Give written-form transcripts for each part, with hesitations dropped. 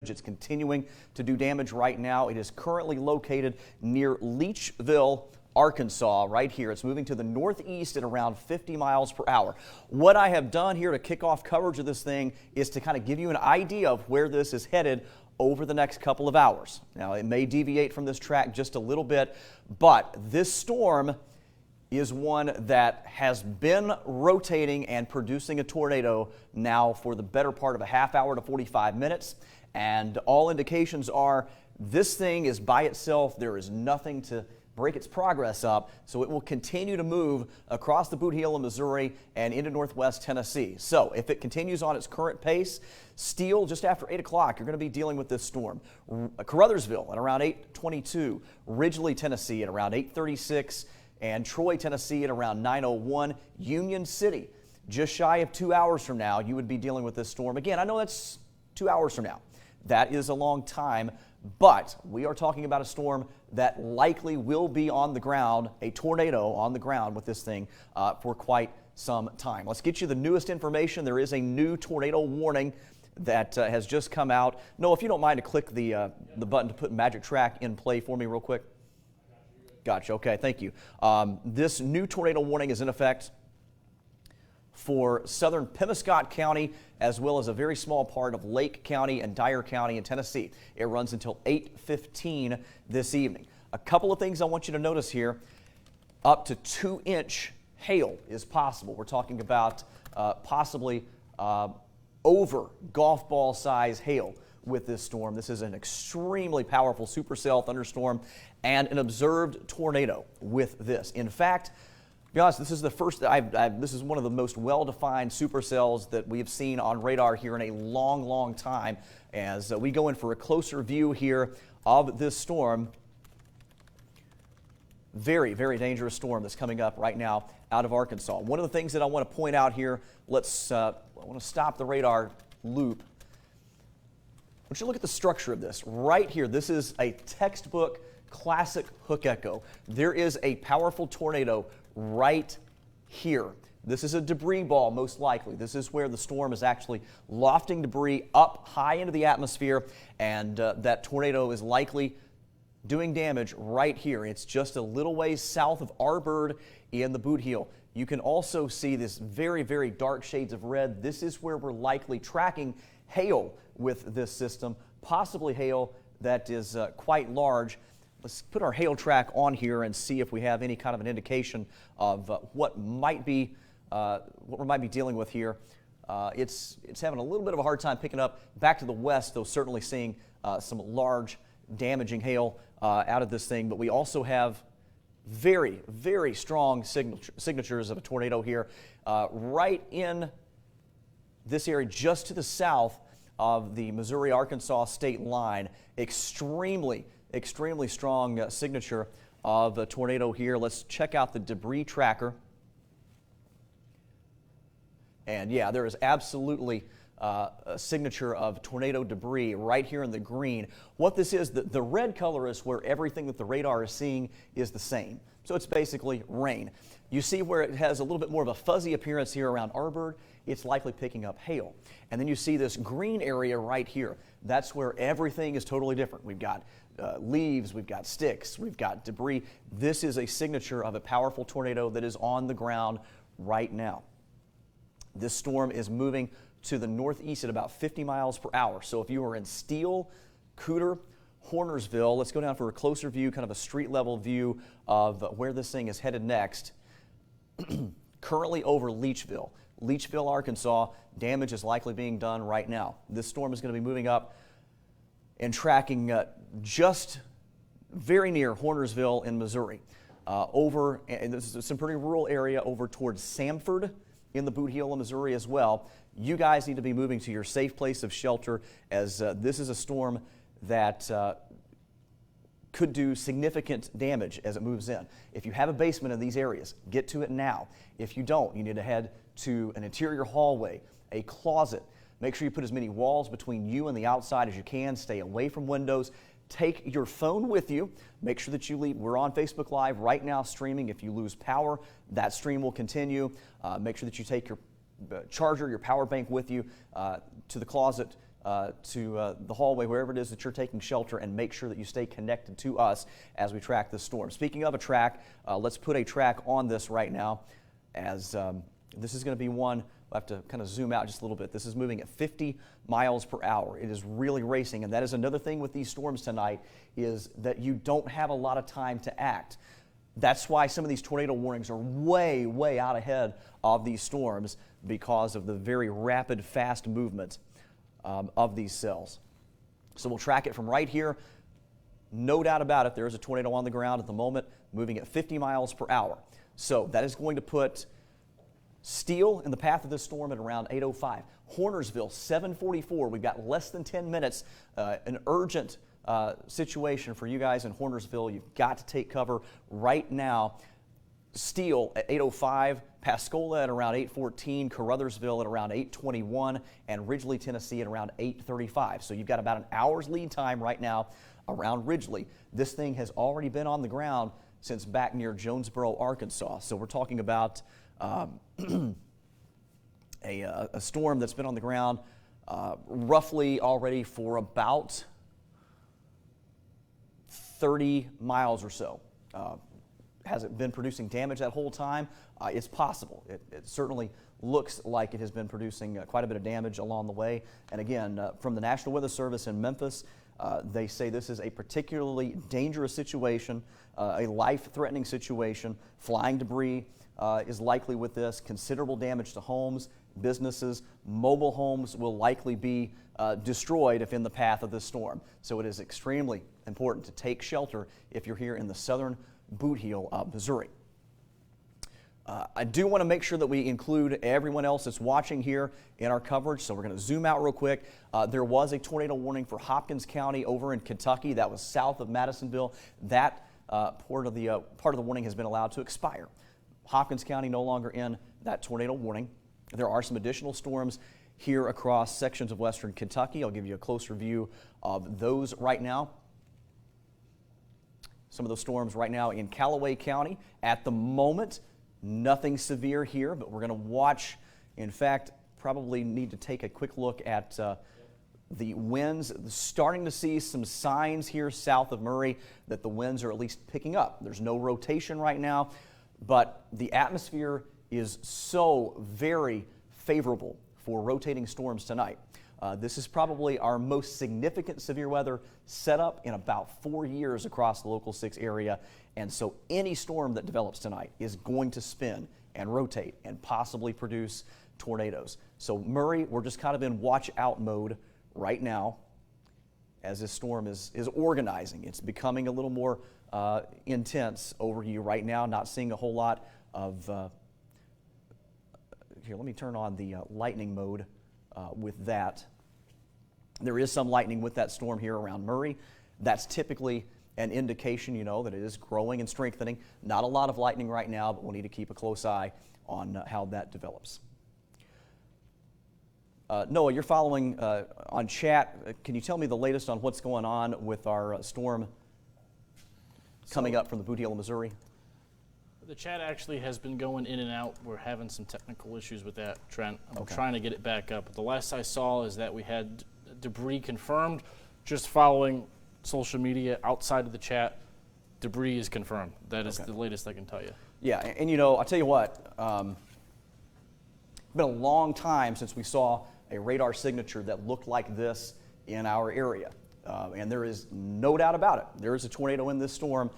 It's continuing to do damage right now. It is currently located near Leachville, Arkansas, right here. It's moving to the northeast at around 50 miles per hour. What I have done here to kick off coverage of this thing is to kind of give you an idea of where this is headed over the next couple of hours. Now, it may deviate from this track just a little bit, but this storm is one that has been rotating and producing a tornado now for the better part of a half hour to 45 minutes. And all indications are this thing is by itself. There is nothing to break its progress up, so it will continue to move across the Bootheel of Missouri and into northwest Tennessee. So if it continues on its current pace, Steele, just after 8 o'clock, you're going to be dealing with this storm. Caruthersville at around 8:22, Ridgely, Tennessee at around 8:36, and Troy, Tennessee at around 9:01. Union City, just shy of 2 hours from now, you would be dealing with this storm. Again, I know that's 2 hours from now. That is a long time, but we are talking about a storm that likely will be on the ground, a tornado on the ground with this thing for quite some time. Let's get you the newest information. There is a new tornado warning that has just come out. Noah, if you don't mind to click the button to put Magic Track in play for me real quick. Gotcha. Okay, thank you. This new tornado warning is in effect for southern Pemiscot County, as well as a very small part of Lake County and Dyer County in Tennessee. It runs until 8:15 this evening. A couple of things I want you to notice here. Up to 2-inch hail is possible. We're talking about possibly over golf ball size hail with this storm. This is an extremely powerful supercell thunderstorm and an observed tornado with this. In fact, to be honest, this is the first. This is one of the most well-defined supercells that we have seen on radar here in a long, long time. As we go in for a closer view here of this storm, very, very dangerous storm that's coming up right now out of Arkansas. One of the things that I want to point out here, I want to stop the radar loop. I want you to look at the structure of this right here. This is a textbook classic hook echo. There is a powerful tornado right here. This is a debris ball, most likely. This is where the storm is actually lofting debris up high into the atmosphere, and that tornado is likely doing damage right here. It's just a little ways south of Arbird in the Bootheel. You can also see this very, very dark shades of red. This is where we're likely tracking hail with this system, possibly hail that is quite large. Let's put our hail track on here and see if we have any kind of an indication of what we might be dealing with here. It's having a little bit of a hard time picking up. Back to the west, though, certainly seeing some large damaging hail out of this thing. But we also have very, very strong signatures of a tornado here right in this area just to the south of the Missouri-Arkansas state line. Extremely strong signature of a tornado here. Let's check out the debris tracker. And yeah, there is absolutely a signature of tornado debris right here in the green. What this is, the red color is where everything that the radar is seeing is the same. So it's basically rain. You see where it has a little bit more of a fuzzy appearance here around Arbird, it's likely picking up hail. And then you see this green area right here. That's where everything is totally different. We've got leaves, we've got sticks, we've got debris. This is a signature of a powerful tornado that is on the ground right now. This storm is moving to the northeast at about 50 miles per hour. So if you are in Steele, Cooter, Hornersville, let's go down for a closer view, kind of a street level view of where this thing is headed next. Currently over Leachville, Arkansas. Damage is likely being done right now. This storm is going to be moving up and tracking just very near Hornersville in Missouri. And this is some pretty rural area over towards Sanford in the Bootheel of Missouri as well. You guys need to be moving to your safe place of shelter, as this is a storm that could do significant damage as it moves in. If you have a basement in these areas, get to it now. If you don't, you need to head to an interior hallway, a closet. Make sure you put as many walls between you and the outside as you can. Stay away from windows. Take your phone with you. Make sure that you leave. We're on Facebook Live right now streaming. If you lose power, that stream will continue. Make sure that you take your charger, your power bank with you to the closet to the hallway, wherever it is that you're taking shelter, and make sure that you stay connected to us as we track this storm. Speaking of a track, let's put a track on this right now, as this is going to be one. We'll have to kind of zoom out just a little bit. This is moving at 50 miles per hour. It is really racing, and that is another thing with these storms tonight, is that you don't have a lot of time to act. That's why some of these tornado warnings are way, way out ahead of these storms, because of the very rapid, fast movement of these cells. So we'll track it from right here. No doubt about it, there is a tornado on the ground at the moment, moving at 50 miles per hour. So that is going to put Steele in the path of this storm at around 8:05. Hornersville, 7:44. We've got less than 10 minutes. An urgent situation for you guys in Hornersville. You've got to take cover right now. Steele at 8:05, Pascola at around 8:14, Caruthersville at around 8:21, and Ridgely, Tennessee at around 8:35. So you've got about an hour's lead time right now around Ridgely. This thing has already been on the ground since back near Jonesboro, Arkansas. So we're talking about a storm that's been on the ground roughly already for about 30 miles or so. Has it been producing damage that whole time? It's possible. It certainly looks like it has been producing quite a bit of damage along the way. And again, from the National Weather Service in Memphis, they say this is a particularly dangerous situation, a life-threatening situation. Flying debris is likely with this. Considerable damage to homes, businesses, mobile homes will likely be destroyed if in the path of this storm. So it is extremely important to take shelter if you're here in the southern Bootheel of Missouri. I do want to make sure that we include everyone else that's watching here in our coverage, so we're going to zoom out real quick. There was a tornado warning for Hopkins County over in Kentucky. That was south of Madisonville. That part of the warning has been allowed to expire. Hopkins County no longer in that tornado warning. There are some additional storms here across sections of western Kentucky. I'll give you a closer view of those right now. Some of those storms right now in Callaway County. At the moment, nothing severe here, but we're going to watch. In fact, probably need to take a quick look at the winds. Starting to see some signs here south of Murray that the winds are at least picking up. There's no rotation right now, but the atmosphere is so very favorable for rotating storms tonight. This is probably our most significant severe weather setup in about 4 years across the Local 6 area. And so any storm that develops tonight is going to spin and rotate and possibly produce tornadoes. So Murray, we're just kind of in watch out mode right now as this storm is organizing. It's becoming a little more intense over you right now. Not seeing a whole lot of, here, let me turn on the lightning mode with that. There is some lightning with that storm here around Murray. That's typically an indication, you know, that it is growing and strengthening. Not a lot of lightning right now, but we'll need to keep a close eye on how that develops. Noah, you're following on chat. Can you tell me the latest on what's going on with our storm coming up from the Bootheel of Missouri? The chat actually has been going in and out. We're having some technical issues with that, Trent. I'm Okay. trying to get it back up. The last I saw is that we had debris confirmed. Just following social media outside of the chat, debris is confirmed. That is the latest I can tell you. Yeah, and you know, I'll tell you what, it's been a long time since we saw a radar signature that looked like this in our area. And there is no doubt about it. There is a tornado in this storm.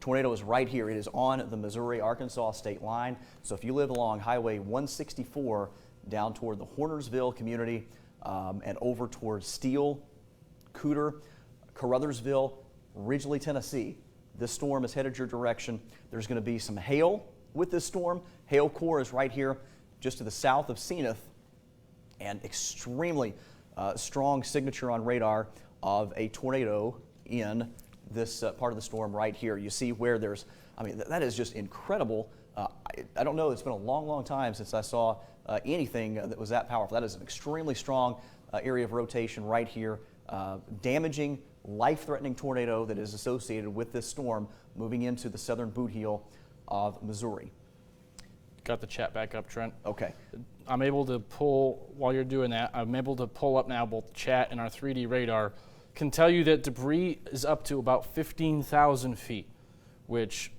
Tornado is right here. It is on the Missouri-Arkansas state line. So if you live along Highway 164 down toward the Hornersville community and over towards Steele, Cooter, Caruthersville, Ridgely, Tennessee, this storm is headed your direction. There's going to be some hail with this storm. Hail core is right here just to the south of Zenith, and extremely strong signature on radar of a tornado in this part of the storm right here. You see where there's, I mean, that is just incredible. I don't know, it's been a long, long time since I saw anything that was that powerful. That is an extremely strong area of rotation right here, damaging, life-threatening tornado that is associated with this storm moving into the southern Bootheel of Missouri. got the chat back up, Trent. Okay. I'm able to pull, while you're doing that, I'm able to pull up now both the chat and our 3D radar. Can tell you that debris is up to about 15,000 feet, which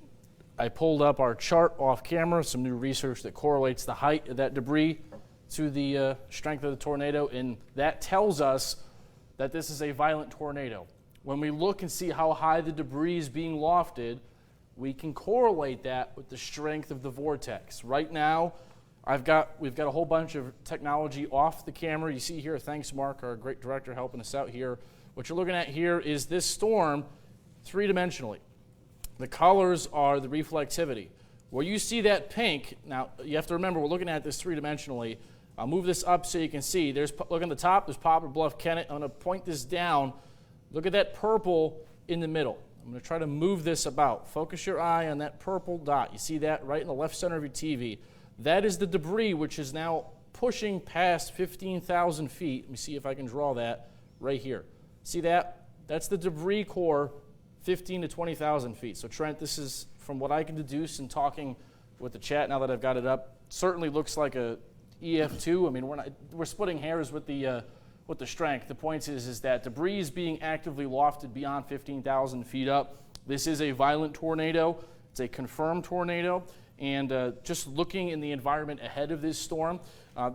I pulled up our chart off camera, some new research that correlates the height of that debris to the strength of the tornado, and that tells us that this is a violent tornado. When we look and see how high the debris is being lofted, we can correlate that with the strength of the vortex. Right now, we've got a whole bunch of technology off the camera. You see here, thanks Mark, our great director, helping us out here. What you're looking at here is this storm three-dimensionally. The colors are the reflectivity. Where you see that pink, now you have to remember we're looking at this three-dimensionally. I'll move this up so you can see. Look on the top, there's Poplar Bluff, Kennett. I'm going to point this down. Look at that purple in the middle. I'm going to try to move this about. Focus your eye on that purple dot. You see that right in the left center of your TV. That is the debris which is now pushing past 15,000 feet. Let me see if I can draw that right here. See that? That's the debris core, 15 to 20,000 feet. So Trent, this is, from what I can deduce in talking with the chat now that I've got it up, certainly looks like a EF2. I mean, we're splitting hairs with the strength. The point is that debris is being actively lofted beyond 15,000 feet up. This is a violent tornado. It's a confirmed tornado. And just looking in the environment ahead of this storm,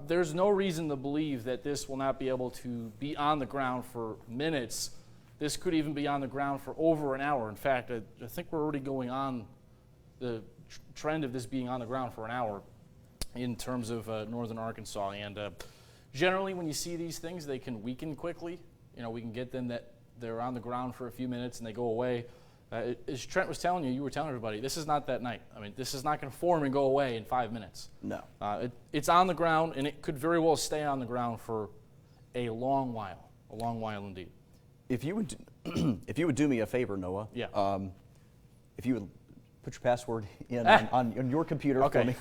there's no reason to believe that this will not be able to be on the ground for minutes. This could even be on the ground for over an hour. In fact, I think we're already going on the trend of this being on the ground for an hour in terms of northern Arkansas. And generally, when you see these things, they can weaken quickly. You know, we can get them that they're on the ground for a few minutes and they go away. As Trent was telling you, you were telling everybody, this is not that night. I mean, this is not going to form and go away in 5 minutes. No. It's on the ground, and it could very well stay on the ground for a long while indeed. If you would do me a favor, Noah. Yeah. If you would put your password in on your computer for me.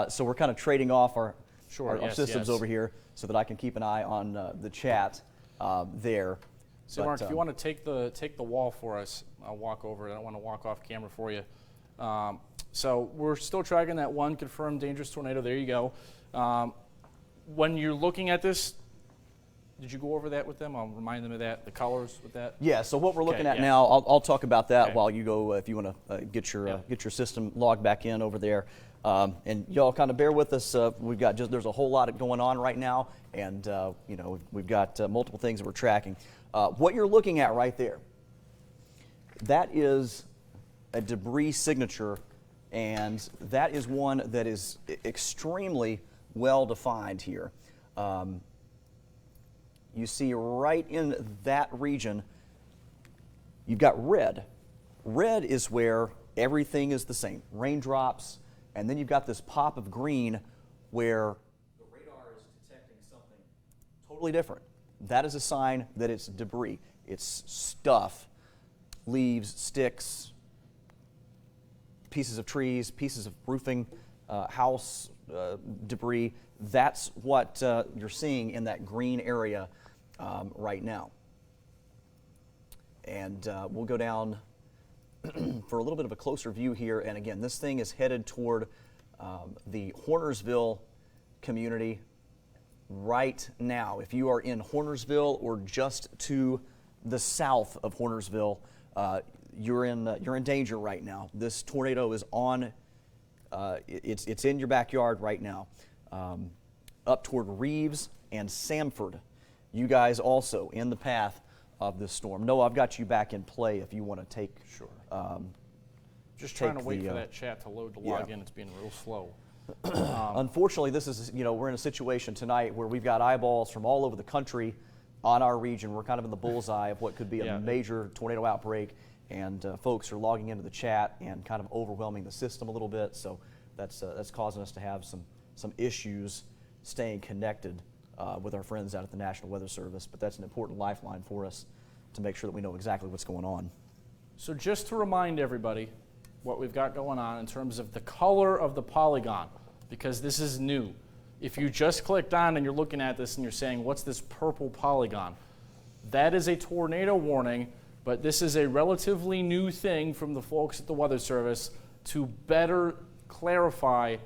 So we're kind of trading off our systems over here so that I can keep an eye on the chat there. So Mark, if you want to take the wall for us, I'll walk over. I don't want to walk off camera for you. So we're still tracking that one confirmed dangerous tornado. There you go. When you're looking at this, did you go over that with them? I'll remind them of that, the colors with that. Yeah, so what we're looking at now, I'll talk about that while you go, if you want to get your system logged back in over there. And y'all kind of bear with us. There's a whole lot going on right now, and we've got multiple things that we're tracking. What you're looking at right there, that is a debris signature, and that is one that is extremely well defined here. You see right in that region, you've got red. Red is where everything is the same, raindrops, and then you've got this pop of green where the radar is detecting something totally different. That is a sign that it's debris. It's stuff, leaves, sticks, pieces of trees, pieces of roofing, house debris. That's what you're seeing in that green area right now. And we'll go down for a little bit of a closer view here. And again, this thing is headed toward the Hornersville community right now. If you are in Hornersville or just to the south of Hornersville, you're in danger right now. This tornado is on. It's in your backyard right now, up toward Reeves and Samford. You guys also in the path of this storm. Noah, I've got you back in play if you want to take. Sure. Just trying to wait for that chat to load to log in. It's being real slow. Unfortunately, this is, we're in a situation tonight where we've got eyeballs from all over the country on our region. We're kind of in the bullseye of what could be a major tornado outbreak, and folks are logging into the chat and kind of overwhelming the system a little bit. So that's causing us to have some issues staying connected with our friends out at the National Weather Service. But that's an important lifeline for us to make sure that we know exactly what's going on. So just to remind everybody what we've got going on in terms of the color of the polygon, because this is new. If you just clicked on and you're looking at this and you're saying, what's this purple polygon? That is a tornado warning, but this is a relatively new thing from the folks at the Weather Service to better clarify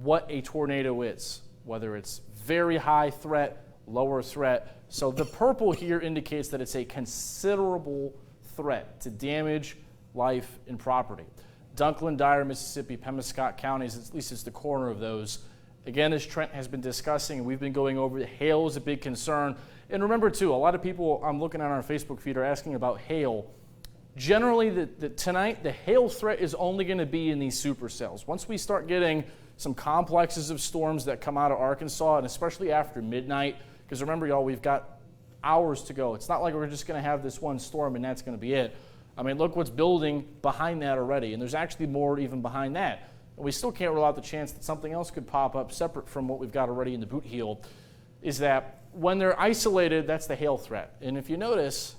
what a tornado is, whether it's very high threat, lower threat. So the purple here indicates that it's a considerable threat to damage life and property. Dunklin, Dyer, Mississippi, Pemiscot counties, at least it's the corner of those. Again, as Trent has been discussing, and we've been going over, the hail is a big concern. And remember, too, a lot of people I'm looking at our Facebook feed are asking about hail. Generally, tonight, the hail threat is only going to be in these supercells. Once we start getting some complexes of storms that come out of Arkansas, and especially after midnight, because remember, y'all, we've got hours to go. It's not like we're just going to have this one storm and that's going to be it. I mean, look what's building behind that already, and there's actually more even behind that. And we still can't rule out the chance that something else could pop up separate from what we've got already in the Bootheel, is that when they're isolated, that's the hail threat. And if you notice,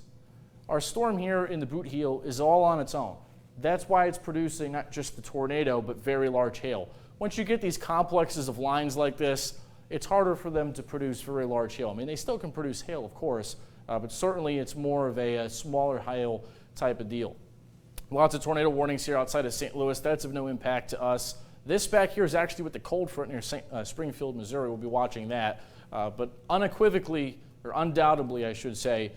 our storm here in the Bootheel is all on its own. That's why it's producing not just the tornado, but very large hail. Once you get these complexes of lines like this, it's harder for them to produce very large hail. I mean, they still can produce hail, of course, but certainly it's more of a smaller hail type of deal. Lots of tornado warnings here outside of St. Louis. That's of no impact to us. This back here is actually with the cold front near Springfield, Missouri. We'll be watching that. But unequivocally, or undoubtedly, I should say,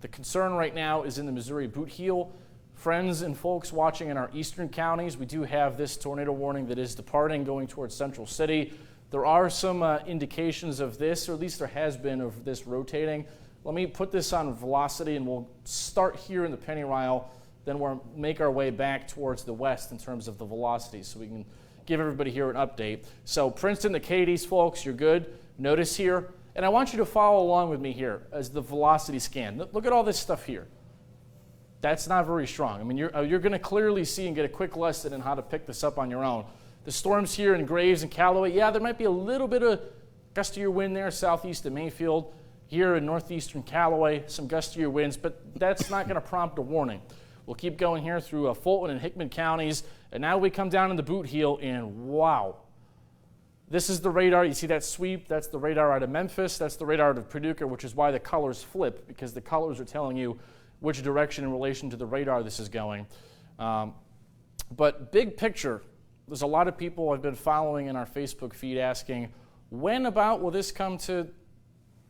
the concern right now is in the Missouri Bootheel. Friends and folks watching in our eastern counties, we do have this tornado warning that is departing, going towards Central City. There are some indications of this, or at least there has been, of this rotating. Let me put this on velocity, and we'll start here in the Pennyrile, then we'll make our way back towards the west in terms of the velocity, so we can give everybody here an update. So Princeton to Cadiz, folks, you're good. Notice here, and I want you to follow along with me here as the velocity scan. Look at all this stuff here. That's not very strong. I mean, you're going to clearly see and get a quick lesson in how to pick this up on your own. The storms here in Graves and Caldwell, yeah, there might be a little bit of gustier wind there southeast of Mayfield. Here in northeastern Callaway, some gustier winds, but that's not going to prompt a warning. We'll keep going here through Fulton and Hickman counties, and now we come down in the Bootheel, and wow. This is the radar. You see that sweep? That's the radar out of Memphis. That's the radar out of Paducah, which is why the colors flip, because the colors are telling you which direction in relation to the radar this is going. But big picture, there's a lot of people I've been following in our Facebook feed asking, when about will this come to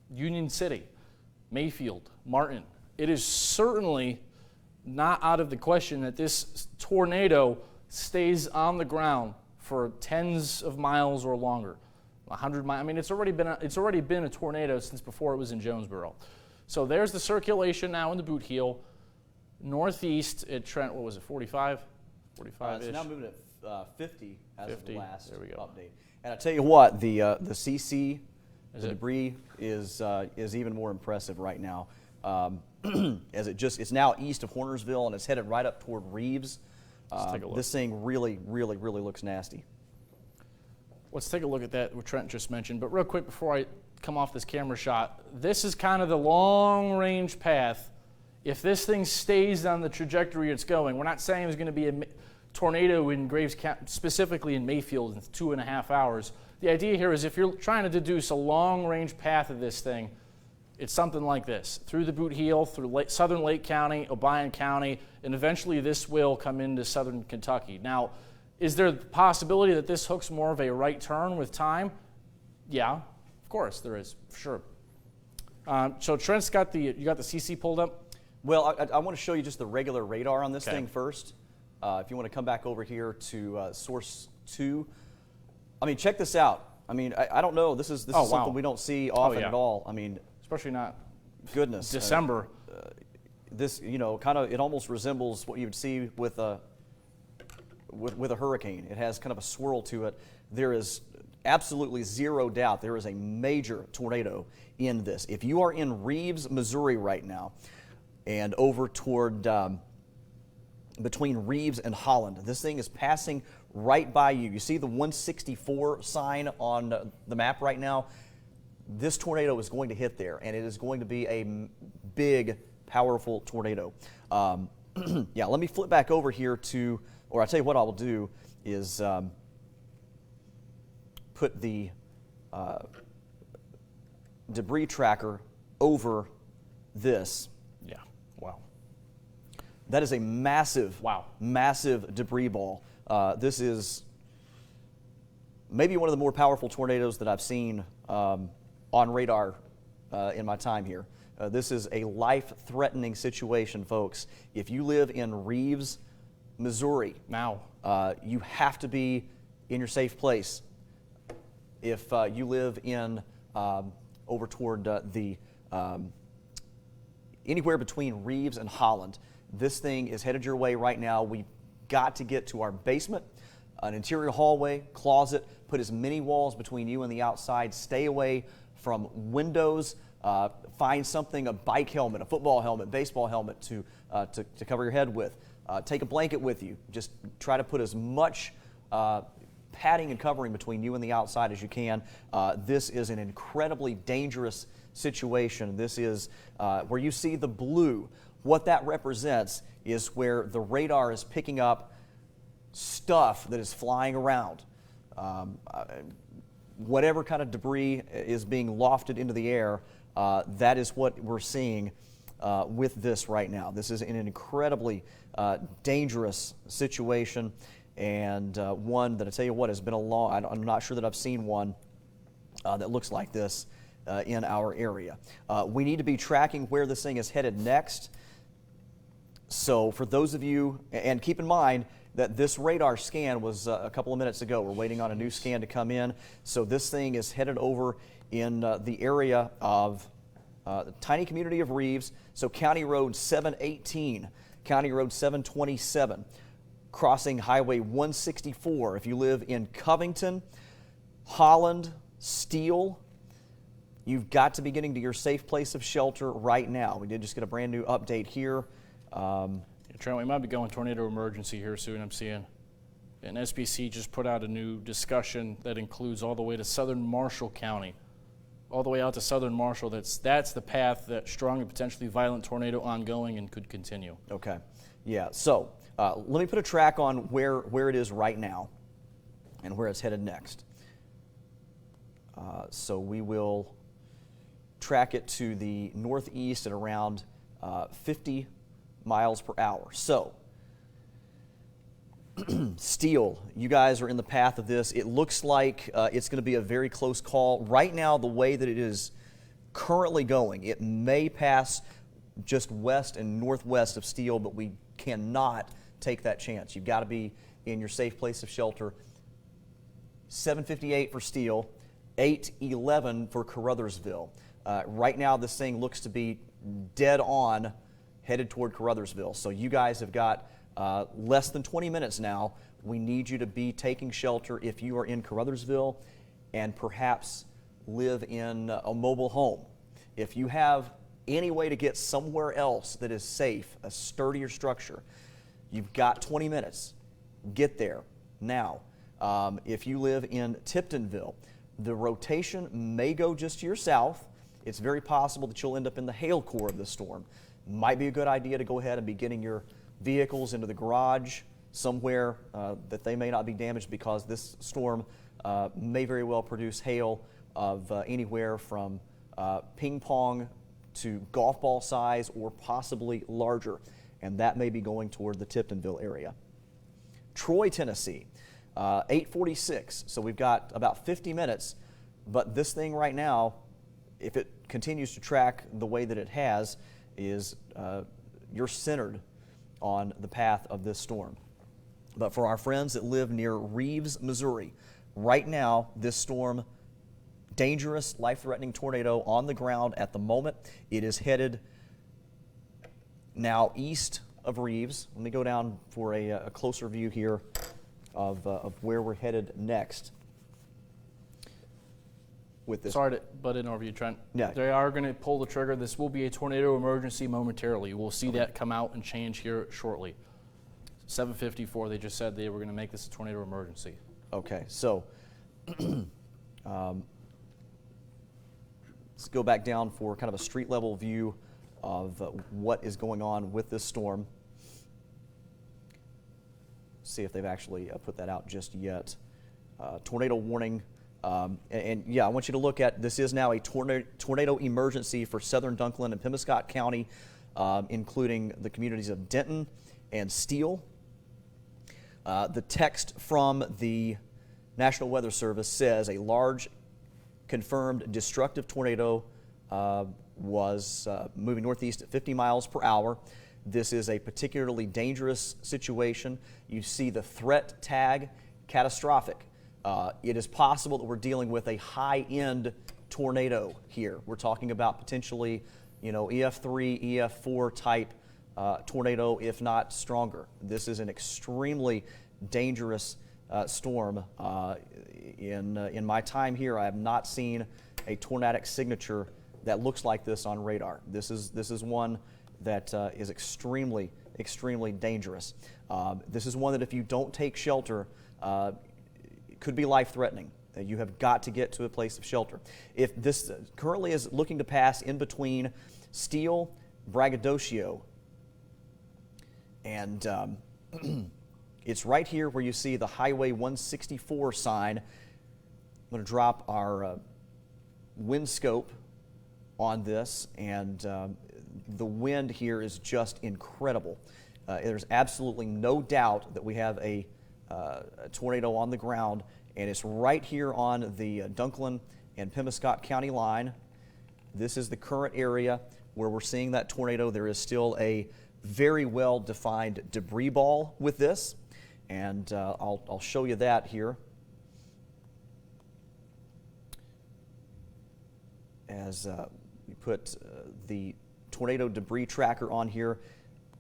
Union City, Mayfield, Martin? It is certainly not out of the question that this tornado stays on the ground for tens of miles or longer, 100 miles. I mean, it's already been a tornado since before it was in Jonesboro. So there's the circulation now in the Bootheel. Northeast at Trent, what was it, 45? 45-ish? It's now moving at 50 as 50. of the last There we go. update. And I tell you what, the CC, the it? debris is even more impressive right now. As it's now east of Hornersville and it's headed right up toward Reeves. Let's take a look. This thing really looks nasty. Let's take a look at that, what Trent just mentioned. But real quick before I come off this camera shot, this is kind of the long-range path. If this thing stays on the trajectory it's going, we're not saying there's going to be a tornado in Graves County, specifically in Mayfield, in 2.5 hours. The idea here is if you're trying to deduce a long-range path of this thing, it's something like this, through the Bootheel, through southern Lake County, Obion County, and eventually this will come into southern Kentucky. Now, is there the possibility that this hooks more of a right turn with time? Yeah, of course there is, for sure. So Trent's got you got the CC pulled up? Well, I want to show you just the regular radar on this thing first. If you want to come back over here to source 2. I mean, check this out. I mean, I don't know. This is something we don't see often at all. I mean, especially not goodness December. This, kind of, it almost resembles what you would see with a hurricane. It has kind of a swirl to it. There is absolutely zero doubt there is a major tornado in this. If you are in Reeves, Missouri right now, and over toward between Reeves and Holland, this thing is passing right by you. You see the 164 sign on the map right now? This tornado is going to hit there, and it is going to be a big, powerful tornado. Yeah, let me flip back over here to, or I'll tell you what I will do is put the debris tracker over this. Yeah, wow. That is a massive, massive debris ball. This is maybe one of the more powerful tornadoes that I've seen on radar in my time here. This is a life-threatening situation, folks. If you live in Reeves, Missouri, Now, you have to be in your safe place. If you live in over toward anywhere between Reeves and Holland, this thing is headed your way right now. We've got to get to our basement, an interior hallway, closet, put as many walls between you and the outside. Stay away from windows. Find something, a bike helmet, a football helmet, baseball helmet to cover your head with. Take a blanket with you. Just try to put as much padding and covering between you and the outside as you can. This is an incredibly dangerous situation. This is where you see the blue. What that represents is where the radar is picking up stuff that is flying around. Whatever kind of debris is being lofted into the air, that is what we're seeing with this right now. This is an incredibly dangerous situation, and one that I tell you what has been I'm not sure that I've seen one that looks like this in our area. We need to be tracking where this thing is headed next. So for those of you, and keep in mind that this radar scan was a couple of minutes ago. We're waiting on a new scan to come in. So this thing is headed over in the area of the tiny community of Reeves. So County Road 718, County Road 727, crossing Highway 164. If you live in Covington, Holland, Steele, you've got to be getting to your safe place of shelter right now. We did just get a brand new update here. Trent, we might be going tornado emergency here soon, I'm seeing. And SBC just put out a new discussion that includes all the way to southern Marshall County. All the way out to southern Marshall. That's the path that strong and potentially violent tornado ongoing and could continue. Okay. Yeah, so let me put a track on where it is right now and where it's headed next. So we will track it to the northeast at around 50 miles per hour. So, Steele, you guys are in the path of this. It looks like it's going to be a very close call. Right now, the way that it is currently going, it may pass just west and northwest of Steele, but we cannot take that chance. You've got to be in your safe place of shelter. 7:58 for Steele, 8:11 for Caruthersville. Right now, this thing looks to be dead on, headed toward Caruthersville. So you guys have got less than 20 minutes now. We need you to be taking shelter if you are in Caruthersville and perhaps live in a mobile home. If you have any way to get somewhere else that is safe, a sturdier structure, you've got 20 minutes. Get there now. If you live in Tiptonville, the rotation may go just to your south. It's very possible that you'll end up in the hail core of the storm. Might be a good idea to go ahead and be getting your vehicles into the garage somewhere that they may not be damaged, because this storm may very well produce hail of anywhere from ping pong to golf ball size or possibly larger, and that may be going toward the Tiptonville area. Troy, Tennessee, 8:46, so we've got about 50 minutes, but this thing right now, if it continues to track the way that it has, is you're centered on the path of this storm. But for our friends that live near Reeves, Missouri, right now, this storm, dangerous, life-threatening tornado on the ground at the moment. It is headed now east of Reeves. Let me go down for a closer view here of where we're headed next with this. Sorry to butt in over you, Trent. Yeah. They are going to pull the trigger. This will be a tornado emergency momentarily. We'll see that come out and change here shortly. 7:54, they just said they were going to make this a tornado emergency. Okay, so let's go back down for kind of a street level view of what is going on with this storm. See if they've actually put that out just yet. Tornado warning. And yeah, I want you to look at, this is now a tornado emergency for southern Dunklin and Pemiscot County, including the communities of Denton and Steele. The text from the National Weather Service says a large confirmed destructive tornado was moving northeast at 50 miles per hour. This is a particularly dangerous situation. You see the threat tag, catastrophic. It is possible that we're dealing with a high-end tornado here. We're talking about potentially, EF3, EF4 type tornado, if not stronger. This is an extremely dangerous storm. In my time here, I have not seen a tornadic signature that looks like this on radar. This is one that is extremely, extremely dangerous. This is one that if you don't take shelter, it could be life-threatening. You have got to get to a place of shelter. If this currently is looking to pass in between Steele, Braggadocio, and it's right here where you see the Highway 164 sign. I'm going to drop our wind scope on this, and the wind here is just incredible. There's absolutely no doubt that we have a tornado on the ground, and it's right here on the Dunklin and Pemiscot County line. This is the current area where we're seeing that tornado. There is still a very well-defined debris ball with this, and I'll show you that here. As we put the tornado debris tracker on here,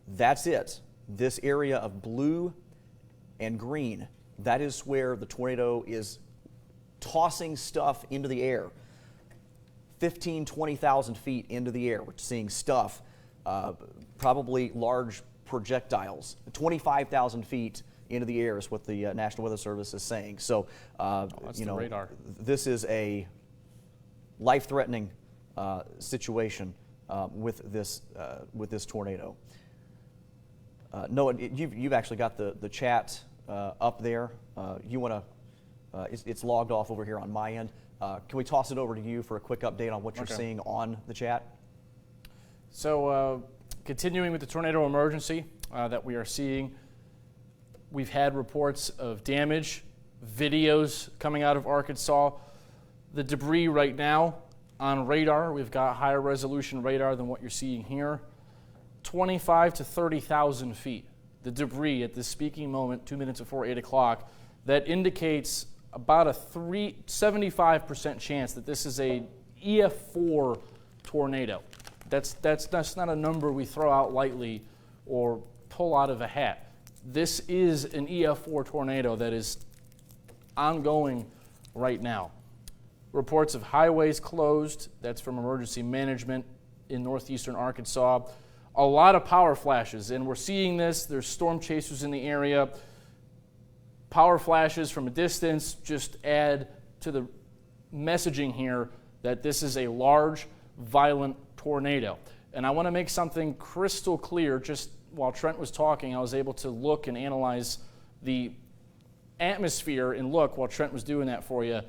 that's it. This area of blue and green, that is where the tornado is tossing stuff into the air. 15,000, 20,000 feet into the air, we're seeing stuff, probably large projectiles. 25,000 feet into the air is what the National Weather Service is saying. So, that's the radar. This is a life-threatening situation with this tornado. Noah, you've actually got the chat up there. You want to? It's logged off over here on my end. Can we toss it over to you for a quick update on what you're seeing on the chat? So, continuing with the tornado emergency that we are seeing, we've had reports of damage, videos coming out of Arkansas. The debris right now on radar, we've got higher resolution radar than what you're seeing here. 25 to 30,000 feet. The debris at this speaking moment, 2 minutes before 8 o'clock, that indicates about a 75% chance that this is a EF4 tornado. That's not a number we throw out lightly or pull out of a hat. This is an EF4 tornado that is ongoing right now. Reports of highways closed, that's from emergency management in northeastern Arkansas. A lot of power flashes, and we're seeing this. There's storm chasers in the area. Power flashes from a distance just add to the messaging here that this is a large, violent tornado. And I want to make something crystal clear. Just while Trent was talking, I was able to look and analyze the atmosphere and look while Trent was doing that for you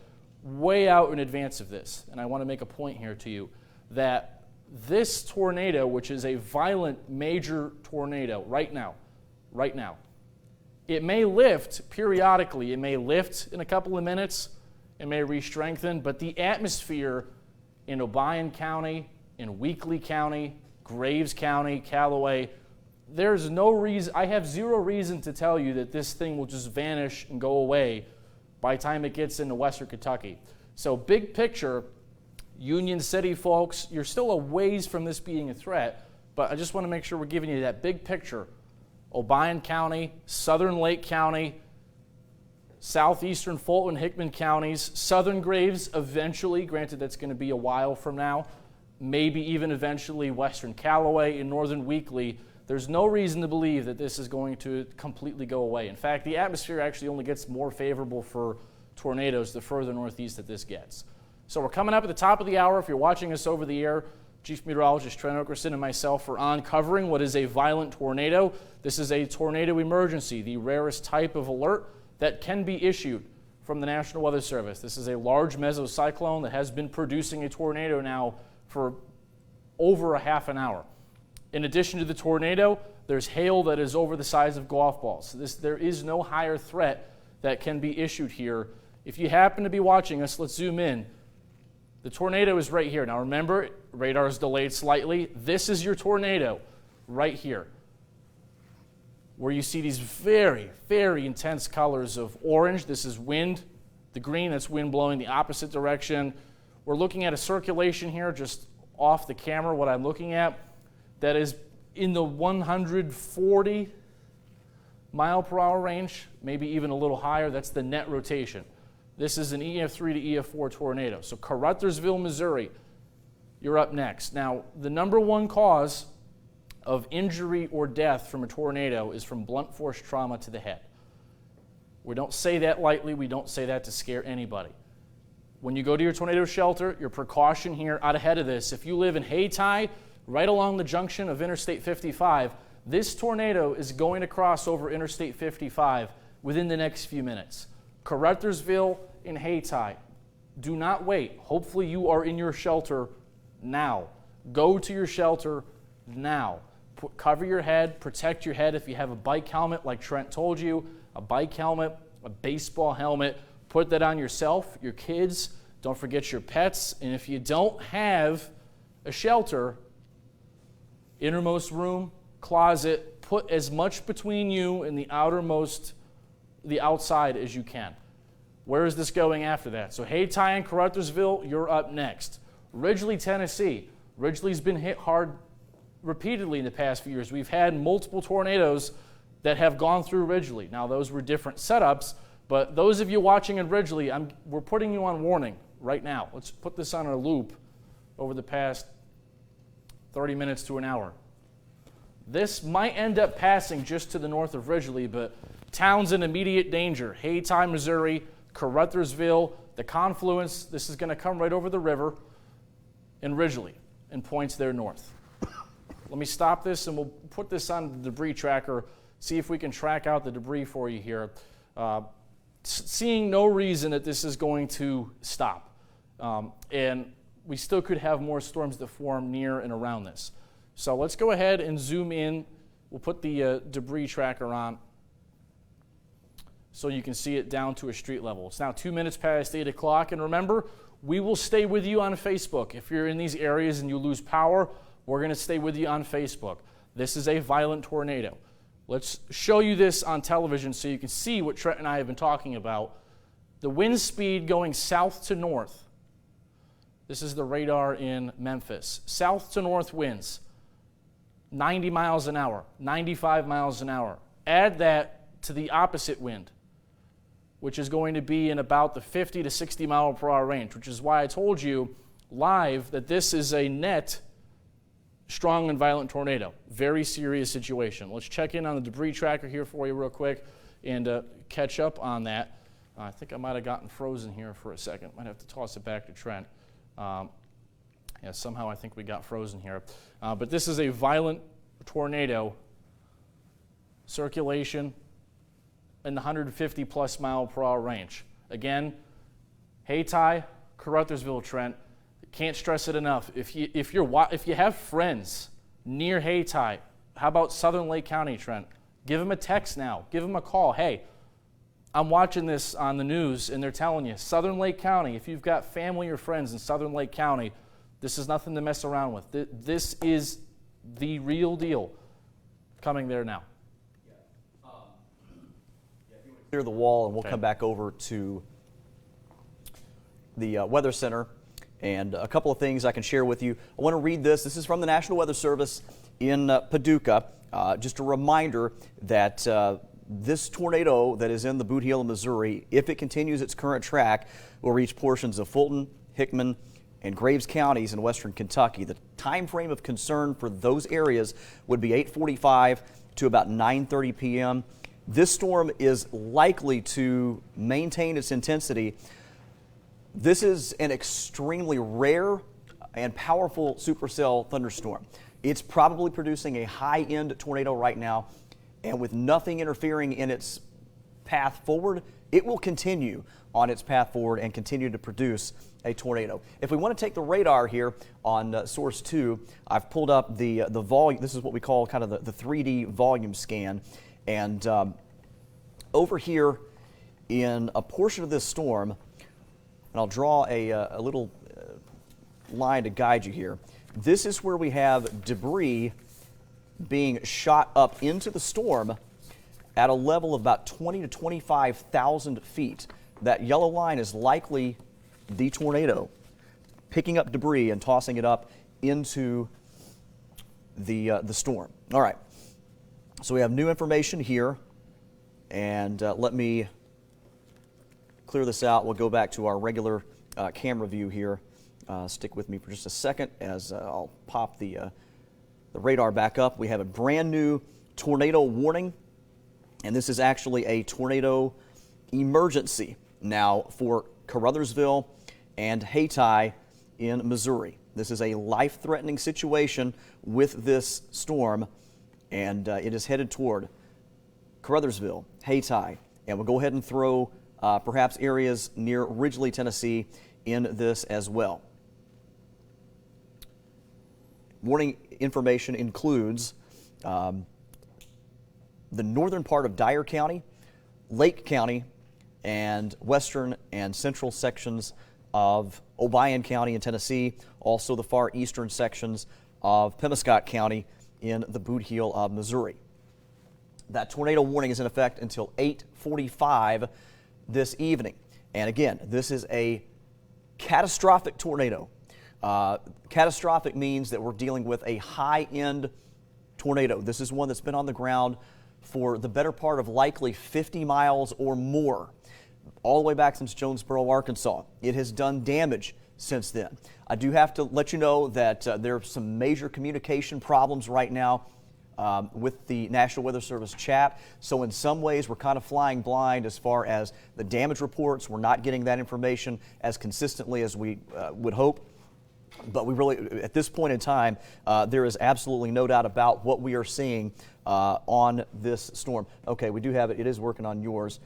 way out in advance of this. And I want to make a point here to you that this tornado, which is a violent major tornado right now, it may lift periodically. It may lift in a couple of minutes. It may re-strengthen, but the atmosphere in Obion County, in Weakley County, Graves County, Caldwell, there's no reason, I have zero reason to tell you that this thing will just vanish and go away by the time it gets into western Kentucky. So big picture, Union City folks, you're still a ways from this being a threat, but I just want to make sure we're giving you that big picture. Obion County, southern Lake County, southeastern Fulton, Hickman counties, southern Graves eventually, granted that's going to be a while from now, maybe even eventually western Caldwell and northern Weakley. There's no reason to believe that this is going to completely go away. In fact, the atmosphere actually only gets more favorable for tornadoes the further northeast that this gets. So we're coming up at the top of the hour. If you're watching us over the air, Chief Meteorologist Trent Okerson and myself are on covering what is a violent tornado. This is a tornado emergency, the rarest type of alert that can be issued from the National Weather Service. This is a large mesocyclone that has been producing a tornado now for over a half an hour. In addition to the tornado, there's hail that is over the size of golf balls. There is no higher threat that can be issued here If you happen to be watching us, let's zoom in. The tornado is right here. Now remember, radar is delayed slightly. This is your tornado right here, where you see these very, very intense colors of orange. This is wind. The green, that's wind blowing the opposite direction. We're looking at a circulation here just off the camera, what I'm looking at, that is in the 140 mile per hour range, maybe even a little higher. That's the net rotation. This is an EF3 to EF4 tornado. So Carruthersville, Missouri, you're up next. Now, the number one cause of injury or death from a tornado is from blunt force trauma to the head. We don't say that lightly. We don't say that to scare anybody. When you go to your tornado shelter, your precaution here out ahead of this, if you live in Hayti, right along the junction of Interstate 55, this tornado is going to cross over Interstate 55 within the next few minutes. Carruthersville and Hayti, do not wait. Hopefully you are in your shelter now. Go to your shelter now. Cover your head, protect your head if you have a bike helmet like Trent told you, a bike helmet, a baseball helmet. Put that on yourself, your kids, don't forget your pets, and if you don't have a shelter, innermost room, closet, put as much between you and the outside as you can. Where is this going after that? So Hayti and Carruthersville, you're up next. Ridgely, Tennessee. Ridgely's been hit hard repeatedly in the past few years. We've had multiple tornadoes that have gone through Ridgely. Now, those were different setups, but those of you watching in Ridgely, we're putting you on warning right now. Let's put this on a loop over the past 30 minutes to an hour. This might end up passing just to the north of Ridgely, but towns in immediate danger. Hayti, Missouri, Carruthersville, the confluence, this is going to come right over the river in Ridgely and points there north. Let me stop this and we'll put this on the debris tracker, see if we can track out the debris for you here. Seeing no reason that this is going to stop. And we still could have more storms that form near and around this. So let's go ahead and zoom in. We'll put the debris tracker on so you can see it down to a street level. It's now 2 minutes past 8 o'clock. And remember, we will stay with you on Facebook. If you're in these areas and you lose power, we're going to stay with you on Facebook. This is a violent tornado. Let's show you this on television so you can see what Trent and I have been talking about. The wind speed going south to north. This is the radar in Memphis. South to north winds, 90 miles an hour, 95 miles an hour. Add that to the opposite wind, which is going to be in about the 50 to 60 mile per hour range, which is why I told you live that this is a net strong and violent tornado. Very serious situation. Let's check in on the debris tracker here for you real quick and catch up on that. I think I might have gotten frozen here for a second. Might have to toss it back to Trent. Yeah, somehow I think we got frozen here. But this is a violent tornado. Circulation in the 150 plus mile per hour range. Again, Hayti, Carruthersville, Trent. Can't stress it enough. If you have friends near Hayti, how about Southern Lake County, Trent? Give them a text now. Give them a call. Hey, I'm watching this on the news, and they're telling you, Southern Lake County, if you've got family or friends in Southern Lake County, this is nothing to mess around with. This is the real deal coming there now. Clear the wall, and we'll come back over to the Weather Center. And a couple of things I can share with you. I want to read this. This is from the National Weather Service in Paducah. Just a reminder that this tornado that is in the Bootheel of Missouri, if it continues its current track, will reach portions of Fulton, Hickman, and Graves counties in western Kentucky. The time frame of concern for those areas would be 8:45 to about 9:30 p.m. This storm is likely to maintain its intensity. This is an extremely rare and powerful supercell thunderstorm. It's probably producing a high-end tornado right now, and with nothing interfering in its path forward, it will continue on its path forward and continue to produce a tornado. If we want to take the radar here on Source 2, I've pulled up the volume. This is what we call kind of the 3D volume scan, and over here in a portion of this storm, and I'll draw a little line to guide you here. This is where we have debris being shot up into the storm at a level of about 20 to 25,000 feet. That yellow line is likely the tornado picking up debris and tossing it up into the storm. All right, so we have new information here, and let me clear this out. We'll go back to our regular camera view here. Stick with me for just a second as I'll pop the radar back up. We have a brand new tornado warning, and this is actually a tornado emergency now for Caruthersville and Hayti in Missouri. This is a life-threatening situation with this storm, and it is headed toward Caruthersville, Hayti, and we'll go ahead and throw perhaps areas near Ridgely, Tennessee in this as well. Warning information includes the northern part of Dyer County, Lake County, and western and central sections of Obion County in Tennessee, also the far eastern sections of Pemiscot County in the Bootheel of Missouri. That tornado warning is in effect until 8:45 this evening. And again, this is a catastrophic tornado. Catastrophic means that we're dealing with a high-end tornado. This is one that's been on the ground for the better part of likely 50 miles or more, all the way back since Jonesboro, Arkansas. It has done damage since then. I do have to let you know that there are some major communication problems right now with the National Weather Service chat. So in some ways, we're kind of flying blind as far as the damage reports. We're not getting that information as consistently as we would hope. But we really, at this point in time, there is absolutely no doubt about what we are seeing on this storm. Okay, we do have it. It is working on yours.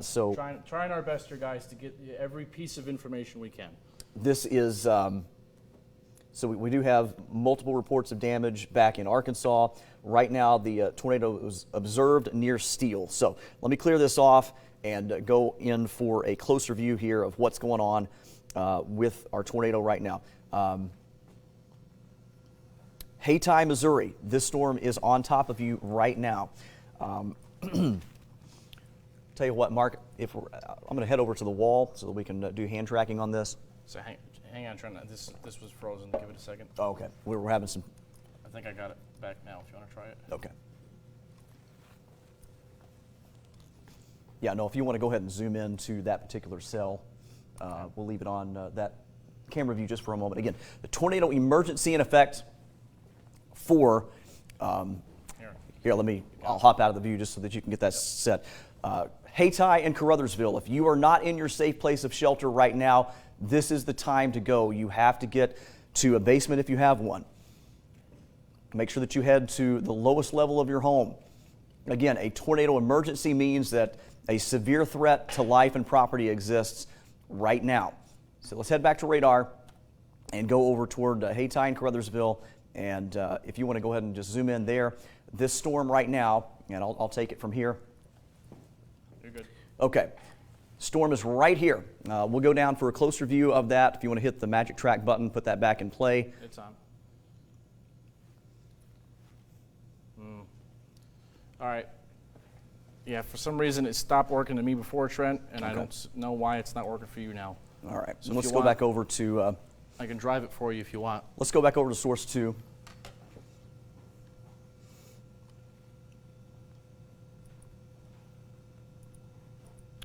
So trying our best here, guys, to get every piece of information we can. This is, so we do have multiple reports of damage back in Arkansas. Right now, the tornado was observed near Steele. So let me clear this off and go in for a closer view here of what's going on with our tornado right now. Hayti, Missouri. This storm is on top of you right now. Tell you what, Mark, I'm going to head over to the wall so that we can do hand tracking on this. So hang on, this was frozen. Give it a second. Oh, okay. We're having some. I think I got it back now. If you want to try it. Okay. Yeah, no. If you want to go ahead and zoom in to that particular cell, we'll leave it on that camera view just for a moment. Again, the tornado emergency in effect for. Here, I'll hop out of the view just so that you can get that set. Hayti and Caruthersville, if you are not in your safe place of shelter right now, this is the time to go. You have to get to a basement if you have one. Make sure that you head to the lowest level of your home. Again, a tornado emergency means that a severe threat to life and property exists right now. So let's head back to radar and go over toward Hayti and Caruthersville. And if you want to go ahead and just zoom in there, this storm right now, and I'll take it from here. You're good. Okay. Storm is right here. We'll go down for a closer view of that. If you want to hit the magic track button, put that back in play. It's on. All right. Yeah, for some reason it stopped working to me before, Trent, and I don't know why it's not working for you now. All right. So let's go back over to... I can drive it for you if you want. Let's go back over to source 2.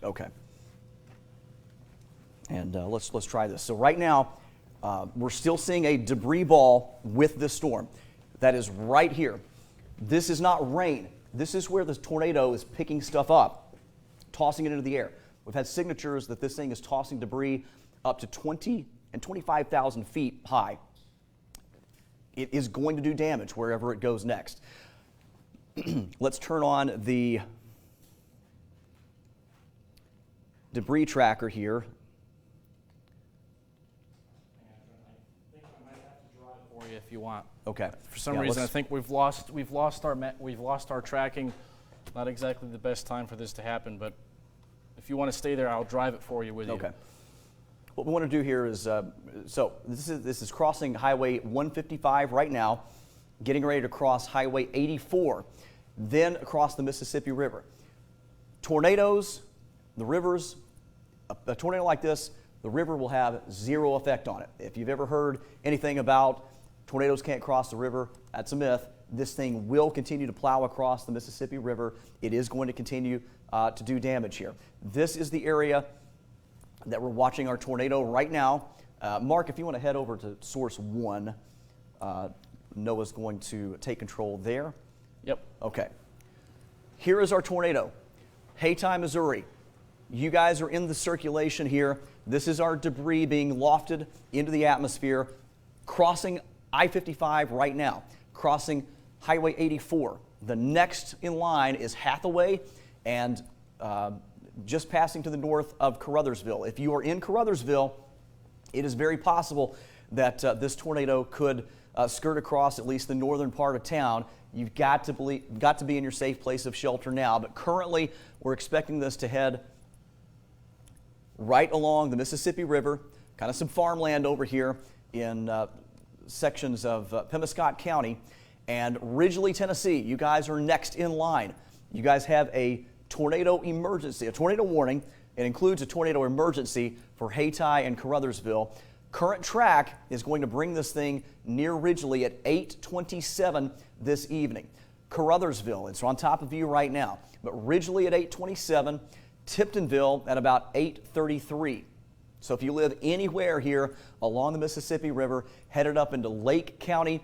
Okay. And let's try this. So right now, we're still seeing a debris ball with this storm. That is right here. This is not rain. This is where the tornado is picking stuff up, tossing it into the air. We've had signatures that this thing is tossing debris up to 20 and 25,000 feet high. It is going to do damage wherever it goes next. Let's turn on the debris tracker here. I think I might have to drive it for you if you want. Okay. For some reason, I think we've lost our tracking. Not exactly the best time for this to happen, but if you want to stay there, I'll drive it for you with you. Okay. What we want to do here is, so this is crossing Highway 155 right now, getting ready to cross Highway 84, then across the Mississippi River. Tornadoes, the rivers, a tornado like this, the river will have zero effect on it. If you've ever heard anything about tornadoes can't cross the river, that's a myth. This thing will continue to plow across the Mississippi River. It is going to continue to do damage here. This is the area that we're watching our tornado right now. Mark, if you want to head over to source 1, Noah's going to take control there. Yep. Okay. Here is our tornado. Hayti, Missouri. You guys are in the circulation here. This is our debris being lofted into the atmosphere, crossing I-55 right now, crossing Highway 84. The next in line is Hathaway and just passing to the north of Caruthersville. If you are in Caruthersville, it is very possible that this tornado could skirt across at least the northern part of town. You've got to be in your safe place of shelter now, but currently we're expecting this to head right along the Mississippi River, kind of some farmland over here in sections of Pemiscot County, and Ridgely, Tennessee. You guys are next in line. You guys have a tornado emergency, a tornado warning. It includes a tornado emergency for Hayti and Caruthersville. Current track is going to bring this thing near Ridgely at 8:27 this evening. Caruthersville, it's on top of you right now, but Ridgely at 8:27, Tiptonville at about 8:33. So if you live anywhere here along the Mississippi River, headed up into Lake County,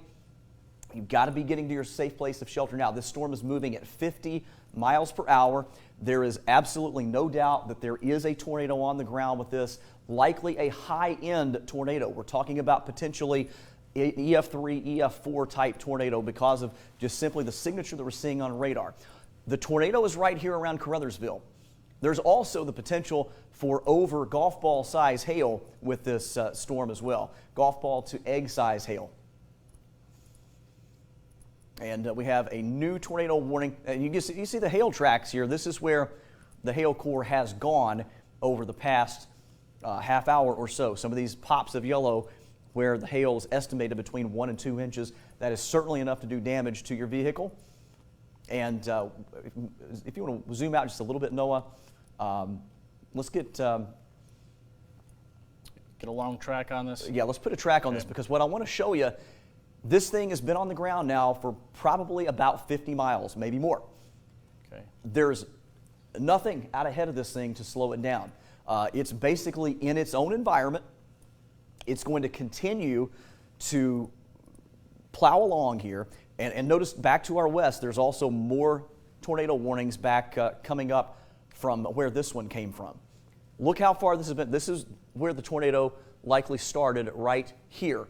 you've got to be getting to your safe place of shelter now. This storm is moving at 50 miles per hour. There is absolutely no doubt that there is a tornado on the ground with this, likely a high-end tornado. We're talking about potentially EF3, EF4 type tornado because of just simply the signature that we're seeing on radar. The tornado is right here around Caruthersville. There's also the potential for over golf ball size hail with this storm as well. Golf ball to egg size hail. And we have a new tornado warning. And you see the hail tracks here. This is where the hail core has gone over the past half hour or so. Some of these pops of yellow where the hail is estimated between 1 and 2 inches. That is certainly enough to do damage to your vehicle. And if you want to zoom out just a little bit, Noah, let's get a long track on this. Yeah, let's put a track on this because what I want to show you, this thing has been on the ground now for probably about 50 miles, maybe more. Okay. There's nothing out ahead of this thing to slow it down. It's basically in its own environment. It's going to continue to plow along here. And notice back to our west, there's also more tornado warnings back coming up from where this one came from. Look how far this has been. This is where the tornado likely started, right here.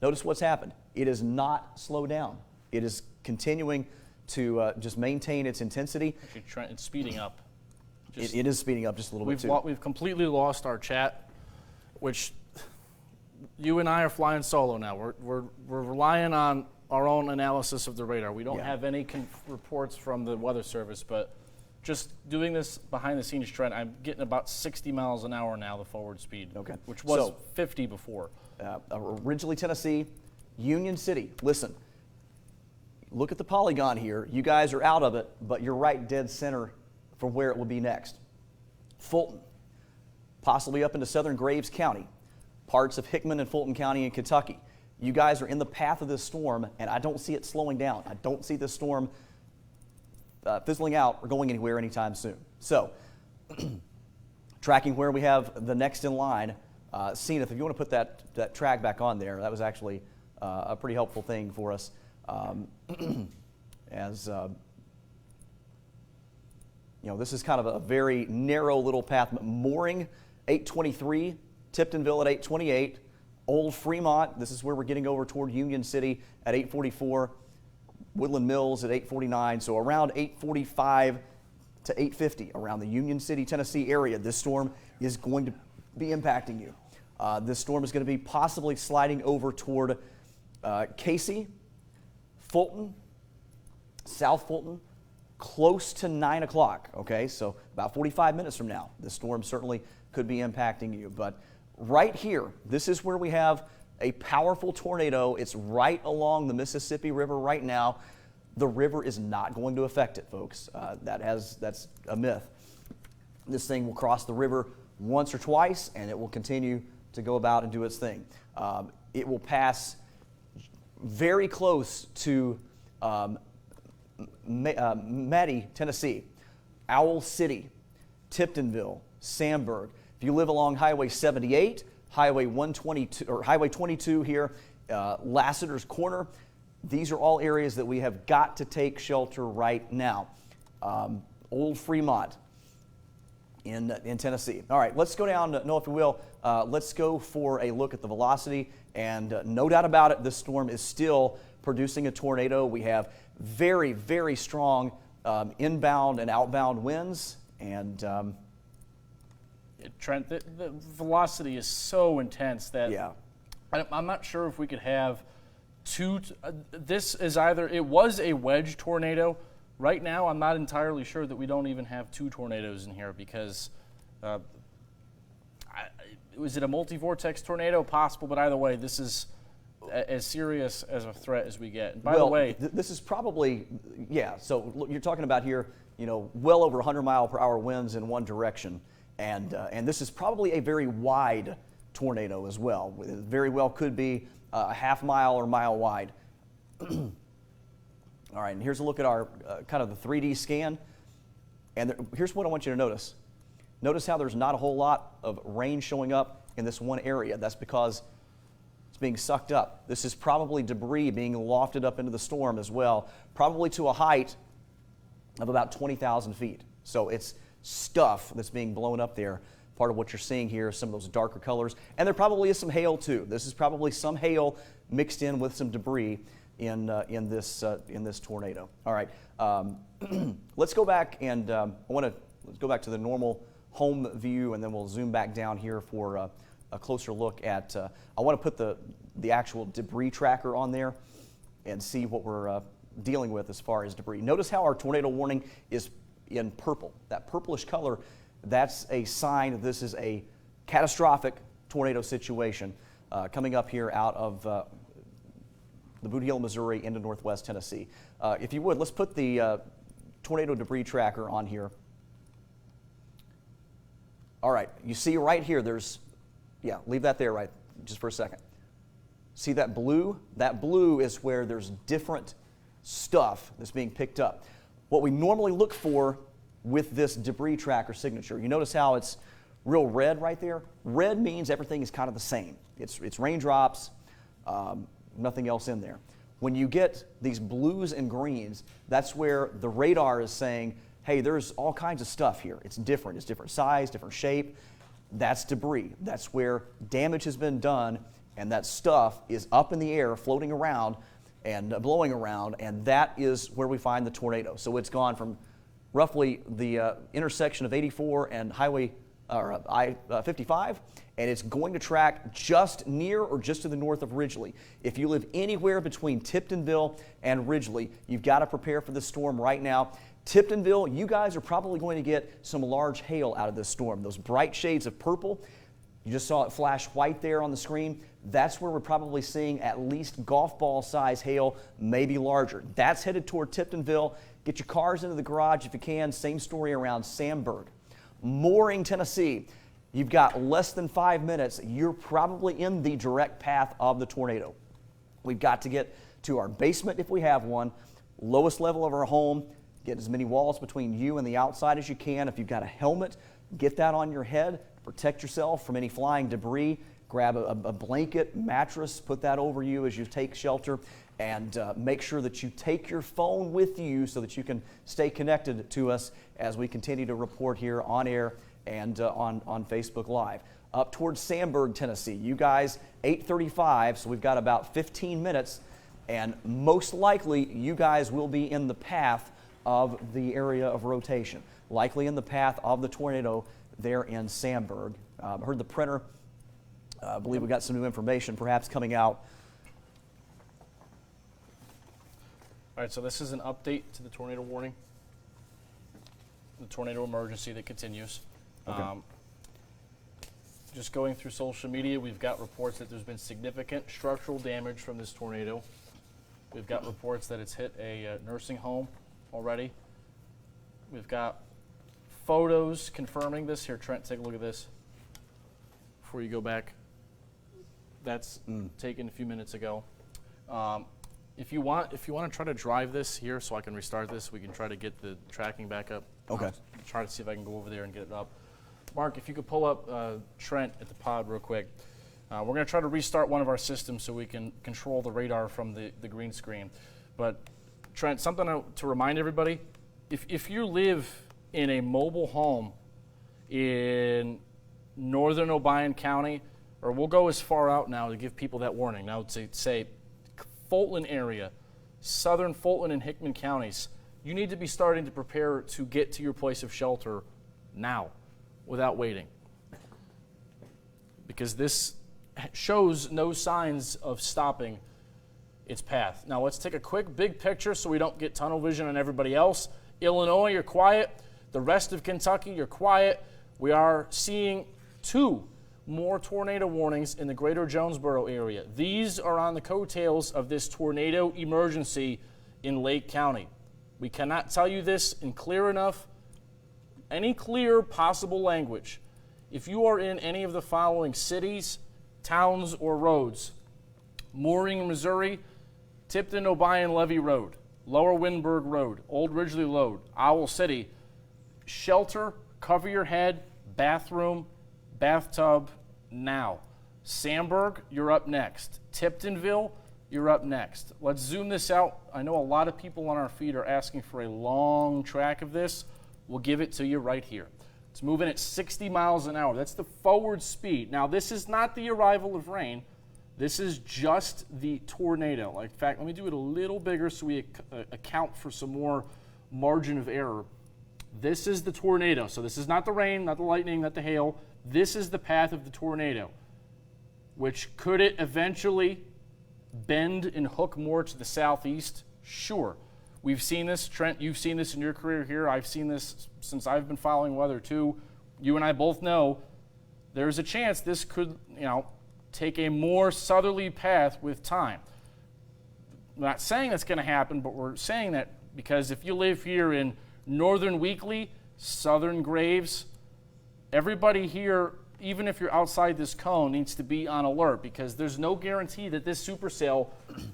Notice what's happened. It is not slowed down. It is continuing to just maintain its intensity. Actually, it's speeding up. It is speeding up just a little bit too. We've completely lost our chat, which you and I are flying solo now. We're relying on our own analysis of the radar. We don't have any reports from the Weather Service, but just doing this behind the scenes trend, I'm getting about 60 miles an hour now, the forward speed, which was 50 before. Ridgely, Tennessee, Union City. Listen, look at the polygon here. You guys are out of it, but you're right dead center for where it will be next. Fulton, possibly up into southern Graves County, parts of Hickman and Fulton County in Kentucky. You guys are in the path of this storm, and I don't see it slowing down. I don't see this storm fizzling out or going anywhere anytime soon. So, tracking where we have the next in line, Zenith, if you want to put that track back on there, that was actually a pretty helpful thing for us. As you know, this is kind of a very narrow little path. Mooring, 823, Tiptonville at 828, Old Fremont, this is where we're getting over toward Union City at 844, Woodland Mills at 849, so around 845 to 850 around the Union City, Tennessee area. This storm is going to be impacting you. This storm is going to be possibly sliding over toward Casey, Fulton, South Fulton, close to 9 o'clock, okay? So about 45 minutes from now, the storm certainly could be impacting you. But right here, this is where we have a powerful tornado. It's right along the Mississippi River right now. The river is not going to affect it, folks. That's a myth. This thing will cross the river once or twice, and it will continue to go about and do its thing. It will pass very close to Meddy, Tennessee, Owl City, Tiptonville, Sandburg. If you live along Highway 78, Highway 122, or Highway 22 here, Lassiter's Corner, these are all areas that we have got to take shelter right now. Old Fremont in Tennessee. All right, let's go down, Noah, if you will. Let's go for a look at the velocity. And no doubt about it, this storm is still producing a tornado. We have very, very strong inbound and outbound winds. And Trent, the velocity is so intense that yeah. I'm not sure if we could have two. This is either, it was a wedge tornado. Right now, I'm not entirely sure that we don't even have two tornadoes in here because was it a multi-vortex tornado? Possible, but either way, this is as serious as a threat as we get. And by the way, this is probably, yeah, so look, you're talking about here, you know, well over 100-mile-per-hour winds in one direction. And this is probably a very wide tornado as well. It very well could be a half mile or mile wide. All right, and here's a look at our kind of the 3D scan. And here's what I want you to notice. Notice how there's not a whole lot of rain showing up in this one area. That's because it's being sucked up. This is probably debris being lofted up into the storm as well, probably to a height of about 20,000 feet. So it's stuff that's being blown up there. Part of what you're seeing here is some of those darker colors. And there probably is some hail too. This is probably some hail mixed in with some debris in this tornado. All right, let's go back and let's go back to the normal home view, and then we'll zoom back down here for a closer look at. I want to put the actual debris tracker on there and see what we're dealing with as far as debris. Notice how our tornado warning is in purple. That purplish color, that's a sign that this is a catastrophic tornado situation coming up here out of the Bootheel, Missouri into northwest Tennessee. If you would, let's put the tornado debris tracker on here. All right, you see right here, yeah, leave that there right just for a second. See that blue? That blue is where there's different stuff that's being picked up. What we normally look for with this debris tracker signature, you notice how it's real red right there? Red means everything is kind of the same. It's raindrops, nothing else in there. When you get these blues and greens, that's where the radar is saying, hey, there's all kinds of stuff here. It's different size, different shape. That's debris. That's where damage has been done, and that stuff is up in the air, floating around and blowing around, and that is where we find the tornado. So it's gone from roughly the intersection of 84 and Highway I-55, and it's going to track just near or just to the north of Ridgely. If you live anywhere between Tiptonville and Ridgely, you've got to prepare for this storm right now. Tiptonville, you guys are probably going to get some large hail out of this storm. Those bright shades of purple, you just saw it flash white there on the screen. That's where we're probably seeing at least golf ball size hail, maybe larger. That's headed toward Tiptonville. Get your cars into the garage if you can. Same story around Sandburg. Mooring, Tennessee, you've got less than 5 minutes. You're probably in the direct path of the tornado. We've got to get to our basement if we have one, lowest level of our home, get as many walls between you and the outside as you can. If you've got a helmet, get that on your head, protect yourself from any flying debris. Grab a blanket, mattress, put that over you as you take shelter, and make sure that you take your phone with you so that you can stay connected to us as we continue to report here on air and on Facebook Live. Up towards Sandburg, Tennessee, you guys, 8:35, so we've got about 15 minutes, and most likely you guys will be in the path of the area of rotation, likely in the path of the tornado there in Sandburg. Heard the printer. I believe we got some new information perhaps coming out. All right, so this is an update to the tornado warning. the tornado emergency that continues. Okay. Just going through social media, we've got reports that there's been significant structural damage from this tornado. We've got reports that it's hit a nursing home already. We've got photos confirming this. Here, Trent, take a look at this before you go back. That's taken a few minutes ago. If you want to try to drive this here so I can restart this, we can try to get the tracking back up. Okay. Try to see if I can go over there and get it up. Mark, if you could pull up Trent at the pod real quick. We're going to try to restart one of our systems so we can control the radar from the green screen. But Trent, something to remind everybody, if you live in a mobile home in northern Obion County, or we'll go as far out now to give people that warning, now to say Fulton area, southern Fulton and Hickman counties, you need to be starting to prepare to get to your place of shelter now without waiting. Because this shows no signs of stopping its path. Now let's take a quick big picture so we don't get tunnel vision on everybody else. Illinois, you're quiet. The rest of Kentucky, you're quiet. We are seeing 2 more tornado warnings in the greater Jonesboro area. These are on the coattails of this tornado emergency in Lake County. We cannot tell you this in any clear possible language. If you are in any of the following cities, towns, or roads: Mooring, Missouri, Tipton, Obion, Levy Road, Lower Windberg Road, Old Ridgely Road, Owl City, shelter, cover your head, bathroom, bathtub, now. Sandburg, you're up next. Tiptonville, you're up next. Let's zoom this out. I know a lot of people on our feed are asking for a long track of this. We'll give it to you right here. It's moving at 60 miles an hour. That's the forward speed. Now, this is not the arrival of rain. This is just the tornado. In fact, let me do it a little bigger so we account for some more margin of error. This is the tornado. So this is not the rain, not the lightning, not the hail. This is the path of the tornado, which could it eventually bend and hook more to the southeast? Sure. We've seen this. Trent, you've seen this in your career here. I've seen this since I've been following weather too. You and I both know there's a chance this could, take a more southerly path with time. I'm not saying that's going to happen, but we're saying that because if you live here in northern Weekly, southern Graves, everybody here, even if you're outside this cone, needs to be on alert because there's no guarantee that this supercell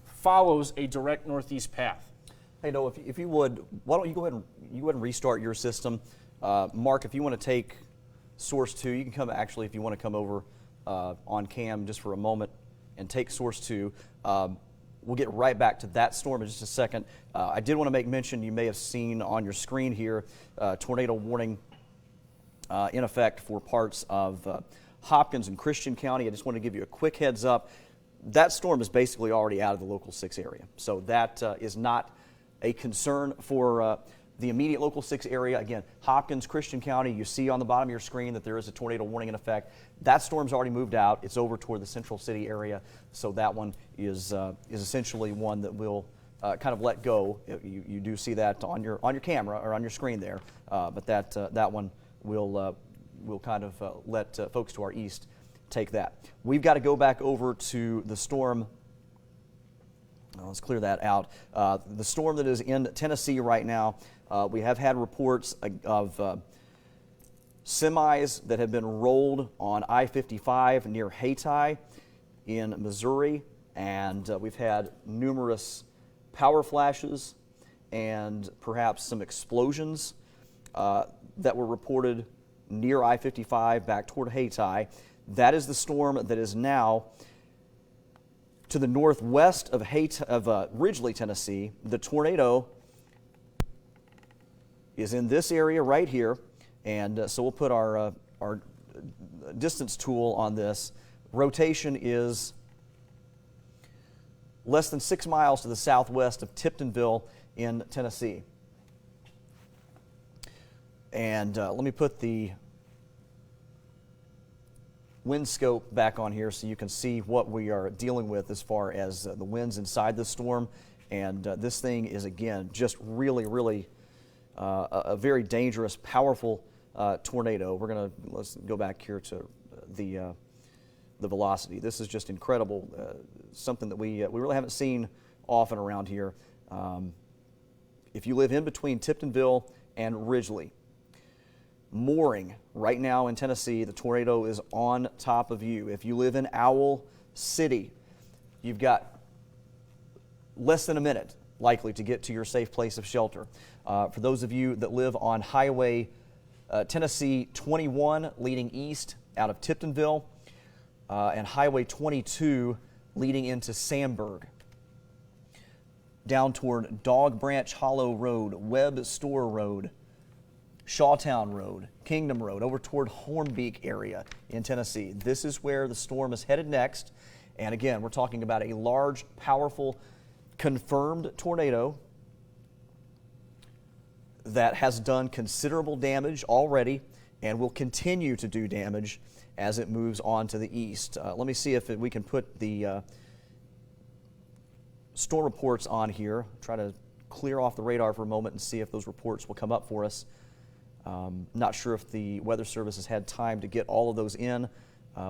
follows a direct northeast path. Hey, Noah, if you would, why don't you go ahead and restart your system. Mark, if you want to take source 2, you can come, actually, if you want to come over on cam just for a moment and take source 2. We'll get right back to that storm in just a second. I did want to make mention, you may have seen on your screen here, tornado warning in effect for parts of Hopkins and Christian County. I just want to give you a quick heads up. That storm is basically already out of the local 6 area. So that is not a concern for the immediate local 6 area. Again, Hopkins, Christian County, you see on the bottom of your screen that there is a tornado warning in effect. That storm's already moved out. It's over toward the Central City area. So that one is essentially one that will kind of let go. You do see that on your camera or on your screen there. But that one will kind of let folks to our east take that. We've got to go back over to the storm. Let's clear that out. The storm that is in Tennessee right now, we have had reports of semis that have been rolled on I-55 near Hayti in Missouri, and we've had numerous power flashes and perhaps some explosions that were reported near I-55 back toward Hayti. That is the storm that is now to the northwest of Ridgely, Tennessee. The tornado is in this area right here, and so we'll put our distance tool on this. Rotation is less than 6 miles to the southwest of Tiptonville in Tennessee. And let me put the wind scope back on here so you can see what we are dealing with as far as the winds inside the storm. And this thing is, again, just really, really a very dangerous, powerful tornado. Let's go back here to the velocity. This is just incredible, something that we really haven't seen often around here. If you live in between Tiptonville and Ridgely, mooring right now in Tennessee, the tornado is on top of you. If you live in Owl City, you've got less than a minute likely to get to your safe place of shelter. For those of you that live on Highway Tennessee 21 leading east out of Tiptonville, and Highway 22 leading into Sandburg, down toward Dog Branch Hollow Road, Webb Store Road, Shawtown Road, Kingdom Road, over toward Hornbeak area in Tennessee. This is where the storm is headed next. And again, we're talking about a large, powerful, confirmed tornado that has done considerable damage already and will continue to do damage as it moves on to the east. Let me see if we can put the storm reports on here. Try to clear off the radar for a moment and see if those reports will come up for us. Not sure if the Weather Service has had time to get all of those in.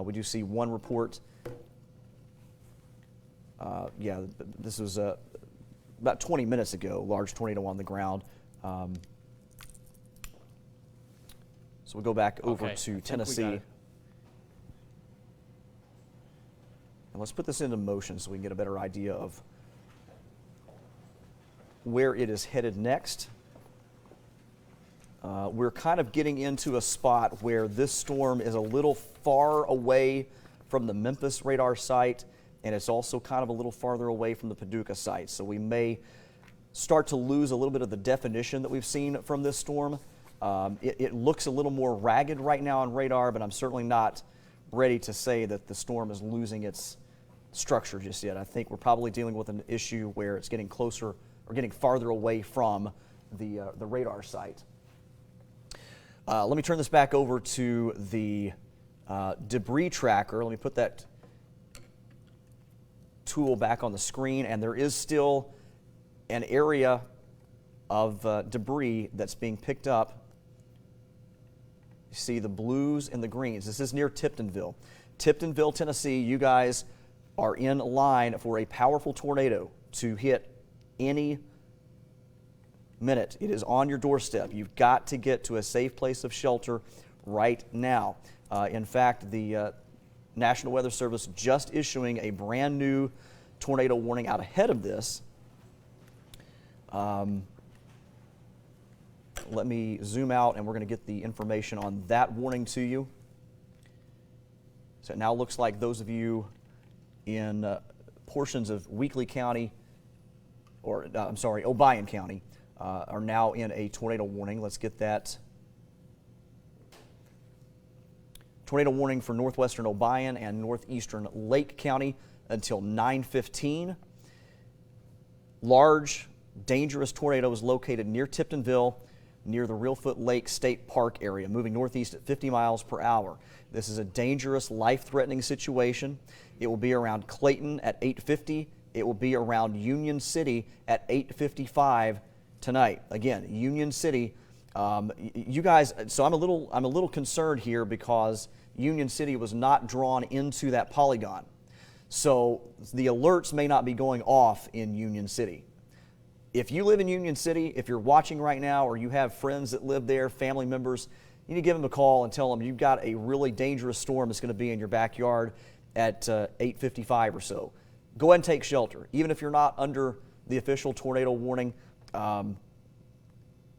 We do see one report. Yeah, this was about 20 minutes ago, large tornado on the ground. So we'll go back over to Tennessee. And let's put this into motion so we can get a better idea of where it is headed next. We're kind of getting into a spot where this storm is a little far away from the Memphis radar site, and it's also kind of a little farther away from the Paducah site. So we may start to lose a little bit of the definition that we've seen from this storm. It looks a little more ragged right now on radar, but I'm certainly not ready to say that the storm is losing its structure just yet. I think we're probably dealing with an issue where it's getting closer or getting farther away from the radar site. Let me turn this back over to the debris tracker. Let me put that tool back on the screen, and there is still an area of debris that's being picked up. You see the blues and the greens. This is near Tiptonville. Tiptonville, Tennessee, you guys are in line for a powerful tornado to hit any minute. It is on your doorstep. You've got to get to a safe place of shelter right now. In fact, the National Weather Service just issuing a brand new tornado warning out ahead of this. Let me zoom out and we're going to get the information on that warning to you. So it now looks like those of you in portions of Weakley County, or I'm sorry, Obion County, are now in a tornado warning. Let's get that. Tornado warning for northwestern Obion and northeastern Lake County until 9:15. Large, dangerous tornado is located near Tiptonville, near the Reelfoot Lake State Park area, moving northeast at 50 miles per hour. This is a dangerous, life-threatening situation. It will be around Clayton at 8:50. It will be around Union City at 8:55 tonight. Again, Union City. You guys, so I'm a little concerned here because Union City was not drawn into that polygon. So the alerts may not be going off in Union City. If you live in Union City, if you're watching right now or you have friends that live there, family members, you need to give them a call and tell them you've got a really dangerous storm that's going to be in your backyard at 8:55 or so. Go ahead and take shelter. Even if you're not under the official tornado warning,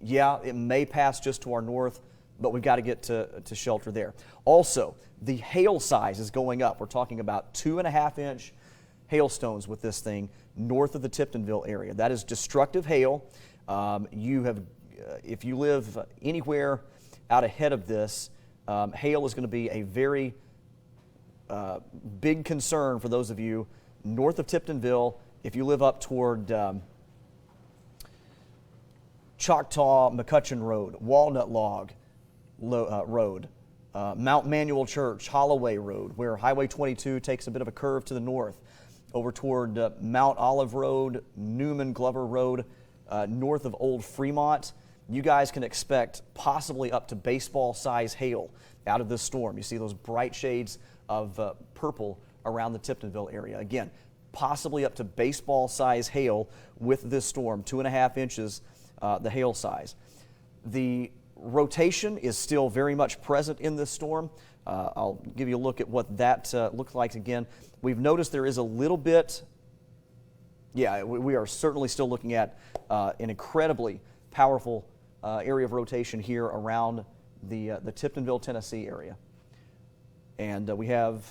yeah, it may pass just to our north, but we've got to get to shelter there. Also, the hail size is going up. We're talking about 2.5-inch hailstones with this thing north of the Tiptonville area. That is destructive hail. If you live anywhere out ahead of this, hail is going to be a very big concern for those of you north of Tiptonville. If you live up toward Choctaw, McCutcheon Road, Walnut Log Road, Mount Manuel Church, Holloway Road, where Highway 22 takes a bit of a curve to the north, over toward Mount Olive Road, Newman Glover Road, north of Old Fremont. you guys can expect possibly up to baseball-size hail out of this storm. You see those bright shades of purple around the Tiptonville area. Again, possibly up to baseball-size hail with this storm, 2.5 inches, the hail size. The rotation is still very much present in this storm. I'll give you a look at what that looks like again. We've noticed there is a little bit, we are certainly still looking at an incredibly powerful area of rotation here around the Tiptonville, Tennessee area. And we have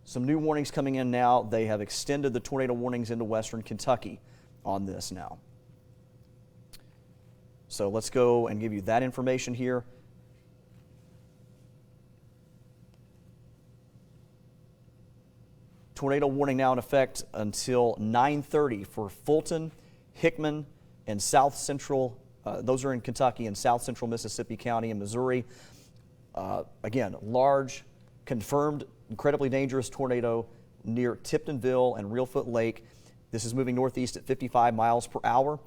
some new warnings coming in now. They have extended the tornado warnings into western Kentucky on this now. So let's go and give you that information here. Tornado warning now in effect until 9:30 for Fulton, Hickman, and South Central. Those are in Kentucky and South Central Mississippi County and Missouri. Again, large, confirmed, incredibly dangerous tornado near Tiptonville and Reelfoot Lake. This is moving northeast at 55 miles per hour.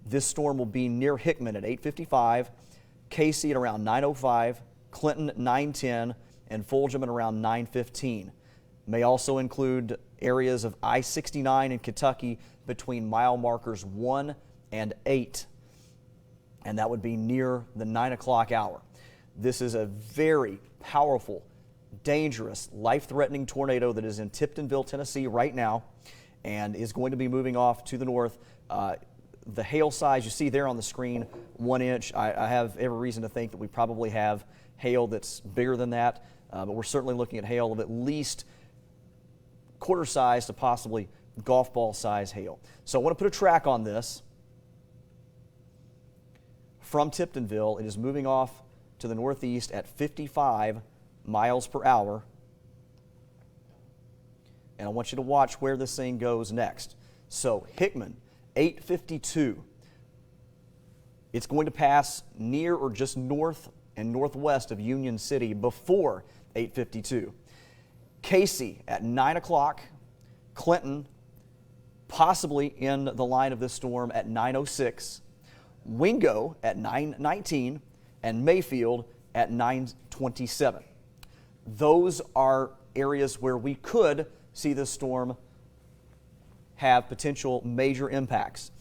This storm will be near Hickman at 8:55, Casey at around 9:05, Clinton at 9:10, and Fulgham at around 9:15. May also include areas of I-69 in Kentucky between mile markers 1 and 8, and that would be near the 9 o'clock hour. This is a very powerful, dangerous, life-threatening tornado that is in Tiptonville, Tennessee right now and is going to be moving off to the north. The hail size you see there on the screen, 1 inch. I have every reason to think that we probably have hail that's bigger than that, but we're certainly looking at hail of at least quarter size to possibly golf ball size hail. So I want to put a track on this. From Tiptonville, it is moving off to the northeast at 55 miles per hour. And I want you to watch where this thing goes next. So Hickman, 8:52. It's going to pass near or just north and northwest of Union City before 8:52. Casey at 9 o'clock. Clinton possibly in the line of this storm at 9:06. Wingo at 9:19. And Mayfield at 9:27. Those are areas where we could see this storm have potential major impacts.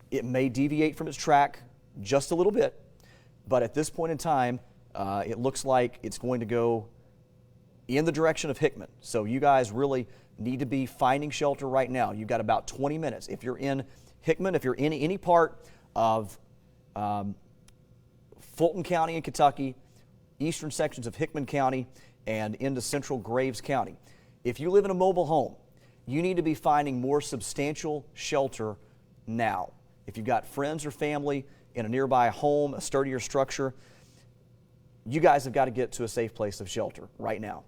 It may deviate from its track just a little bit, but at this point in time, it looks like it's going to go in the direction of Hickman. So you guys really need to be finding shelter right now. You've got about 20 minutes. If you're in Hickman, if you're in any part of Fulton County in Kentucky, eastern sections of Hickman County, and into central Graves County. If you live in a mobile home, you need to be finding more substantial shelter now. If you've got friends or family in a nearby home, a sturdier structure, you guys have got to get to a safe place of shelter right now.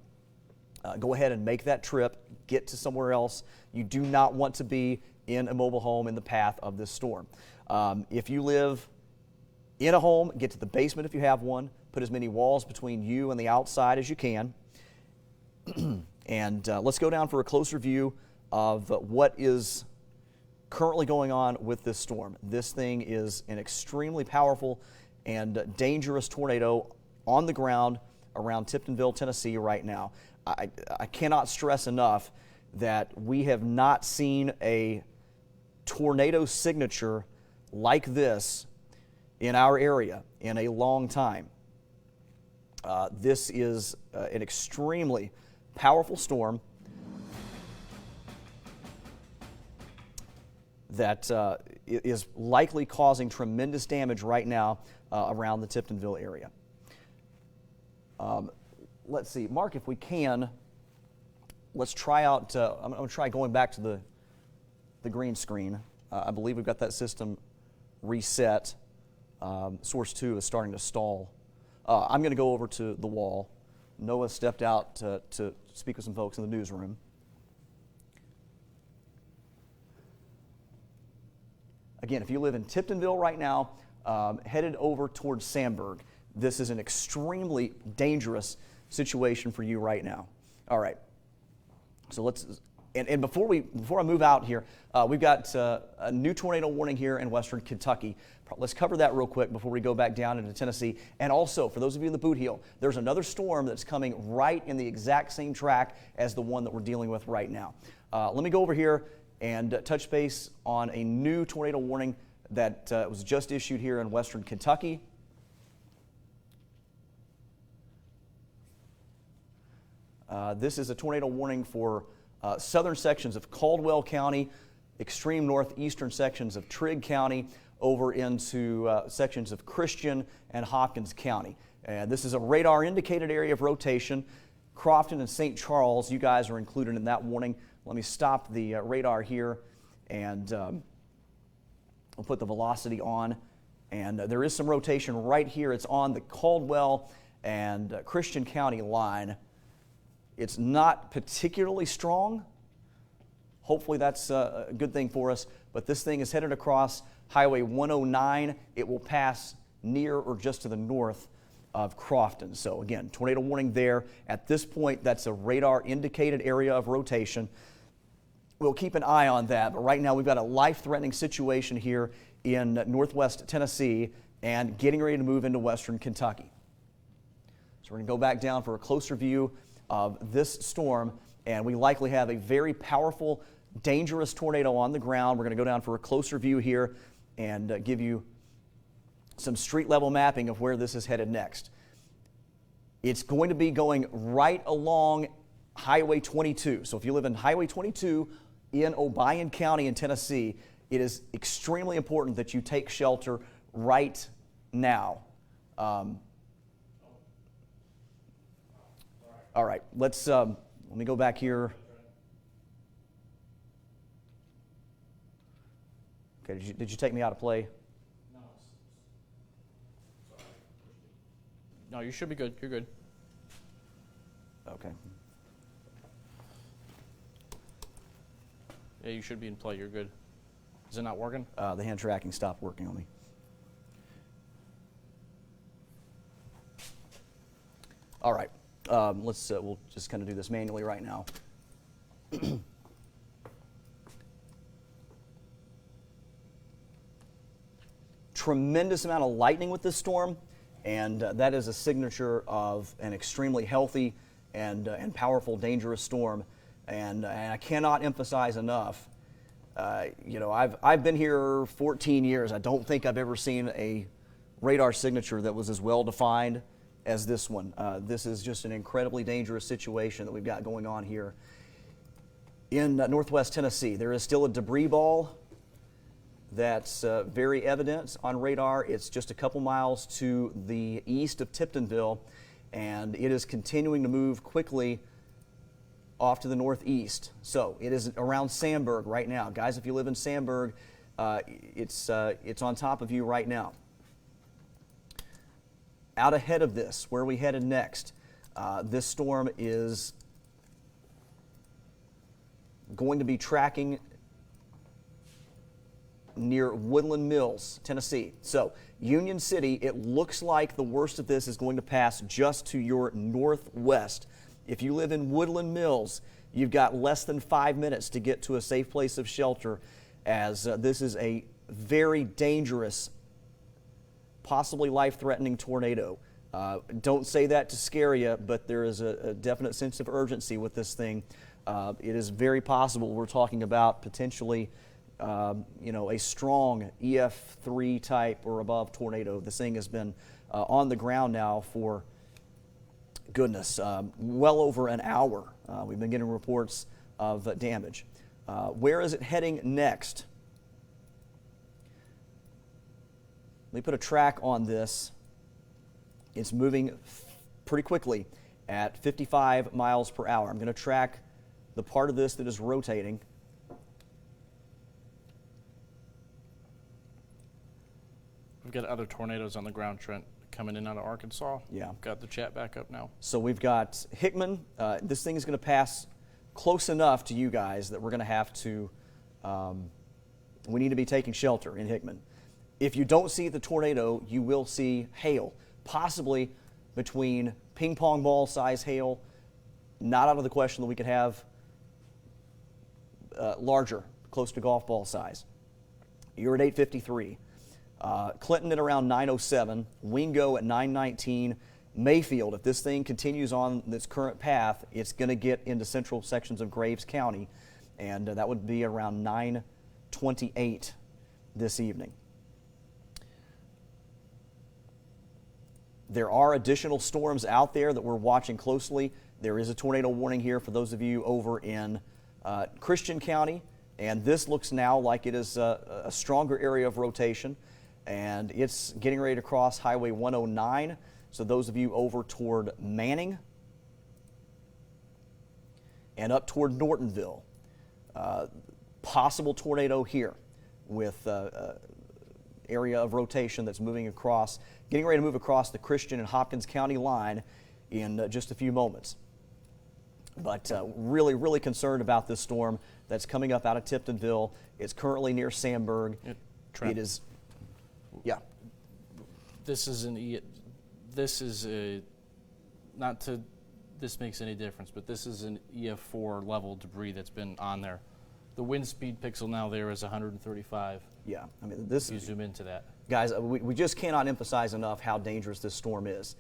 Go ahead and make that trip, get to somewhere else. You do not want to be in a mobile home in the path of this storm. If you live in a home, get to the basement if you have one. Put as many walls between you and the outside as you can. And let's go down for a closer view of what is currently going on with this storm. This thing is an extremely powerful and dangerous tornado on the ground around Tiptonville, Tennessee right now. I cannot stress enough that we have not seen a tornado signature like this in our area in a long time. This is an extremely powerful storm that is likely causing tremendous damage right now around the Tiptonville area. Let's see, Mark, if we can, let's try out, I'm going to try going back to the green screen. I believe we've got that system reset. Source 2 is starting to stall. I'm going to go over to the wall. Noah stepped out to speak with some folks in the newsroom. Again, if you live in Tiptonville right now, headed over towards Sandburg, this is an extremely dangerous situation for you right now. All right, so let's And before I move out here, we've got a new tornado warning here in western Kentucky. Let's cover that real quick before we go back down into Tennessee. And also, for those of you in the Bootheel, there's another storm that's coming right in the exact same track as the one that we're dealing with right now. Let me go over here and touch base on a new tornado warning that was just issued here in western Kentucky. This is a tornado warning for southern sections of Caldwell County, extreme northeastern sections of Trigg County, over into sections of Christian and Hopkins County. And this is a radar indicated area of rotation. Crofton and St. Charles, you guys are included in that warning. Let me stop the radar here, and I'll put the velocity on. And there is some rotation right here. It's on the Caldwell and Christian County line. It's not particularly strong. Hopefully that's a good thing for us. But this thing is headed across Highway 109. It will pass near or just to the north of Crofton. So again, tornado warning there. At this point, that's a radar indicated area of rotation. We'll keep an eye on that. But right now, we've got a life-threatening situation here in northwest Tennessee and getting ready to move into western Kentucky. So we're going to go back down for a closer view of this storm, and we likely have a very powerful, dangerous tornado on the ground. We're going to go down for a closer view here and give you some street level mapping of where this is headed next. It's going to be going right along Highway 22. So if you live in Highway 22 in Obion County in Tennessee, it is extremely important that you take shelter right now. All right, let me go back here. Okay, did you take me out of play? No, you should be good. You're good. Okay. Yeah, you should be in play. You're good. Is it not working? The hand tracking stopped working on me. All right. We'll just kind of do this manually right now. Tremendous amount of lightning with this storm, and that is a signature of an extremely healthy and powerful, dangerous storm. And I cannot emphasize enough. I've been here 14 years. I don't think I've ever seen a radar signature that was as well defined as this one. This is just an incredibly dangerous situation that we've got going on here in northwest Tennessee. There is still a debris ball that's very evident on radar. It's just a couple miles to the east of Tiptonville, and it is continuing to move quickly off to the northeast. So it is around Sandburg right now. Guys, if you live in Sandburg, it's on top of you right now. Out ahead of this, where are we headed next? This storm is going to be tracking near Woodland Mills, Tennessee. So Union City, it looks like the worst of this is going to pass just to your northwest. If you live in Woodland Mills, you've got less than 5 minutes to get to a safe place of shelter, as this is a very dangerous, possibly life-threatening tornado. Don't say that to scare you, but there is a definite sense of urgency with this thing. It is very possible we're talking about potentially a strong EF3 type or above tornado. This thing has been on the ground now for, goodness, well over an hour. We've been getting reports of damage. Where is it heading next? Let me put a track on this. It's moving pretty quickly at 55 miles per hour. I'm going to track the part of this that is rotating. We've got other tornadoes on the ground, Trent, coming in out of Arkansas. Yeah. Got the chat back up now. So we've got Hickman. This thing is going to pass close enough to you guys that we're going to have to, we need to be taking shelter in Hickman. If you don't see the tornado, you will see hail, possibly between ping pong ball size hail. Not out of the question that we could have larger, close to golf ball size. You're at 853. Clinton at around 907. Wingo at 919. Mayfield, if this thing continues on this current path, it's going to get into central sections of Graves County, and that would be around 9:28 this evening. There are additional storms out there that we're watching closely. There is a tornado warning here for those of you over in Christian County, and this looks now like it is a stronger area of rotation, and it's getting ready to cross Highway 109. So those of you over toward Manning and up toward Nortonville, possible tornado here with area of rotation that's moving across, getting ready to move across the Christian and Hopkins County line in just a few moments. But really, really concerned about this storm that's coming up out of Tiptonville. It's currently near Sandburg. It is, yeah. This is not to this makes any difference, but this is an EF4 level debris that's been on there. The wind speed pixel now there is 135. Yeah, I mean this. You zoom into that, guys. We just cannot emphasize enough how dangerous this storm is.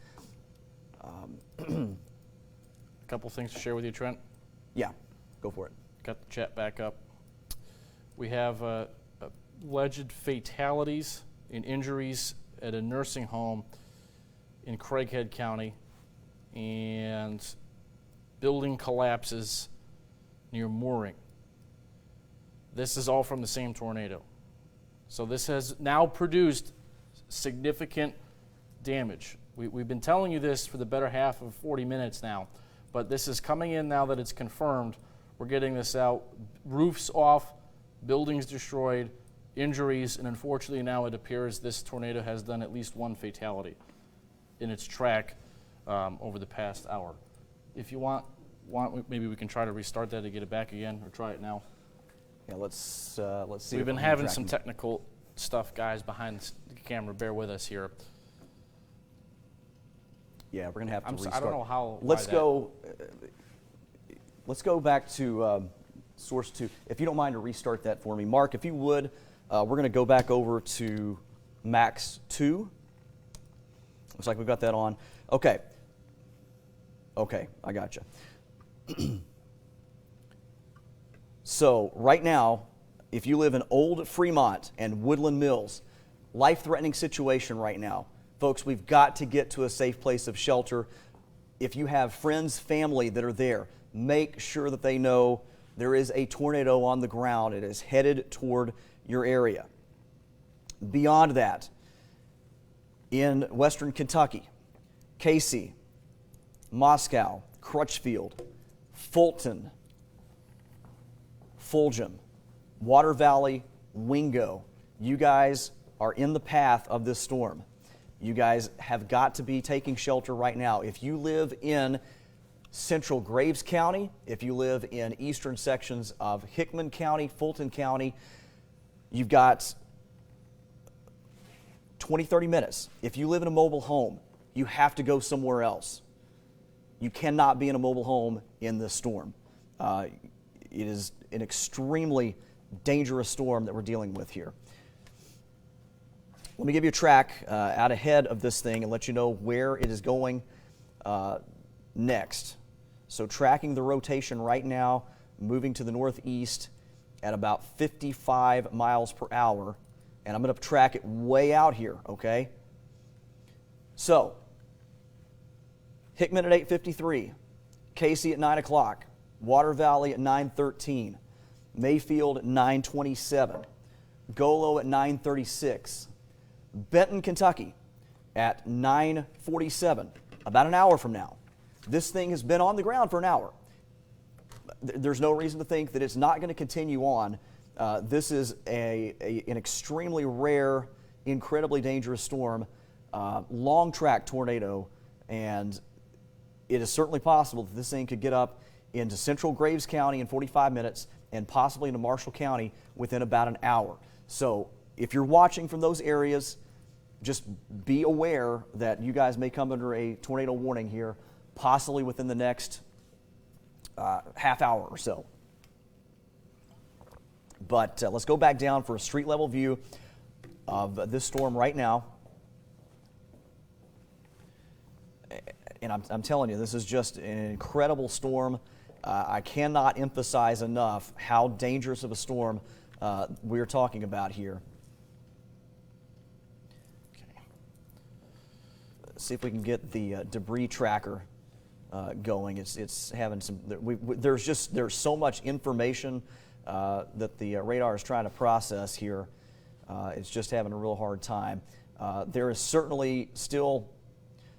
A couple things to share with you, Trent. Yeah, go for it. Got the chat back up. We have alleged fatalities and injuries at a nursing home in Craighead County, and building collapses near Mooring. This is all from the same tornado. So this has now produced significant damage. We've been telling you this for the better half of 40 minutes now, but this is coming in now that it's confirmed. We're getting this out. Roofs off, buildings destroyed, injuries, and unfortunately now it appears this tornado has done at least one fatality in its track over the past hour. If you want, maybe we can try to restart that to get it back again, or try it now. Yeah, let's see. We've been having some technical stuff, guys, behind the camera. Bear with us here. Yeah, we're gonna have to restart. I don't know how. Let's go. Let's go back to source 2. If you don't mind to restart that for me, Mark, if you would. We're gonna go back over to Max 2. Looks like we've got that on. Okay. Okay, I gotcha. So right now, if you live in Old Fremont and Woodland Mills, life-threatening situation right now. Folks, we've got to get to a safe place of shelter. If you have friends, family that are there, make sure that they know there is a tornado on the ground. It is headed toward your area. Beyond that, in western Kentucky, Casey, Moscow, Crutchfield, Fulton, Fulgham, Water Valley, Wingo, you guys are in the path of this storm. You guys have got to be taking shelter right now. If you live in central Graves County, if you live in eastern sections of Hickman County, Fulton County, you've got 20, 30 minutes. If you live in a mobile home, you have to go somewhere else. You cannot be in a mobile home in this storm. It is an extremely dangerous storm that we're dealing with here. Let me give you a track out ahead of this thing and let you know where it is going next. So tracking the rotation right now, moving to the northeast at about 55 miles per hour. And I'm going to track it way out here, okay? So, Hickman at 8:53, Casey at 9 o'clock, Water Valley at 9:13, Mayfield at 9:27, Golo at 9:36, Benton, Kentucky at 9:47, about an hour from now. This thing has been on the ground for an hour. There's no reason to think that it's not going to continue on. This is an extremely rare, incredibly dangerous storm, long track tornado, and it is certainly possible that this thing could get up into central Graves County in 45 minutes and possibly into Marshall County within about an hour. So if you're watching from those areas, just be aware that you guys may come under a tornado warning here, possibly within the next half hour or so. But let's go back down for a street level view of this storm right now. And I'm telling you, this is just an incredible storm. I cannot emphasize enough how dangerous of a storm we're talking about here. Okay. Let's see if we can get the debris tracker going. It's having some. There's so much information that the radar is trying to process here. It's just having a real hard time. There is certainly still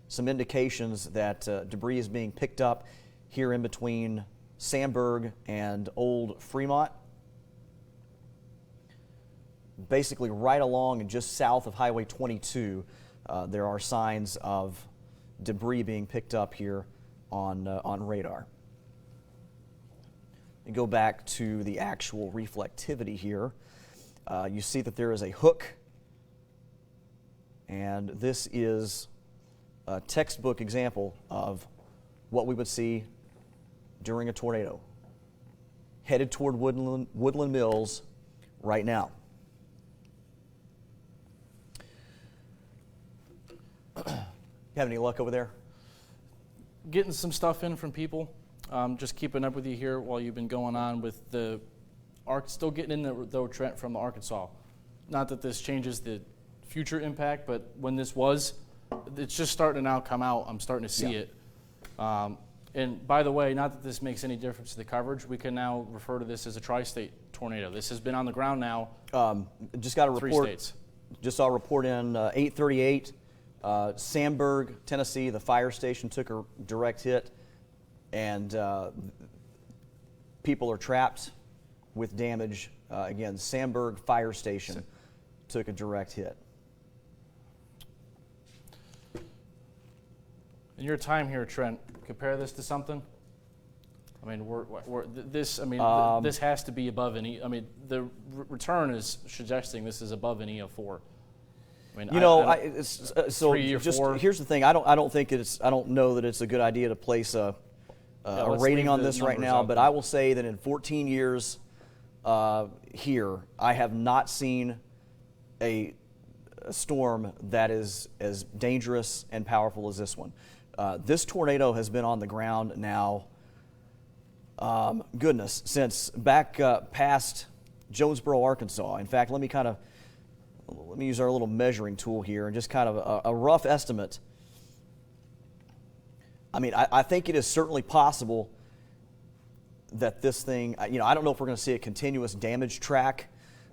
some indications that debris is being picked up here in between Sandburg and Old Fremont. Basically right along and just south of Highway 22, there are signs of debris being picked up here on radar. You go back to the actual reflectivity here. You see that there is a hook, and this is a textbook example of what we would see during a tornado, headed toward Woodland Mills right now. You have any luck over there? Getting some stuff in from people. Just keeping up with you here while you've been going on with the still getting in though, Trent, from the Arkansas. Not that this changes the future impact, but when this was, it's just starting to now come out. I'm starting to see it. And by the way, not that this makes any difference to the coverage, we can now refer to this as a tri-state tornado. This has been on the ground now. Just got a report. 3 states. Just saw a report in 8:38, Sandburg, Tennessee. The fire station took a direct hit, and people are trapped with damage. Again, Sandburg Fire Station took a direct hit. In your time here, Trent, compare this to something. I mean, this has to be above an E. I mean, the return is suggesting this is above an EF4. I mean, so 3 or 4. Here's the thing. I don't know that it's a good idea to place a rating on this right now. But I will say that in 14 years here, I have not seen a storm that is as dangerous and powerful as this one. This tornado has been on the ground now, since back past Jonesboro, Arkansas. In fact, let me use our little measuring tool here and just kind of a rough estimate. I mean, I think it is certainly possible that this thing, I don't know if we're going to see a continuous damage track,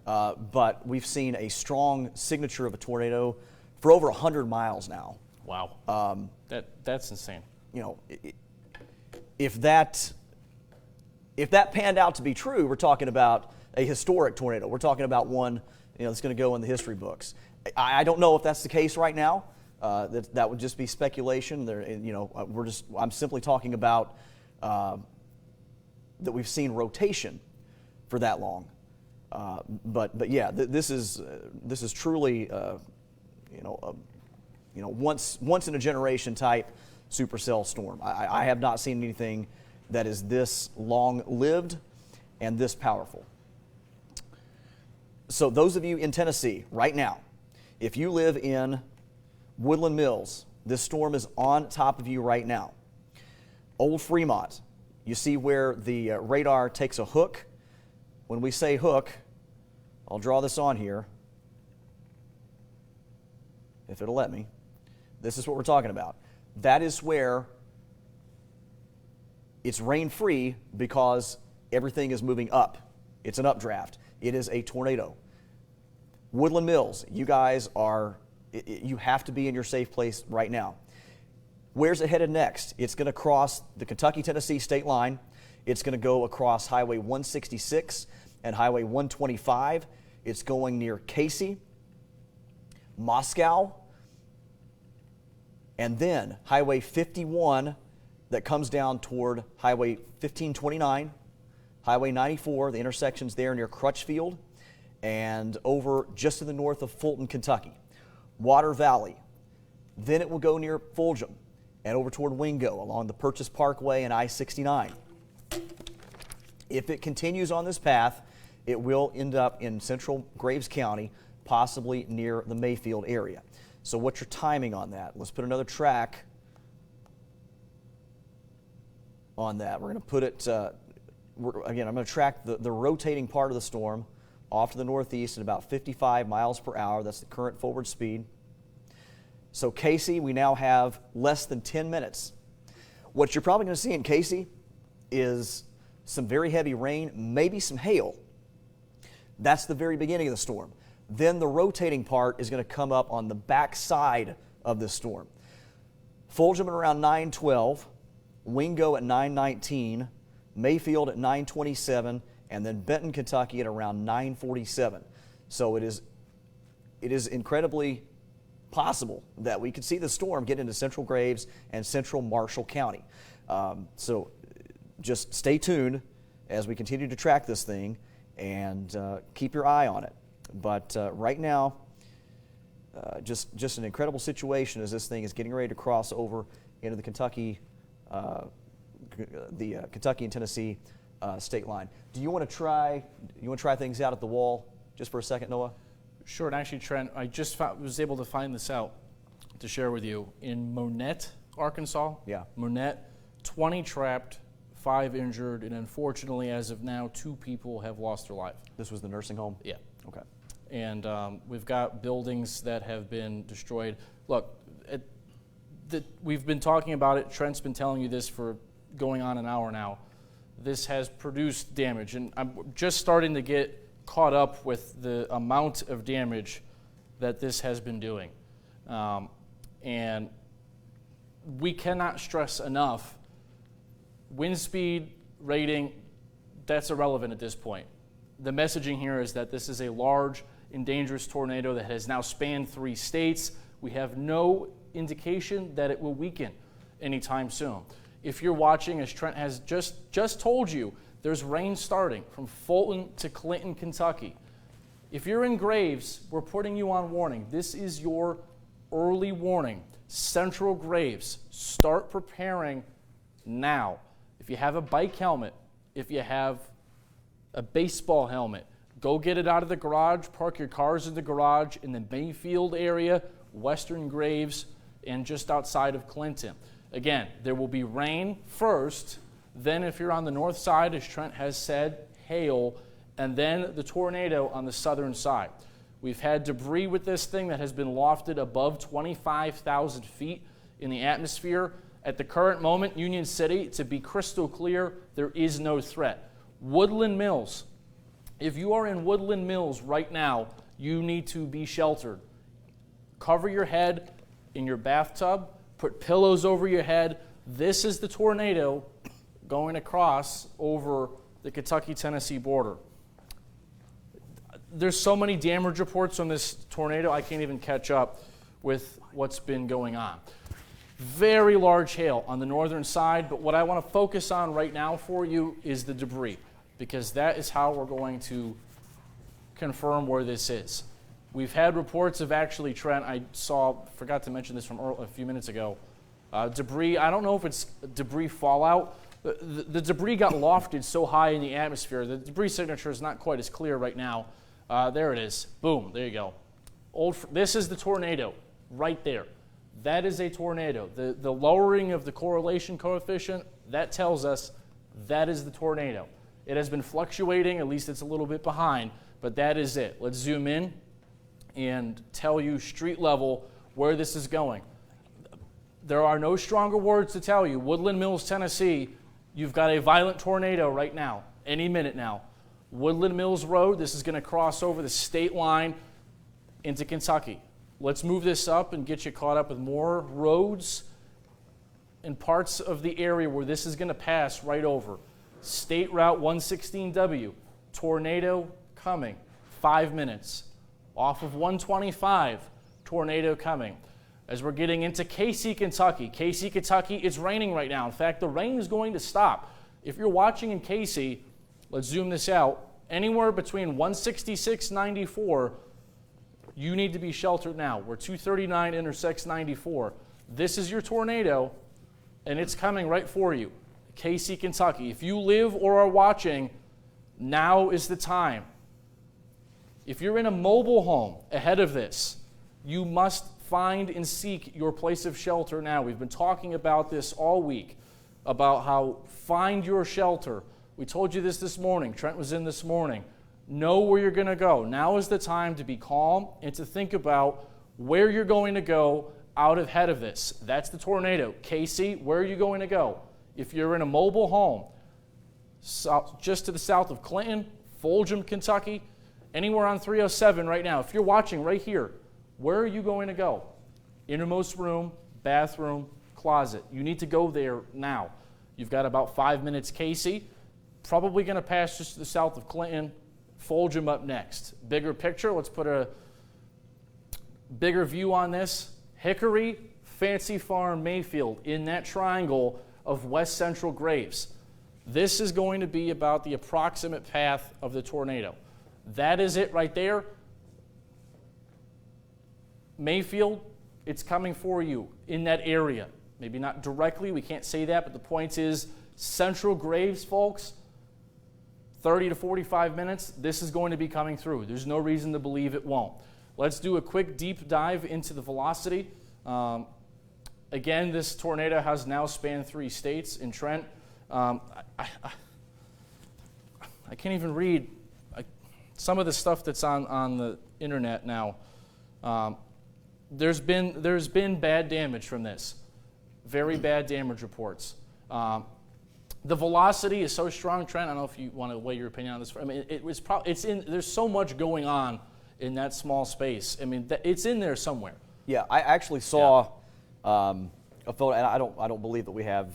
but we've seen a strong signature of a tornado for over 100 miles now. Wow. That's insane. If that panned out to be true, we're talking about a historic tornado. We're talking about one that's going to go in the history books. I don't know if that's the case right now. That would just be speculation. I'm simply talking about that we've seen rotation for that long. But yeah, this is truly once in a generation type supercell storm. I have not seen anything that is this long lived and this powerful. So those of you in Tennessee right now, if you live in Woodland Mills, this storm is on top of you right now. Old Fremont, you see where the radar takes a hook. When we say hook, I'll draw this on here, if it'll let me. This is what we're talking about. That is where it's rain-free because everything is moving up. It's an updraft. It is a tornado. Woodland Mills, you guys you have to be in your safe place right now. Where's it headed next? It's going to cross the Kentucky-Tennessee state line. It's going to go across Highway 166 and Highway 125. It's going near Casey, Moscow, and then Highway 51 that comes down toward Highway 1529, Highway 94, the intersection's there near Crutchfield, and over just to the north of Fulton, Kentucky. Water Valley. Then it will go near Fulgham and over toward Wingo along the Purchase Parkway and I-69. If it continues on this path, it will end up in central Graves County, possibly near the Mayfield area. So what's your timing on that? Let's put another track on that. We're going to put it, again, I'm going to track the rotating part of the storm off to the northeast at about 55 miles per hour. That's the current forward speed. So Casey, we now have less than 10 minutes. What you're probably going to see in Casey is some very heavy rain, maybe some hail. That's the very beginning of the storm. Then the rotating part is going to come up on the back side of the storm. Fulgham at around 9:12, Wingo at 9:19, Mayfield at 9:27, and then Benton, Kentucky at around 9:47. So it is incredibly possible that we could see the storm get into central Graves and central Marshall County. So just stay tuned as we continue to track this thing and keep your eye on it. But right now, just an incredible situation as this thing is getting ready to cross over into the Kentucky and Tennessee state line. Do you want to try things out at the wall just for a second, Noah? Sure, and actually, Trent, I just was able to find this out to share with you. In Monette, Arkansas, Monette, 20 trapped, 5 injured, and unfortunately, as of now, 2 people have lost their life. This was the nursing home? Yeah. Okay. And we've got buildings that have been destroyed. Look, we've been talking about it. Trent's been telling you this for going on an hour now. This has produced damage, and I'm just starting to get caught up with the amount of damage that this has been doing. And we cannot stress enough, wind speed rating, that's irrelevant at this point. The messaging here is that this is a large and dangerous tornado that has now spanned 3 states. We have no indication that it will weaken anytime soon. If you're watching, as Trent has just told you, there's rain starting from Fulton to Clinton, Kentucky. If you're in Graves, we're putting you on warning. This is your early warning. Central Graves, start preparing now. If you have a bike helmet, if you have a baseball helmet, go get it out of the garage, park your cars in the garage in the Mayfield area, Western Graves, and just outside of Clinton. Again, there will be rain first, then if you're on the north side, as Trent has said, hail, and then the tornado on the southern side. We've had debris with this thing that has been lofted above 25,000 feet in the atmosphere. At the current moment, Union City, to be crystal clear, there is no threat. Woodland Mills. If you are in Woodland Mills right now, you need to be sheltered. Cover your head in your bathtub, put pillows over your head. This is the tornado going across over the Kentucky-Tennessee border. There's so many damage reports on this tornado, I can't even catch up with what's been going on. Very large hail on the northern side, but what I want to focus on right now for you is the debris, because that is how we're going to confirm where this is. We've had reports of actually, Trent, forgot to mention this from a few minutes ago, debris, I don't know if it's debris fallout. The debris got lofted so high in the atmosphere. The debris signature is not quite as clear right now. There it is. Boom, there you go. This is the tornado right there. That is a tornado. The lowering of the correlation coefficient, that tells us that is the tornado. It has been fluctuating, at least it's a little bit behind, but that is it. Let's zoom in and tell you street level where this is going. There are no stronger words to tell you. Woodland Mills, Tennessee, you've got a violent tornado right now, any minute now. Woodland Mills Road, this is going to cross over the state line into Kentucky. Let's move this up and get you caught up with more roads and parts of the area where this is going to pass right over. State Route 116W, tornado coming, 5 minutes. Off of 125, tornado coming. As we're getting into Casey, Kentucky, it's raining right now. In fact, the rain is going to stop. If you're watching in Casey, let's zoom this out, anywhere between 166, 94, you need to be sheltered now. Where 239 intersects 94. This is your tornado, and it's coming right for you. Casey, Kentucky. If you live or are watching, now is the time. If you're in a mobile home ahead of this, you must find and seek your place of shelter now. We've been talking about this all week, about how find your shelter. We told you this morning. Trent was in this morning. Know where you're going to go. Now is the time to be calm and to think about where you're going to go out ahead of this. That's the tornado. Casey, where are you going to go? If you're in a mobile home, just to the south of Clinton, Fulgham, Kentucky, anywhere on 307 right now, if you're watching right here, where are you going to go? Innermost room, bathroom, closet. You need to go there now. You've got about 5 minutes. Casey, probably going to pass just to the south of Clinton. Fulgham up next. Bigger picture, let's put a bigger view on this. Hickory, Fancy Farm, Mayfield, in that triangle of west central Graves. This is going to be about the approximate path of the tornado. That is it right there. Mayfield, it's coming for you in that area. Maybe not directly, we can't say that, but the point is central Graves, folks, 30 to 45 minutes, this is going to be coming through. There's no reason to believe it won't. Let's do a quick deep dive into the velocity. Again, this tornado has now spanned 3 states. In Trent, I can't even read some of the stuff that's on the internet now. There's been bad damage from this. Very bad damage reports. The velocity is so strong, Trent. I don't know if you want to weigh your opinion on this. I mean, there's so much going on in that small space. I mean, it's in there somewhere. Yeah, I actually saw a photo, and I don't believe that we have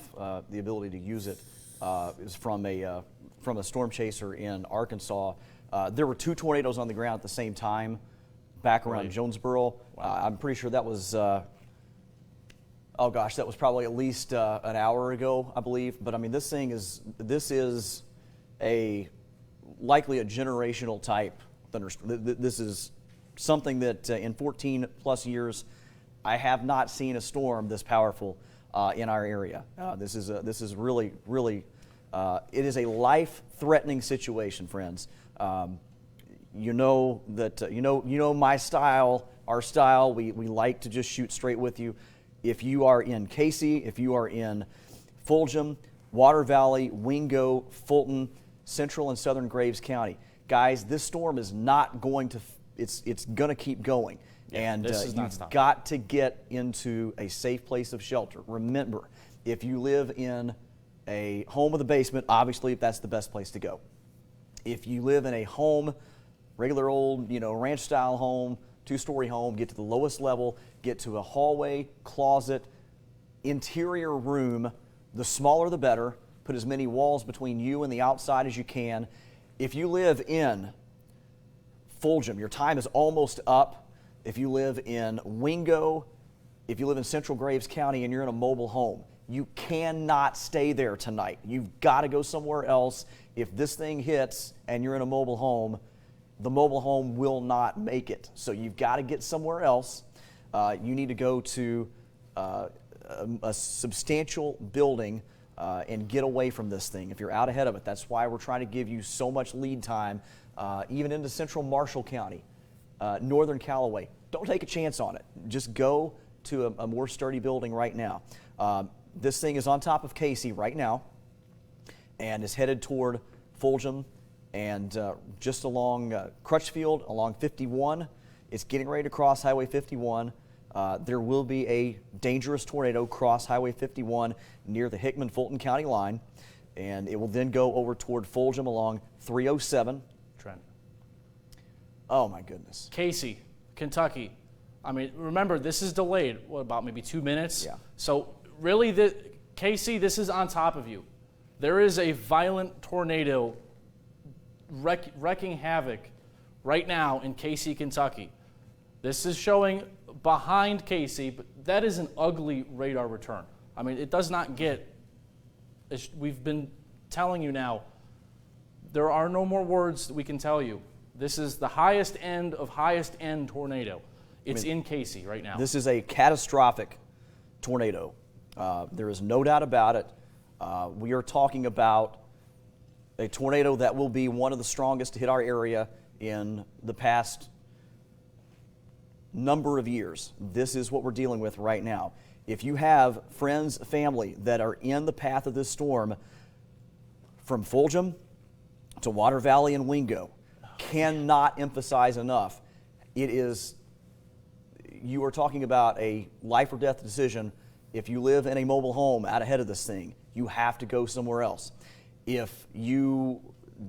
the ability to use it. It was from a storm chaser in Arkansas. There were 2 tornadoes on the ground at the same time, back around Jonesboro. Wow. I'm pretty sure that was. Oh gosh, that was probably at least an hour ago, I believe. But I mean, this is likely a generational type thunderstorm. This is something that in 14 plus years, I have not seen a storm this powerful in our area. This is really, it is a life-threatening situation, friends. You know that you know my style, our style. We like to just shoot straight with you. If you are in Casey, if you are in Fulgham, Water Valley, Wingo, Fulton, Central and Southern Graves County, guys, this storm is not going to. It's going to keep going, and you've got to get into a safe place of shelter. Remember, if you live in a home with a basement, obviously that's the best place to go. If you live in a home, regular old, ranch-style home, 2-story home, get to the lowest level, get to a hallway, closet, interior room, the smaller the better. Put as many walls between you and the outside as you can. If you live in Fulgham, your time is almost up. If you live in Wingo, if you live in Central Graves County and you're in a mobile home, you cannot stay there tonight. You've got to go somewhere else. If this thing hits and you're in a mobile home, the mobile home will not make it. So you've got to get somewhere else. You need to go to a substantial building and get away from this thing if you're out ahead of it. That's why we're trying to give you so much lead time, even into central Marshall County, northern Callaway. Don't take a chance on it. Just go to a more sturdy building right now. This thing is on top of Casey right now and is headed toward Fulgham and just along Crutchfield, along 51. It's getting ready to cross Highway 51. There will be a dangerous tornado cross Highway 51 near the Hickman-Fulton County line, and it will then go over toward Fulgham along 307. Trent. Oh, my goodness. Casey, Kentucky. I mean, remember, this is delayed, what, about maybe 2 minutes? Yeah. So, really, Casey, this is on top of you. There is a violent tornado wrecking havoc right now in Casey, Kentucky. This is showing behind Casey, but that is an ugly radar return. I mean, it does not get, we've been telling you now, there are no more words that we can tell you. This is the highest end of highest end tornado. It's in Casey right now. This is a catastrophic tornado. There is no doubt about it. We are talking about a tornado that will be one of the strongest to hit our area in the past number of years. This is what we're dealing with right now. If you have friends, family that are in the path of this storm, from Fulgham to Water Valley and Wingo, cannot emphasize enough. You are talking about a life or death decision. If you live in a mobile home out ahead of this thing, you have to go somewhere else. If you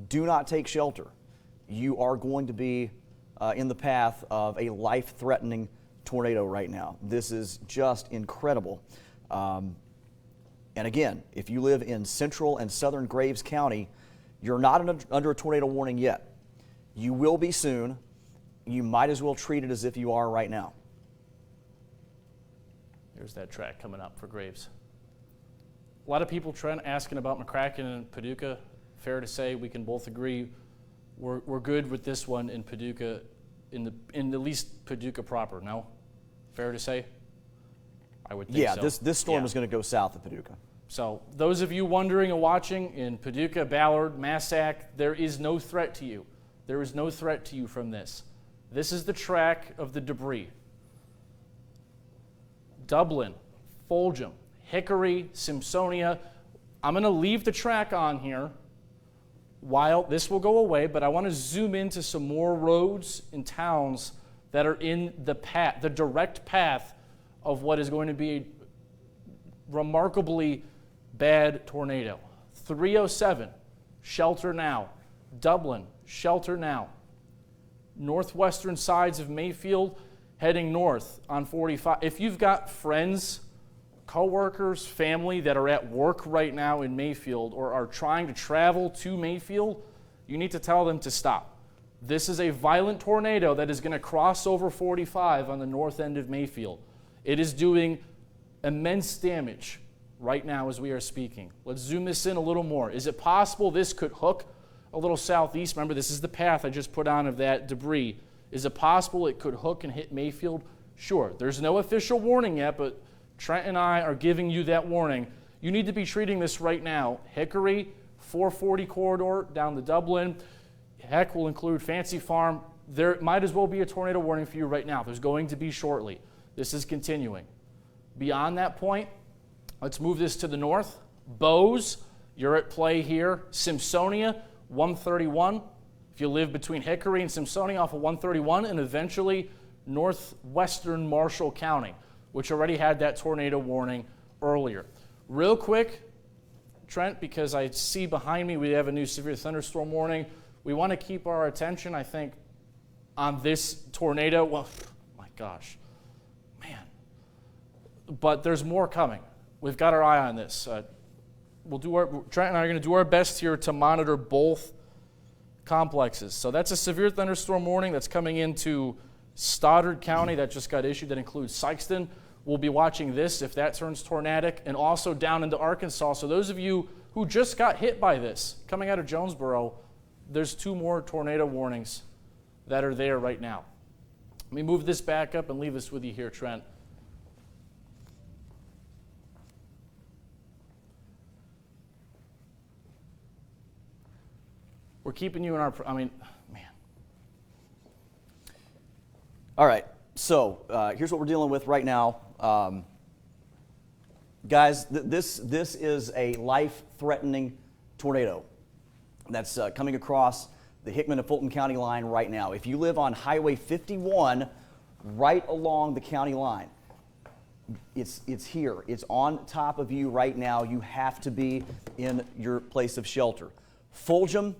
do not take shelter, you are going to be in the path of a life-threatening tornado right now. This is just incredible. And again, if you live in central and southern Graves County, you're not under a tornado warning yet. You will be soon. You might as well treat it as if you are right now. There's that track coming up for Graves. A lot of people, Trent, asking about McCracken and Paducah. Fair to say we can both agree we're good with this one in Paducah, in at least Paducah proper, no? Fair to say? I would think so. Yeah, this storm is going to go south of Paducah. So those of you wondering and watching in Paducah, Ballard, Massac, there is no threat to you. There is no threat to you from this. This is the track of the debris. Dublin, Fulgham, Hickory, Simpsonia. I'm going to leave the track on here while this will go away, but I want to zoom into some more roads and towns that are in the path, the direct path of what is going to be a remarkably bad tornado. 307, shelter now. Dublin, shelter now. Northwestern sides of Mayfield, heading north on 45. If you've got friends, coworkers, family that are at work right now in Mayfield or are trying to travel to Mayfield, you need to tell them to stop. This is a violent tornado that is going to cross over 45 on the north end of Mayfield. It is doing immense damage right now as we are speaking. Let's zoom this in a little more. Is it possible this could hook a little southeast? Remember, this is the path I just put on of that debris. Is it possible it could hook and hit Mayfield? Sure. There's no official warning yet, but Trent and I are giving you that warning. You need to be treating this right now. Hickory, 440 corridor down to Dublin. Heck, will include Fancy Farm. There might as well be a tornado warning for you right now. There's going to be shortly. This is continuing. Beyond that point, let's move this to the north. Bose, you're at play here. Simpsonia, 131. If you live between Hickory and Simpsonia off of 131, and eventually northwestern Marshall County, which already had that tornado warning earlier. Real quick, Trent, because I see behind me we have a new severe thunderstorm warning. We want to keep our attention, I think, on this tornado. Well, my gosh, man. But there's more coming. We've got our eye on this. Trent and I are going to do our best here to monitor both complexes. So that's a severe thunderstorm warning that's coming into Stoddard County that just got issued. That includes Sykeston. We'll be watching this if that turns tornadic, and also down into Arkansas. So those of you who just got hit by this coming out of Jonesboro, there's 2 more tornado warnings that are there right now. Let me move this back up and leave this with you here, Trent. We're keeping you in our, man. All right, so here's what we're dealing with right now. Guys, this is a life-threatening tornado that's coming across the Hickman and Fulton County line right now. If you live on Highway 51, right along the county line, it's here. It's on top of you right now. You have to be in your place of shelter. Fulgham,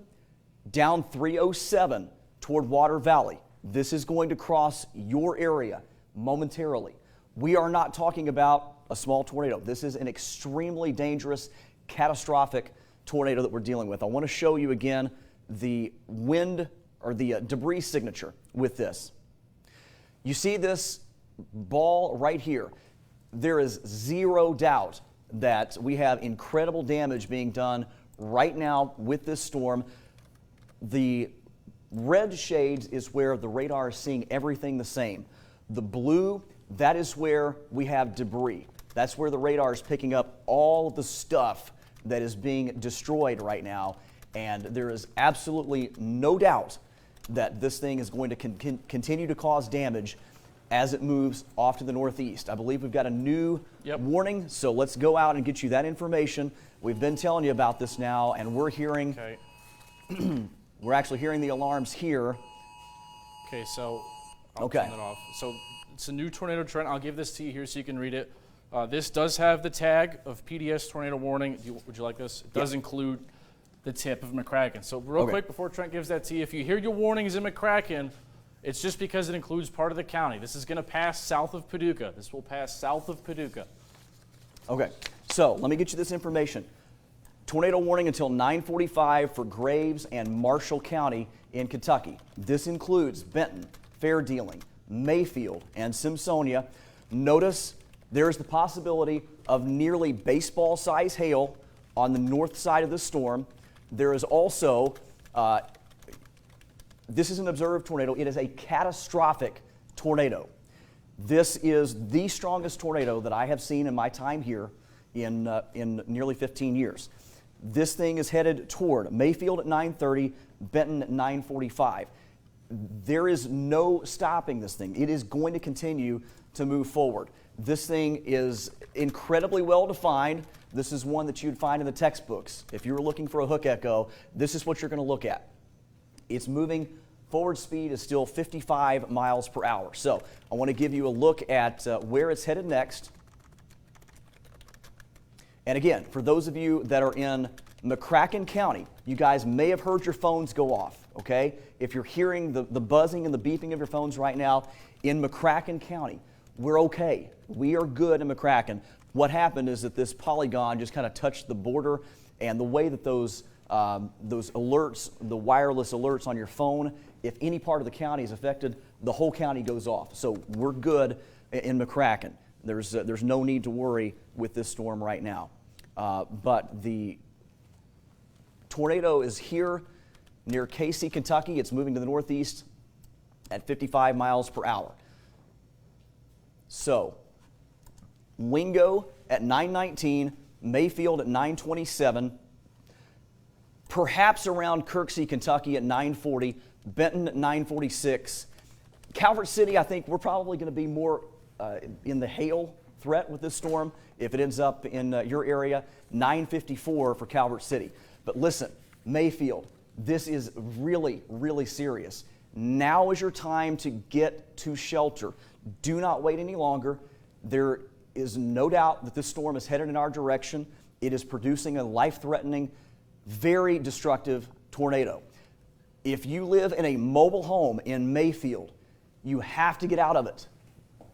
down 307 toward Water Valley. This is going to cross your area momentarily. We are not talking about a small tornado. This is an extremely dangerous, catastrophic tornado that we're dealing with. I want to show you again the wind or the debris signature with this. You see this ball right here. There is zero doubt that we have incredible damage being done right now with this storm. The red shades is where the radar is seeing everything the same. The blue, that is where we have debris. That's where the radar is picking up all of the stuff that is being destroyed right now. And there is absolutely no doubt that this thing is going to continue to cause damage as it moves off to the northeast. I believe we've got a new warning, so let's go out and get you that information. We've been telling you about this now, and we're hearing, we're actually hearing the alarms here. Okay, so I'll turn that off. So it's a new tornado trend. I'll give this to you here so you can read it. This does have the tag of Pds Tornado Warning. Would you like this? It does include the tip of McCracken. So real quick, before Trent gives that to you, if you hear your warnings in McCracken, it's just because it includes part of the county. This is going to pass south of Paducah. This will pass south of Paducah. Okay, so let me get you this information. Tornado warning until 9:45 for Graves and Marshall County in Kentucky. This includes Benton, Fair Dealing, Mayfield, and Simpsonia. Notice there's the possibility of nearly baseball-size hail on the north side of the storm. There is also, this is an observed tornado. It is a catastrophic tornado. This is the strongest tornado that I have seen in my time here in nearly 15 years. This thing is headed toward Mayfield at 9:30, Benton at 9:45. There is no stopping this thing. It is going to continue to move forward. This thing is incredibly well defined. This is one that you'd find in the textbooks. If you were looking for a hook echo, this is what you're going to look at. It's moving. Forward speed is still 55 miles per hour. So I want to give you a look at where it's headed next. And again, for those of you that are in McCracken County, you guys may have heard your phones go off, okay? If you're hearing the buzzing and the beeping of your phones right now in McCracken County, we're okay. We are good in McCracken. What happened is that this polygon just kind of touched the border, and the way that those alerts, the wireless alerts on your phone, if any part of the county is affected, the whole county goes off. So we're good in McCracken. There's no need to worry with this storm right now. But the tornado is here near Casey, Kentucky. It's moving to the northeast at 55 miles per hour. So Wingo at 9:19, Mayfield at 9:27, perhaps around Kirksey, Kentucky at 9:40, Benton at 9:46. Calvert City, I think we're probably going to be more in the hail threat with this storm if it ends up in your area. 9:54 for Calvert City. But listen, Mayfield, this is really, really serious. Now is your time to get to shelter. Do not wait any longer. There is no doubt that this storm is headed in our direction. It is producing a life-threatening, very destructive tornado. If you live in a mobile home in Mayfield, you have to get out of it.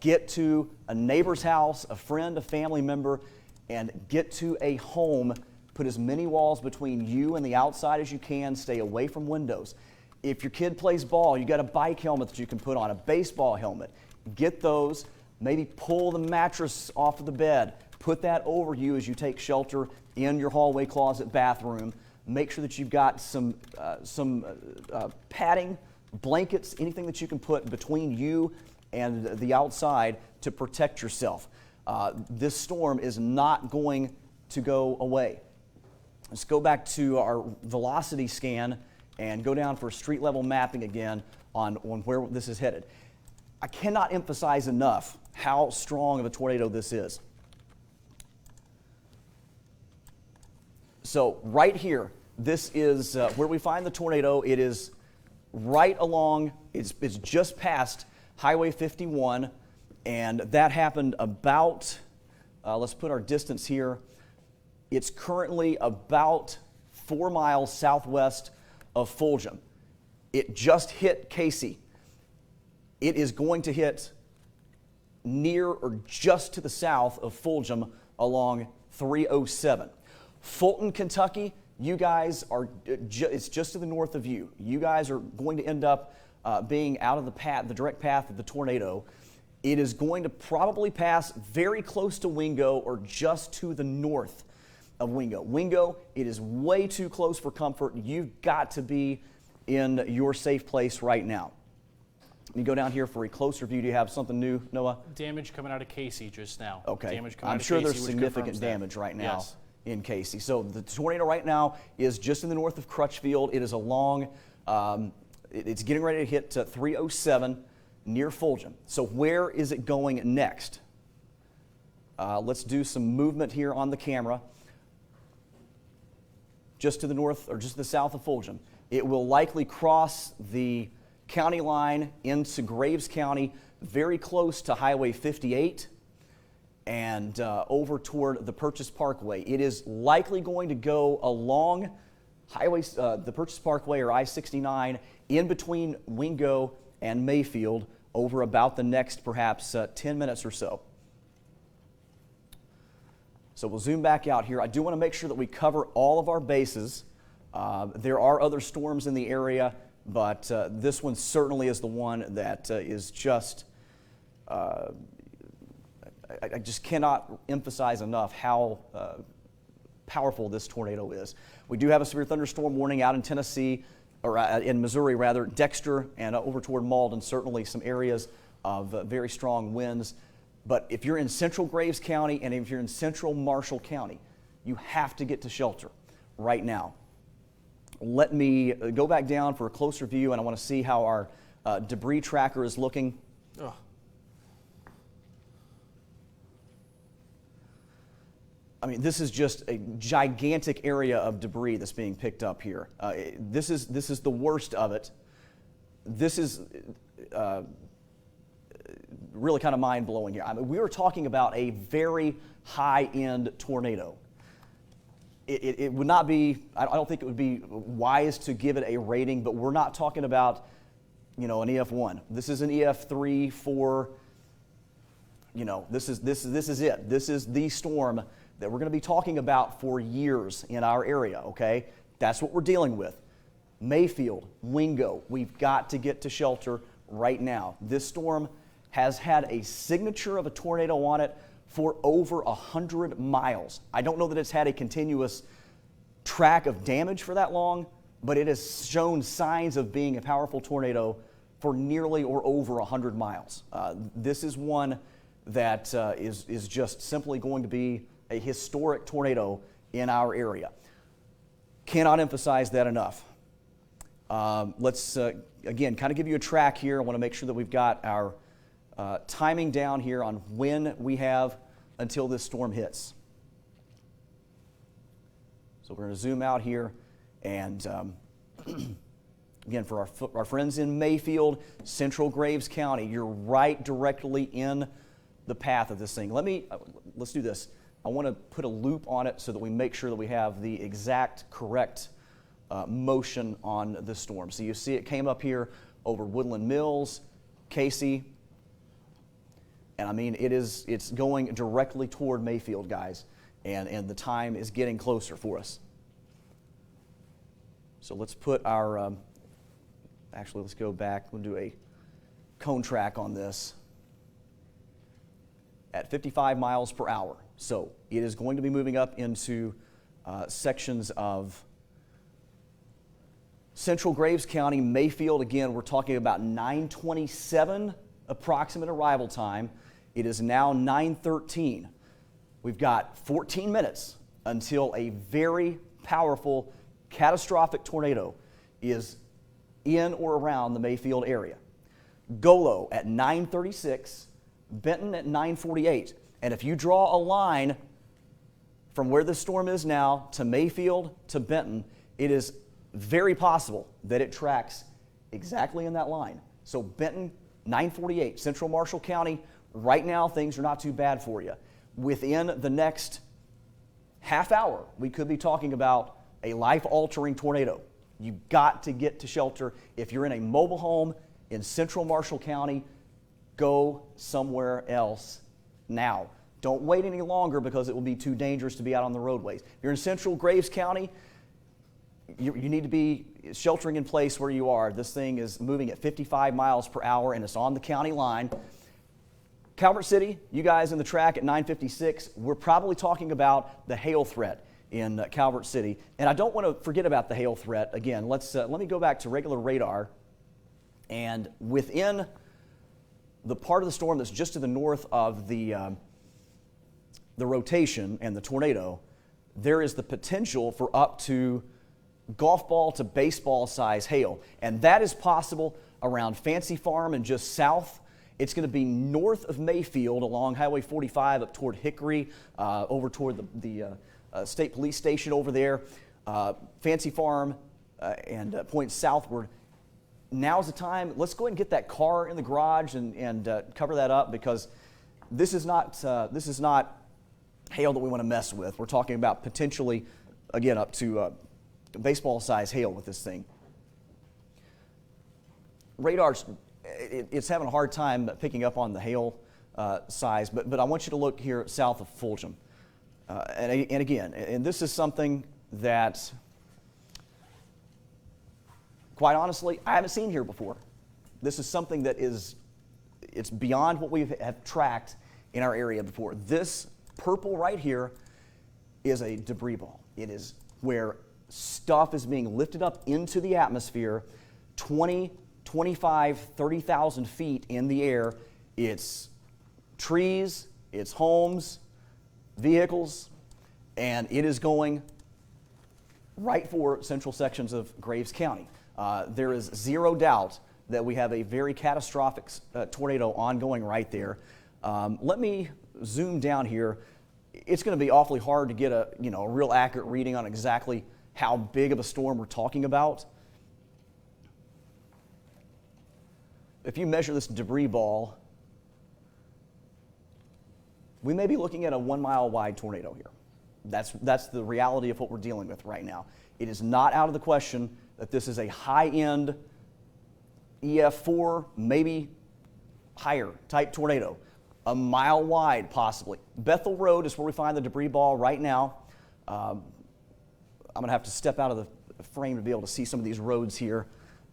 Get to a neighbor's house, a friend, a family member, and get to a home. Put as many walls between you and the outside as you can. Stay away from windows. If your kid plays ball, you got a bike helmet that you can put on, a baseball helmet. Get those. Maybe pull the mattress off of the bed. Put that over you as you take shelter in your hallway, closet, bathroom. Make sure that you've got some padding, blankets, anything that you can put between you and the outside to protect yourself. This storm is not going to go away. Let's go back to our velocity scan and go down for street level mapping again on where this is headed. I cannot emphasize enough how strong of a tornado this is. So right here, this is where we find the tornado. It is right along, it's just past Highway 51, and that happened about, let's put our distance here. It's currently about 4 miles southwest of Fulgham. It just hit Casey. It is going to hit near or just to the south of Fulgham along 307. Fulton, Kentucky, you guys are, it's just to the north of you. You guys are going to end up being out of the direct path of the tornado. It is going to probably pass very close to Wingo or just to the north of Wingo. Wingo, it is way too close for comfort. You've got to be in your safe place right now. Let me go down here for a closer view. Do you have something new, Noah? Damage coming out of Casey just now. Okay. Damage coming I'm out sure of Casey, there's significant damage right now. Yes. In Casey. So the tornado right now is just in the north of Crutchfield. It is along It's getting ready to hit 307 near Fulgham. So where is it going next? Let's do some movement here on the camera. Just to the north or just to the south of Fulgham. It will likely cross the county line into Graves County, very close to Highway 58 and over toward the Purchase Parkway. It is likely going to go along the Purchase Parkway or I-69 in between Wingo and Mayfield over about the next perhaps 10 minutes or so. So we'll zoom back out here. I do want to make sure that we cover all of our bases. There are other storms in the area, but this one certainly is the one that is just, I just cannot emphasize enough how powerful this tornado is. We do have a severe thunderstorm warning out in Tennessee, or in Missouri rather, Dexter and over toward Malden, certainly some areas of very strong winds. But if you're in central Graves County and if you're in central Marshall County, you have to get to shelter right now. Let me go back down for a closer view, and I want to see how our debris tracker is looking. Ugh. I mean, this is just a gigantic area of debris that's being picked up here. This is the worst of it. This is really kind of mind-blowing here. I mean, we were talking about a very high-end tornado. It would not be, I don't think it would be wise to give it a rating, but we're not talking about, an EF1. This is an EF3, 4, this is it. This is the storm that we're going to be talking about for years in our area, okay? That's what we're dealing with. Mayfield, Wingo, we've got to get to shelter right now. This storm has had a signature of a tornado on it for over 100 miles. I don't know that it's had a continuous track of damage for that long, but it has shown signs of being a powerful tornado for nearly or over 100 miles. This is one that is just simply going to be a historic tornado in our area. Cannot emphasize that enough. Let's, again, kind of give you a track here. I want to make sure that we've got our timing down here on when we have until this storm hits. So we're going to zoom out here, and again, for our friends in Mayfield, central Graves County, you're right directly in the path of this thing. Let's do this. I want to put a loop on it so that we make sure that we have the exact correct motion on the storm. So you see it came up here over Woodland Mills, Casey, and I mean it's going directly toward Mayfield, guys, and the time is getting closer for us. So let's put our, actually let's go back, we'll do a cone track on this at 55 miles per hour. So it is going to be moving up into sections of central Graves County, Mayfield. Again, we're talking about 9:27 approximate arrival time. It is now 9:13. We've got 14 minutes until a very powerful, catastrophic tornado is in or around the Mayfield area. Golo at 9:36, Benton at 9:48. And if you draw a line from where the storm is now to Mayfield to Benton, it is very possible that it tracks exactly in that line. So Benton, 9:48, Central Marshall County, right now things are not too bad for you. Within the next half hour, we could be talking about a life-altering tornado. You've got to get to shelter. If you're in a mobile home in Central Marshall County, go somewhere else now. Don't wait any longer because it will be too dangerous to be out on the roadways. If you're in Central Graves County, you need to be sheltering in place where you are. This thing is moving at 55 miles per hour and it's on the county line. Calvert City, you guys in the track at 9:56, we're probably talking about the hail threat in Calvert City. And I don't want to forget about the hail threat. Again, let me go back to regular radar. And within the part of the storm that's just to the north of the rotation and the tornado, there is the potential for up to golf ball to baseball size hail. And that is possible around Fancy Farm and just south. It's going to be north of Mayfield along Highway 45 up toward Hickory, over toward the state police station over there, Fancy Farm, and point southward. Now's the time. Let's go ahead and get that car in the garage and cover that up, because this is not hail that we want to mess with. We're talking about potentially, again, up to baseball size hail with this thing. Radar's it's having a hard time picking up on the hail size, but I want you to look here south of Fulgham. And again, and this is something that, quite honestly, I haven't seen here before. This is something that it's beyond what we have tracked in our area before. This purple right here is a debris ball. It is where stuff is being lifted up into the atmosphere 20, 25, 30,000 feet in the air. It's trees, it's homes, vehicles, and it is going right for central sections of Graves County. There is zero doubt that we have a very catastrophic tornado ongoing right there. Let me zoom down here. It's going to be awfully hard to get a real accurate reading on exactly how big of a storm we're talking about. If you measure this debris ball, we may be looking at a 1 mile wide tornado here. That's the reality of what we're dealing with right now. It is not out of the question that this is a high-end EF4, maybe higher type tornado, a mile wide possibly. Bethel Road is where we find the debris ball right now. I'm going to have to step out of the frame to be able to see some of these roads here.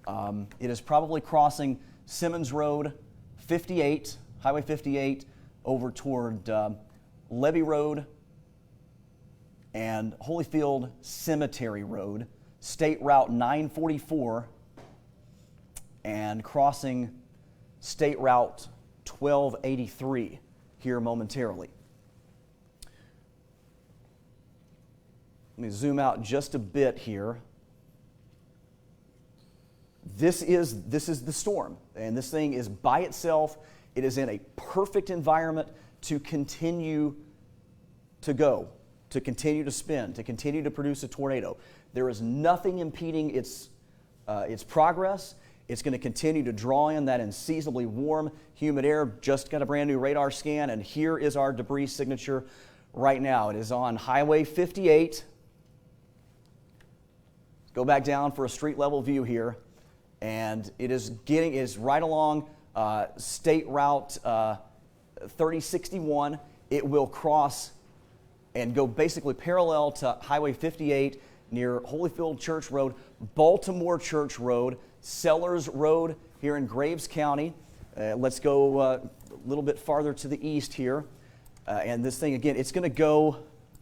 It is probably crossing Simmons Road, 58, Highway 58, over toward Levy Road and Holyfield Cemetery Road, State Route 944, and crossing State Route 1283 here momentarily. Let me zoom out just a bit here. This is the storm, and this thing is by itself. It is in a perfect environment to continue to go, to continue to spin, to continue to produce a tornado. There is nothing impeding its progress. It's going to continue to draw in that unseasonably warm, humid air. Just got a brand new radar scan, and here is our debris signature right now. It is on Highway 58. Go back down for a street level view here. And it is right along State Route 3061. It will cross and go basically parallel to Highway 58 near Holyfield Church Road, Baltimore Church Road, Sellers Road here in Graves County. Let's go a little bit farther to the east here. And this thing, again, it's going to go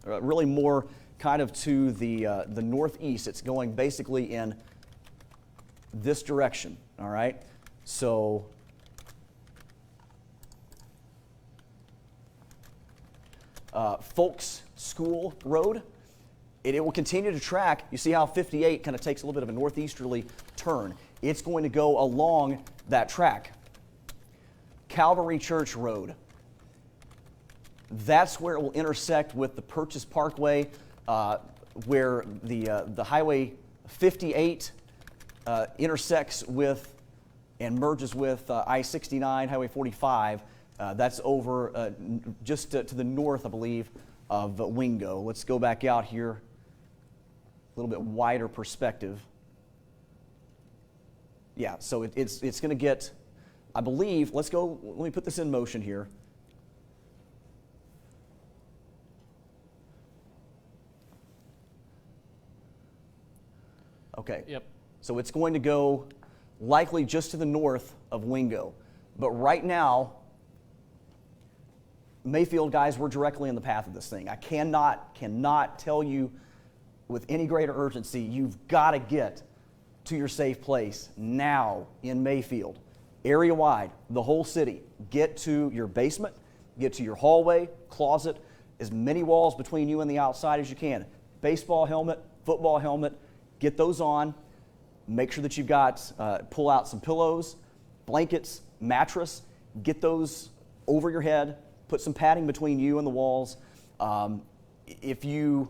really more kind of to the northeast. It's going basically in this direction, all right? So Folks School Road, it will continue to track. You see how 58 kind of takes a little bit of a northeasterly turn. It's going to go along that track. Calvary Church Road, that's where it will intersect with the Purchase Parkway, where the Highway 58 intersects with and merges with I-69, Highway 45. That's over just to the north, I believe, of Wingo. Let's go back out here, a little bit wider perspective. Yeah, so it's going to get, I believe, let me put this in motion here. Okay. Yep. So it's going to go likely just to the north of Wingo. But right now, Mayfield guys, we're directly in the path of this thing. I cannot tell you with any greater urgency, you've got to get to your safe place now in Mayfield. Area-wide, the whole city. Get to your basement, get to your hallway, closet, as many walls between you and the outside as you can. Baseball helmet, football helmet, get those on. Make sure that you've got, pull out some pillows, blankets, mattress, get those over your head, put some padding between you and the walls. If you,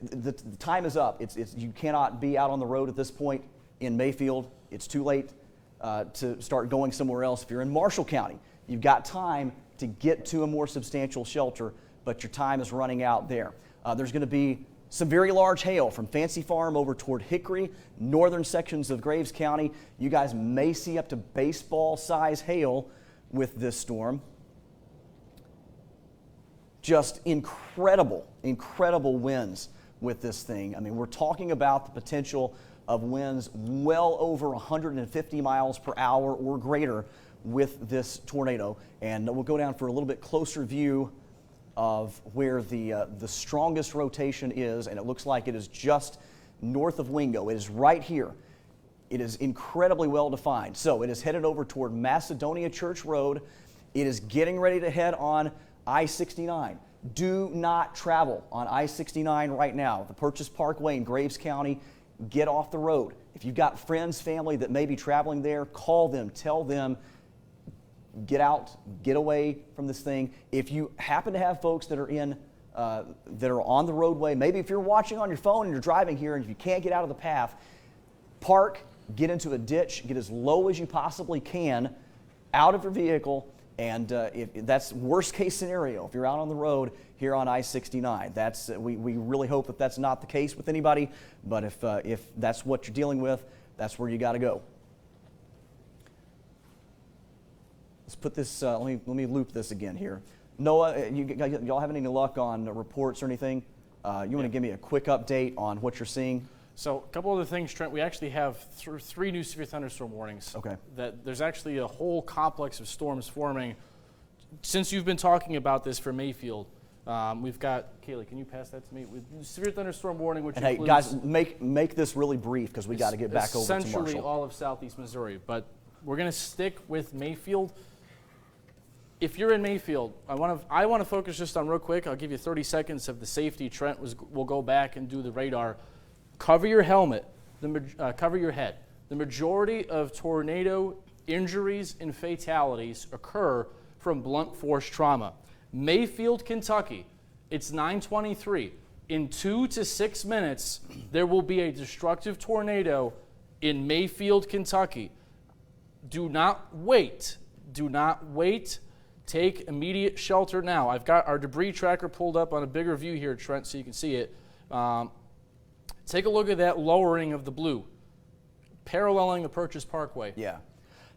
the time is up. You cannot be out on the road at this point in Mayfield. It's too late to start going somewhere else. If you're in Marshall County, you've got time to get to a more substantial shelter, but your time is running out there. There's going to be some very large hail from Fancy Farm over toward Hickory, northern sections of Graves County. You guys may see up to baseball-size hail with this storm. Just incredible, incredible winds with this thing. I mean, we're talking about the potential of winds well over 150 miles per hour or greater with this tornado. And we'll go down for a little bit closer view of where the strongest rotation is, and it looks like it is just north of Wingo. It is right here. It is incredibly well defined. So it is headed over toward Macedonia Church Road. It is getting ready to head on I-69. Do not travel on I-69 right now. The Purchase Parkway in Graves County, get off the road. If you've got friends, family that may be traveling there, call them, tell them, get out, get away from this thing. If you happen to have folks that are on the roadway, maybe if you're watching on your phone and you're driving here and if you can't get out of the path, park, get into a ditch, get as low as you possibly can out of your vehicle. And if that's worst case scenario, if you're out on the road here on I-69, we really hope that that's not the case with anybody. But if that's what you're dealing with, that's where you got to go. Let's put this. Let me loop this again here. Noah, y'all have any luck on reports or anything? You want to give me a quick update on what you're seeing? So a couple other things, Trent. We actually have three new severe thunderstorm warnings. Okay. That there's actually a whole complex of storms forming. Since you've been talking about this for Mayfield, we've got, Kaylee, can you pass that to me? With severe thunderstorm warning, which includes, hey guys, make this really brief because we got to get back over to Marshall. Essentially all of southeast Missouri, but we're going to stick with Mayfield. If you're in Mayfield, I want to focus just on real quick. I'll give you 30 seconds of the safety. Trent will go back and do the radar. Cover your helmet, cover your head. The majority of tornado injuries and fatalities occur from blunt force trauma. Mayfield, Kentucky, it's 9:23. In 2 to 6 minutes, there will be a destructive tornado in Mayfield, Kentucky. Do not wait. Do not wait. Take immediate shelter now. I've got our debris tracker pulled up on a bigger view here, Trent, so you can see it. Take a look at that lowering of the blue, paralleling the Purchase Parkway. Yeah.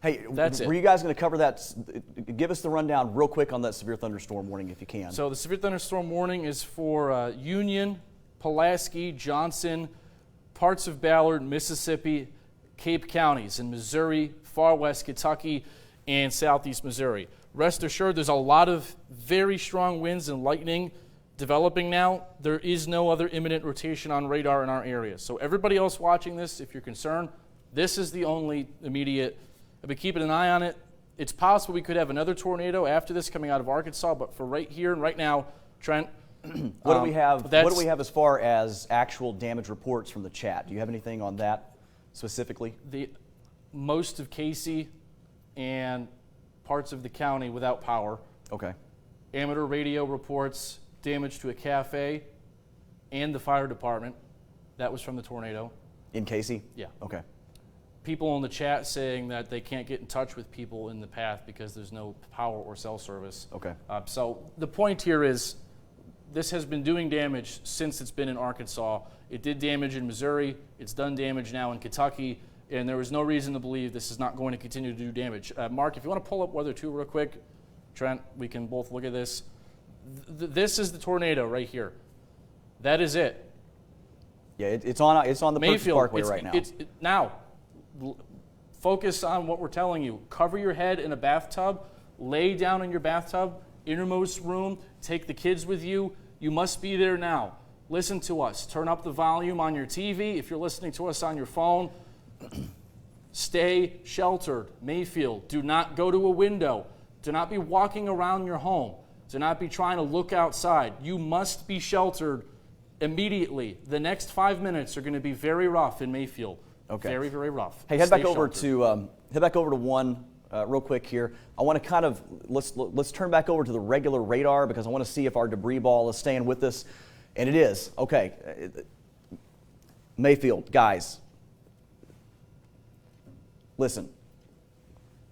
Hey, That's were you guys going to cover that? Give us the rundown real quick on that severe thunderstorm warning if you can. So the severe thunderstorm warning is for Union, Pulaski, Johnson, parts of Ballard, Mississippi, Cape counties in Missouri, far west Kentucky, and southeast Missouri. Rest assured, there's a lot of very strong winds and lightning developing now. There is no other imminent rotation on radar in our area. So everybody else watching this, if you're concerned, this is the only immediate. I've been keeping an eye on it. It's possible we could have another tornado after this coming out of Arkansas, but for right here and right now, Trent, what do we have? What do we have as far as actual damage reports from the chat? Do you have anything on that specifically? Most of Casey and parts of the county without power. Okay. Amateur radio reports damage to a cafe and the fire department. That was from the tornado. In Casey? Yeah. Okay. People in the chat saying that they can't get in touch with people in the path because there's no power or cell service. Okay. So the point here is this has been doing damage since it's been in Arkansas. It did damage in Missouri. It's done damage now in Kentucky. And there is no reason to believe this is not going to continue to do damage. Mark, if you want to pull up Weather 2 real quick, Trent, we can both look at this. This is the tornado right here. That is it. Yeah, it's on the Purchase Parkway right now. Now, focus on what we're telling you. Cover your head in a bathtub. Lay down in your bathtub, innermost room. Take the kids with you. You must be there now. Listen to us. Turn up the volume on your TV. If you're listening to us on your phone, stay sheltered. Mayfield, do not go to a window. Do not be walking around your home. Do not be trying to look outside. You must be sheltered immediately. The next 5 minutes are going to be very rough in Mayfield. Okay. Very, very rough. Hey, head back over to one real quick here. I want to kind of let's turn back over to the regular radar because I want to see if our debris ball is staying with us, and it is. Okay, Mayfield guys, listen.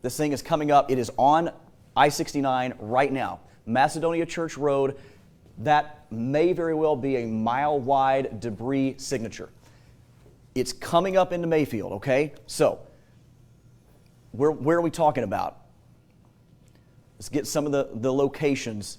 This thing is coming up. It is on I-69 right now, Macedonia Church Road. That may very well be a mile-wide debris signature. It's coming up into Mayfield, okay? So, where are we talking about? Let's get some of the locations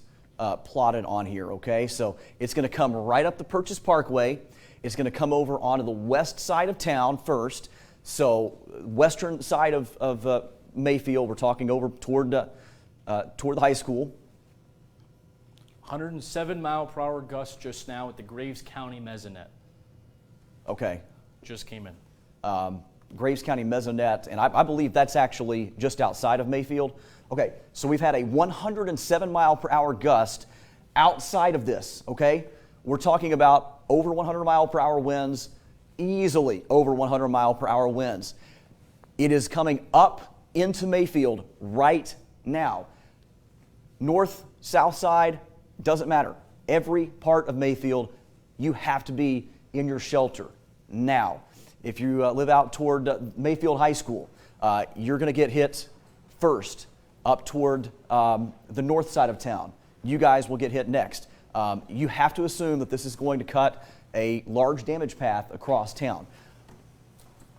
plotted on here, okay? So, it's going to come right up the Purchase Parkway. It's going to come over onto the west side of town first. So, western side of Mayfield, we're talking over toward the high school. 107-mile-per-hour gust just now at the Graves County Mesonet. Okay. Just came in. Graves County Mesonet, and I believe that's actually just outside of Mayfield. Okay, so we've had a 107-mile-per-hour gust outside of this, okay? We're talking about over 100-mile-per-hour winds, easily over 100-mile-per-hour winds. It is coming up into Mayfield right now. North, south side, doesn't matter. Every part of Mayfield, you have to be in your shelter now. If you live out toward Mayfield High School, you're going to get hit first up toward the north side of town. You guys will get hit next. You have to assume that this is going to cut a large damage path across town.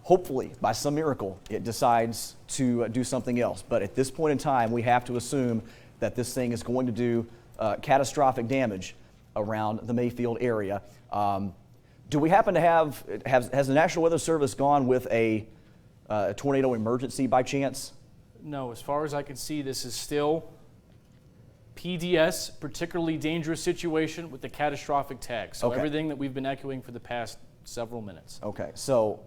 Hopefully, by some miracle, it decides to do something else. But at this point in time, we have to assume that this thing is going to do catastrophic damage around the Mayfield area. Do we happen to has the National Weather Service gone with a tornado emergency by chance? No, as far as I can see, this is still PDS, particularly dangerous situation with the catastrophic tag. So everything that we've been echoing for the past several minutes. Okay, so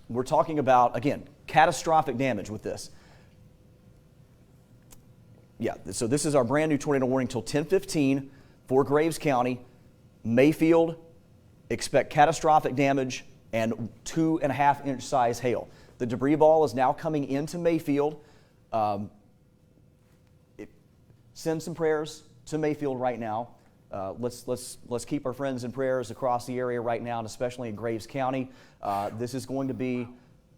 we're talking about, again, catastrophic damage with this. Yeah, so this is our brand new tornado warning till 10:15 for Graves County. Mayfield, expect catastrophic damage and 2.5-inch size hail. The debris ball is now coming into Mayfield. Send some prayers to Mayfield right now. Let's keep our friends in prayers across the area right now, and especially in Graves County. This is going to be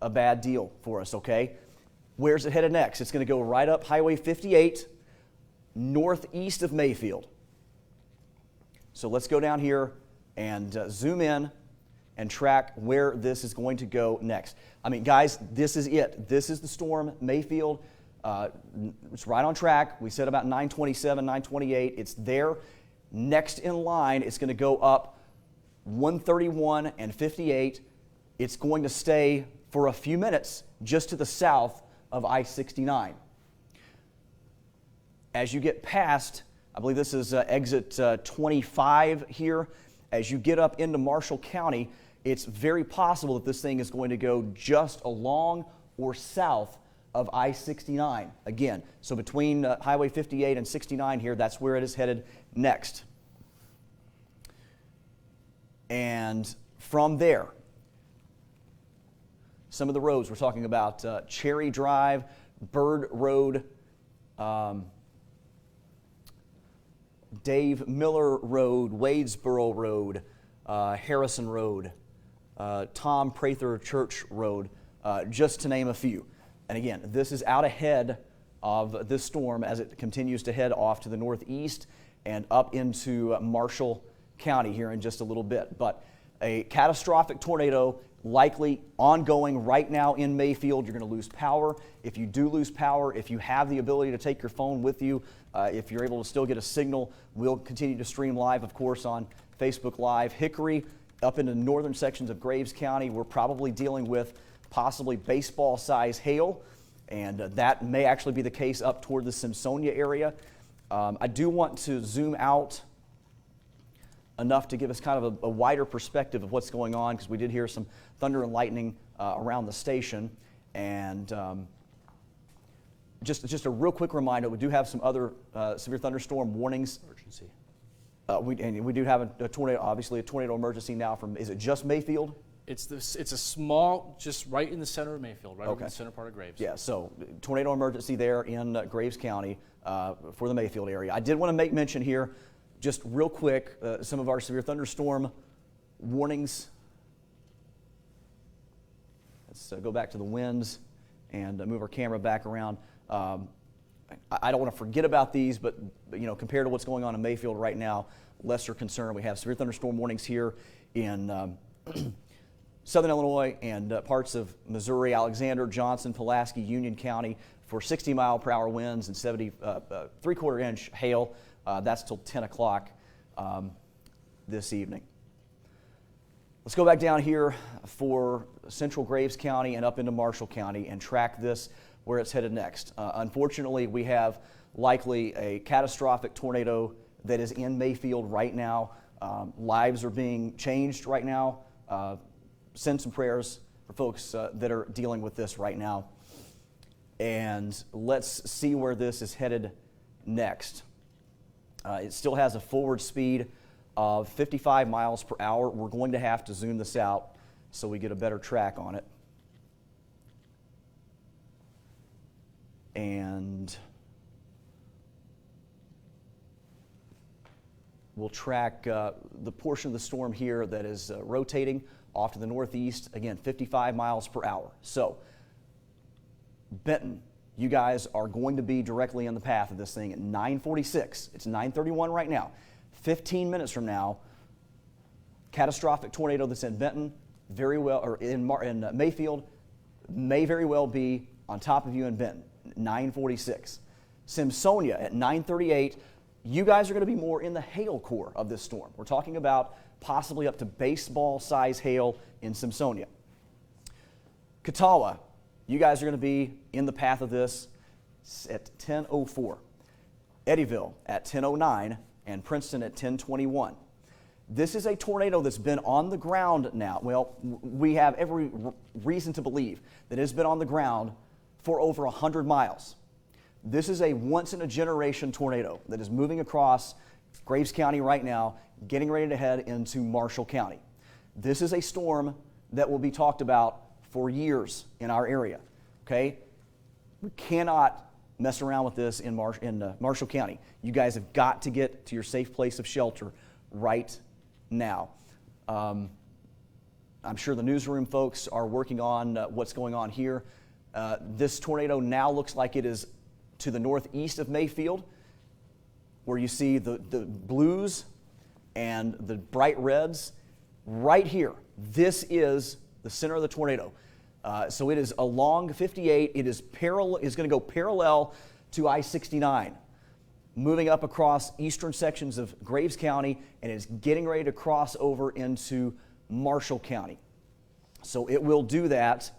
a bad deal for us, okay? Where's it headed next? It's going to go right up Highway 58, northeast of Mayfield. So let's go down here and zoom in and track where this is going to go next. I mean, guys, this is it. This is the storm, Mayfield. It's right on track. We said about 927, 928. It's there. Next in line, it's going to go up 131 and 58. It's going to stay for a few minutes just to the south of I-69. As you get past, I believe this is exit 25 here, as you get up into Marshall County, it's very possible that this thing is going to go just along or south of I-69 again. So between Highway 58 and 69 here, that's where it is headed next. And from there, some of the roads we're talking about, Cherry Drive, Bird Road, Dave Miller Road, Wadesboro Road, Harrison Road, Tom Prather Church Road, just to name a few. And again, this is out ahead of this storm as it continues to head off to the northeast and up into Marshall County here in just a little bit. But a catastrophic tornado likely ongoing right now in Mayfield. You're going to lose power. If you do lose power, if you have the ability to take your phone with you, if you're able to still get a signal, we'll continue to stream live, of course, on Facebook Live. Hickory, up into the northern sections of Graves County, we're probably dealing with possibly baseball-size hail, and that may actually be the case up toward the Simpsonia area. I do want to zoom out enough to give us kind of a wider perspective of what's going on, because we did hear some thunder and lightning around the station. And just a real quick reminder, we do have some other severe thunderstorm warnings. Emergency. We do have a tornado, obviously a tornado emergency now from, is it just Mayfield? It's a small, just right in the center of Mayfield, right over the center part of Graves. Yeah, so tornado emergency there in Graves County for the Mayfield area. I did want to make mention here, just real quick, some of our severe thunderstorm warnings. Let's go back to the winds and move our camera back around. I don't want to forget about these, but compared to what's going on in Mayfield right now, lesser concern. We have severe thunderstorm warnings here in Southern Illinois and parts of Missouri, Alexander, Johnson, Pulaski, Union County for 60-mile-per-hour winds and 3/4-inch hail. That's till 10 o'clock this evening. Let's go back down here for central Graves County and up into Marshall County and track this where it's headed next. Unfortunately, we have likely a catastrophic tornado that is in Mayfield right now. Lives are being changed right now. Send some prayers for folks that are dealing with this right now. And let's see where this is headed next. It still has a forward speed of 55 miles per hour. We're going to have to zoom this out so we get a better track on it. And we'll track the portion of the storm here that is rotating off to the northeast, again, 55 miles per hour. So, Benton, you guys are going to be directly in the path of this thing at 9:46. It's 9:31 right now. 15 minutes from now, catastrophic tornado that's in Benton, very well, or in Mayfield, may very well be on top of you in Benton, 9:46. Simpsonia at 9:38. You guys are going to be more in the hail core of this storm. We're talking about possibly up to baseball-size hail in Simpsonia. Catawba, you guys are going to be in the path of this at 10:04. Eddyville at 10:09 and Princeton at 10:21. This is a tornado that's been on the ground now. Well, we have every reason to believe that it has been on the ground for over 100 miles. This is a once-in-a-generation tornado that is moving across Graves County right now, getting ready to head into Marshall County. This is a storm that will be talked about for years in our area, okay? We cannot mess around with this in Marshall County. You guys have got to get to your safe place of shelter right now. I'm sure the newsroom folks are working on what's going on here. This tornado now looks like it is to the northeast of Mayfield, where you see the blues and the bright reds. Right here, this is the center of the tornado. So it is along 58. It is going to go parallel to I-69, moving up across eastern sections of Graves County, and is getting ready to cross over into Marshall County. So it will do that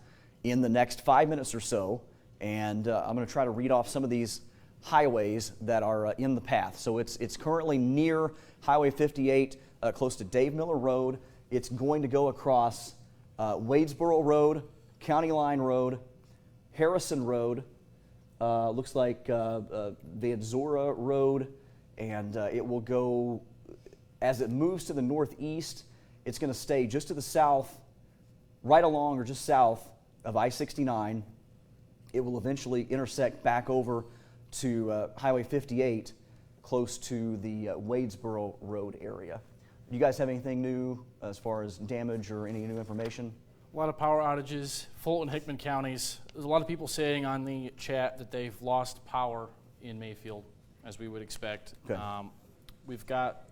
in the next 5 minutes or so, and I'm going to try to read off some of these highways that are in the path. So it's currently near Highway 58, close to Dave Miller Road. It's going to go across Wadesboro Road, County Line Road, Harrison Road, looks like Vanzora Road, and it will go, as it moves to the northeast, it's going to stay just to the south, right along or just south of I-69. It will eventually intersect back over to Highway 58, close to the Wadesboro Road area. Do you guys have anything new as far as damage or any new information? A lot of power outages, Fulton, Hickman counties. There's a lot of people saying on the chat that they've lost power in Mayfield, as we would expect. Okay. We've got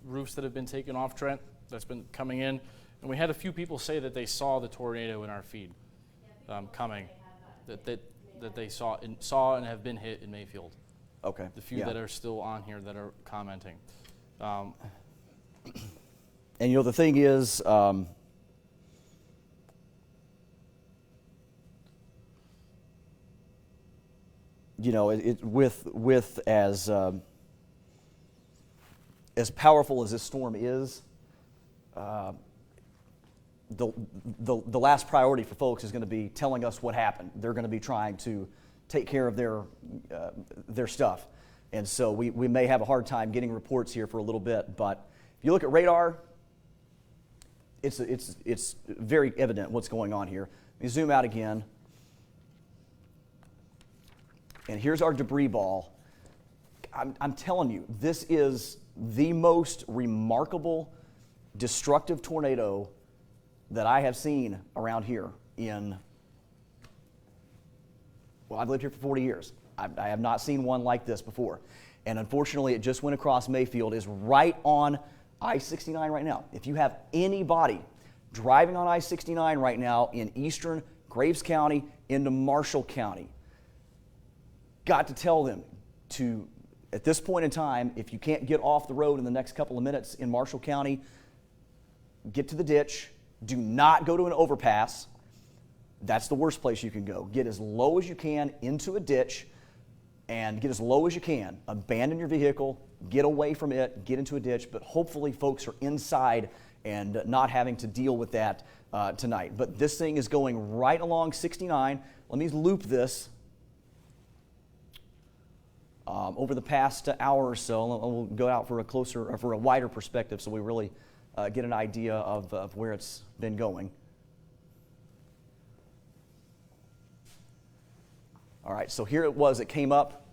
roofs that have been taken off, Trent, that's been coming in. And we had a few people say that they saw the tornado in our feed coming, that they saw and have been hit in Mayfield. Okay. The few that are still on here that are commenting. And the thing is, with as powerful as this storm is, the last priority for folks is going to be telling us what happened. They're going to be trying to take care of their stuff, And so we may have a hard time getting reports here for a little bit, but if you look at radar, it's very evident what's going on here. Let me zoom out again. And here's our debris ball. I'm telling you, this is the most remarkable destructive tornado that I have seen around here in, well, I've lived here for 40 years. I have not seen one like this before. And unfortunately, it just went across Mayfield, is right on I-69 right now. If you have anybody driving on I-69 right now in eastern Graves County into Marshall County, got to tell them to, at this point in time, if you can't get off the road in the next couple of minutes in Marshall County, get to the ditch. Do not go to an overpass. That's the worst place you can go. Get as low as you can into a ditch and get as low as you can. Abandon your vehicle, get away from it, get into a ditch, but hopefully folks are inside and not having to deal with that tonight. But this thing is going right along 69. Let me loop this. Over the past hour or so, we'll go out for a closer, or for a wider perspective, so we really get an idea of where it's been going. All right, so here it was. It came up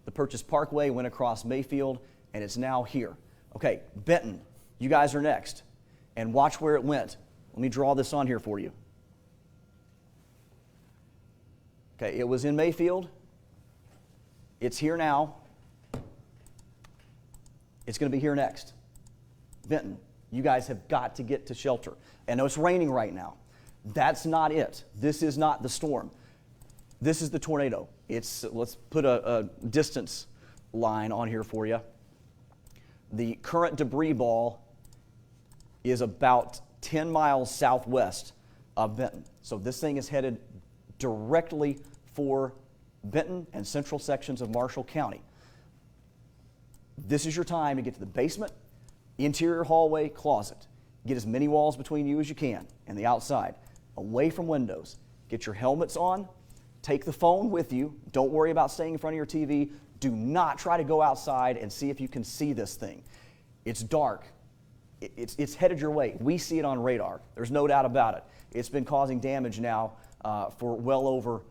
the Purchase Parkway, went across Mayfield, and it's now here. Okay, Benton, you guys are next. And watch where it went. Let me draw this on here for you. Okay, it was in Mayfield. It's here now. It's going to be here next. Benton, you guys have got to get to shelter. I know it's raining right now. That's not it. This is not the storm. This is the tornado. Let's put a distance line on here for you. The current debris ball is about 10 miles southwest of Benton. So this thing is headed directly for Benton and central sections of Marshall County. This is your time to get to the basement, interior hallway, closet. Get as many walls between you as you can and the outside, away from windows. Get your helmets on. Take the phone with you. Don't worry about staying in front of your TV. Do not try to go outside and see if you can see this thing. It's dark. It's headed your way. We see it on radar. There's no doubt about it. It's been causing damage now for well over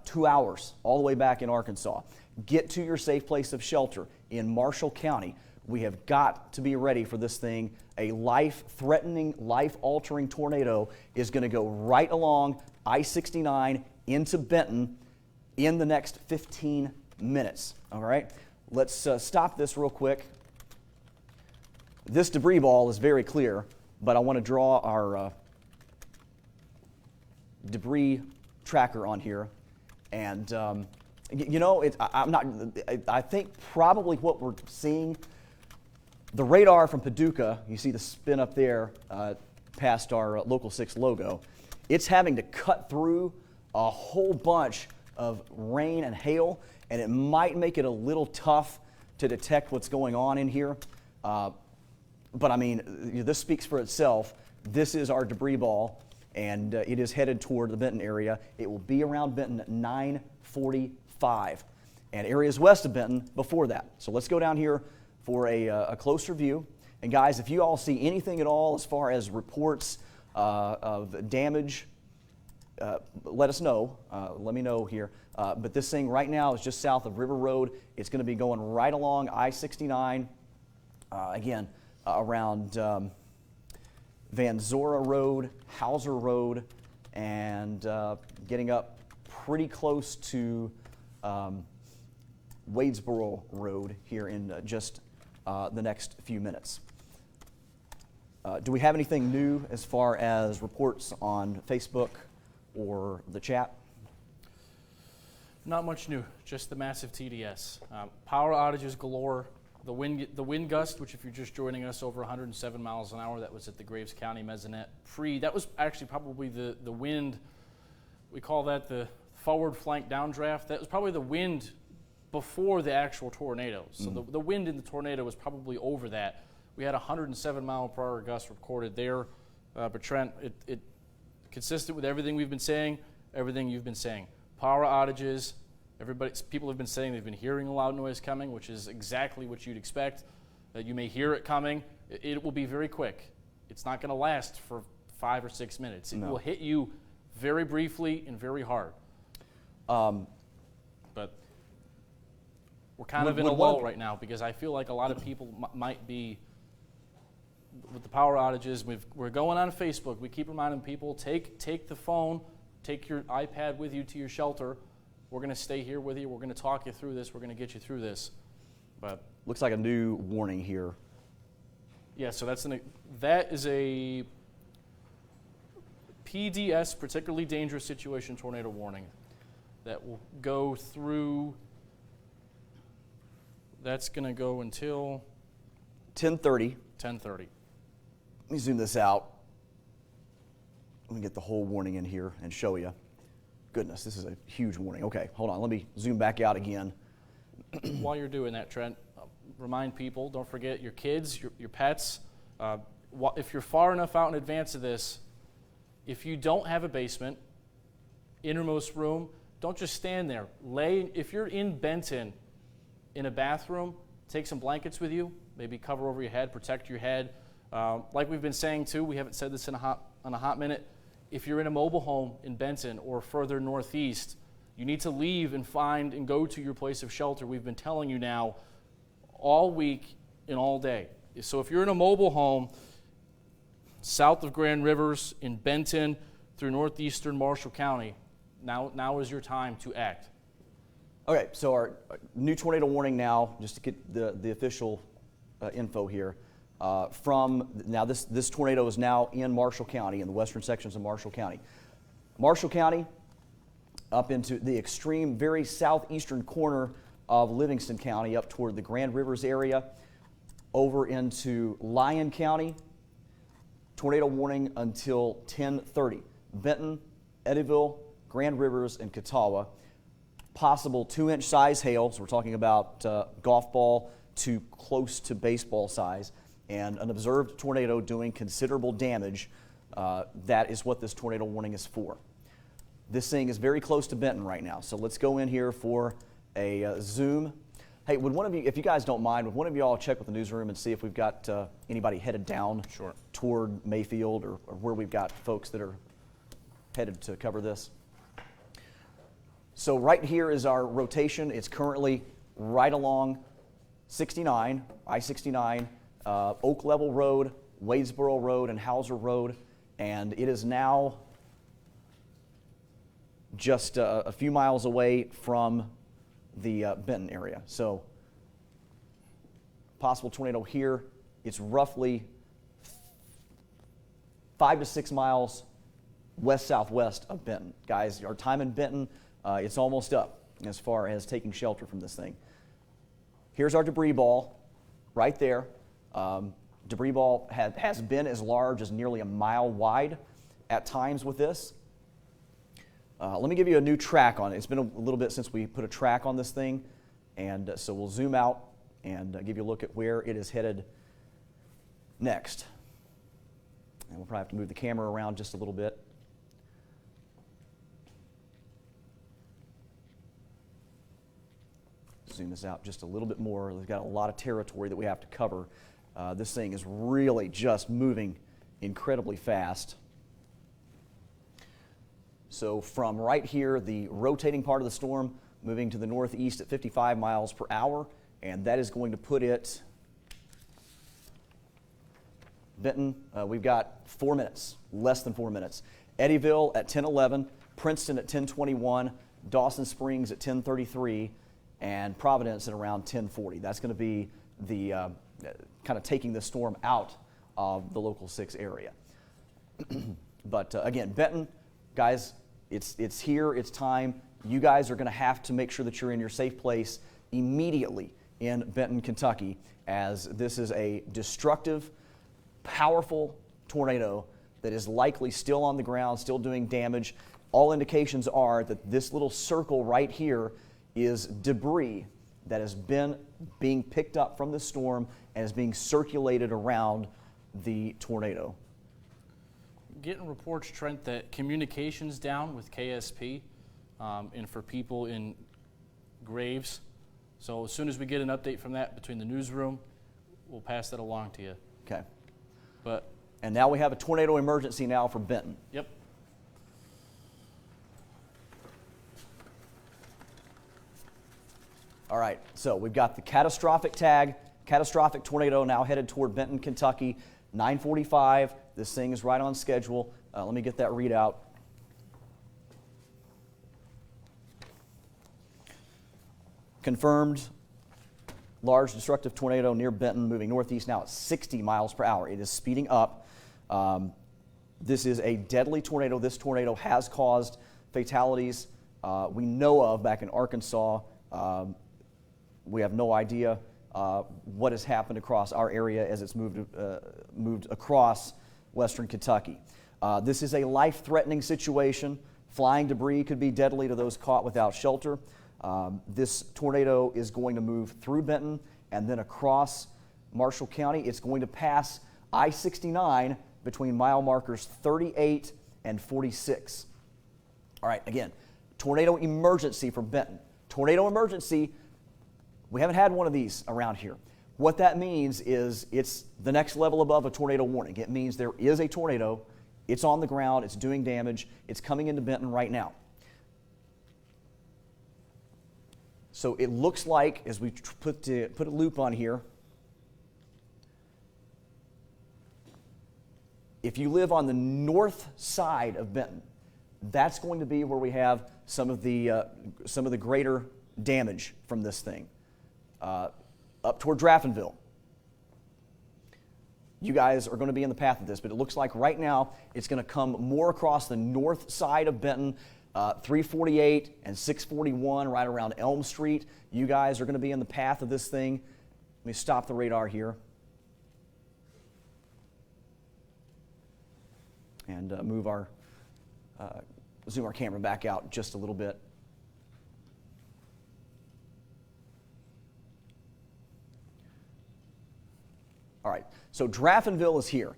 2 hours, all the way back in Arkansas. Get to your safe place of shelter in Marshall County. We have got to be ready for this thing. A life-threatening, life-altering tornado is going to go right along I-69 into Benton in the next 15 minutes. All right? Let's stop this real quick. This debris ball is very clear, but I want to draw our debris tracker on here. And, you know, I think probably what we're seeing, the radar from Paducah, you see the spin up there past our Local 6 logo, it's having to cut through a whole bunch of rain and hail, and it might make it a little tough to detect what's going on in here. But I mean, this speaks for itself. This is our debris ball, and it is headed toward the Benton area. It will be around Benton at 9:45, and areas west of Benton before that. So let's go down here for a closer view. And guys, if you all see anything at all as far as reports of damage, let us know. Let me know here. But this thing right now is just south of River Road. It's going to be going right along I-69, again, around Van Zora Road, Hauser Road, and getting up pretty close to Wadesboro Road here in just the next few minutes. Do we have anything new as far as reports on Facebook or the chat? Not much new, just the massive TDS. Power outages galore. The wind gust, which if you're just joining us, over 107 miles an hour, that was at the Graves County Mesonet. That was actually probably the wind, we call that the forward flank downdraft. That was probably the wind before the actual tornado. So the wind in the tornado was probably over that. We had 107 mile per hour gusts recorded there. But Trent, it consistent with everything we've been saying, everything you've been saying. Power outages, People have been saying they've been hearing a loud noise coming, which is exactly what you'd expect. That you may hear it coming. It will be very quick. It's not going to last for 5 or 6 minutes. It will hit you very briefly and very hard. But we're kind of in a lull right now because I feel like a lot of people might be, with the power outages, we're going on Facebook. We keep reminding people, take the phone, take your iPad with you to your shelter. We're going to stay here with you. We're going to talk you through this. We're going to get you through this. But looks like a new warning here. Yeah, so that is a PDS, particularly dangerous situation tornado warning, that will go through. That's going to go until 10:30. 10:30. Let me zoom this out. Let me get the whole warning in here and show you. Goodness, this is a huge warning. Okay, hold on. Let me zoom back out again. While you're doing that, Trent, remind people, don't forget your kids, your pets. If you're far enough out in advance of this, if you don't have a basement, innermost room, don't just stand there. If you're in Benton in a bathroom, take some blankets with you, maybe cover over your head, protect your head. Like we've been saying too, we haven't said this in a hot minute, if you're in a mobile home in Benton or further northeast, you need to leave and find and go to your place of shelter. We've been telling you now all week and all day. So if you're in a mobile home south of Grand Rivers in Benton through northeastern Marshall County, now is your time to act. Okay, so our new tornado warning now, just to get the official info here. This tornado is now in Marshall County, in the western sections of Marshall County. Marshall County, up into the extreme, very southeastern corner of Livingston County, up toward the Grand Rivers area, over into Lyon County. Tornado warning until 10:30. Benton, Eddyville, Grand Rivers, and Catawba. Possible 2-inch size hail, so we're talking about golf ball to close to baseball size, and an observed tornado doing considerable damage. That is what this tornado warning is for. This thing is very close to Benton right now, so let's go in here for a zoom. Hey, would one of you, if you guys don't mind, would one of you all check with the newsroom and see if we've got anybody headed down toward Mayfield or where we've got folks that are headed to cover this? So right here is our rotation. It's currently right along 69, I-69, Oak Level Road, Wadesboro Road, and Hauser Road, and it is now just a few miles away from the Benton area. So possible tornado here. It's roughly 5 to 6 miles west-southwest of Benton. Guys, our time in Benton, it's almost up as far as taking shelter from this thing. Here's our debris ball right there. Debris ball has been as large as nearly a mile wide at times with this. Let me give you a new track on it. It's been a little bit since we put a track on this thing, and so we'll zoom out and give you a look at where it is headed next. And we'll probably have to move the camera around just a little bit. Zoom this out just a little bit more. We've got a lot of territory that we have to cover. This thing is really just moving incredibly fast. So from right here, the rotating part of the storm moving to the northeast at 55 miles per hour, and that is going to put it, Benton, we've got 4 minutes, less than 4 minutes. Eddyville at 10:11, Princeton at 10:21, Dawson Springs at 10:33, and Providence at around 10:40. That's going to be the kind of taking the storm out of the local 6 area. But again, Benton, guys, it's here, it's time. You guys are going to have to make sure that you're in your safe place immediately in Benton, Kentucky, as this is a destructive, powerful tornado that is likely still on the ground, still doing damage. All indications are that this little circle right here is debris that has been being picked up from the storm and is being circulated around the tornado. Getting reports, Trent, that communication's down with KSP, and for people in Graves. So as soon as we get an update from that between the newsroom, we'll pass that along to you. Okay. But And now we have a tornado emergency now for Benton. yep. All right, so we've got the catastrophic tag, catastrophic tornado now headed toward Benton, Kentucky, 9:45. This thing is right on schedule. Let me get that readout. Confirmed large destructive tornado near Benton, moving northeast now at 60 miles per hour. It is speeding up. This is a deadly tornado. This tornado has caused fatalities we know of back in Arkansas. We have no idea what has happened across our area as it's moved across western Kentucky. This is a life-threatening situation. Flying debris could be deadly to those caught without shelter. This tornado is going to move through Benton and then across Marshall County. It's going to pass I-69 between mile markers 38 and 46. All right, again, tornado emergency for Benton. Tornado emergency, we haven't had one of these around here. What that means is it's the next level above a tornado warning. It means there is a tornado, it's on the ground, it's doing damage, it's coming into Benton right now. So it looks like, as we put a loop on here, if you live on the north side of Benton, that's going to be where we have some of the greater damage from this thing. Up toward Draftonville. You guys are going to be in the path of this, but it looks like right now it's going to come more across the north side of Benton, 348 and 641 right around Elm Street. You guys are going to be in the path of this thing. Let me stop the radar here. And zoom our camera back out just a little bit. All right, so Draftonville is here.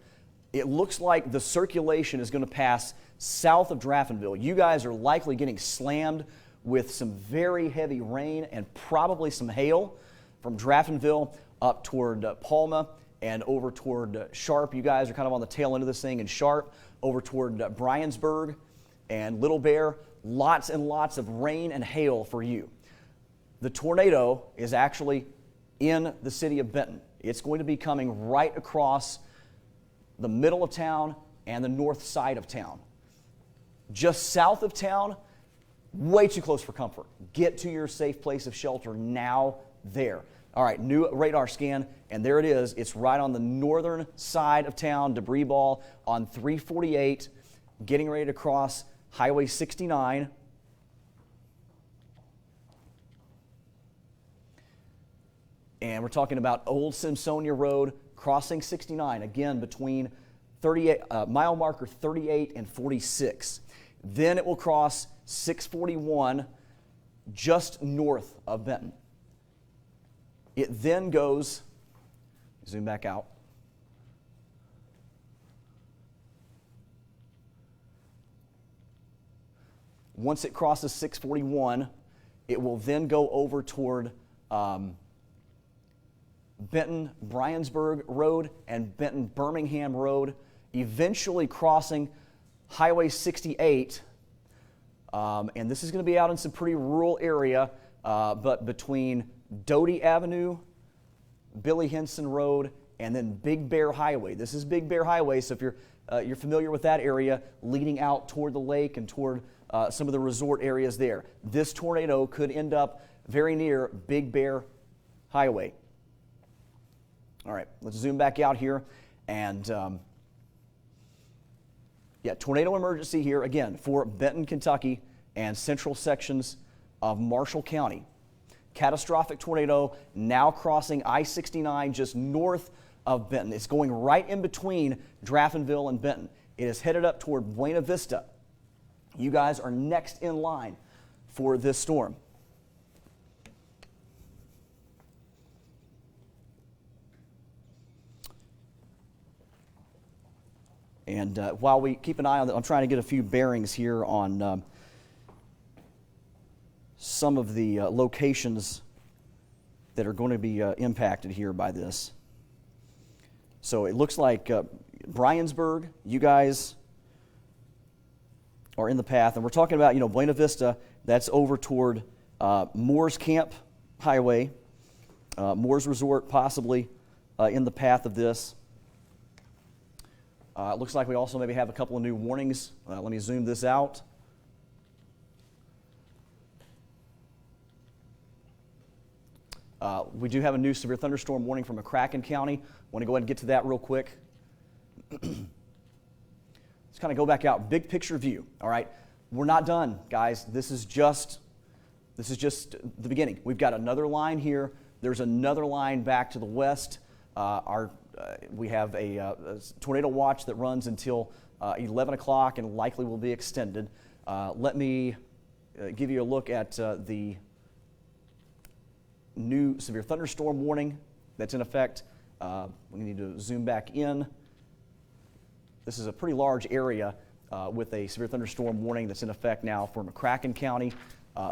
It looks like the circulation is going to pass south of Draftonville. You guys are likely getting slammed with some very heavy rain and probably some hail from Draftonville up toward Palma and over toward Sharp. You guys are kind of on the tail end of this thing in Sharp, over toward Bryansburg and Little Bear. Lots and lots of rain and hail for you. The tornado is actually in the city of Benton. It's going to be coming right across the middle of town and the north side of town. Just south of town, way too close for comfort. Get to your safe place of shelter now there. All right, new radar scan, and there it is. It's right on the northern side of town, debris ball on 348, getting ready to cross Highway 69. And we're talking about Old Simpsonia Road, crossing 69, again between mile marker 38 and 46. Then it will cross 641 just north of Benton. It then goes, zoom back out. Once it crosses 641, it will then go over toward Benton Bryansburg Road and Benton Birmingham Road, eventually crossing Highway 68. And this is going to be out in some pretty rural area, but between Doty Avenue, Billy Henson Road, and then Big Bear Highway. This is Big Bear Highway, so if you're familiar with that area, leading out toward the lake and toward some of the resort areas there. This tornado could end up very near Big Bear Highway. All right, let's zoom back out here. And tornado emergency here, again, for Benton, Kentucky, and central sections of Marshall County. Catastrophic tornado now crossing I-69 just north of Benton. It's going right in between Draftonville and Benton. It is headed up toward Buena Vista. You guys are next in line for this storm. And while we keep an eye on that, I'm trying to get a few bearings here on some of the locations that are going to be impacted here by this. So it looks like Bryansburg, you guys are in the path, and we're talking about, Buena Vista, that's over toward Moore's Camp Highway, Moore's Resort possibly in the path of this. It looks like we also maybe have a couple of new warnings. Let me zoom this out. We do have a new severe thunderstorm warning from McCracken County. I want to go ahead and get to that real quick. Let's kind of go back out, big picture view. All right, we're not done, guys. This is just the beginning. We've got another line here. There's another line back to the west. We have a tornado watch that runs until 11 o'clock and likely will be extended. Let me give you a look at the new severe thunderstorm warning that's in effect. We need to zoom back in. This is a pretty large area with a severe thunderstorm warning that's in effect now for McCracken County.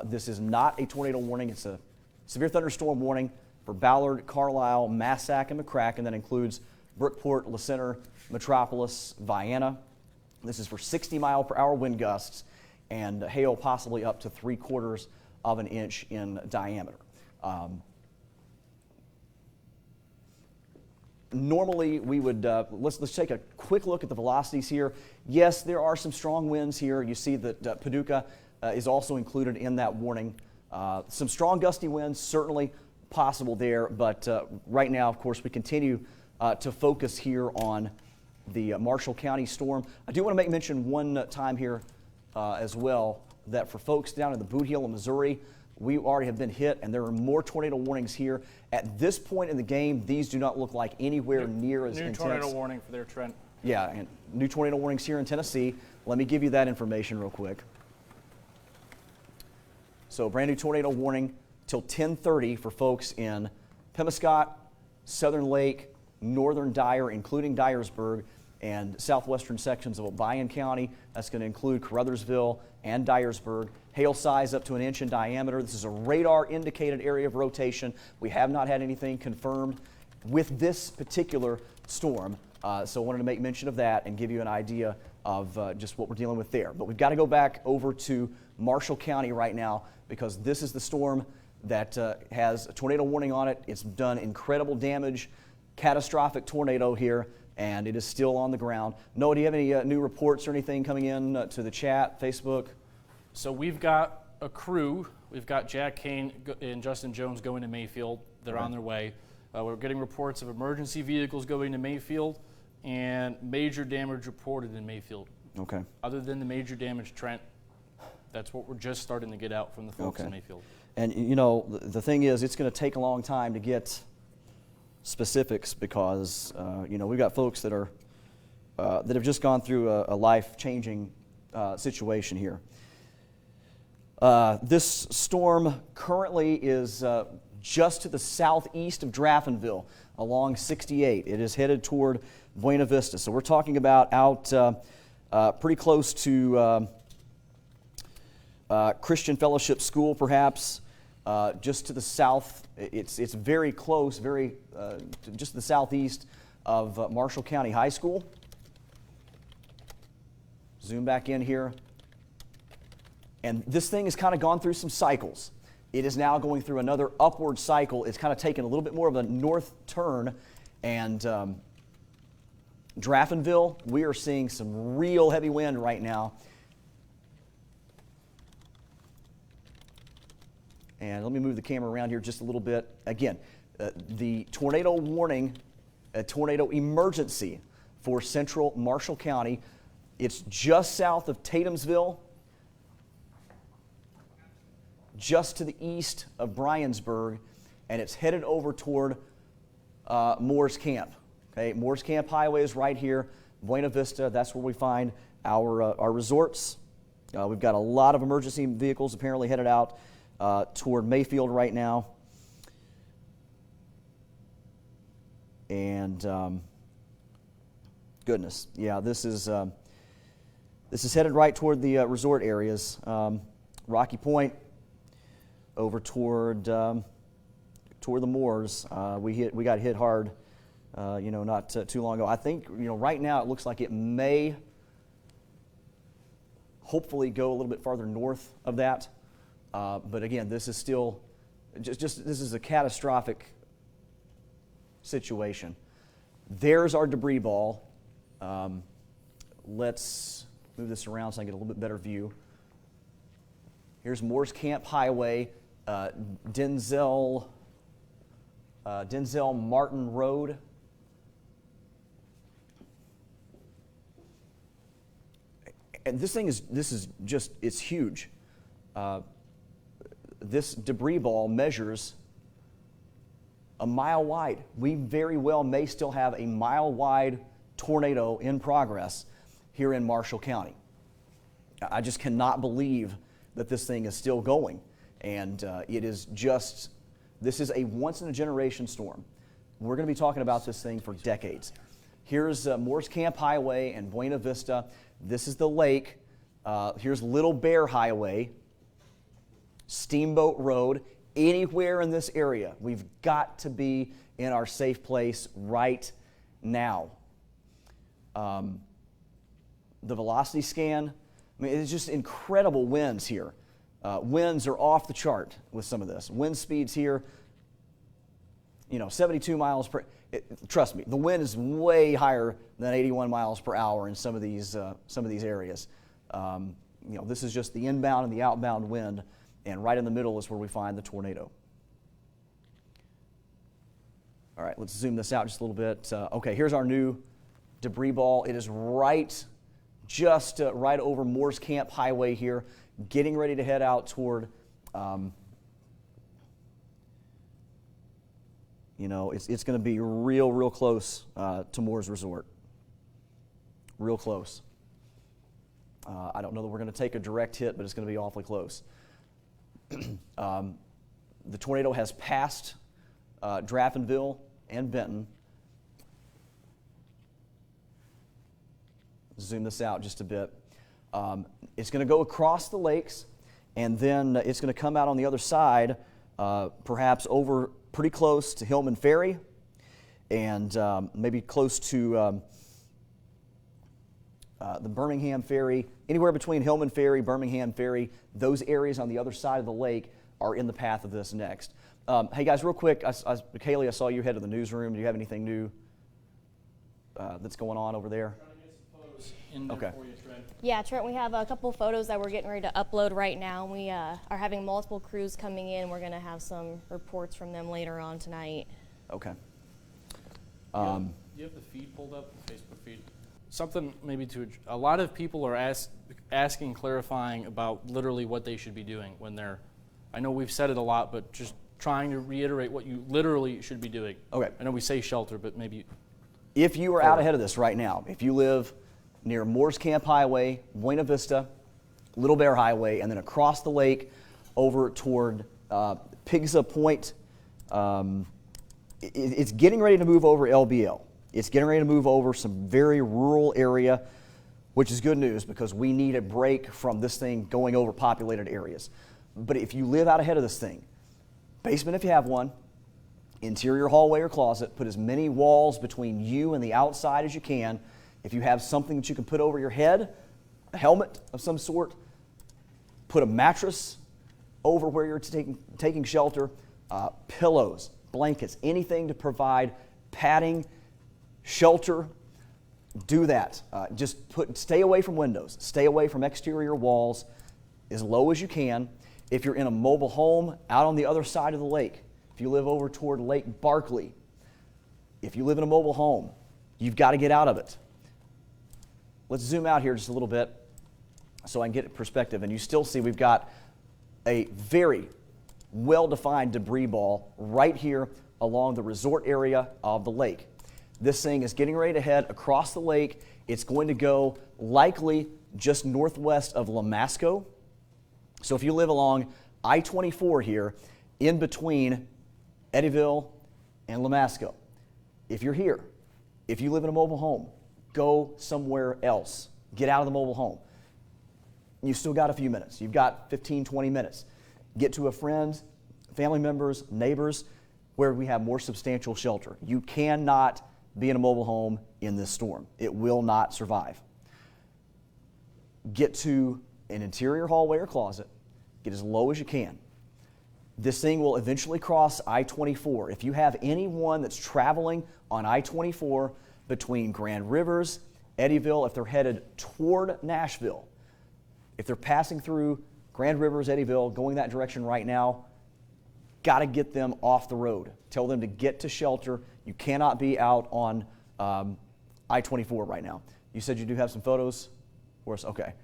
This is not a tornado warning. It's a severe thunderstorm warning for Ballard, Carlisle, Massac, and McCracken. That includes Brookport, La Center, Metropolis, Vienna. This is for 60-mile-per-hour wind gusts and hail possibly up to 3/4 of an inch in diameter. Normally, we would, let's take a quick look at the velocities here. Yes, there are some strong winds here. You see that Paducah is also included in that warning. Some strong gusty winds certainly possible there, but right now, of course, we continue to focus here on the Marshall County storm. I do want to make mention one time here as well that for folks down in the Bootheel in Missouri, we already have been hit, and there are more tornado warnings here. At this point in the game, these do not look like anywhere near as intense. New tornado warning for their Trent. Yeah, and new tornado warnings here in Tennessee. Let me give you that information real quick. So brand new tornado warning till 10:30 for folks in Pemiscot, Southern Lake, Northern Dyer, including Dyersburg, and southwestern sections of Obion County. That's going to include Caruthersville and Dyersburg. Hail size up to 1 inch in diameter. This is a radar indicated area of rotation. We have not had anything confirmed with this particular storm. So I wanted to make mention of that and give you an idea of just what we're dealing with there. But we've got to go back over to Marshall County right now because this is the storm that has a tornado warning on it. It's done incredible damage, catastrophic tornado here, and it is still on the ground. Noah, do you have any new reports or anything coming in to the chat, Facebook? So we've got a crew. We've got Jack Kane and Justin Jones going to Mayfield. They're on their way. We're getting reports of emergency vehicles going to Mayfield and major damage reported in Mayfield. Okay. Other than the major damage, Trent, that's what we're just starting to get out from the folks in Mayfield. And the thing is, it's going to take a long time to get specifics because we've got folks that are that have just gone through a life-changing situation here. This storm currently is just to the southeast of Draftonville along 68. It is headed toward Buena Vista. So we're talking about out pretty close to Christian Fellowship School, perhaps, just to the south. It's very close, just to the southeast of Marshall County High School. Zoom back in here. And this thing has kind of gone through some cycles. It is now going through another upward cycle. It's kind of taken a little bit more of a north turn. And Draftonville, we are seeing some real heavy wind right now. And let me move the camera around here just a little bit. Again, the tornado warning, a tornado emergency for central Marshall County. It's just south of Tatumsville, just to the east of Bryansburg, and it's headed over toward Moore's Camp. Okay, Moore's Camp Highway is right here. Buena Vista, that's where we find our resorts. We've got a lot of emergency vehicles apparently headed out toward Mayfield right now. And goodness, yeah, this is headed right toward the resort areas. Rocky Point, over toward the moors. We got hit hard, not too long ago. I think right now it looks like it may hopefully go a little bit farther north of that. But again, this is still this is a catastrophic situation. There's our debris ball. Let's move this around so I can get a little bit better view. Here's Moore's Camp Highway, Denzel Martin Road. And this is just, it's huge. This debris ball measures a mile wide. We very well may still have a mile wide tornado in progress here in Marshall County. I just cannot believe that this thing is still going. And it is just, this is a once in a generation storm. We're going to be talking about this thing for decades. Here's Moore's Camp Highway and Buena Vista. This is the lake. Here's Little Bear Highway, Steamboat Road. Anywhere in this area, we've got to be in our safe place right now. The velocity scan, I mean, it's just incredible winds here. Winds are off the chart with some of this. Wind speeds here, 72 miles per. Trust me, the wind is way higher than 81 miles per hour in some of these areas. This is just the inbound and the outbound wind, and right in the middle is where we find the tornado. All right, let's zoom this out just a little bit. Okay, here's our new debris ball. It is right over Moore's Camp Highway here, getting ready to head out toward, it's going to be real close to Moore's Resort. Real close. I don't know that we're going to take a direct hit, but it's going to be awfully close. The tornado has passed Draftonville and Benton. Zoom this out just a bit. It's going to go across the lakes, and then it's going to come out on the other side, perhaps over pretty close to Hillman Ferry, and maybe close to the Birmingham Ferry. Anywhere between Hillman Ferry, Birmingham Ferry, those areas on the other side of the lake are in the path of this next. Hey guys, real quick, Kaylee, I saw you head to the newsroom. Do you have anything new that's going on over there? Okay. Yeah, Trent, we have a couple photos that we're getting ready to upload right now. We are having multiple crews coming in. We're going to have some reports from them later on tonight. Okay. Do you have the feed pulled up, the Facebook feed? Something maybe a lot of people are asking, clarifying about literally what they should be doing when they're, I know we've said it a lot, but just trying to reiterate what you literally should be doing. Okay. I know we say shelter, but maybe. If you are out ahead of this right now, if you live near Moore's Camp Highway, Buena Vista, Little Bear Highway, and then across the lake over toward Pigsa Point, it's getting ready to move over LBL. It's getting ready to move over some very rural area, which is good news because we need a break from this thing going over populated areas. But if you live out ahead of this thing, basement if you have one, interior hallway or closet, put as many walls between you and the outside as you can. If you have something that you can put over your head, a helmet of some sort, put a mattress over where you're taking shelter, pillows, blankets, anything to provide padding, shelter, do that. Stay away from windows, stay away from exterior walls as low as you can. If you're in a mobile home out on the other side of the lake, if you live over toward Lake Barkley, if you live in a mobile home, you've got to get out of it. Let's zoom out here just a little bit so I can get perspective. And you still see we've got a very well-defined debris ball right here along the resort area of the lake. This thing is getting ready to head across the lake. It's going to go likely just northwest of Lamasco. So if you live along I-24 here, in between Eddyville and Lamasco, if you're here, if you live in a mobile home, go somewhere else. Get out of the mobile home. You've still got a few minutes. You've got 15, 20 minutes. Get to a friend, family members, neighbors, where we have more substantial shelter. You cannot be in a mobile home in this storm. It will not survive. Get to an interior hallway or closet. Get as low as you can. This thing will eventually cross I-24. If you have anyone that's traveling on I-24 between Grand Rivers, Eddyville, if they're headed toward Nashville, if they're passing through Grand Rivers, Eddyville, going that direction right now, got to get them off the road. Tell them to get to shelter. You cannot be out on I-24 right now. You said you do have some photos for us? Okay.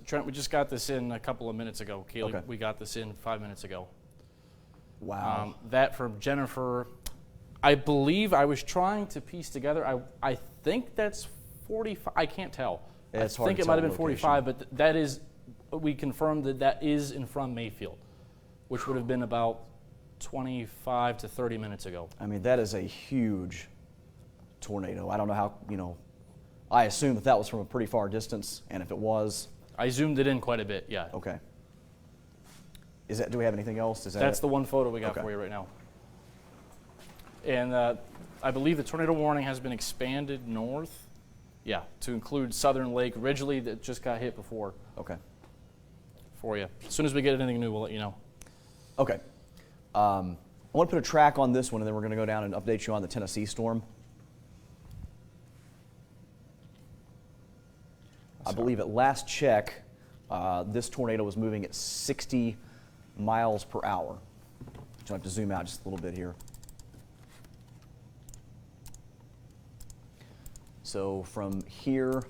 Trent, we just got this in a couple of minutes ago. Kaylee, Okay. we got this in 5 minutes ago. Wow. That from Jennifer. I believe I was trying to piece together. I think that's 45. I can't tell. It's I hard think to it tell might have been location. 45, but that is, we confirmed that is in from Mayfield, which would have been about 25 to 30 minutes ago. I mean, that is a huge tornado. I don't know how, I assume that was from a pretty far distance, and if it was... I zoomed it in quite a bit, yeah. Okay. Do we have anything else? That's the one photo we got Okay. for you right now. And I believe the tornado warning has been expanded north, to include Southern Lake Ridgely that just got hit before. Okay. For you. As soon as we get anything new, we'll let you know. Okay. I want to put a track on this one, and then we're going to go down and update you on the Tennessee storm. I believe at last check, this tornado was moving at 60 miles per hour. So I have to zoom out just a little bit here. So from here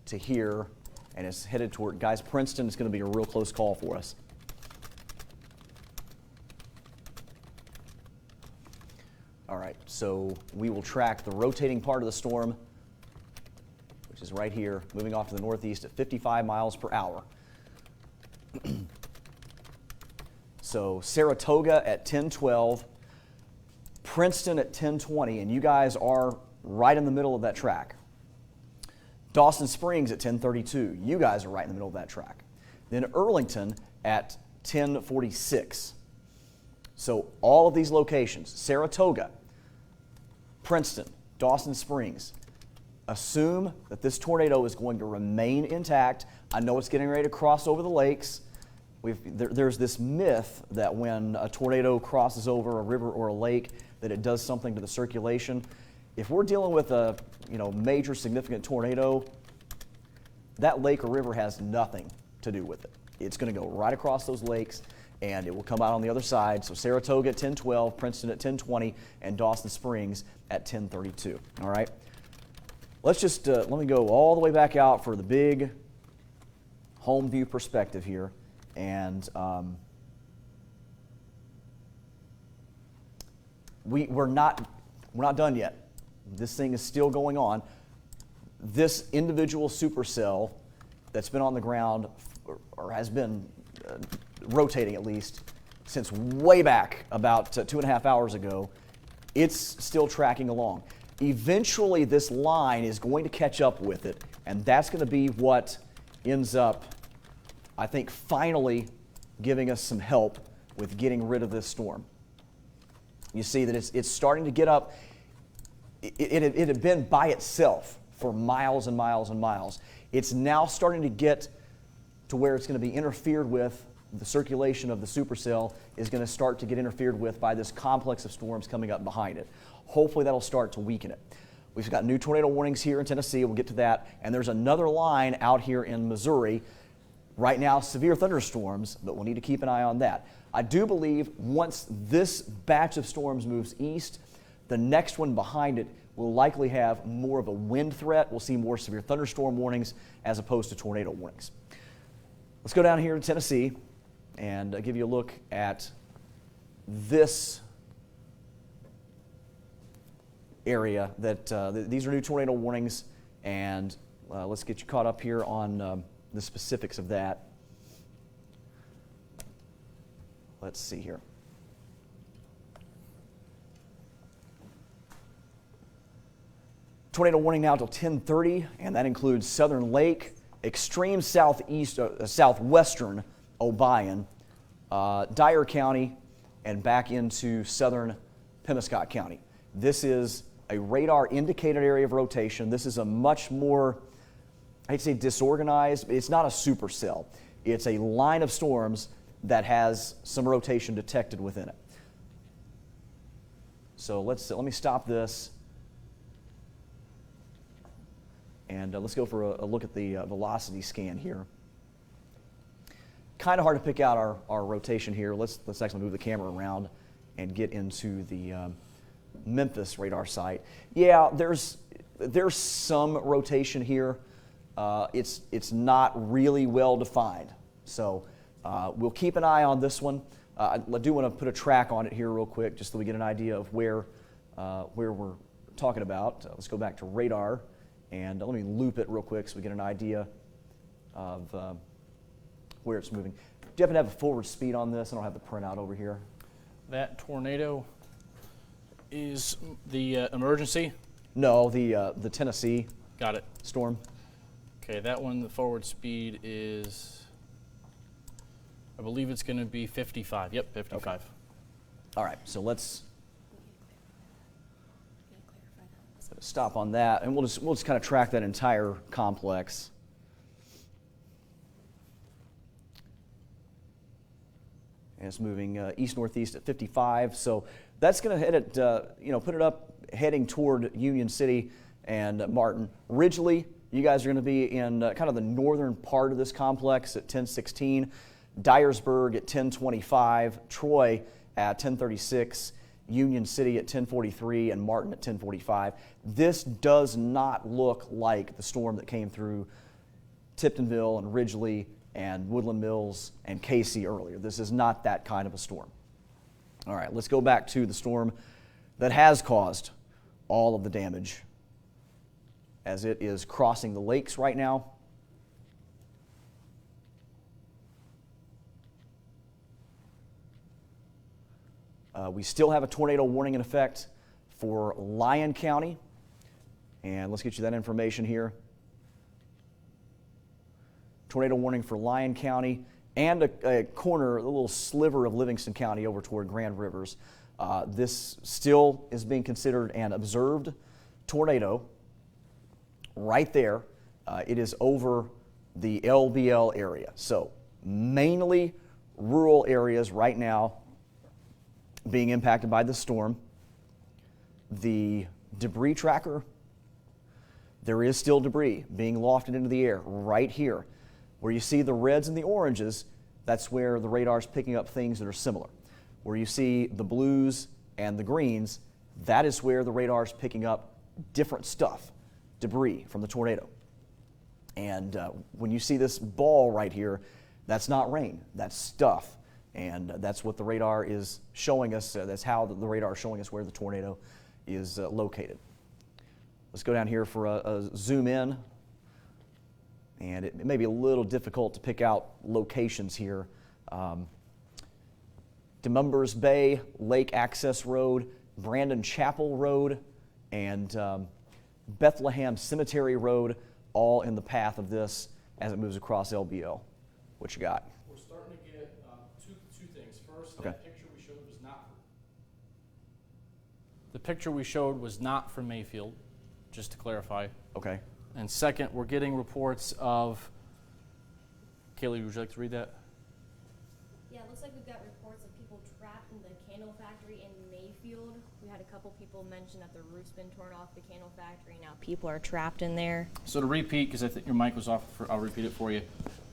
to here, and it's headed toward, guys, Princeton is going to be a real close call for us. All right, so we will track the rotating part of the storm, which is right here, moving off to the northeast at 55 miles per hour. So Saratoga at 10:12, Princeton at 10:20, and you guys are right in the middle of that track. Dawson Springs at 10:32, you guys are right in the middle of that track. Then Earlington at 10:46. So all of these locations, Saratoga, Princeton, Dawson Springs, assume that this tornado is going to remain intact. I know it's getting ready to cross over the lakes. There's this myth that when a tornado crosses over a river or a lake, that it does something to the circulation. If we're dealing with a major significant tornado, that lake or river has nothing to do with it. It's going to go right across those lakes, and it will come out on the other side. So Saratoga at 10:12, Princeton at 10:20, and Dawson Springs at 10:32. All right. Let's just let me go all the way back out for the big home view perspective here, and we're not done yet. This thing is still going on. This individual supercell that's been on the ground or has been rotating at least since way back about 2.5 hours ago, it's still tracking along. Eventually this line is going to catch up with it, and that's going to be what ends up, I think, finally giving us some help with getting rid of this storm. You see that it's starting to get up. It had been by itself for miles and miles and miles. It's now starting to get to where it's going to be interfered with. The circulation of the supercell is going to start to get interfered with by this complex of storms coming up behind it. Hopefully that'll start to weaken it. We've got new tornado warnings here in Tennessee. We'll get to that. And there's another line out here in Missouri. Right now, severe thunderstorms, but we'll need to keep an eye on that. I do believe once this batch of storms moves east, the next one behind it will likely have more of a wind threat. We'll see more severe thunderstorm warnings as opposed to tornado warnings. Let's go down here to Tennessee and give you a look at this area. These are new tornado warnings, and let's get you caught up here on the specifics of that. Let's see here. Tornado warning now till 10:30, and that includes Southern Lake, extreme southwestern Obion, Dyer County, and back into southern Pemiscot County. This is a radar indicated area of rotation. This is a much more, I hate to say disorganized, but it's not a supercell. It's a line of storms that has some rotation detected within it. So let me stop this. And let's go for a look at the velocity scan here. Kind of hard to pick out our rotation here. Let's actually move the camera around and get into the Memphis radar site. Yeah, there's some rotation here. It's not really well defined. So we'll keep an eye on this one. I do want to put a track on it here real quick, just so we get an idea of where we're talking about. Let's go back to radar. And let me loop it real quick so we get an idea of where it's moving. Do you happen to have a forward speed on this? I don't have the printout over here. That tornado is the emergency? No, the Tennessee. Got it. Storm. Okay, that one, the forward speed is, I believe it's going to be 55. Yep, 55. Okay. All right, so let's stop on that, and we'll just kind of track that entire complex. And it's moving east-northeast at 55, so that's going to head at, put it up heading toward Union City and Martin. Ridgely, you guys are going to be in kind of the northern part of this complex at 1016, Dyersburg at 1025, Troy at 1036, Union City at 1043, and Martin at 1045. This does not look like the storm that came through Tiptonville and Ridgely and Woodland Mills and Casey earlier. This is not that kind of a storm. All right, let's go back to the storm that has caused all of the damage as it is crossing the lakes right now. We still have a tornado warning in effect for Lyon County, and let's get you that information here. Tornado warning for Lyon County and a little sliver of Livingston County over toward Grand Rivers. This still is being considered an observed tornado right there. It is over the LBL area. So mainly rural areas right now being impacted by the storm. The debris tracker, there is still debris being lofted into the air right here. Where you see the reds and the oranges, that's where the radar is picking up things that are similar. Where you see the blues and the greens, that is where the radar is picking up different stuff, debris from the tornado. And when you see this ball right here, that's not rain, that's stuff. And that's what the radar is showing us. That's how the radar is showing us where the tornado is located. Let's go down here for a zoom in. And it may be a little difficult to pick out locations here. DeMumbers Bay, Lake Access Road, Brandon Chapel Road, and Bethlehem Cemetery Road, all in the path of this as it moves across LBL. What you got? We're starting to get two things. First, okay. The picture we showed was not. The picture we showed was not from Mayfield, just to clarify. Okay. And second, we're getting reports of. Kaylee, would you like to read that? Yeah, it looks like we've got reports of people trapped in the candle factory in Mayfield. We had a couple people mention that the roof's been torn off the candle factory. Now people are trapped in there. So to repeat, because I think your mic was off, I'll repeat it for you.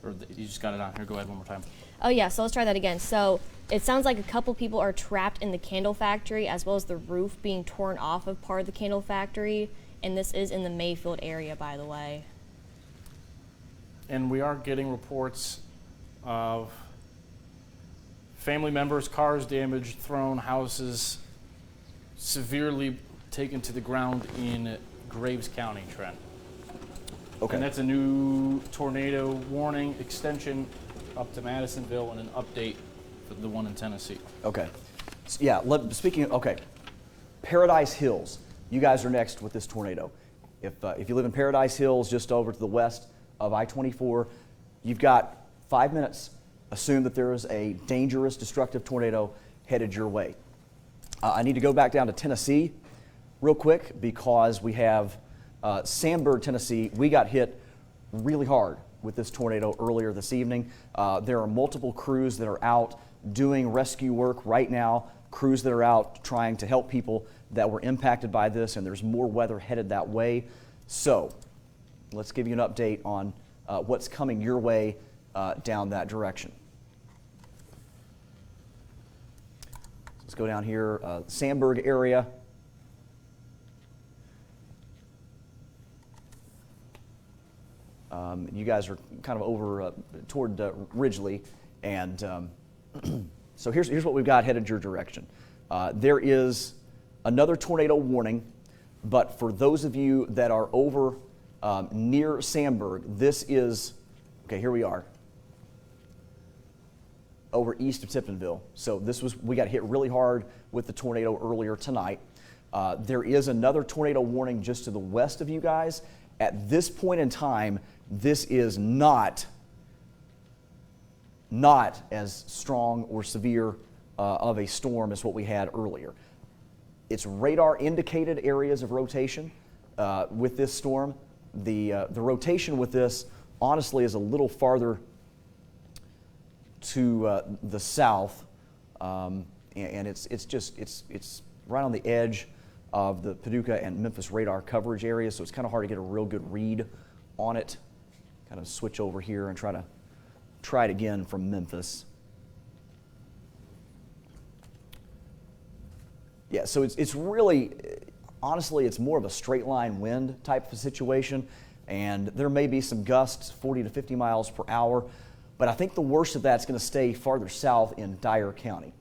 Or you just got it on here. Go ahead one more time. Oh yeah, so let's try that again. So it sounds like a couple people are trapped in the candle factory, as well as the roof being torn off of part of the candle factory. And this is in the Mayfield area, by the way. And we are getting reports of family members, cars damaged, thrown, houses severely taken to the ground in Graves County, Trent. Okay. And that's a new tornado warning extension up to Madisonville and an update for the one in Tennessee. Okay. Yeah, speaking of, okay, Paradise Hills, you guys are next with this tornado. If you live in Paradise Hills, just over to the west of I-24, you've got 5 minutes. Assume that there is a dangerous, destructive tornado headed your way. I need to go back down to Tennessee real quick because we have Sandburg, Tennessee. We got hit really hard with this tornado earlier this evening. There are multiple crews that are out doing rescue work right now, crews that are out trying to help people that were impacted by this, and there's more weather headed that way. So let's give you an update on what's coming your way down that direction. Let's go down here, Sandburg area. You guys are kind of over toward Ridgely, and so here's what we've got headed your direction. There is another tornado warning, but for those of you that are over near Sandburg, this is, okay, here we are, over east of Tiptonville. So we got hit really hard with the tornado earlier tonight. There is another tornado warning just to the west of you guys. At this point in time, this is not as strong or severe of a storm as what we had earlier. It's radar indicated areas of rotation with this storm. The rotation with this honestly is a little farther to the south, and it's right on the edge of the Paducah and Memphis radar coverage area, so it's kind of hard to get a real good read on it. Kind of switch over here and try it again from Memphis. Yeah, so it's really, honestly, it's more of a straight line wind type of situation, and there may be some gusts, 40 to 50 miles per hour, but I think the worst of that's going to stay farther south in Dyer County.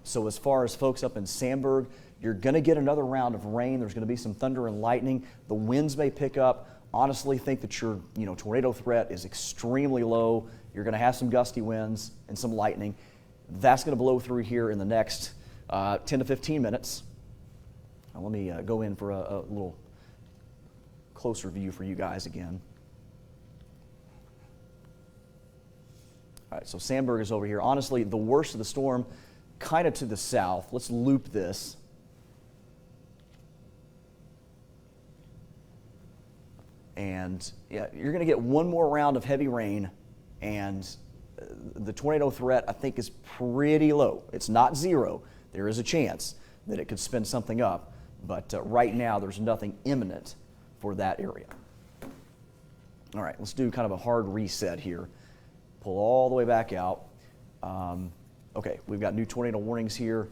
So as far as folks up in Sandburg, you're going to get another round of rain. There's going to be some thunder and lightning. The winds may pick up. Honestly, think that your tornado threat is extremely low. You're going to have some gusty winds and some lightning. That's going to blow through here in the next 10 to 15 minutes. Now let me go in for a little closer view for you guys again. All right, so Sandburg is over here. Honestly, the worst of the storm kind of to the south. Let's loop this. And yeah, you're going to get one more round of heavy rain, and the tornado threat, I think, is pretty low. It's not zero. There is a chance that it could spin something up, but right now there's nothing imminent for that area. All right, let's do kind of a hard reset here. Pull all the way back out. Okay, we've got new tornado warnings here.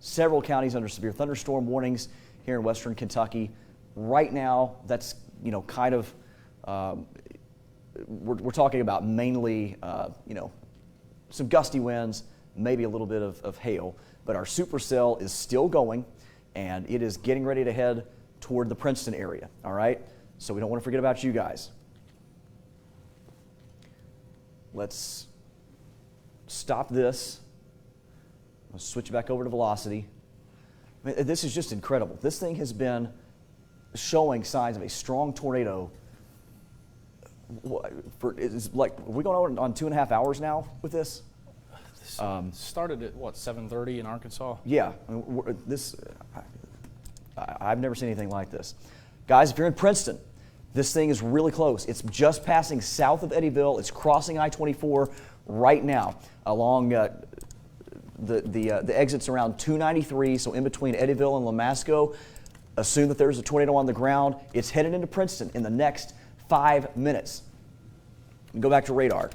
Several counties under severe thunderstorm warnings here in western Kentucky. Right now, that's kind of we're talking about mainly some gusty winds, maybe a little bit of hail, but our supercell is still going, and it is getting ready to head toward the Princeton area. All right, so we don't want to forget about you guys. Let's stop this. Let's switch back over to velocity. I mean, this is just incredible. This thing has been showing signs of a strong tornado. It's like, are we going on 2.5 hours now with this? Started at what, 7:30 in Arkansas? Yeah, I mean, I've never seen anything like this. Guys, if you're in Princeton, this thing is really close. It's just passing south of Eddyville. It's crossing I-24 right now along the exits around 293, so in between Eddyville and Lamasco. Assume that there's a tornado on the ground. It's headed into Princeton in the next 5 minutes. Go back to radar.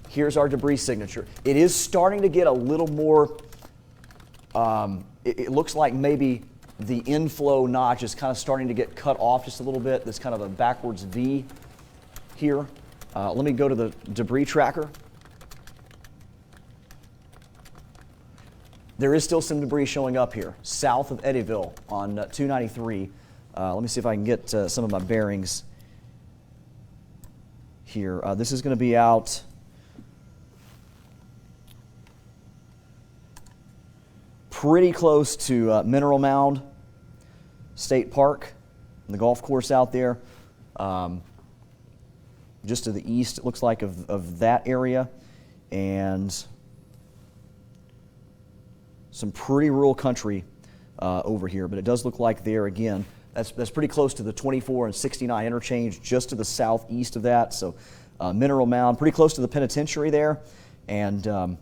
Here's our debris signature. It is starting to get a little more, it looks like maybe the inflow notch is kind of starting to get cut off just a little bit. There's kind of a backwards V here. Let me go to the debris tracker. There is still some debris showing up here, south of Eddyville on 293. Let me see if I can get some of my bearings here. This is going to be out pretty close to Mineral Mound State Park, the golf course out there. Just to the east, it looks like, of that area. And some pretty rural country over here, but it does look like there again. That's pretty close to the 24 and 69 interchange, just to the southeast of that. So Mineral Mound, pretty close to the penitentiary there, and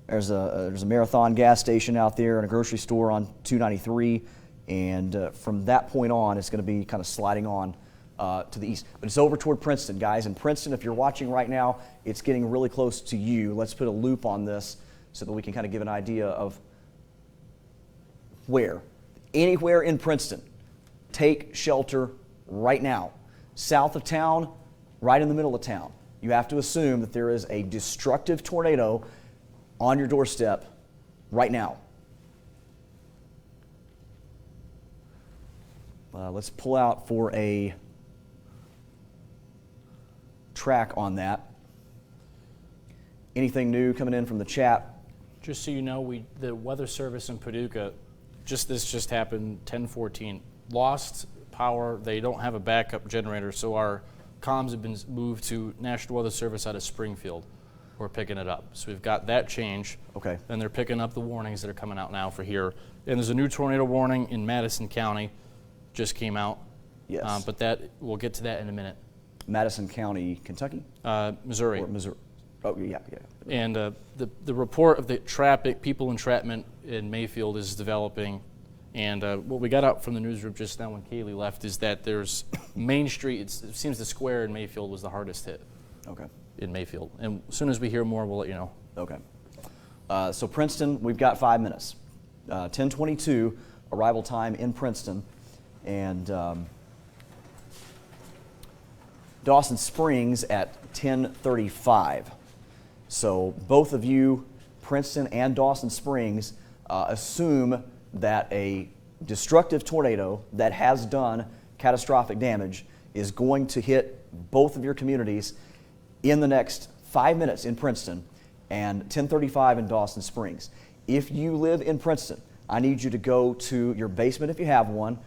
there's a Marathon gas station out there and a grocery store on 293, and from that point on, it's going to be kind of sliding on to the east. But it's over toward Princeton, guys. And Princeton, if you're watching right now, it's getting really close to you. Let's put a loop on this so that we can kind of give an idea of where. Anywhere in Princeton, take shelter right now. South of town, right in the middle of town. You have to assume that there is a destructive tornado on your doorstep right now. Let's pull out for a track on that. Anything new coming in from the chat? Just so you know, the weather service in Paducah, this just happened 10:14. Lost power. They don't have a backup generator, so our comms have been moved to National Weather Service out of Springfield. We're picking it up. So we've got that change. Okay. And they're picking up the warnings that are coming out now for here. And there's a new tornado warning in Madison County, just came out. Yes. But we'll get to that in a minute. Madison County, Kentucky? Missouri. Or Missouri. Oh, yeah. And the report of the people entrapment in Mayfield is developing. And what we got out from the newsroom just now when Kaylee left is that there's Main Street, it seems the square in Mayfield was the hardest hit. Okay. In Mayfield. And as soon as we hear more, we'll let you know. Okay. So Princeton, we've got 5 minutes. 10:22 arrival time in Princeton. And Dawson Springs at 10:35. So both of you, Princeton and Dawson Springs, assume that a destructive tornado that has done catastrophic damage is going to hit both of your communities in the next 5 minutes in Princeton and 10:35 in Dawson Springs. If you live in Princeton, I need you to go to your basement if you have one.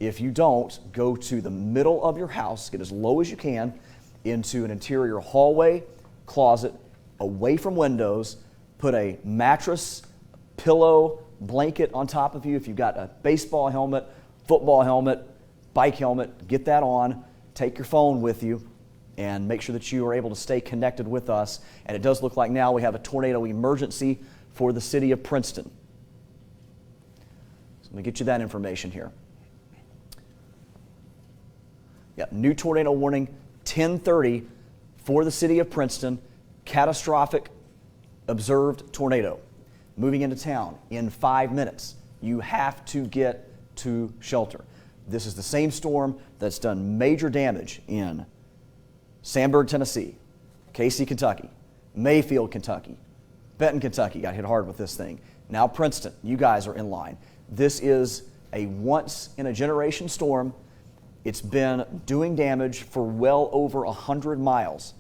If you don't, go to the middle of your house, get as low as you can into an interior hallway, closet, away from windows, put a mattress, pillow, blanket on top of you. If you've got a baseball helmet, football helmet, bike helmet, get that on, take your phone with you, and make sure that you are able to stay connected with us. And it does look like now we have a tornado emergency for the city of Princeton. So let me get you that information here. Yeah, new tornado warning, 10:30 for the city of Princeton. Catastrophic observed tornado. Moving into town in 5 minutes. You have to get to shelter. This is the same storm that's done major damage in Sandburg, Tennessee, Casey, Kentucky, Mayfield, Kentucky, Benton, Kentucky got hit hard with this thing. Now Princeton, you guys are in line. This is a once-in-a-generation storm. It's been doing damage for well over 100 miles.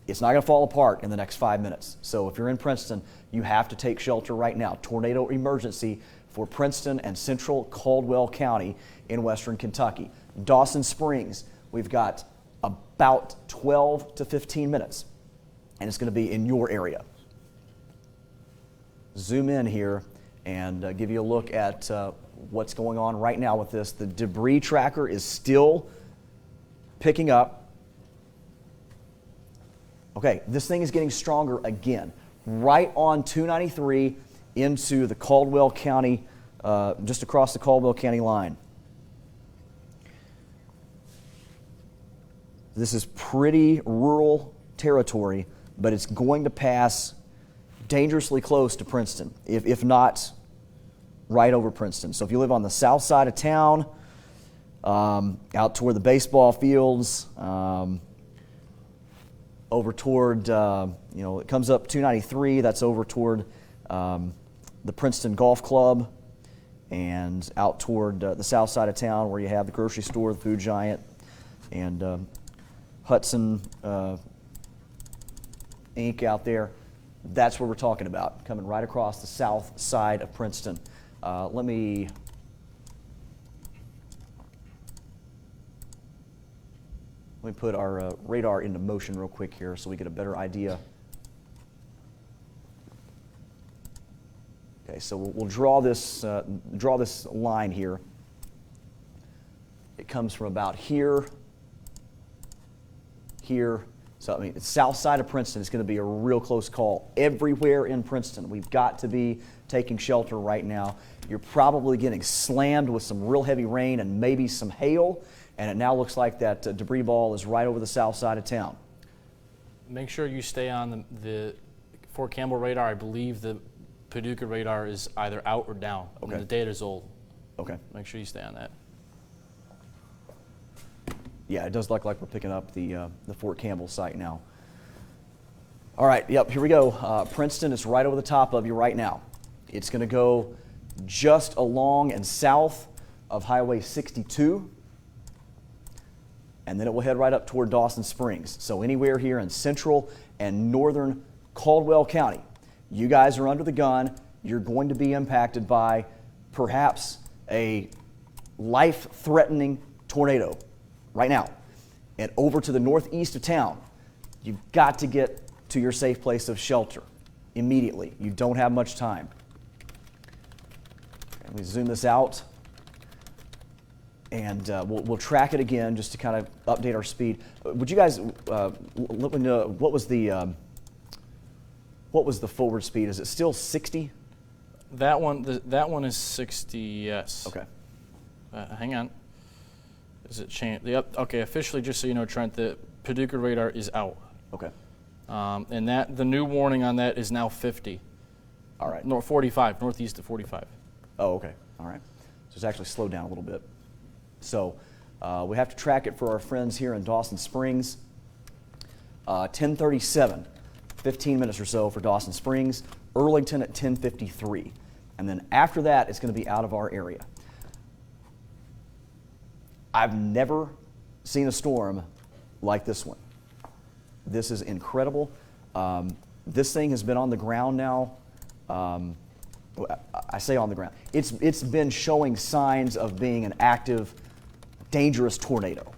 It's not going to fall apart in the next 5 minutes. So if you're in Princeton, you have to take shelter right now. Tornado emergency for Princeton and central Caldwell County in western Kentucky. Dawson Springs, we've got about 12 to 15 minutes, and it's going to be in your area. Zoom in here and give you a look at what's going on right now with this. The debris tracker is still picking up. Okay, this thing is getting stronger again. Right on 293 into the Caldwell County, just across the Caldwell County line. This is pretty rural territory, but it's going to pass dangerously close to Princeton, if not right over Princeton. So if you live on the south side of town, out toward the baseball fields, over toward, it comes up 293, that's over toward the Princeton Golf Club, and out toward the south side of town where you have the grocery store, the Food Giant, and Hudson Inc. out there. That's what we're talking about, coming right across the south side of Princeton. Let me put our radar into motion real quick here so we get a better idea. Okay, so we'll draw this line here. It comes from about here. So, I mean, the south side of Princeton is going to be a real close call. Everywhere in Princeton, we've got to be taking shelter right now. You're probably getting slammed with some real heavy rain and maybe some hail, and it now looks like that debris ball is right over the south side of town. Make sure you stay on the Fort Campbell radar. I believe the Paducah radar is either out or down. Okay. The data is old. Okay. Make sure you stay on that. Yeah, it does look like we're picking up the Fort Campbell site now. All right, yep, here we go. Princeton is right over the top of you right now. It's going to go just along and south of Highway 62, and then it will head right up toward Dawson Springs. So anywhere here in central and northern Caldwell County, you guys are under the gun. You're going to be impacted by perhaps a life-threatening tornado right now. And over to the northeast of town, you've got to get to your safe place of shelter immediately. You don't have much time. Let me zoom this out, and we'll track it again just to kind of update our speed. Would you guys let me know what was the forward speed? Is it still 60? That one is 60. Yes. Okay. Hang on. Is it changed? Yep. Okay. Officially, just so you know, Trent, the Paducah radar is out. Okay. And the new warning on that is now 50. All right. 45, northeast of 45. Oh, okay. All right. So it's actually slowed down a little bit. So we have to track it for our friends here in Dawson Springs. 10:37, 15 minutes or so for Dawson Springs. Earlington at 10:53. And then after that, it's going to be out of our area. I've never seen a storm like this one. This is incredible. This thing has been on the ground now. I say on the ground. It's been showing signs of being an active, dangerous tornado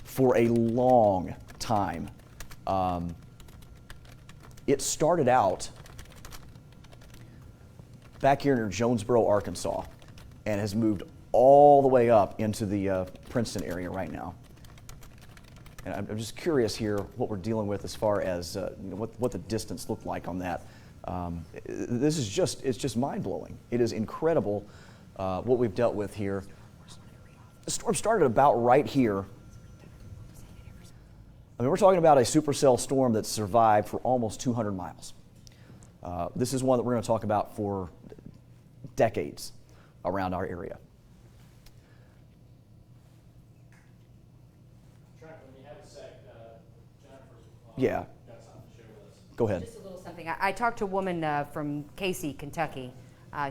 for a long time. It started out back here near Jonesboro, Arkansas, and has moved all the way up into the Princeton area right now. And I'm just curious here what we're dealing with as far as what the distance looked like on that. This is it's just mind-blowing. It is incredible what we've dealt with here. The storm started about right here. I mean, we're talking about a supercell storm that survived for almost 200 miles. This is one that we're going to talk about for decades around our area. Trent, when you have a sec, Jennifer Yeah. got something to share with us. Go ahead. Just a little something. I talked to a woman from Casey, Kentucky.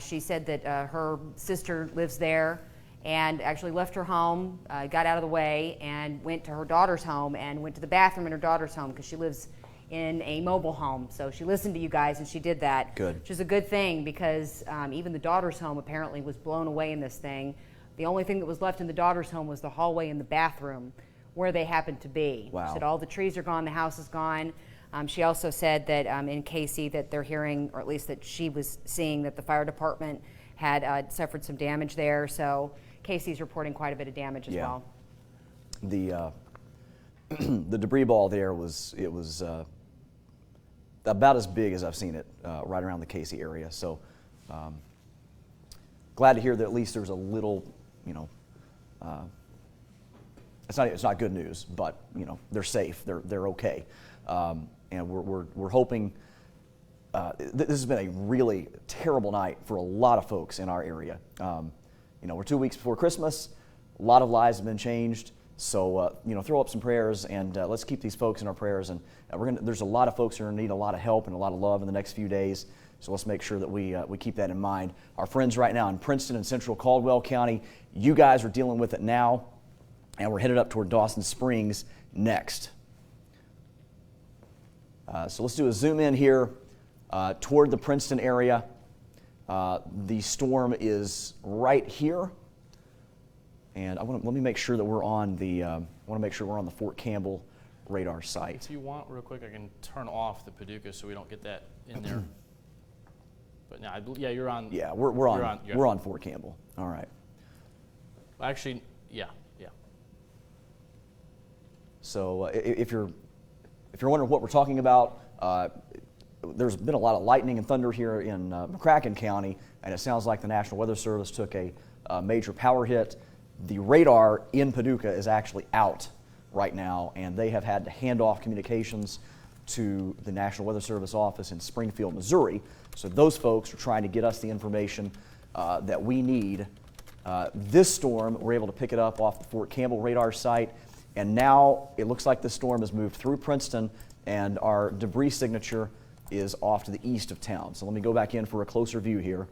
She said that her sister lives there and actually left her home, got out of the way, and went to her daughter's home and went to the bathroom in her daughter's home because she lives in a mobile home. So she listened to you guys and she did that. Good. Which is a good thing because even the daughter's home apparently was blown away in this thing. The only thing that was left in the daughter's home was the hallway and the bathroom where they happened to be. Wow. She said all the trees are gone, the house is gone. She also said that in Casey that they're hearing, or at least that she was seeing, that the fire department had suffered some damage there. So Casey's reporting quite a bit of damage as well. The the debris ball there was about as big as I've seen it right around the Casey area. So glad to hear that at least there's a little, it's not good news, but they're safe, they're okay, and we're hoping. This has been a really terrible night for a lot of folks in our area. We're 2 weeks before Christmas. A lot of lives have been changed. So, throw up some prayers and let's keep these folks in our prayers. And there's a lot of folks who are going to need a lot of help and a lot of love in the next few days. So let's make sure that we keep that in mind. Our friends right now in Princeton and Central Caldwell County, you guys are dealing with it now, and we're headed up toward Dawson Springs next. So let's do a zoom in here toward the Princeton area. The storm is right here, and let me make sure that we're on the. I want to make sure we're on the Fort Campbell radar site. If you want, real quick, I can turn off the Paducah so we don't get that in there. But no, yeah, you're on. Yeah, we're on Fort Campbell. All right. Actually, yeah. So if you're wondering what we're talking about, there's been a lot of lightning and thunder here in McCracken County, and it sounds like the National Weather Service took a major power hit. The radar in Paducah is actually out right now, and they have had to hand off communications to the National Weather Service office in Springfield, Missouri. So those folks are trying to get us the information that we need. This storm, we're able to pick it up off the Fort Campbell radar site, and now it looks like the storm has moved through Princeton, and our debris signature is off to the east of town. So let me go back in for a closer view here.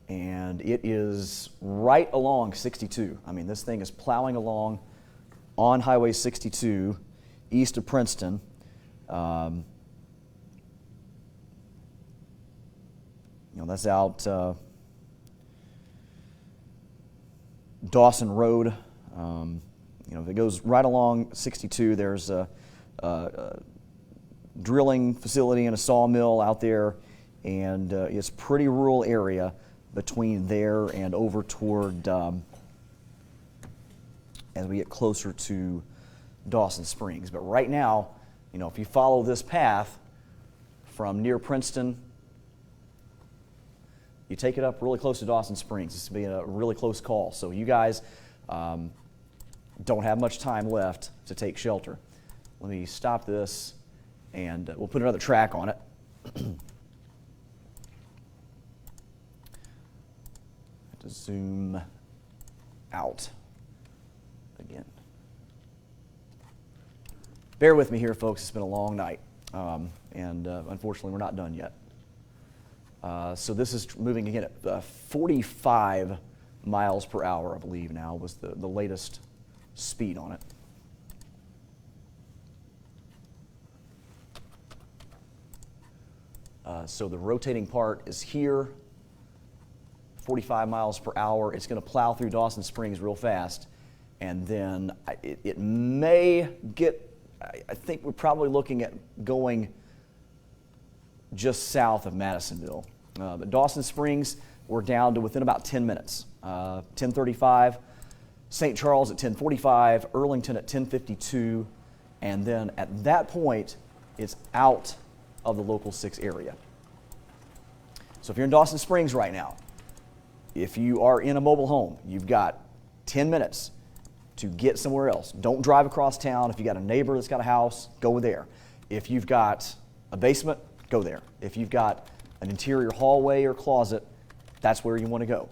And it is right along 62. I mean, this thing is plowing along on Highway 62 east of Princeton. That's out Dawson Road. If it goes right along 62, there's a drilling facility and a sawmill out there, and it's a pretty rural area between there and over toward, as we get closer to Dawson Springs. But right now, if you follow this path from near Princeton, you take it up really close to Dawson Springs. This will be a really close call. So you guys don't have much time left to take shelter. Let me stop this, and we'll put another track on it. To zoom out again. Bear with me here, folks. It's been a long night, and unfortunately, we're not done yet. So this is moving again at 45 miles per hour, I believe now was the latest speed on it. So the rotating part is here, 45 miles per hour. It's going to plow through Dawson Springs real fast, and then it may get, I think we're probably looking at going just south of Madisonville. But Dawson Springs, we're down to within about 10 minutes. 10:35, St. Charles at 10:45, Earlington at 10:52, and then at that point, it's out of the local 6 area. So if you're in Dawson Springs right now, if you are in a mobile home, you've got 10 minutes to get somewhere else. Don't drive across town. If you got a neighbor that's got a house, go there. If you've got a basement, go there. If you've got an interior hallway or closet, that's where you want to go.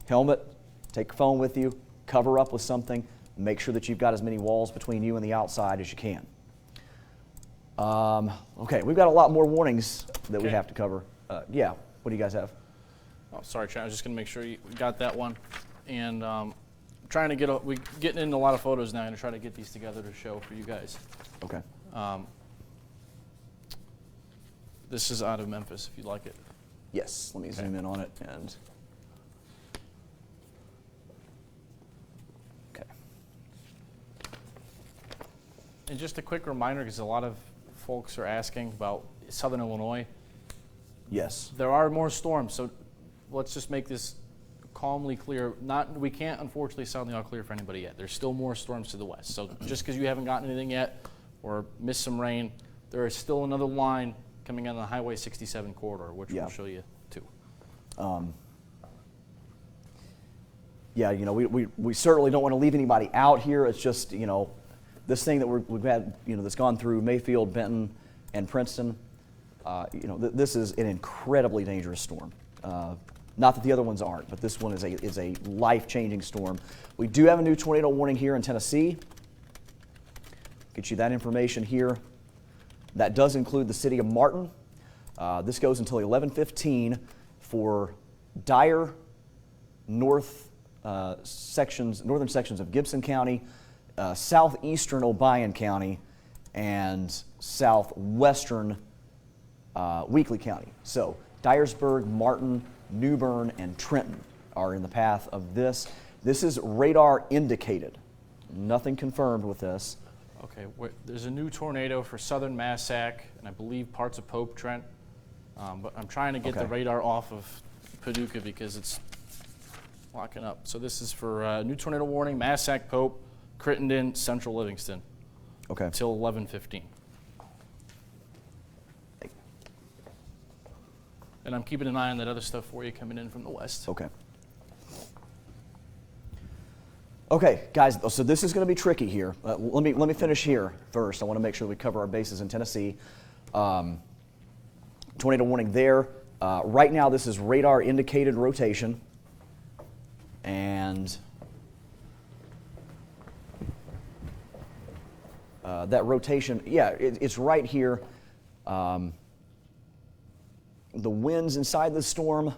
Helmet, take your phone with you, cover up with something, make sure that you've got as many walls between you and the outside as you can. Okay, we've got a lot more warnings that we have to cover. Yeah, what do you guys have? Oh, sorry, Trent. I was just going to make sure you got that one. And trying to we're getting into a lot of photos now and try to get these together to show for you guys. Okay. This is out of Memphis, if you'd like it. Yes, let me zoom in on it. And okay. And just a quick reminder, because a lot of folks are asking about Southern Illinois. Yes. There are more storms, so let's just make this calmly clear. We can't, unfortunately, sound the all clear for anybody yet. There's still more storms to the west. So just because you haven't gotten anything yet or missed some rain, there is still another line coming on the Highway 67 corridor, which we'll show you too. Yeah, we certainly don't want to leave anybody out here. It's just, this thing that we've had, that's gone through Mayfield, Benton, and Princeton, this is an incredibly dangerous storm. Not that the other ones aren't, but this one is a life-changing storm. We do have a new tornado warning here in Tennessee. Get you that information here. That does include the city of Martin. This goes until 11:15 for Dyer, northern sections of Gibson County, southeastern Obion County and southwestern Weakley County. So Dyersburg, Martin, New Bern, and Trenton are in the path of this. This is radar indicated. Nothing confirmed with this. Okay, there's a new tornado for southern Massac and I believe parts of Pope Trent, but I'm trying to get the radar off of Paducah because it's locking up. So this is for new tornado warning, Massac, Pope, Crittenden, Central Livingston. Okay. Until 11:15. And I'm keeping an eye on that other stuff for you coming in from the west. Okay. Okay, guys, so this is going to be tricky here. Let me finish here first. I want to make sure we cover our bases in Tennessee. Tornado warning there. Right now, this is radar indicated rotation. And that rotation, yeah, it's right here. The winds inside the storm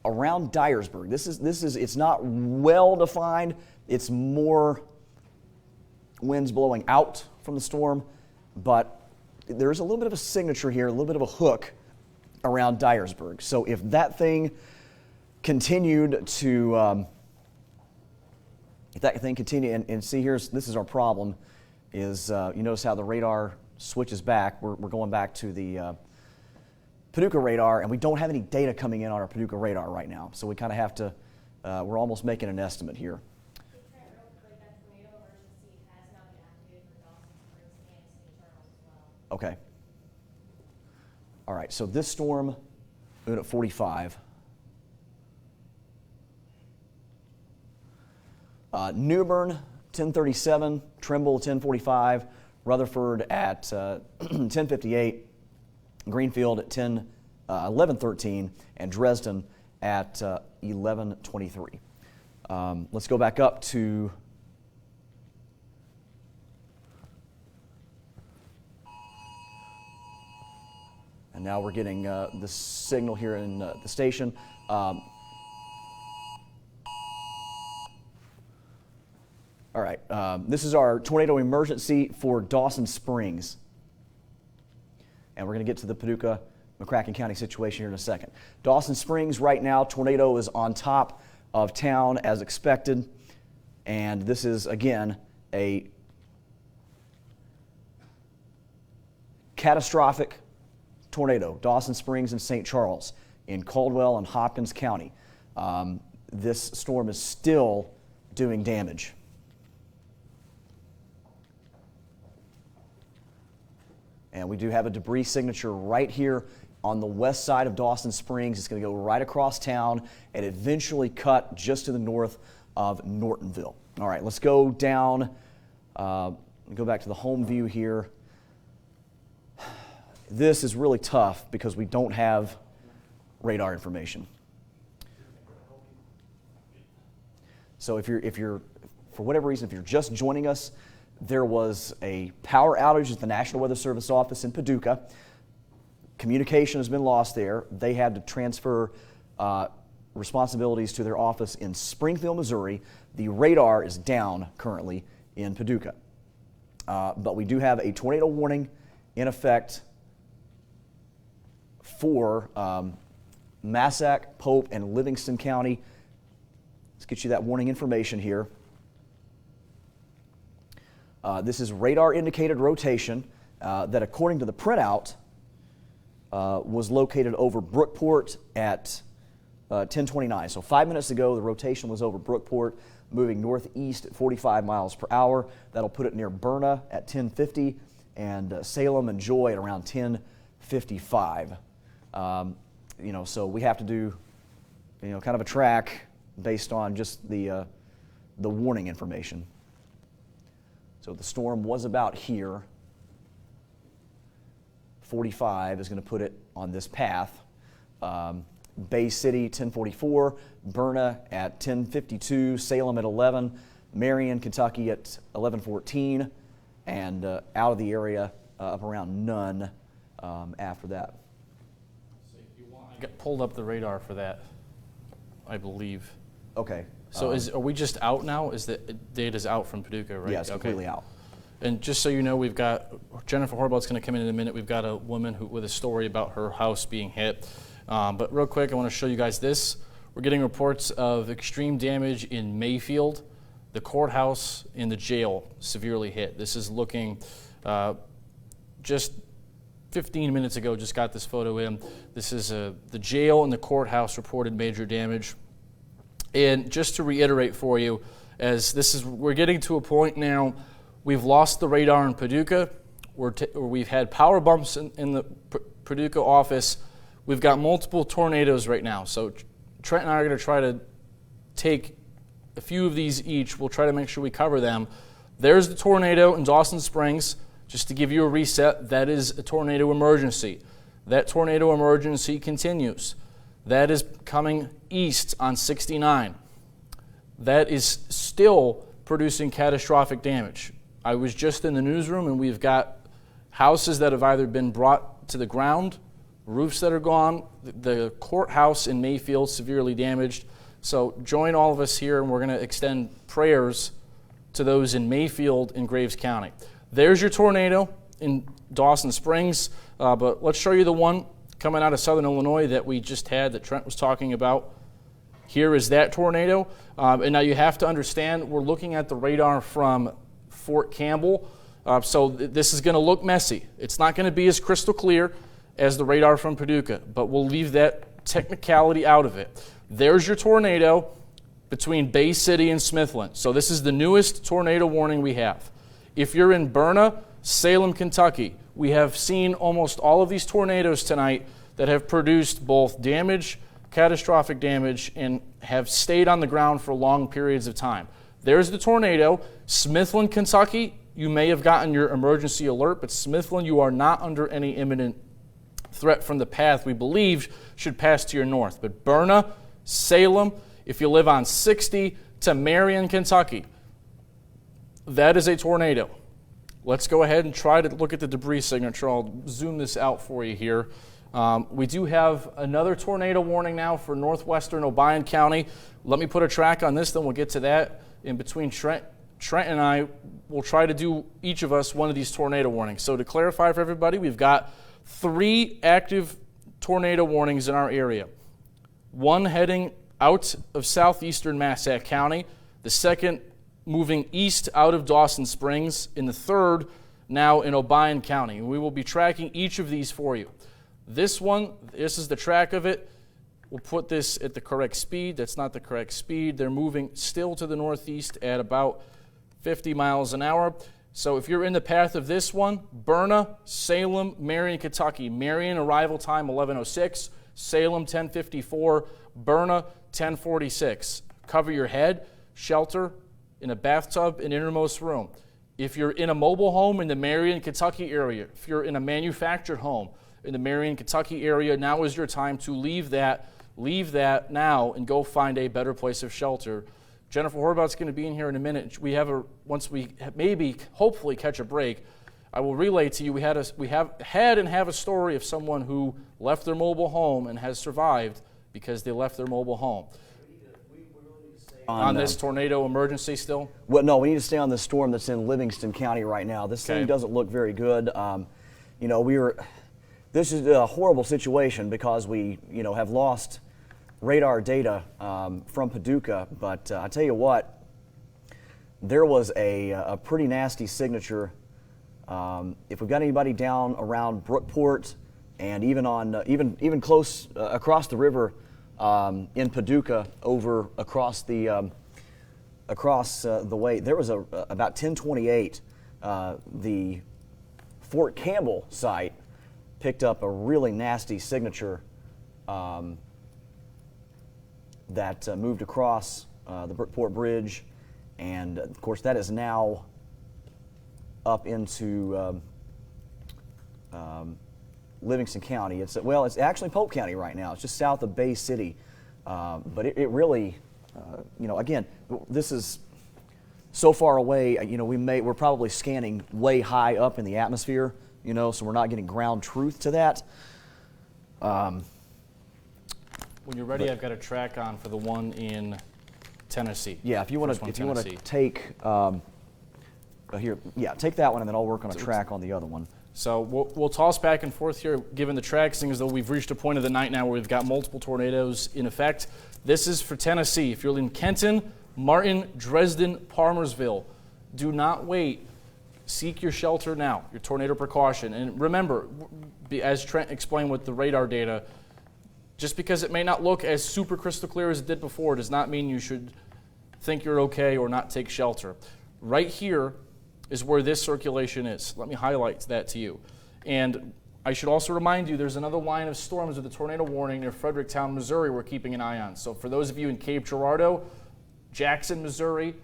around Dyersburg. This is it's not well defined. It's more winds blowing out from the storm, but there's a little bit of a signature here, a little bit of a hook around Dyersburg. So if that thing continued to and see this is our problem, is you notice how the radar switches back. We're going back to the Paducah radar, and we don't have any data coming in on our Paducah radar right now. So we kind of have to, we're almost making an estimate here. Okay. All right, so this storm, moving at 45. New Bern, 1037, Trimble, 1045, Rutherford at 1058, Greenfield at 1113, and Dresden at 1123. Let's go back up to and now we're getting the signal here in the station. All right, this is our tornado emergency for Dawson Springs. And we're going to get to the Paducah, McCracken County situation here in a second. Dawson Springs right now, tornado is on top of town as expected. And this is, again, a catastrophic tornado. Dawson Springs and St. Charles in Caldwell and Hopkins County. This storm is still doing damage. And we do have a debris signature right here on the west side of Dawson Springs. It's going to go right across town and eventually cut just to the north of Nortonville. All right, let's go down, go back to the home view here. This is really tough because we don't have radar information. So if you're, for whatever reason, if you're just joining us, there was a power outage at the National Weather Service office in Paducah. Communication has been lost there. They had to transfer responsibilities to their office in Springfield, Missouri. The radar is down currently in Paducah. But we do have a tornado warning in effect for Massac, Pope, and Livingston County. Let's get you that warning information here. This is radar indicated rotation that, according to the printout, was located over Brookport at 10:29. So 5 minutes ago, the rotation was over Brookport, moving northeast at 45 miles per hour. That'll put it near Berna at 10:50 and Salem and Joy at around 10:55. So we have to do, kind of a track based on just the warning information. So the storm was about here. 45 is going to put it on this path. Bay City, 1044, Berna at 1052, Salem at 11, Marion, Kentucky at 1114, and out of the area up around Nunn after that. I pulled up the radar for that, I believe. Okay. So are we just out now? Is the data's out from Paducah, right? Yeah, it's completely out. And just so you know, we've got Jennifer Horvath's going to come in a minute. We've got a woman with a story about her house being hit. But real quick, I want to show you guys this. We're getting reports of extreme damage in Mayfield, the courthouse, and the jail severely hit. This is looking just 15 minutes ago, just got this photo in. This is the jail and the courthouse reported major damage. And just to reiterate for you, we're getting to a point now, we've lost the radar in Paducah. We've had power bumps in the Paducah office. We've got multiple tornadoes right now. So Trent and I are going to try to take a few of these each. We'll try to make sure we cover them. There's the tornado in Dawson Springs. Just to give you a reset, that is a tornado emergency. That tornado emergency continues. That is coming east on 69. That is still producing catastrophic damage. I was just in the newsroom, and we've got houses that have either been brought to the ground, roofs that are gone, the courthouse in Mayfield severely damaged. So join all of us here, and we're going to extend prayers to those in Mayfield and Graves County. There's your tornado in Dawson Springs, but let's show you the one coming out of southern Illinois that we just had that Trent was talking about. Here is that tornado. And now you have to understand, we're looking at the radar from Fort Campbell, so this is going to look messy. It's not going to be as crystal clear as the radar from Paducah, but we'll leave that technicality out of it. There's your tornado between Bay City and Smithland. So this is the newest tornado warning we have. If you're in Berna, Salem, Kentucky, we have seen almost all of these tornadoes tonight that have produced both damage, catastrophic damage, and have stayed on the ground for long periods of time. There's the tornado. Smithland, Kentucky, you may have gotten your emergency alert, but Smithland, you are not under any imminent threat from the path we believe should pass to your north. But Berna, Salem, if you live on 60 to Marion, Kentucky, that is a tornado. Let's go ahead and try to look at the debris signature. I'll zoom this out for you here. We do have another tornado warning now for northwestern Obion County. Let me put a track on this, then we'll get to that. In between Trent and I will try to do, each of us, one of these tornado warnings. So to clarify for everybody, we've got 3 active tornado warnings in our area. One heading out of southeastern Massac County, the second moving east out of Dawson Springs, and the third now in Obion County. We will be tracking each of these for you. This one, this is the track of it. We'll put this at the correct speed. That's not the correct speed. They're moving still to the northeast at about 50 miles an hour. So if you're in the path of this one, Berna, Salem, Marion, Kentucky. Marion arrival time 11:06, Salem 10:54, Berna 10:46. Cover your head, shelter in a bathtub in innermost room. If you're in a mobile home in the Marion, Kentucky area, if you're in a manufactured home in the Marion, Kentucky area, now is your time to leave that now and go find a better place of shelter. Jennifer Horvath's going to be in here in a minute. Once we maybe, hopefully catch a break, I will relay to you, we have a story of someone who left their mobile home and has survived because they left their mobile home. On this tornado emergency still? Well, no, we need to stay on this storm that's in Livingston County right now. This thing doesn't look very good. This is a horrible situation because we, have lost radar data from Paducah. But I tell you what, there was a pretty nasty signature. If we've got anybody down around Brookport and even on even close across the river. In Paducah, over across the way, there was about 10:28. The Fort Campbell site picked up a really nasty signature that moved across the Brookport Bridge, and of course that is now up into Livingston County. It's actually Polk County right now. It's just south of Bay City, but it really, again, this is so far away. We're probably scanning way high up in the atmosphere. So we're not getting ground truth to that. When you're ready, I've got a track on for the one in Tennessee. Yeah, if you want to take here, yeah, take that one, and then I'll work on a track on the other one. So we'll toss back and forth here, given the tracks, seeing as though we've reached a point of the night now where we've got multiple tornadoes in effect. This is for Tennessee. If you're in Kenton, Martin, Dresden, Palmersville, do not wait. Seek your shelter now, your tornado precaution. And remember, as Trent explained with the radar data, just because it may not look as super crystal clear as it did before does not mean you should think you're okay or not take shelter. Right here is where this circulation is. Let me highlight that to you. And I should also remind you there's another line of storms with a tornado warning near Fredericktown, Missouri we're keeping an eye on. So for those of you in Cape Girardeau, Jackson, Missouri,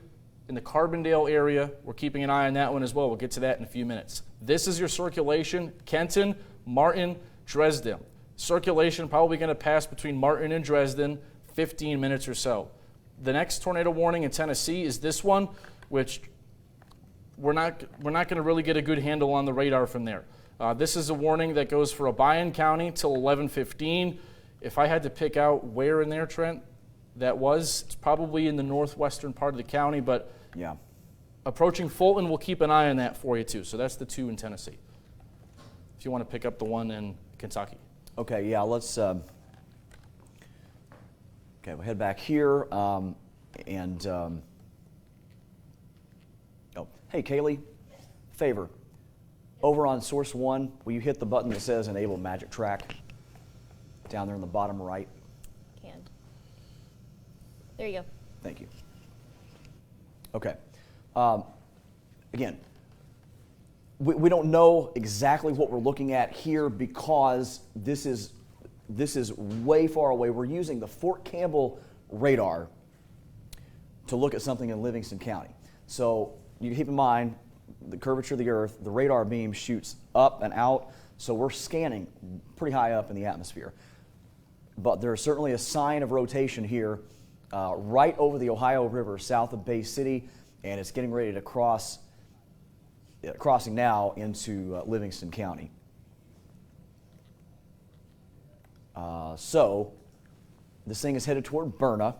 in the Carbondale area, we're keeping an eye on that one as well. We'll get to that in a few minutes. This is your circulation, Kenton, Martin, Dresden. Circulation probably going to pass between Martin and Dresden, 15 minutes or so. The next tornado warning in Tennessee is this one, which we're not going to really get a good handle on the radar from there. This is a warning that goes for Obion County till 11:15. If I had to pick out where in there, Trent, that was, it's probably in the northwestern part of the county, but yeah, approaching Fulton, we'll keep an eye on that for you too. So that's the two in Tennessee. If you want to pick up the one in Kentucky. Okay, yeah, let's, okay, we'll head back here, oh, hey, Kaylee, favor, over on source 1, will you hit the button that says Enable Magic Track down there in the bottom right? Can. There you go. Thank you. Okay. Again, we don't know exactly what we're looking at here because this is way far away. We're using the Fort Campbell radar to look at something in Livingston County. So you keep in mind the curvature of the earth, the radar beam shoots up and out, so we're scanning pretty high up in the atmosphere. But there's certainly a sign of rotation here right over the Ohio River south of Bay City, and it's getting ready to crossing now into Livingston County. So this thing is headed toward Berna.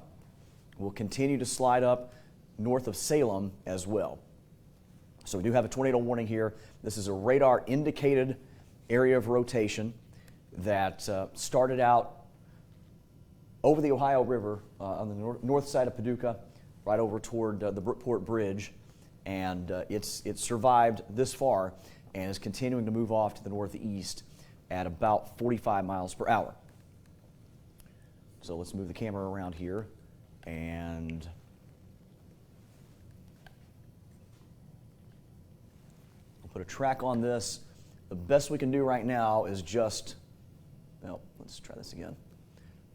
We'll continue to slide up north of Salem as well. So we do have a tornado warning here. This is a radar indicated area of rotation that started out over the Ohio River on the north side of Paducah, right over toward the Brookport Bridge, and it's survived this far and is continuing to move off to the northeast at about 45 miles per hour. So let's move the camera around here and we'll put a track on this. The best we can do right now is just, well, let's try this again.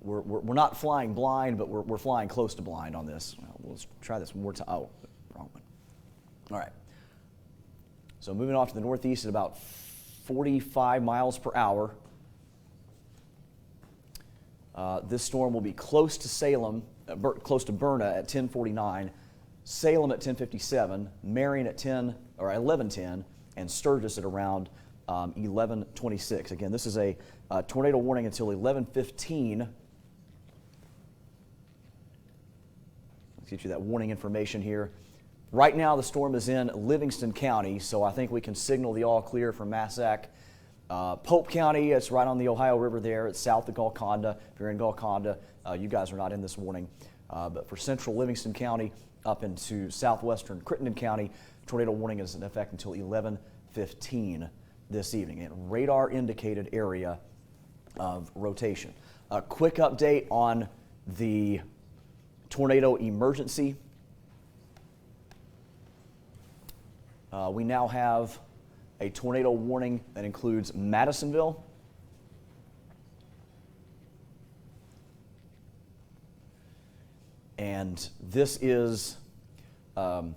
We're not flying blind, but we're flying close to blind on this. Well, let's try this one more time. Oh, wrong one. All right. So moving off to the northeast at about 45 miles per hour. This storm will be close to Salem, close to Berna at 10:49, Salem at 10:57, Marion at 11:10, and Sturgis at around 11:26. Again, this is a tornado warning until 11:15. Let's get you that warning information here. Right now, the storm is in Livingston County, so I think we can signal the all clear from Massac. Pope County, it's right on the Ohio River there. It's south of Golconda. If you're in Golconda, you guys are not in this warning. But for central Livingston County up into southwestern Crittenden County, tornado warning is in effect until 11:15 this evening. And radar indicated area of rotation. A quick update on the tornado emergency. We now have a tornado warning that includes Madisonville, and this is, Kaylee,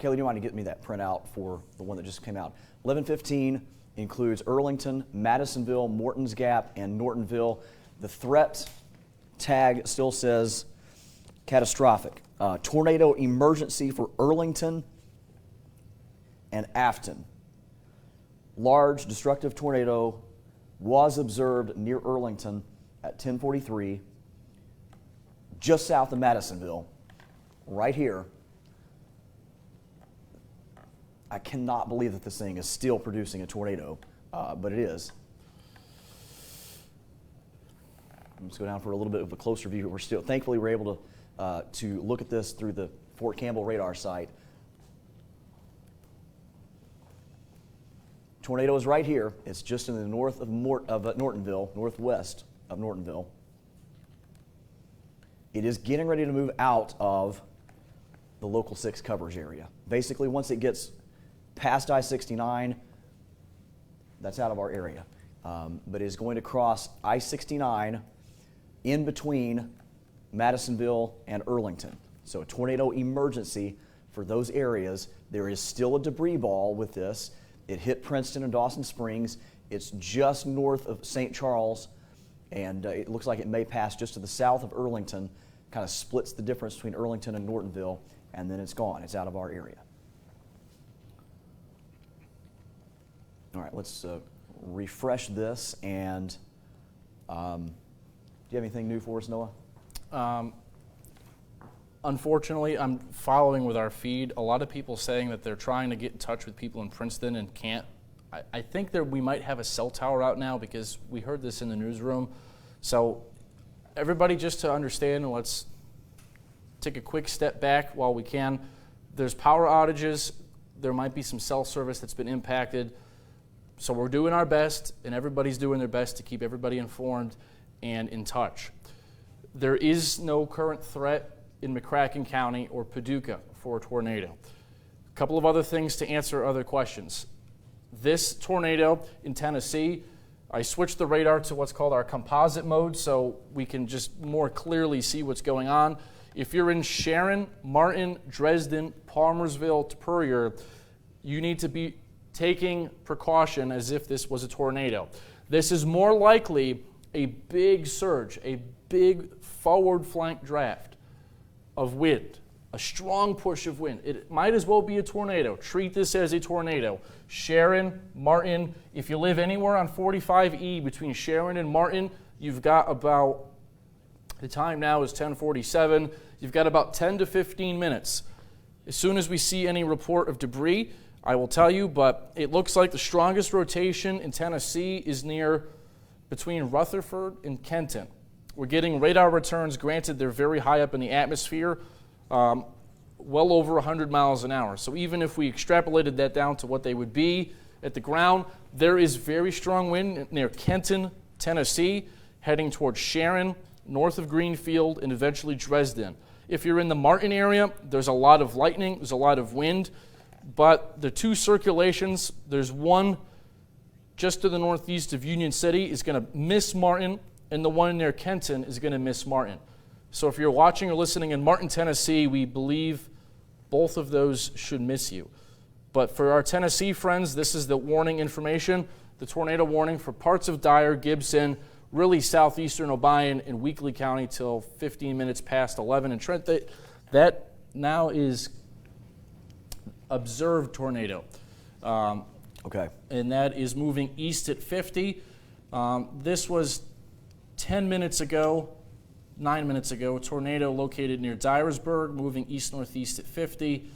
do you mind to get me that printout for the one that just came out? 11:15 includes Earlington, Madisonville, Morton's Gap, and Nortonville. The threat tag still says catastrophic. Tornado emergency for Earlington and Afton. Large destructive tornado was observed near Earlington at 10:43, just south of Madisonville, right here. I cannot believe that this thing is still producing a tornado, but it is. Let's go down for a little bit of a closer view. Thankfully, we're able to look at this through the Fort Campbell radar site. Tornado is right here. It's just in the north of Nortonville, northwest of Nortonville. It is getting ready to move out of the Local 6 coverage area. Basically, once it gets past I-69, that's out of our area. But it is going to cross I-69 in between Madisonville and Earlington. So a tornado emergency for those areas. There is still a debris ball with this. It hit Princeton and Dawson Springs. It's just north of St. Charles, and it looks like it may pass just to the south of Earlington, kind of splits the difference between Earlington and Nortonville, and then it's gone. It's out of our area. All right, let's refresh this. And do you have anything new for us, Noah? Unfortunately, I'm following with our feed. A lot of people saying that they're trying to get in touch with people in Princeton and can't. I think that we might have a cell tower out now because we heard this in the newsroom. So everybody, just to understand, let's take a quick step back while we can. There's power outages. There might be some cell service that's been impacted. So we're doing our best, and everybody's doing their best to keep everybody informed and in touch. There is no current threat in McCracken County or Paducah for a tornado. A couple of other things to answer other questions. This tornado in Tennessee, I switched the radar to what's called our composite mode so we can just more clearly see what's going on. If you're in Sharon, Martin, Dresden, Palmersville, Superior, you need to be taking precaution as if this was a tornado. This is more likely a big surge, a big forward flank draft of wind, a strong push of wind. It might as well be a tornado. Treat this as a tornado. Sharon, Martin, if you live anywhere on 45E between Sharon and Martin, you've got about, the time now is 10:47, you've got about 10 to 15 minutes. As soon as we see any report of debris, I will tell you, but it looks like the strongest rotation in Tennessee is near between Rutherford and Kenton. We're getting radar returns. Granted, they're very high up in the atmosphere, well over 100 miles an hour. So even if we extrapolated that down to what they would be at the ground, there is very strong wind near Kenton, Tennessee, heading towards Sharon, north of Greenfield, and eventually Dresden. If you're in the Martin area, there's a lot of lightning, there's a lot of wind, but the two circulations, there's one just to the northeast of Union City is going to miss Martin, and the one near Kenton is going to miss Martin. So if you're watching or listening in Martin, Tennessee, we believe both of those should miss you. But for our Tennessee friends, this is the warning information, the tornado warning for parts of Dyer, Gibson, really southeastern Obion and Weakley County till 15 minutes past 11. And Trent, that now is observed tornado. Okay. And that is moving east at 50. This was 10 minutes ago, 9 minutes ago, a tornado located near Dyersburg, moving east-northeast at 50.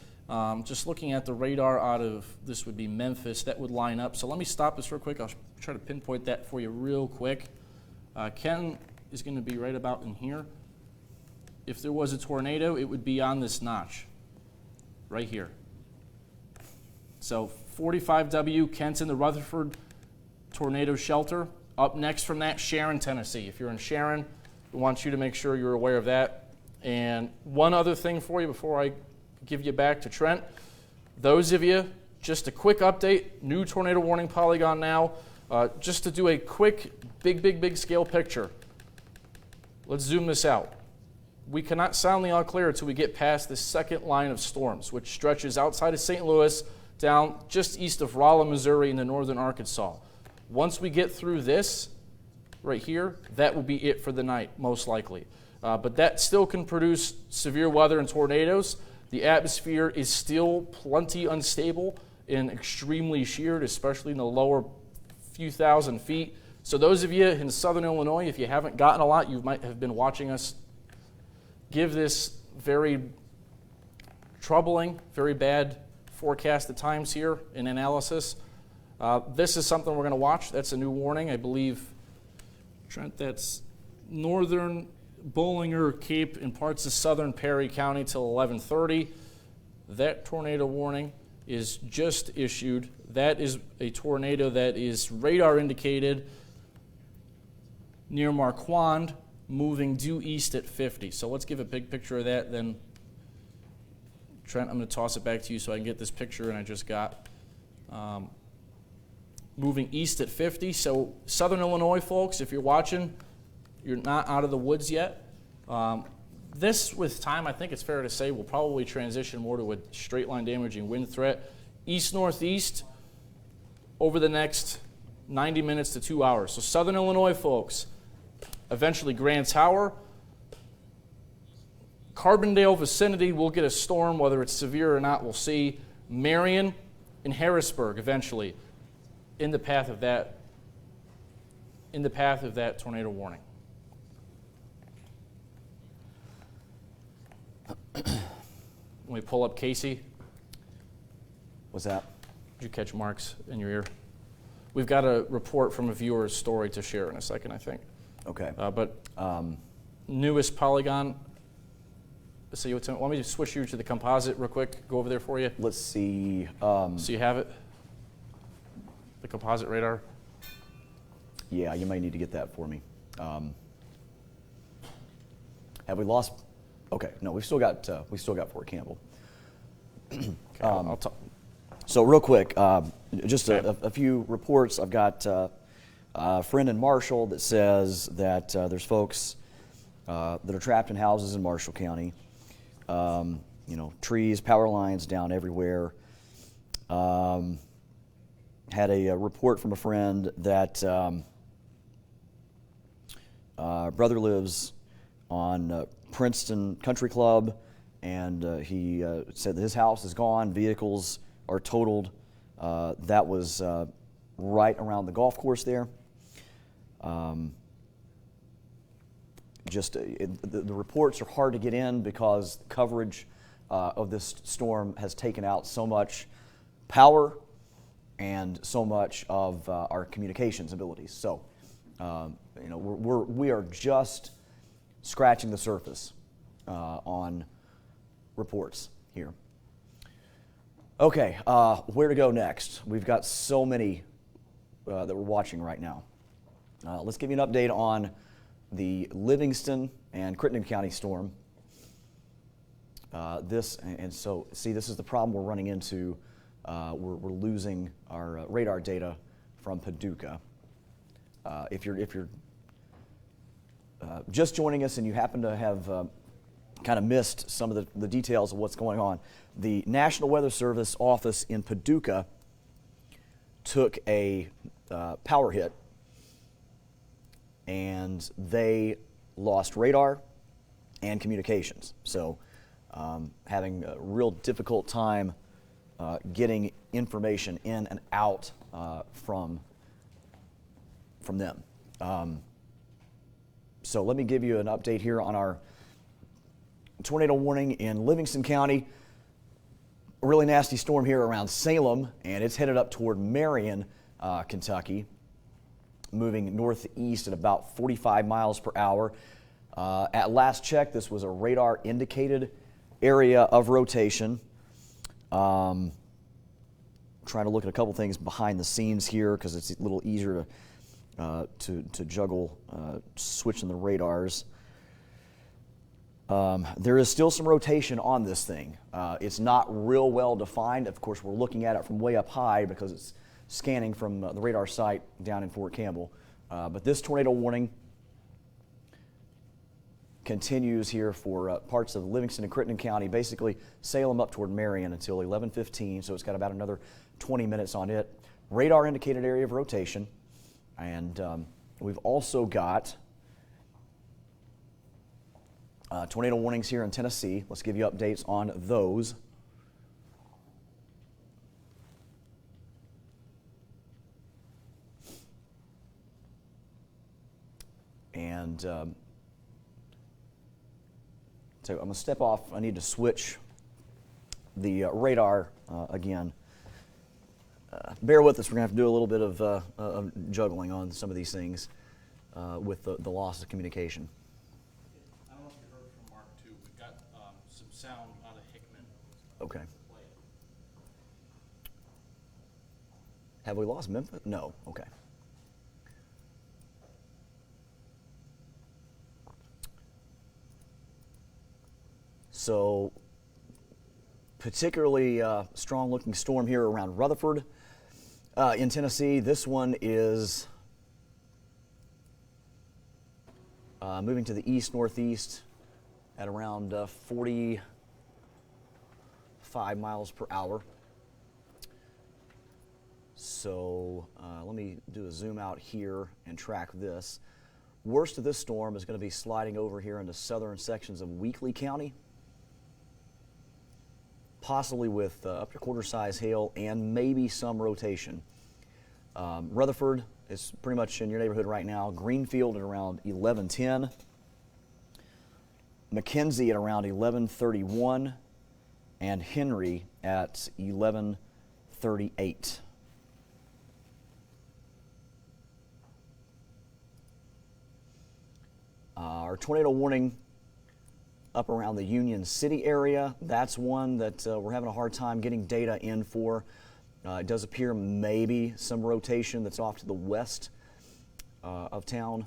Just looking at the radar out of, this would be Memphis, that would line up. So let me stop this real quick. I'll try to pinpoint that for you real quick. Kenton is going to be right about in here. If there was a tornado, it would be on this notch, right here. So 45W, Kenton, the Rutherford tornado shelter. Up next from that, Sharon, Tennessee. If you're in Sharon, we want you to make sure you're aware of that. And one other thing for you before I give you back to Trent. Those of you, just a quick update, new tornado warning polygon now. Just to do a quick, big scale picture. Let's zoom this out. We cannot sound the all clear until we get past the second line of storms, which stretches outside of St. Louis down just east of Rolla, Missouri into northern Arkansas. Once we get through this right here, that will be it for the night, most likely. But that still can produce severe weather and tornadoes. The atmosphere is still plenty unstable and extremely sheared, especially in the lower few thousand feet. So those of you in southern Illinois, if you haven't gotten a lot, you might have been watching us give this very troubling, very bad forecast at times here in analysis. This is something we're going to watch. That's a new warning, I believe. Trent, that's northern Bollinger Cape and parts of southern Perry County till 11:30. That tornado warning is just issued. That is a tornado that is radar indicated near Marquand, moving due east at 50. So let's give a big picture of that. Then, Trent, I'm going to toss it back to you so I can get this picture, and I just got moving east at 50. So southern Illinois, folks, if you're watching, you're not out of the woods yet. This, with time, I think it's fair to say, will probably transition more to a straight line damaging wind threat. East-northeast over the next 90 minutes to 2 hours. So southern Illinois, folks, eventually Grand Tower, Carbondale vicinity, we'll get a storm, whether it's severe or not, we'll see. Marion and Harrisburg eventually in the path of that tornado warning. When we pull up Casey. What's that? Did you catch Mark's in your ear? We've got a report from a viewer's story to share in a second, I think. Okay. Newest polygon. Let's see. Want me to switch you to the composite real quick? Go over there for you. Let's see. So you have it? The composite radar? Yeah, you might need to get that for me. Have we lost? Okay, no, we've still got Fort Campbell. Okay, I'll talk. So real quick, just a few reports. I've got a friend in Marshall that says that there's folks that are trapped in houses in Marshall County. Trees, power lines down everywhere. Had a report from a friend that brother lives on Princeton Country Club, and he said that his house is gone, vehicles are totaled. That was right around the golf course there. The reports are hard to get in because coverage of this storm has taken out so much power and so much of our communications abilities. So, we are just scratching the surface on reports here. Okay, where to go next? We've got so many that we're watching right now. Let's give you an update on the Livingston and Crittenden County storm. This is the problem we're running into. We're losing our radar data from Paducah. If you're just joining us and you happen to have kind of missed some of the details of what's going on, the National Weather Service office in Paducah took a power hit, and they lost radar and communications. So having a real difficult time getting information in and out from them. So let me give you an update here on our tornado warning in Livingston County. A really nasty storm here around Salem, and it's headed up toward Marion, Kentucky, moving northeast at about 45 miles per hour. At last check, this was a radar indicated area of rotation. Trying to look at a couple things behind the scenes here because it's a little easier to juggle switching the radars. There is still some rotation on this thing. It's not real well defined. Of course, we're looking at it from way up high because it's scanning from the radar site down in Fort Campbell. But this tornado warning continues here for parts of Livingston and Crittenden County, basically Salem up toward Marion until 11:15, so it's got about another 20 minutes on it. Radar indicated area of rotation, and we've also got tornado warnings here in Tennessee. Let's give you updates on those. And so I'm going to step off. I need to switch the radar again. Bear with us. We're going to have to do a little bit of juggling on some of these things with the loss of communication. I don't know if you heard from Mark too. We've got some sound out of Hickman. Okay. Have we lost Memphis? No. Okay. So, particularly strong-looking storm here around Rutherford in Tennessee. This one is moving to the east-northeast at around 45 miles per hour. So let me do a zoom out here and track this. Worst of this storm is going to be sliding over here into southern sections of Weakley County, possibly with up to quarter-size hail and maybe some rotation. Rutherford is pretty much in your neighborhood right now. Greenfield at around 11:10. McKenzie at around 11:31. And Henry at 11:38. Our tornado warning up around the Union City area, that's one that we're having a hard time getting data in for. It does appear maybe some rotation that's off to the west of town.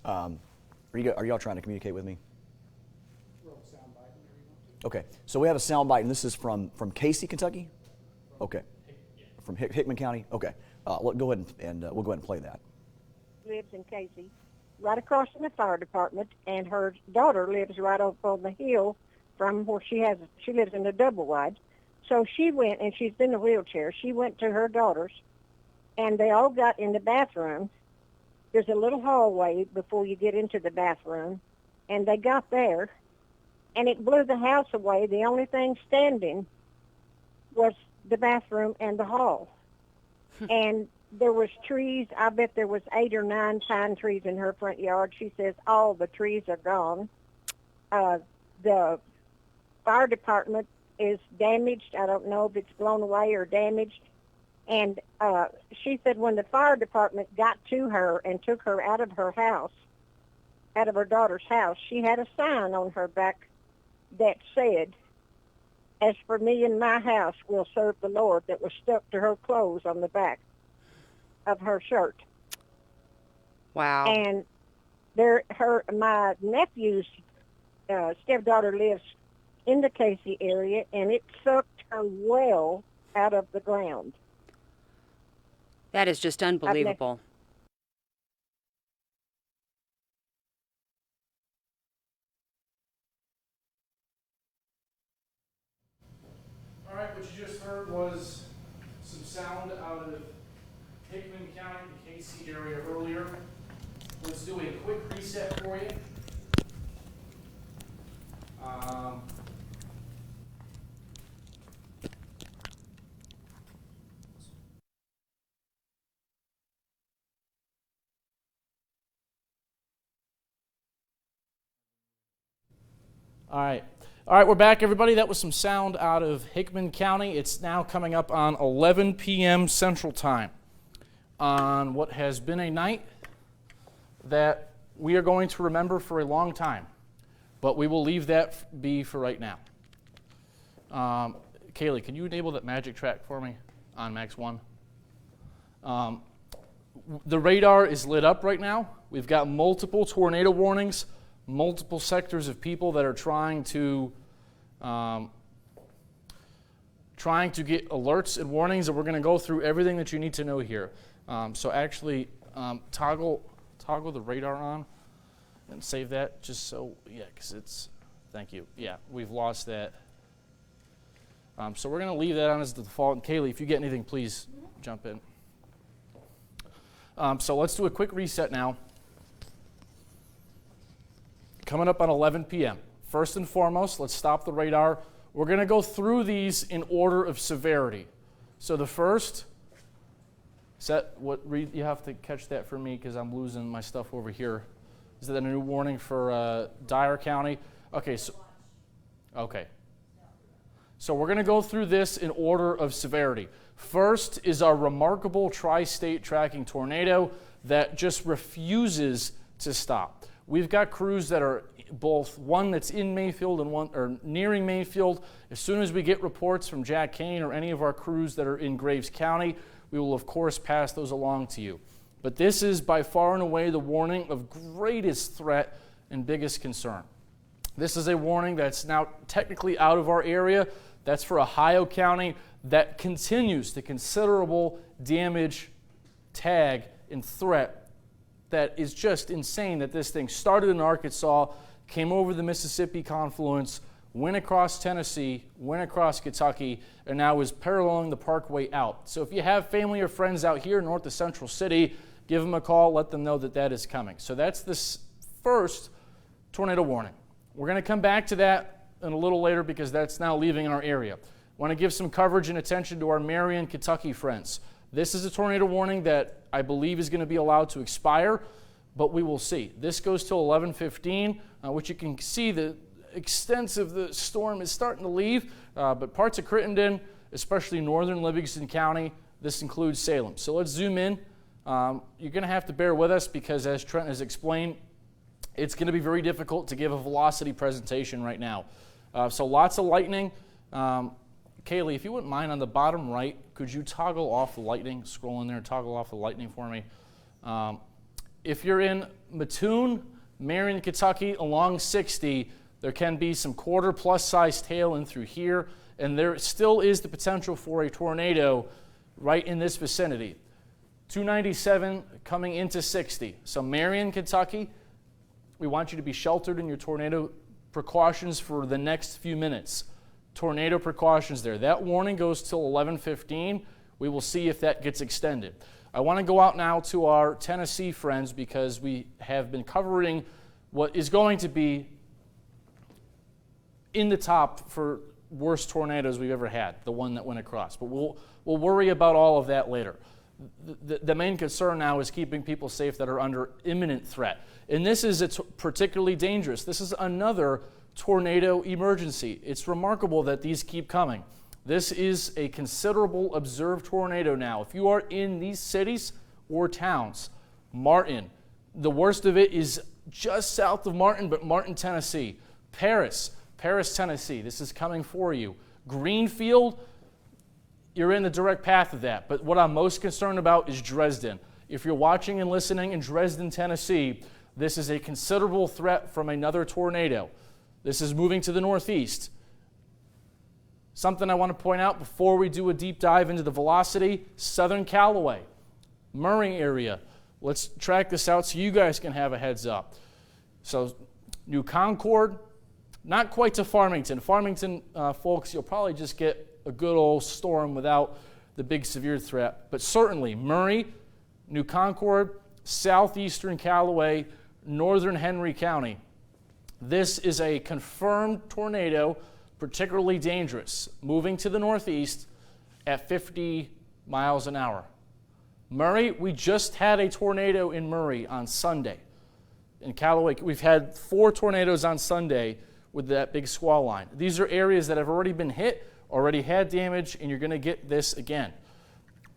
Are y'all trying to communicate with me? Okay, so we have a sound bite, and this is from Casey, Kentucky? Okay. From Hickman County? Okay. Go ahead and we'll go ahead and play that. Lives in Casey, right across from the fire department, and her daughter lives right up on the hill from where she lives in a double wide. So she went, and she's in a wheelchair. She went to her daughter's, and they all got in the bathroom. There's a little hallway before you get into the bathroom, and they got there, and it blew the house away. The only thing standing was the bathroom and the hall. And there was trees. I bet there was 8 or 9 pine trees in her front yard. She says all the trees are gone. The fire department is damaged. I don't know if it's blown away or damaged. And she said when the fire department got to her and took her out of her house, out of her daughter's house, she had a sign on her back that said, "As for me and my house, we'll serve the Lord," that was stuck to her clothes on the back of her shirt. Wow. And my nephew's stepdaughter lives in the Casey area, and it sucked her well out of the ground. That is just unbelievable. All right, what you just heard was some sound out of Hickman County, the Casey area earlier. Let's do a quick reset for you. All right, we're back, everybody. That was some sound out of Hickman County. It's now coming up on 11 p.m. Central Time on what has been a night that we are going to remember for a long time, but we will leave that be for right now. Kaylee, can you enable that magic track for me on Max 1? The radar is lit up right now. We've got multiple tornado warnings, multiple sectors of people that are trying to get alerts and warnings, and we're going to go through everything that you need to know here. So actually, toggle the radar on and save that just so, because it's, thank you. Yeah, we've lost that. So we're going to leave that on as the default. And Kaylee, if you get anything, please jump in. So let's do a quick reset now. Coming up on 11 p.m. First and foremost, let's stop the radar. We're going to go through these in order of severity. So the first, You have to catch that for me because I'm losing my stuff over here. Is that a new warning for Dyer County? Okay, so we're going to go through this in order of severity. First is our remarkable tri-state tracking tornado that just refuses to stop. We've got crews that are both one that's in Mayfield and one or nearing Mayfield. As soon as we get reports from Jack Kane or any of our crews that are in Graves County, we will of course pass those along to you. But this is by far and away the warning of greatest threat and biggest concern. This is a warning that's now technically out of our area. That's for Ohio County. That continues the considerable damage, tag, and threat that is just insane that this thing started in Arkansas, came over the Mississippi confluence, went across Tennessee, went across Kentucky, and now is paralleling the parkway out. So if you have family or friends out here north of Central City, give them a call, let them know that that is coming. So that's this first tornado warning. We're going to come back to that in a little later because that's now leaving in our area. I want to give some coverage and attention to our Marion, Kentucky friends. This is a tornado warning that I believe is going to be allowed to expire, but we will see. This goes till 11:15, which you can see the extent of the storm is starting to leave, but parts of Crittenden, especially northern Livingston County, this includes Salem. So let's zoom in. You're going to have to bear with us because, as Trent has explained, it's going to be very difficult to give a velocity presentation right now. So lots of lightning. Kaylee, if you wouldn't mind, on the bottom right, could you toggle off the lightning? Scroll in there and toggle off the lightning for me. If you're in Mattoon, Marion, Kentucky, along 60, there can be some quarter-plus sized hail in through here, and there still is the potential for a tornado right in this vicinity. 297 coming into 60. So Marion, Kentucky, we want you to be sheltered in your tornado precautions for the next few minutes. Tornado precautions there. That warning goes till 11:15. We will see if that gets extended. I want to go out now to our Tennessee friends because we have been covering what is going to be in the top for worst tornadoes we've ever had, the one that went across. But we'll worry about all of that later. The main concern now is keeping people safe that are under imminent threat. And this is particularly dangerous. This is another tornado emergency. It's remarkable that these keep coming. This is a considerable observed tornado now. If you are in these cities or towns, Martin, the worst of it is just south of Martin, but Martin, Tennessee. Paris, Tennessee, this is coming for you. Greenfield, you're in the direct path of that. But what I'm most concerned about is Dresden. If you're watching and listening in Dresden, Tennessee, this is a considerable threat from another tornado. This is moving to the northeast. Something I want to point out before we do a deep dive into the velocity, southern Caldwell, Murray area. Let's track this out so you guys can have a heads up. So New Concord, not quite to Farmington. Farmington, folks, you'll probably just get a good old storm without the big severe threat. But certainly Murray, New Concord, southeastern Caldwell, northern Henry County. This is a confirmed tornado, particularly dangerous, moving to the northeast at 50 miles an hour. Murray, we just had a tornado in Murray on Sunday. In Callaway, we've had 4 tornadoes on Sunday with that big squall line. These are areas that have already been hit, already had damage, and you're going to get this again.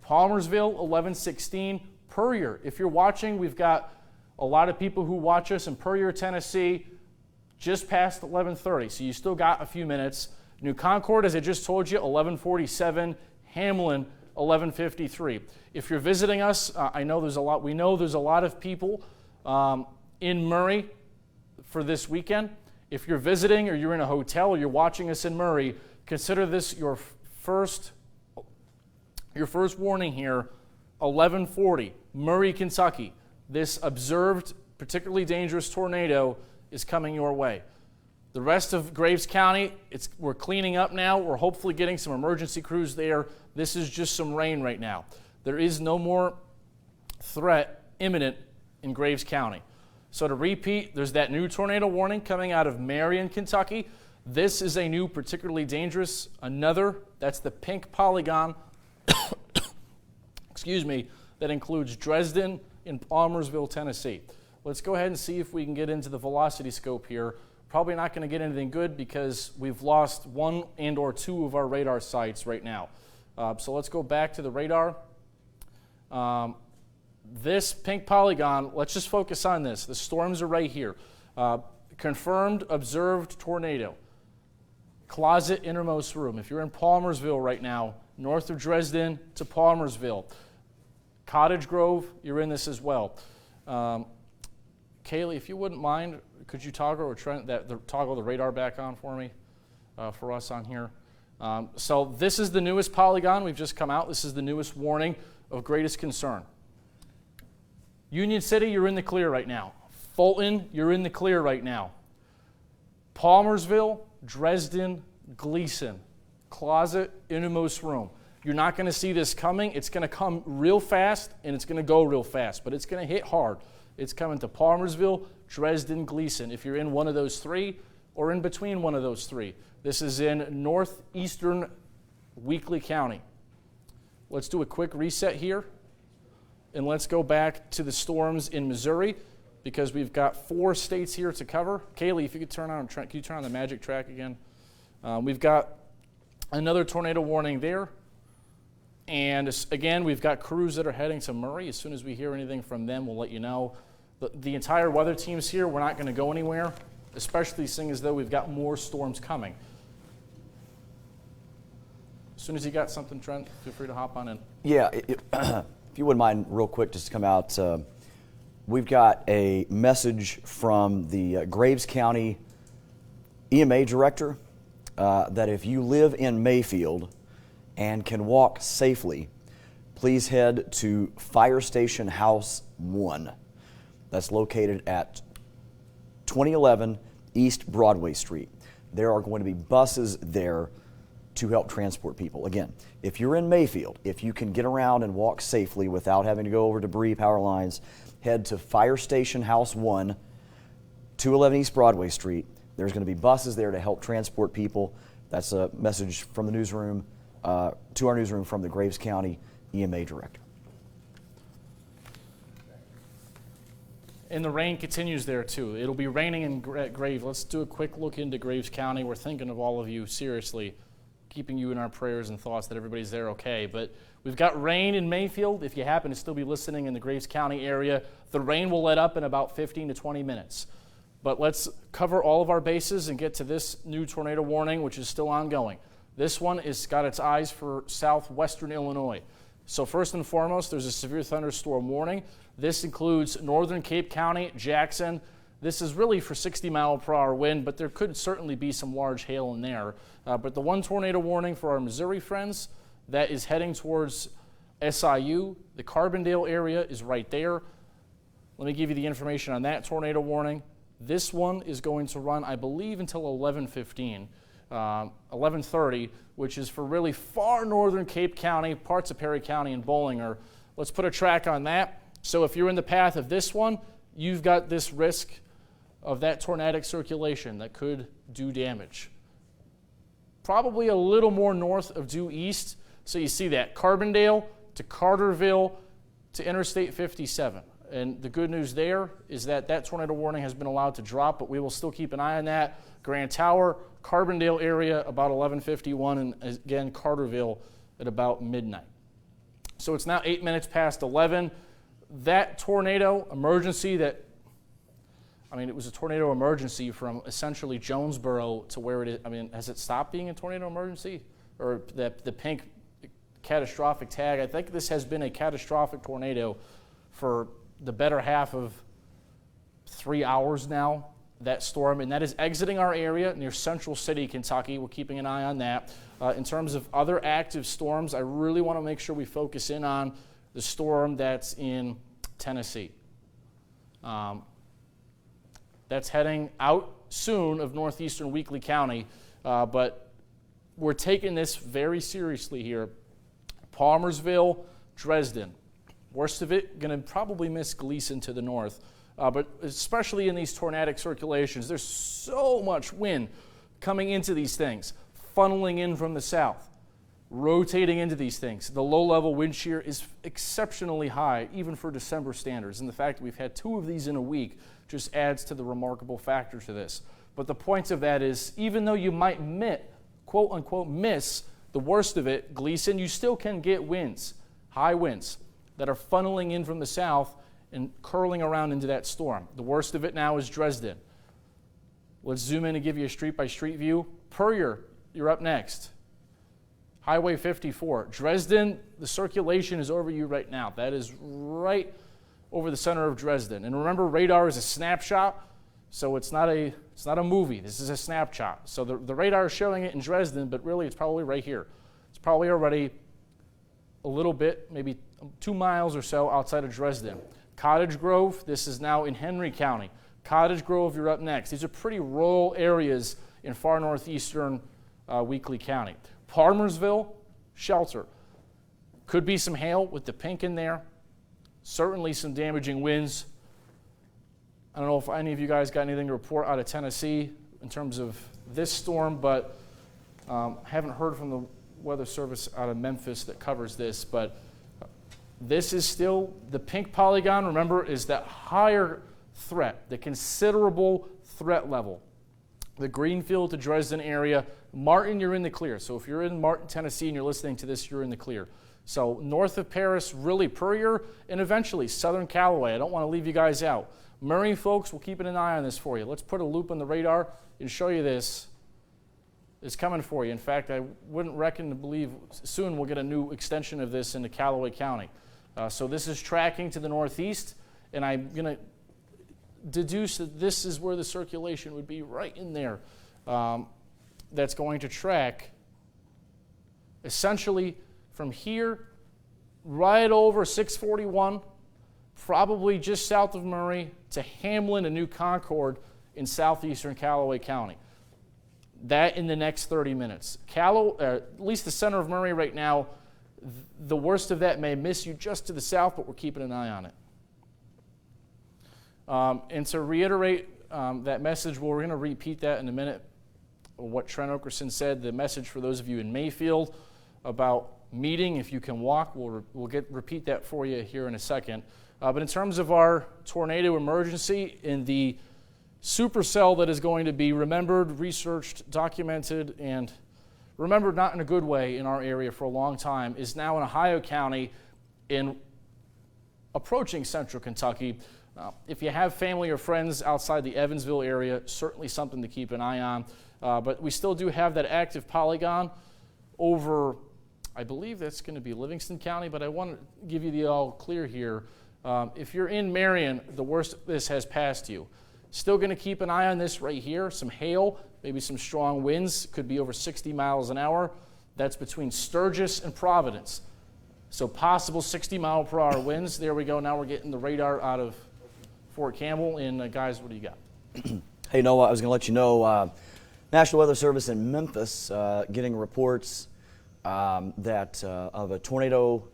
Palmersville, 1116. Puryear, if you're watching, we've got a lot of people who watch us in Puryear, Tennessee, just past 11:30, so you still got a few minutes. New Concord, as I just told you, 11:47. Hamlin, 11:53. If you're visiting us, we know there's a lot of people in Murray for this weekend. If you're visiting or you're in a hotel or you're watching us in Murray, consider this your first warning here. 11:40, Murray, Kentucky. This observed, particularly dangerous tornado is coming your way. The rest of Graves County, we're cleaning up now. We're hopefully getting some emergency crews there. This is just some rain right now. There is no more threat imminent in Graves County. So to repeat, there's that new tornado warning coming out of Marion, Kentucky. This is a new particularly dangerous, that's the pink polygon, excuse me, That includes Dresden and Palmersville, Tennessee. Let's go ahead and see if we can get into the velocity scope here. Probably not going to get anything good because we've lost one and or two of our radar sites right now. So let's go back to the radar. This pink polygon, let's just focus on this. The storms are right here. Confirmed observed tornado. Closet innermost room. If you're in Palmersville right now, north of Dresden to Palmersville. Cottage Grove, you're in this as well. Kaylee, if you wouldn't mind, could you toggle or toggle the radar back on for me, for us on here? So this is the newest polygon. We've just come out. This is the newest warning of greatest concern. Union City, you're in the clear right now. Fulton, you're in the clear right now. Palmersville, Dresden, Gleason, closet, innermost room. You're not going to see this coming. It's going to come real fast, and it's going to go real fast, but it's going to hit hard. It's coming to Palmersville, Dresden, Gleason, if you're in one of those three or in between one of those three. This is in northeastern Weakley County. Let's do a quick reset here, and let's go back to the storms in Missouri because we've got 4 states here to cover. Kaylee, if you could turn on, can you turn on the magic track again? We've got another tornado warning there. And again, we've got crews that are heading to Murray. As soon as we hear anything from them, we'll let you know. The entire weather team's here. We're not going to go anywhere, especially seeing as though we've got more storms coming. As soon as you got something, Trent, feel free to hop on in. Yeah, if you wouldn't mind real quick just to come out, we've got a message from the Graves County EMA director that if you live in Mayfield and can walk safely, please head to Fire Station House 1. That's located at 2011 East Broadway Street. There are going to be buses there to help transport people. Again, if you're in Mayfield, if you can get around and walk safely without having to go over debris, power lines, head to Fire Station House 1, 211 East Broadway Street. There's going to be buses there to help transport people. That's a message from the newsroom, to our newsroom from the Graves County EMA director. And the rain continues there too. It'll be raining in Graves. Let's do a quick look into Graves County. We're thinking of all of you, seriously, keeping you in our prayers and thoughts that everybody's there okay. But we've got rain in Mayfield. If you happen to still be listening in the Graves County area, the rain will let up in about 15 to 20 minutes. But let's cover all of our bases and get to this new tornado warning, which is still ongoing. This one has got its eyes for southwestern Illinois. So first and foremost, there's a severe thunderstorm warning. This includes northern Cape County, Jackson. This is really for 60-mile-per-hour wind, but there could certainly be some large hail in there. But the one tornado warning for our Missouri friends that is heading towards SIU, the Carbondale area is right there. Let me give you the information on that tornado warning. This one is going to run, I believe, until 11:30, which is for really far northern Cape County, parts of Perry County and Bollinger. Let's put a track on that. So if you're in the path of this one, you've got this risk of that tornadic circulation that could do damage. Probably a little more north of due east. So you see that Carbondale to Carterville to Interstate 57. And the good news there is that that tornado warning has been allowed to drop, but we will still keep an eye on that. Grand Tower, Carbondale area about 11:51, and again, Carterville at about midnight. So it's now 8 minutes past 11. That tornado emergency it was a tornado emergency from essentially Jonesboro to where it is. Has it stopped being a tornado emergency? Or the pink catastrophic tag? I think this has been a catastrophic tornado for the better half of 3 hours now, that storm, and that is exiting our area near Central City, Kentucky. We're keeping an eye on that. In terms of other active storms, I really want to make sure we focus in on the storm that's in Tennessee. That's heading out soon of northeastern Weakley County, but we're taking this very seriously here. Palmersville, Dresden. Worst of it, going to probably miss Gleason to the north. But especially in these tornadic circulations, there's so much wind coming into these things, funneling in from the south. rotating into these things. The low-level wind shear is exceptionally high, even for December standards, and the fact that we've had 2 of these in a week just adds to the remarkable factor to this. But the point of that is, even though you might quote-unquote miss the worst of it, Gleason, you still can get winds, high winds, that are funneling in from the south and curling around into that storm. The worst of it now is Dresden. Let's zoom in and give you a street-by-street view. Puryear, you're up next. Highway 54. Dresden, the circulation is over you right now. That is right over the center of Dresden. And remember, radar is a snapshot, so it's not a movie. This is a snapshot. So the radar is showing it in Dresden, but really it's probably right here. It's probably already a little bit, maybe 2 miles or so outside of Dresden. Cottage Grove, this is now in Henry County. Cottage Grove, you're up next. These are pretty rural areas in far northeastern Weakley County. Palmersville, shelter. Could be some hail with the pink in there. Certainly some damaging winds. I don't know if any of you guys got anything to report out of Tennessee in terms of this storm, but haven't heard from the Weather Service out of Memphis that covers this, but this is still, the pink polygon, remember, is that higher threat, the considerable threat level. The Greenfield to Dresden area, Martin, you're in the clear. So if you're in Martin, Tennessee, and you're listening to this, you're in the clear. So north of Paris, really Puryear, and eventually southern Caldwell. I don't want to leave you guys out. Murray folks, we'll keep an eye on this for you. Let's put a loop on the radar and show you this. It's coming for you. In fact, I wouldn't reckon to believe soon we'll get a new extension of this into Caldwell County. So this is tracking to the northeast, and I'm going to deduce that this is where the circulation would be, right in there. That's going to track essentially from here right over 641, probably just south of Murray, to Hamlin and New Concord in southeastern Caldwell County. That in the next 30 minutes. At least the center of Murray right now, the worst of that may miss you just to the south, but we're keeping an eye on it. And to reiterate that message, we're going to repeat that in a minute, what Trent Okerson said, the message for those of you in Mayfield about meeting, if you can walk, we'll repeat that for you here in a second. But in terms of our tornado emergency, in the supercell that is going to be remembered, researched, documented, and remembered not in a good way in our area for a long time, is now in Ohio County in approaching central Kentucky. If you have family or friends outside the Evansville area, certainly something to keep an eye on. But we still do have that active polygon over, I believe that's going to be Livingston County, but I want to give you the all clear here. If you're in Marion, the worst of this has passed you. Still going to keep an eye on this right here. Some hail, maybe some strong winds, could be over 60 miles an hour. That's between Sturgis and Providence. So possible 60-mile-per-hour winds. There we go. Now we're getting the radar out of Fort Campbell. And guys, what do you got? Hey, Noah, I was going to let you know, National Weather Service in Memphis getting reports that of a tornado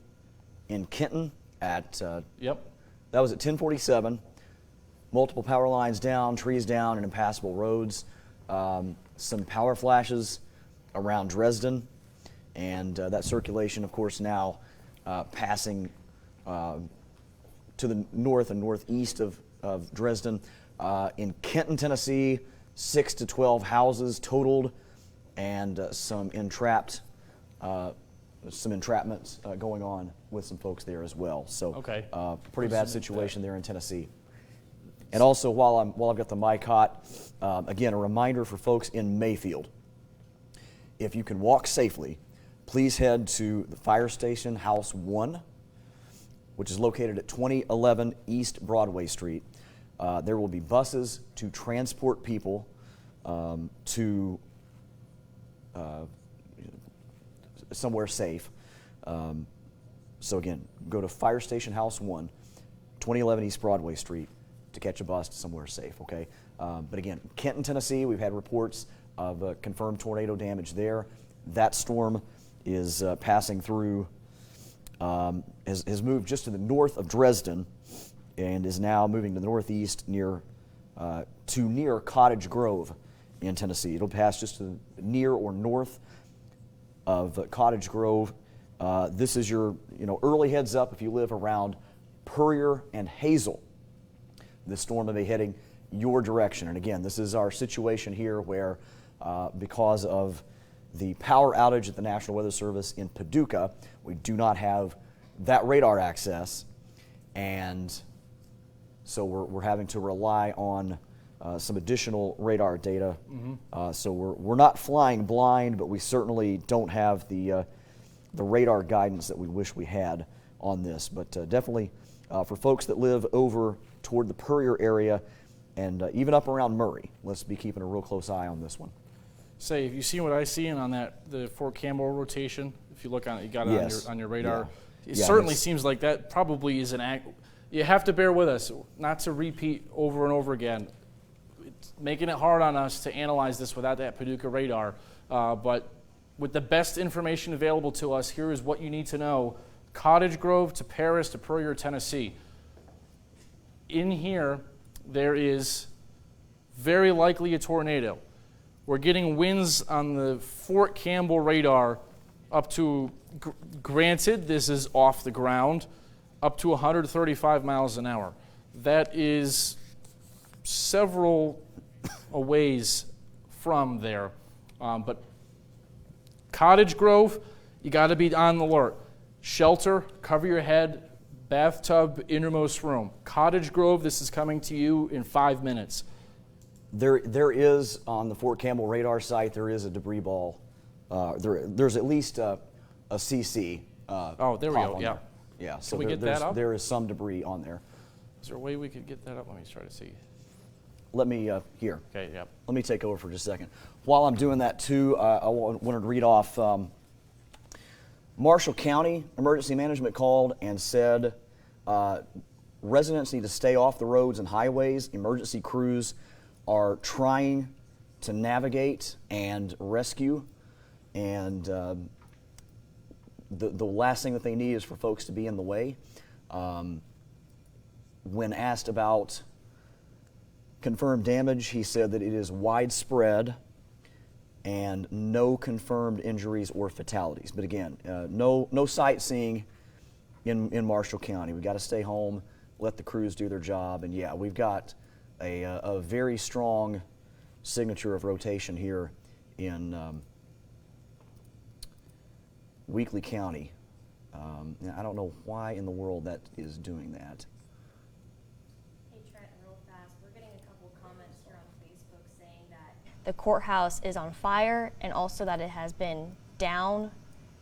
in Kenton at, that was at 10:47. Multiple power lines down, trees down, and impassable roads. Some power flashes around Dresden, and that circulation, of course, now passing to the north and northeast of Dresden. In Kenton, Tennessee, 6 to 12 houses totaled, and some entrapments going on with some folks there as well. So, pretty bad situation there in Tennessee. And also, while I've got the mic hot, again, a reminder for folks in Mayfield. If you can walk safely, please head to the fire station, House 1, which is located at 2011 East Broadway Street. There will be buses to transport people to somewhere safe. So again, go to Fire Station House 1, 2011 East Broadway Street, to catch a bus to somewhere safe, okay? But again, Kenton, Tennessee, we've had reports of confirmed tornado damage there. That storm is passing through, has moved just to the north of Dresden and is now moving to the northeast near Cottage Grove in Tennessee. It'll pass just to the near or north of Cottage Grove. This is your early heads up if you live around Puryear and Hazel. This storm may be heading your direction. And again, this is our situation here where because of the power outage at the National Weather Service in Paducah, we do not have that radar access, and so we're having to rely on some additional radar data. So we're not flying blind, but we certainly don't have the radar guidance that we wish we had on this. But definitely for folks that live over toward the Puryear area and even up around Murray, let's be keeping a real close eye on this one. Say, have you seen what I see on the Fort Campbell rotation? If you look on it, you got it Yes. on your radar. Yeah. It Yeah, certainly seems like that probably is an act. You have to bear with us, not to repeat over and over again. It's making it hard on us to analyze this without that Paducah radar. But with the best information available to us, here is what you need to know. Cottage Grove to Paris to Puryear, Tennessee. In here, there is very likely a tornado. We're getting winds on the Fort Campbell radar up to, granted, this is off the ground, up to 135 miles an hour. That is several a ways from there. But Cottage Grove, you got to be on the alert. Shelter, cover your head, bathtub, innermost room. Cottage Grove, this is coming to you in 5 minutes. There is, on the Fort Campbell radar site, there is a debris ball. There's at least a CC. Oh, there we go, yeah. Yeah, so we get that up? there is some debris on there. Is there a way we could get that up? Let me try to see. Let me, here. Okay, yep. Let me take over for just a second. While I'm doing that too, I wanted to read off Marshall County Emergency Management called and said residents need to stay off the roads and highways. Emergency crews are trying to navigate and rescue, and the last thing that they need is for folks to be in the way. When asked about confirmed damage, he said that it is widespread and no confirmed injuries or fatalities. But again, no sightseeing in Marshall County. We've got to stay home, let the crews do their job, and yeah, we've got a very strong signature of rotation here in Weakley County. I don't know why in the world that is doing that. Hey Trent, real fast, we're getting a couple comments here on Facebook saying that the courthouse is on fire and also that it has been down.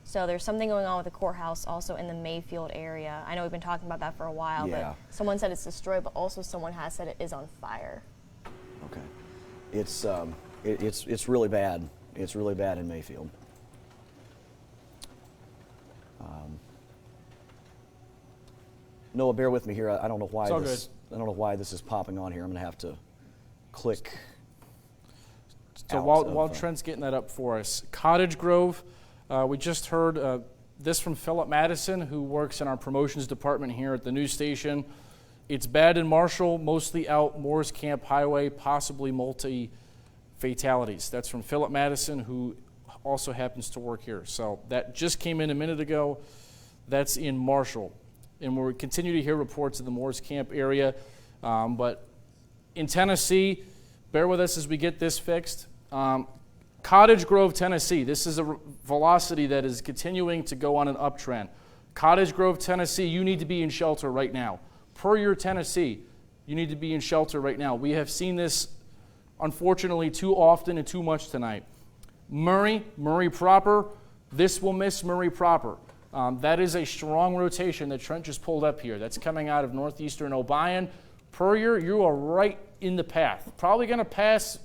So there's something going on with the courthouse also in the Mayfield area. I know we've been talking about that for a while, Yeah. but someone said it's destroyed, but also someone has said it is on fire. Okay, it's really bad. It's really bad in Mayfield. Noah, bear with me here. I don't know why It's all this. I don't know why this is popping on here. I'm going to have to click. So while Trent's getting that up for us, Cottage Grove, we just heard this from Philip Madison, who works in our promotions department here at the news station. It's bad in Marshall, mostly out Moores Camp Highway, possibly multi-fatalities. That's from Philip Madison, who also happens to work here. So that just came in a minute ago. That's in Marshall. And we'll continue to hear reports in the Moores Camp area. But in Tennessee, bear with us as we get this fixed. Cottage Grove, Tennessee. This is a velocity that is continuing to go on an uptrend. Cottage Grove, Tennessee, you need to be in shelter right now. Puryear, Tennessee, you need to be in shelter right now. We have seen this, unfortunately, too often and too much tonight. Murray proper, this will miss Murray proper. That is a strong rotation that Trent just pulled up here. That's coming out of northeastern Obion. Puryear, you are right in the path. Probably going to pass,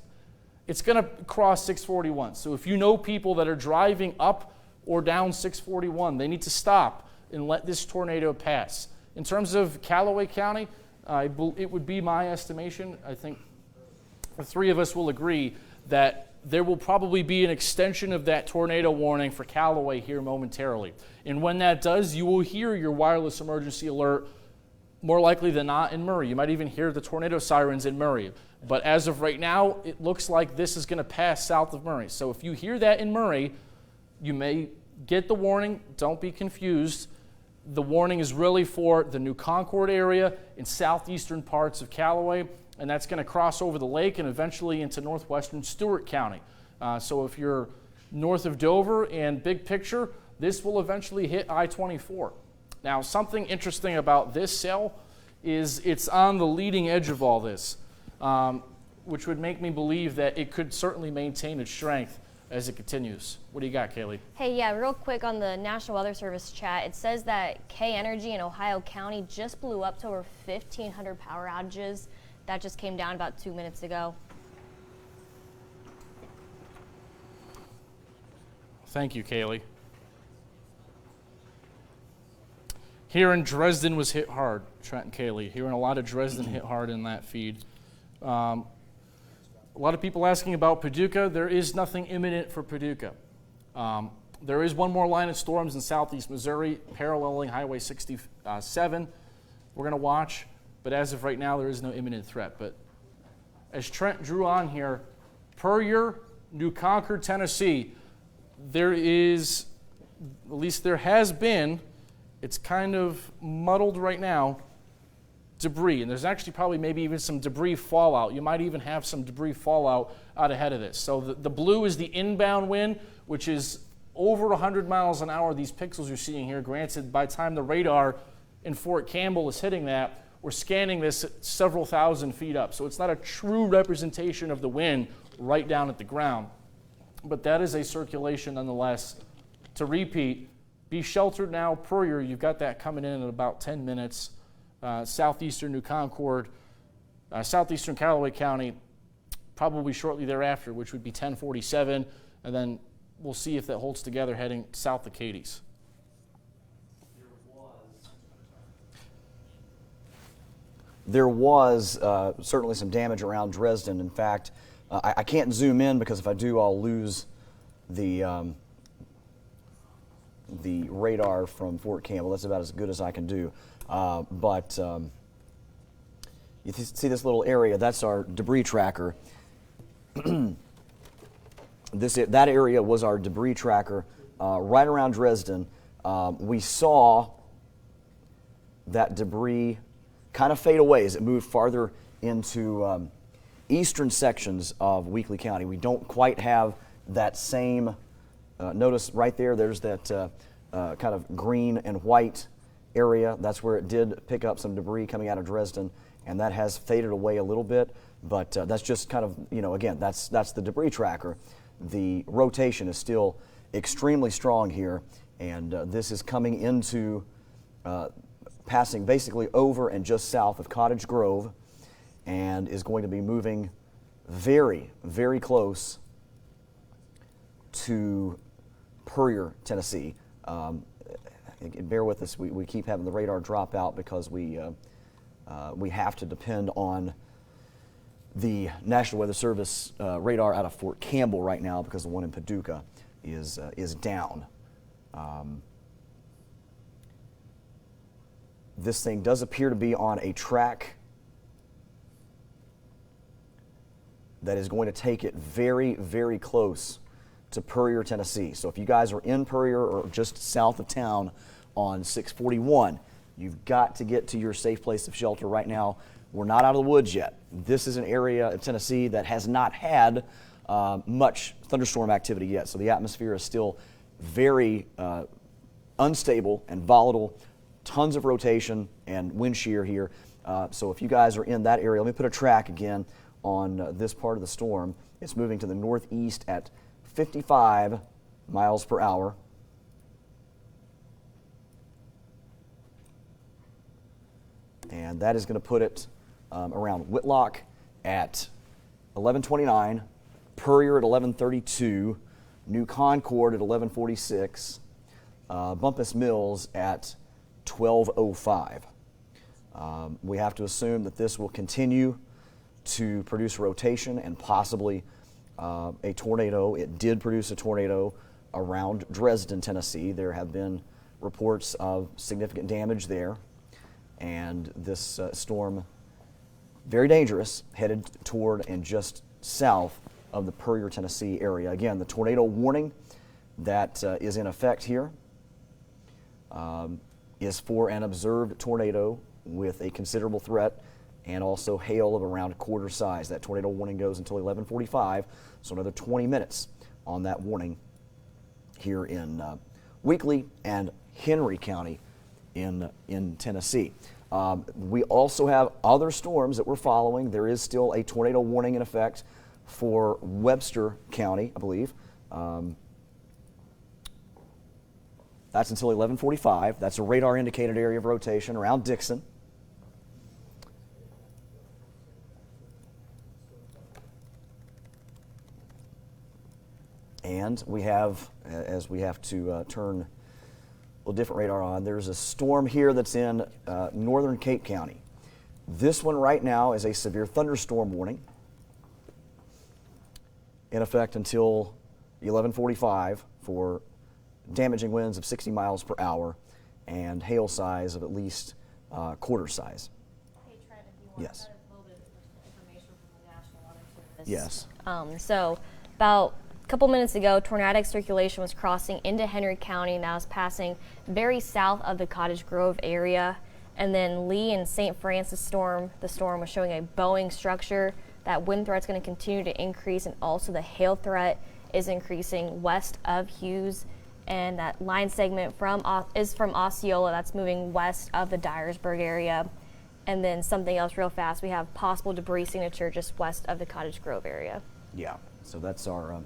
it's going to cross 641. So if you know people that are driving up or down 641, they need to stop and let this tornado pass. In terms of Callaway County, it would be my estimation, I think the three of us will agree that there will probably be an extension of that tornado warning for Callaway here momentarily. And when that does, you will hear your wireless emergency alert more likely than not in Murray. You might even hear the tornado sirens in Murray. But as of right now, it looks like this is going to pass south of Murray. So if you hear that in Murray, You may get the warning. Don't be confused. The warning is really for the New Concord area in southeastern parts of Callaway, and that's going to cross over the lake and eventually into northwestern Stewart County. So if you're north of Dover and big picture, this will eventually hit I-24. Now, something interesting about this cell is it's on the leading edge of all this, which would make me believe that it could certainly maintain its strength as it continues. What do you got, Kaylee? Hey, yeah, real quick on the National Weather Service chat, it says that K Energy in Ohio County just blew up to over 1,500 power outages. That just came down about 2 minutes ago. Thank you, Kaylee. Here in Dresden was hit hard, Trent and Kaylee. Hearing a lot of Dresden hit hard in that feed. A lot of people asking about Paducah. There is nothing imminent for Paducah. There is one more line of storms in southeast Missouri, paralleling Highway 67. We're going to watch, but as of right now, there is no imminent threat. But as Trent drew on here, Puryear, New Concord, Tennessee, there is, at least there has been, it's kind of muddled right now, debris, and there's actually probably maybe even some debris fallout. You might even have some debris fallout out ahead of this. So the blue is the inbound wind, which is over 100 miles an hour. These pixels you're seeing here, granted, by the time the radar in Fort Campbell is hitting that, we're scanning this at several thousand feet up. So it's not a true representation of the wind right down at the ground. But that is a circulation nonetheless. To repeat, be sheltered now. Puryear, you've got that coming in about 10 minutes. Southeastern New Concord, southeastern Caldwell County, probably shortly thereafter, which would be 10:47, and then we'll see if that holds together heading south to Cadiz. There was certainly some damage around Dresden. In fact, I can't zoom in because if I do, I'll lose the radar from Fort Campbell. That's about as good as I can do. But you see this little area, that's our debris tracker. That area was our debris tracker right around Dresden. We saw that debris kind of fade away as it moved farther into eastern sections of Weakley County. We don't quite have that same, notice right there, there's that kind of green and white area. That's where it did pick up some debris coming out of Dresden, and that has faded away a little bit, but that's just kind of, again, that's the debris tracker. The rotation is still extremely strong here, and this is coming into, passing basically over and just south of Cottage Grove, and is going to be moving very, very close to Puryear, Tennessee. Bear with us, we keep having the radar drop out because we have to depend on the National Weather Service radar out of Fort Campbell right now because the one in Paducah is down. This thing does appear to be on a track that is going to take it very, very close to Puryear, Tennessee. So if you guys are in Puryear or just south of town on 641, you've got to get to your safe place of shelter right now. We're not out of the woods yet. This is an area of Tennessee that has not had much thunderstorm activity yet. So the atmosphere is still very unstable and volatile, tons of rotation and wind shear here. So if you guys are in that area, let me put a track again on this part of the storm. It's moving to the northeast at 55 miles per hour. And that is going to put it around Whitlock at 11:29, Puryear at 11:32, New Concord at 11:46, Bumpus Mills at 12:05. We have to assume that this will continue to produce rotation and possibly a tornado. It did produce a tornado around Dresden, Tennessee. There have been reports of significant damage there. And this storm, very dangerous, headed toward and just south of the Puryear, Tennessee area. Again, the tornado warning that is in effect here is for an observed tornado with a considerable threat and also hail of around quarter size. That tornado warning goes until 11:45, so another 20 minutes on that warning here in Weakley and Henry County in Tennessee. We also have other storms that we're following. There is still a tornado warning in effect for Webster County, I believe. That's until 11:45. That's a radar indicated area of rotation around Dixon. And we have, as we have to turn a little different radar on, there's a storm here that's in northern Cape County. This one right now is a severe thunderstorm warning in effect until 11:45 for damaging winds of 60 miles per hour and hail size of at least quarter size. Hey, Trent, if you want, Yes. that is a little bit of information from the National Weather Service. Yes. So about a couple minutes ago, tornadic circulation was crossing into Henry County, and that was passing very south of the Cottage Grove area. And then Lee and St. Francis storm, the storm was showing a bowing structure. That wind threat's going to continue to increase, and also the hail threat is increasing west of Hughes. And that line segment is from Osceola. That's moving west of the Dyersburg area. And then something else real fast, we have possible debris signature just west of the Cottage Grove area. Yeah, so that's our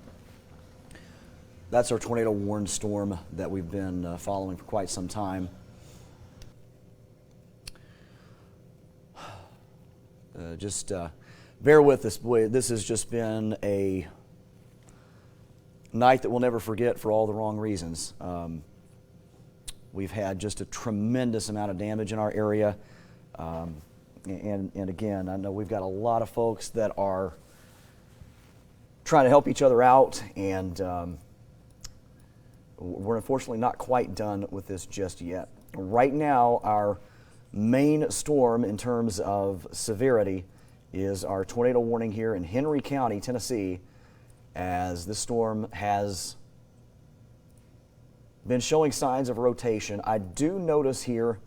tornado warned storm that we've been following for quite some time. Just bear with us, boy. This has just been a night that we'll never forget for all the wrong reasons. We've had just a tremendous amount of damage in our area. And again, I know we've got a lot of folks that are trying to help each other out, and we're unfortunately not quite done with this just yet. Right now, our main storm in terms of severity is our tornado warning here in Henry County, Tennessee, as this storm has been showing signs of rotation. I do notice here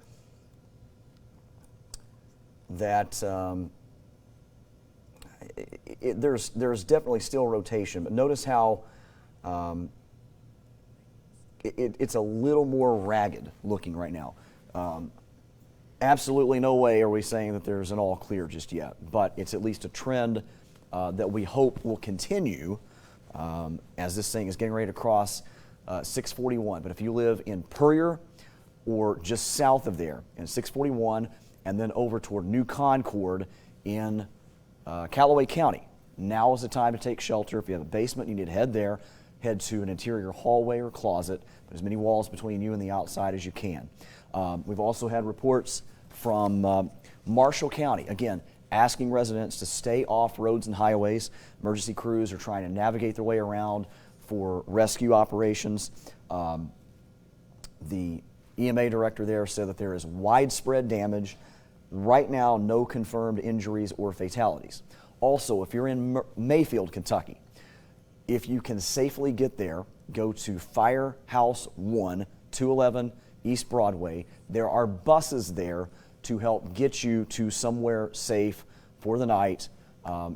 that there's definitely still rotation, but notice how it's a little more ragged looking right now. Absolutely no way are we saying that there's an all clear just yet, but it's at least a trend that we hope will continue as this thing is getting ready to cross 641. But if you live in Puryear or just south of there in 641 and then over toward New Concord in Caldwell County, now is the time to take shelter. If you have a basement, you need to head there. Head to an interior hallway or closet. Put as many walls between you and the outside as you can. We've also had reports from Marshall County, again, asking residents to stay off roads and highways. Emergency crews are trying to navigate their way around for rescue operations. The EMA director there said that there is widespread damage. Right now, no confirmed injuries or fatalities. Also, if you're in Mayfield, Kentucky, if you can safely get there, go to Firehouse 1, 211 East Broadway. There are buses there to help get you to somewhere safe for the night,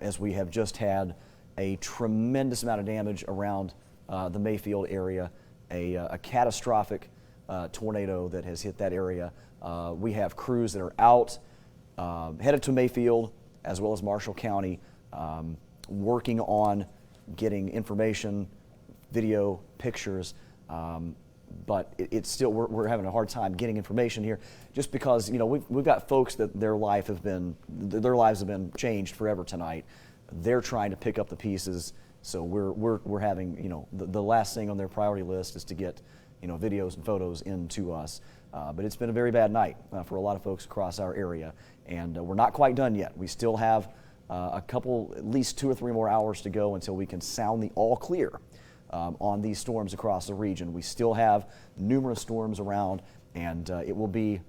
as we have just had a tremendous amount of damage around the Mayfield area, a catastrophic tornado that has hit that area. We have crews that are out, headed to Mayfield, as well as Marshall County, working on getting information, video, pictures, but it's still, we're having a hard time getting information here just because, you know, we've got folks that their lives have been changed forever tonight. They're trying to pick up the pieces, so we're having, you know, the last thing on their priority list is to get, you know, videos and photos into us. But it's been a very bad night for a lot of folks across our area, and we're not quite done yet. We still have a couple, at least 2 or 3 more hours to go until we can sound the all clear on these storms across the region. We still have numerous storms around, and it will be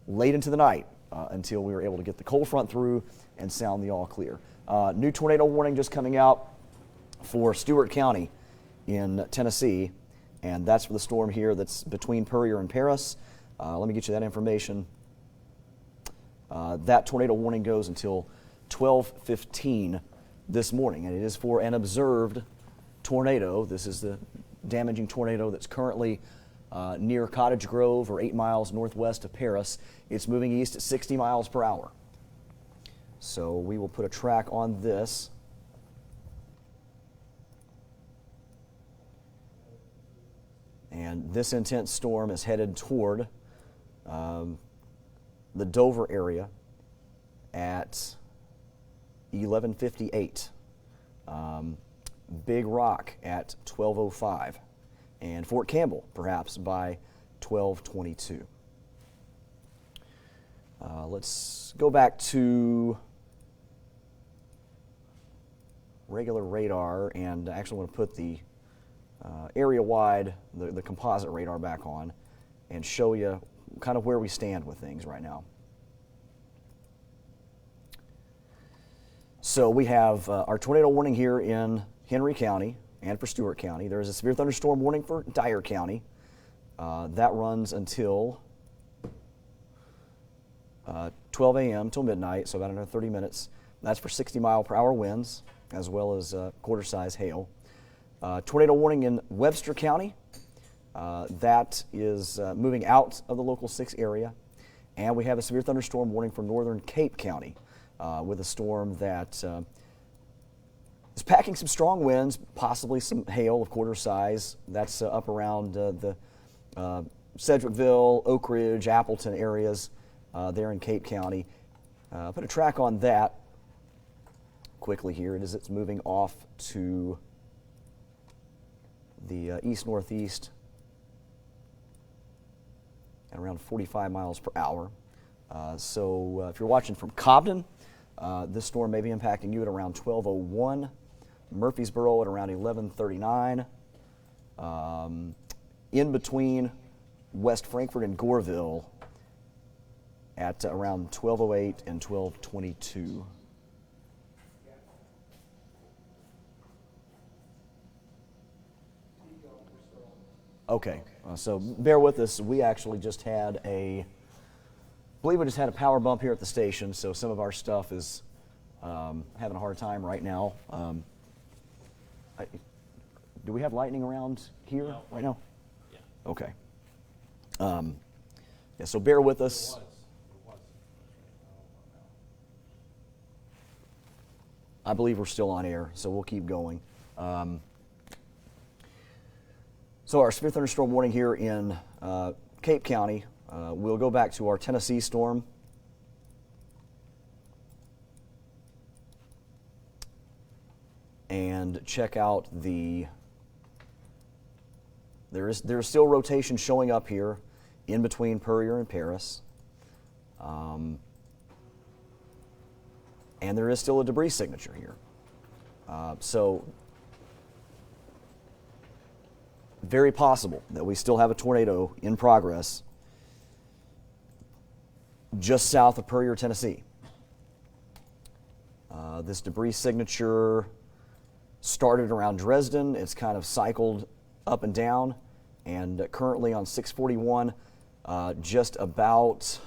late into the night until we are able to get the cold front through and sound the all clear. New tornado warning just coming out for Stewart County in Tennessee, and that's for the storm here that's between Puryear and Paris. Let me get you that information. That tornado warning goes until 12:15 this morning, and it is for an observed tornado. This is the damaging tornado that's currently near Cottage Grove, or 8 miles northwest of Paris. It's moving east at 60 miles per hour. So we will put a track on this. And this intense storm is headed toward the Dover area at 11:58. Big Rock at 12:05. And Fort Campbell, perhaps, by 12:22. Let's go back to regular radar, and I actually want to put the area-wide, the composite radar back on, and show you kind of where we stand with things right now. So we have our tornado warning here in Henry County and for Stewart County. There is a severe thunderstorm warning for Dyer County. That runs until 12 a.m. till midnight, so about another 30 minutes. That's for 60-mile-per-hour winds, as well as quarter-size hail. Tornado warning in Webster County. That is moving out of the local 6 area. And we have a severe thunderstorm warning for northern Cape County with a storm that is packing some strong winds, possibly some hail of quarter size. That's up around the Sedgwickville, Oak Ridge, Appleton areas there in Cape County. Put a track on that quickly here as it's moving off to the east-northeast at around 45 miles per hour. So if you're watching from Cobden, this storm may be impacting you at around 12:01. Murfreesboro at around 11:39. In between West Frankfort and Goreville at around 12:08 and 12:22. Okay, so bear with us. We actually just had I believe we just had a power bump here at the station, so some of our stuff is having a hard time right now. Do we have lightning around here right now? Yeah. Okay. Yeah, so bear with us. I believe we're still on air, so we'll keep going. So our severe thunderstorm warning here in Cape County. We'll go back to our Tennessee storm. And check out there's still rotation showing up here in between Puryear and Paris. And there is still a debris signature here. So very possible that we still have a tornado in progress just south of Puryear, Tennessee. This debris signature started around Dresden. It's kind of cycled up and down, and currently on 641, just about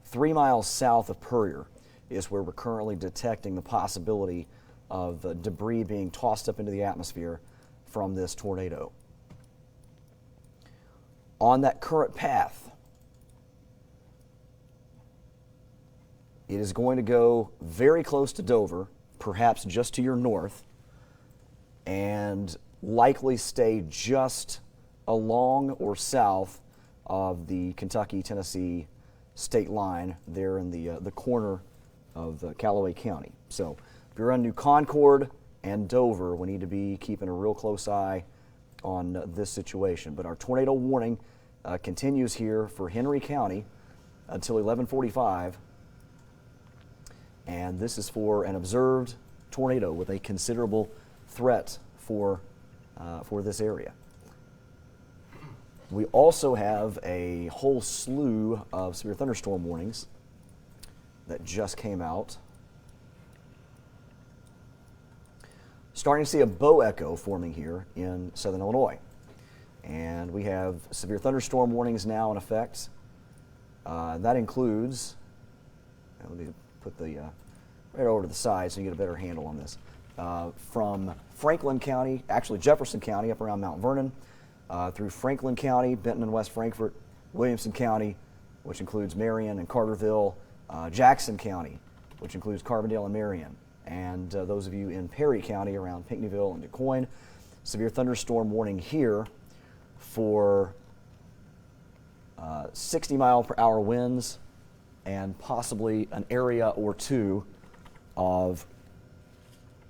3 miles south of Puryear is where we're currently detecting the possibility of debris being tossed up into the atmosphere from this tornado. On that current path, it is going to go very close to Dover, perhaps just to your north, and likely stay just along or south of the Kentucky-Tennessee state line there in the corner of Callaway County. So if you're on New Concord and Dover, we need to be keeping a real close eye on this situation. But our tornado warning continues here for Henry County until 11:45. And this is for an observed tornado with a considerable threat for this area. We also have a whole slew of severe thunderstorm warnings that just came out. starting to see a bow echo forming here in southern Illinois. And we have severe thunderstorm warnings now in effect. That includes, let me put the right over to the side so you get a better handle on this. From Franklin County, actually Jefferson County up around Mount Vernon, through Franklin County, Benton and West Frankfort, Williamson County, which includes Marion and Carterville, Jackson County, which includes Carbondale and Marion, and those of you in Perry County around Pinckneyville and DuQuoin. Severe thunderstorm warning here for 60-mile-per-hour winds and possibly an area or two of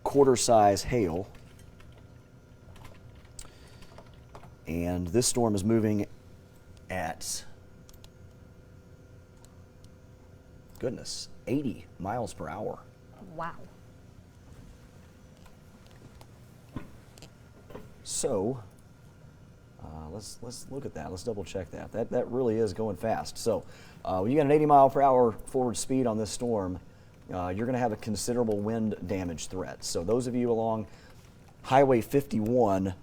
quarter-size hail. And this storm is moving at, goodness, 80 miles per hour. Wow. So let's look at that. Let's double check that. That really is going fast. So when you got an 80-mile-per-hour forward speed on this storm, you're going to have a considerable wind damage threat. So those of you along Highway 51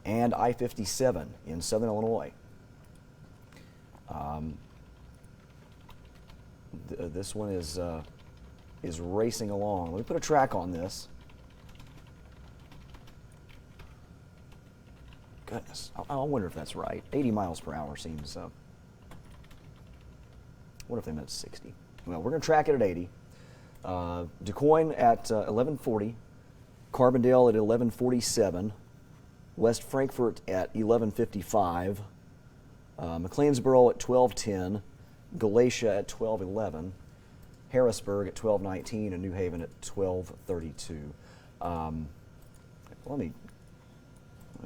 and I-57 in southern Illinois, this one is racing along. Let me put a track on this. Goodness, I wonder if that's right. 80 miles per hour seems, what if they meant 60? Well, we're going to track it at 80. DuQuoin at 1140, Carbondale at 1147, West Frankfort at 1155, McLeansboro at 1210, Galatia at 1211, Harrisburg at 1219, and New Haven at 1232. Let me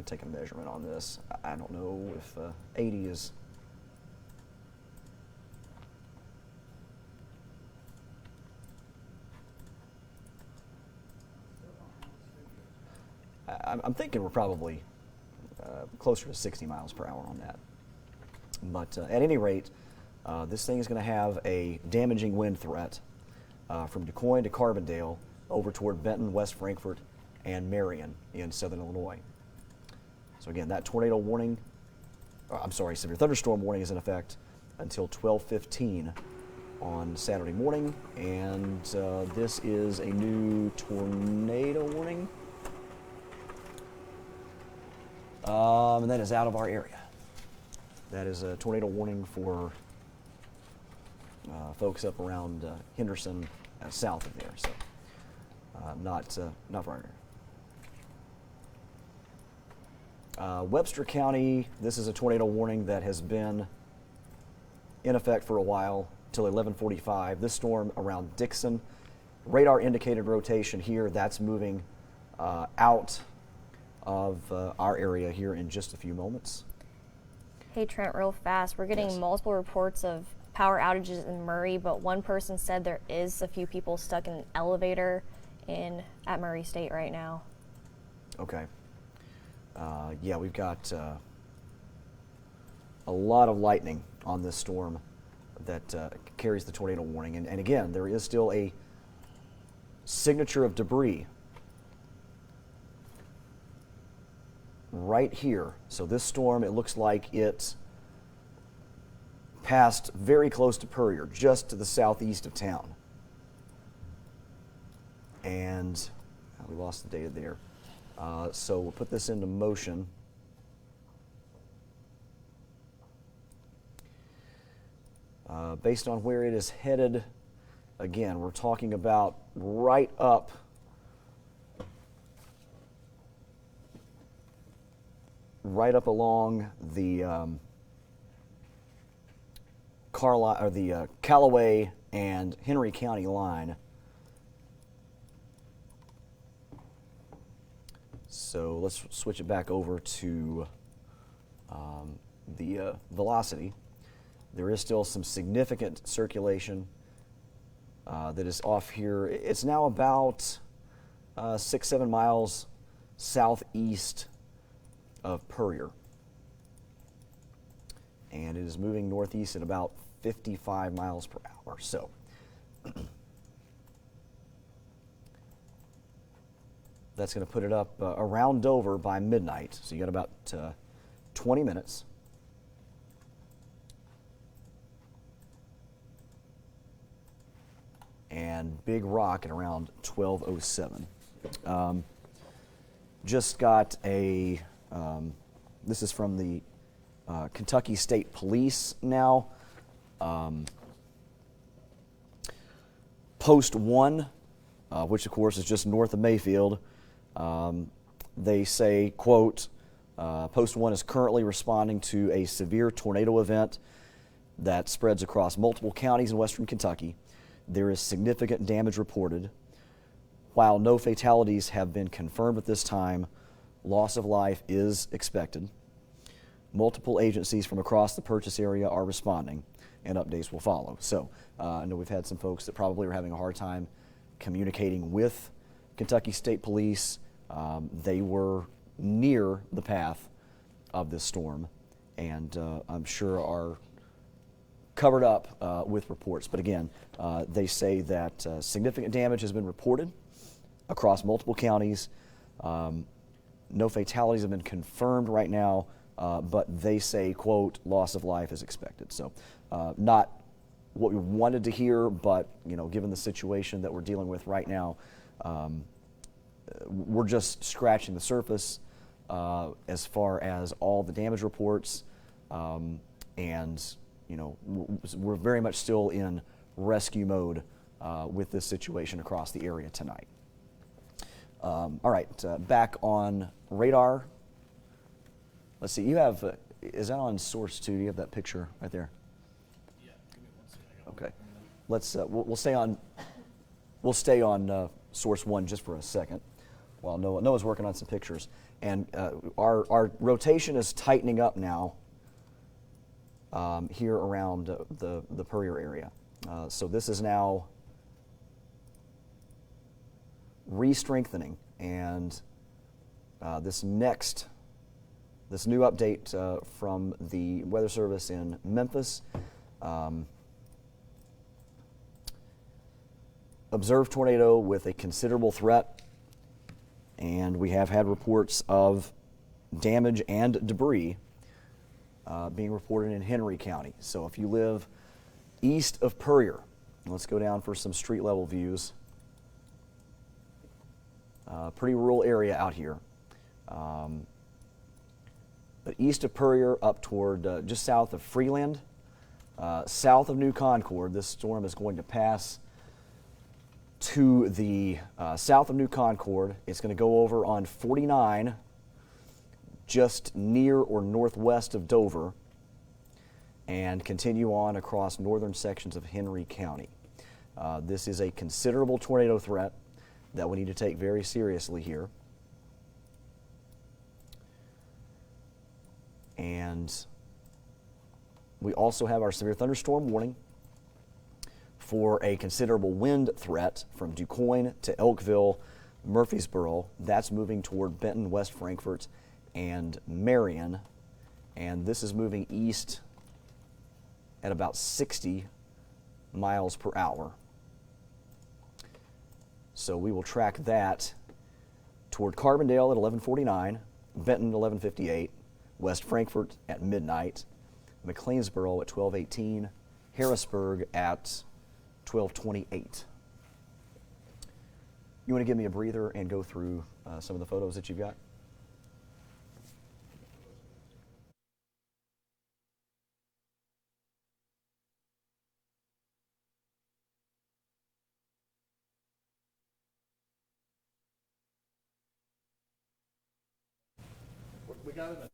take a measurement on this. I don't know if 80 is. I'm thinking we're probably closer to 60 miles per hour on that. But at any rate, this thing is going to have a damaging wind threat from DuQuoin to Carbondale over toward Benton, West Frankfort, and Marion in southern Illinois. So again, that tornado warning, severe thunderstorm warning is in effect until 12:15 on Saturday morning, and this is a new tornado warning, and that is out of our area. That is a tornado warning for folks up around Henderson, south of there, so not for our area. Webster County, this is a tornado warning that has been in effect for a while till 11:45. This storm around Dixon, radar indicated rotation here. That's moving out of our area here in just a few moments. Hey Trent, real fast, we're getting multiple reports of power outages in Murray, but one person said there is a few people stuck in an elevator at Murray State right now. Okay. Yeah, we've got a lot of lightning on this storm that carries the tornado warning. And again, there is still a signature of debris right here. So this storm, it looks like it passed very close to Puryear, just to the southeast of town. And we lost the data there. So we'll put this into motion. Based on where it is headed, again, we're talking about right up along the Callaway and Henry County line. So let's switch it back over to the velocity. There is still some significant circulation that is off here. It's now about 6-7 miles southeast of Puryear. And it is moving northeast at about 55 miles per hour. So That's going to put it up around Dover by midnight. So you got about 20 minutes. And Big Rock at around 12:07. Just got a, this is from the Kentucky State Police now. Post 1, which of course is just north of Mayfield. They say, quote, Post 1 is currently responding to a severe tornado event that spreads across multiple counties in western Kentucky. There is significant damage reported. While no fatalities have been confirmed at this time, loss of life is expected. Multiple agencies from across the purchase area are responding, and updates will follow. So I know we've had some folks that probably are having a hard time communicating with Kentucky State Police. They were near the path of this storm, and I'm sure are covered up with reports. But again, they say that significant damage has been reported across multiple counties. No fatalities have been confirmed right now, but they say, quote, loss of life is expected. So not what we wanted to hear, but given the situation that we're dealing with right now, we're just scratching the surface as far as all the damage reports, and we're very much still in rescue mode with this situation across the area tonight. All right, back on radar. Let's see, you have, is that on source 2? Do you have that picture right there? Yeah, give me 1 second. Okay, let's, we'll stay on source 1 just for a second while Noah's working on some pictures. And our rotation is tightening up now here around the Puryear area. So this is now re-strengthening, and this new update from the Weather Service in Memphis, observed tornado with a considerable threat, and we have had reports of damage and debris being reported in Henry County. So if you live east of Puryear, let's go down for some street level views. Pretty rural area out here. But east of Puryear up toward just south of Freeland, south of New Concord, this storm is going to pass to the south of New Concord. It's going to go over on 49, just near or northwest of Dover, and continue on across northern sections of Henry County. This is a considerable tornado threat that we need to take very seriously here. And we also have our severe thunderstorm warning for a considerable wind threat from DuQuoin to Elkville, Murfreesboro. That's moving toward Benton, West Frankfort, and Marion. And this is moving east at about 60 miles per hour. So we will track that toward Carbondale at 11:49, Benton 11:58, West Frankfort at midnight, McLeansboro at 12:18, Harrisburg at 12:28. You want to give me a breather and go through some of the photos that you've got? We got it.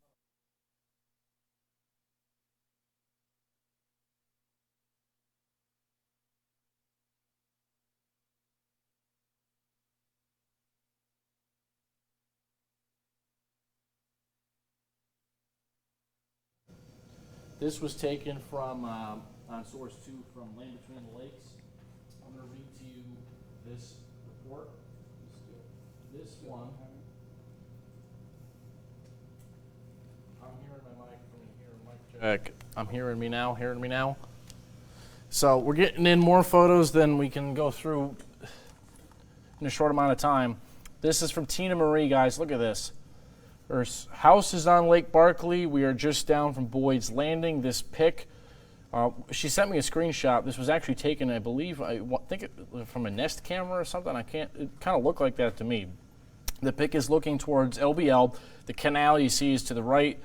This was taken from on source 2 from Land Between the Lakes. I'm going to read to you this report. This one. I'm hearing my microphone here. Mic check. I'm hearing me now. Hearing me now. So we're getting in more photos than we can go through in a short amount of time. This is from Tina Marie, guys. Look at this. Her house is on Lake Barkley. We are just down from Boyd's Landing. This pic, she sent me a screenshot. This was actually taken, I believe, from a Nest camera or something. It kind of looked like that to me. The pic is looking towards LBL. The canal you see is to the right.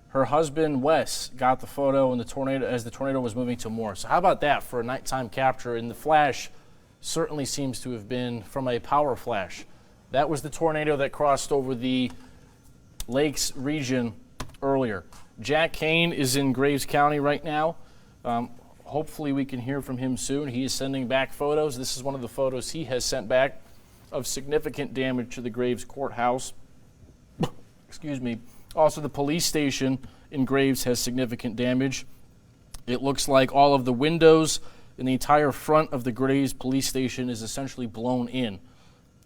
Her husband, Wes, got the photo and the tornado as the tornado was moving to more. So how about that for a nighttime capture? And the flash certainly seems to have been from a power flash. That was the tornado that crossed over the Lakes region earlier. Jack Kane is in Graves County right now. Hopefully we can hear from him soon. He is sending back photos. This is one of the photos he has sent back of significant damage to the Graves courthouse. Excuse me. Also, the police station in Graves has significant damage. It looks like all of the windows in the entire front of the Graves police station is essentially blown in.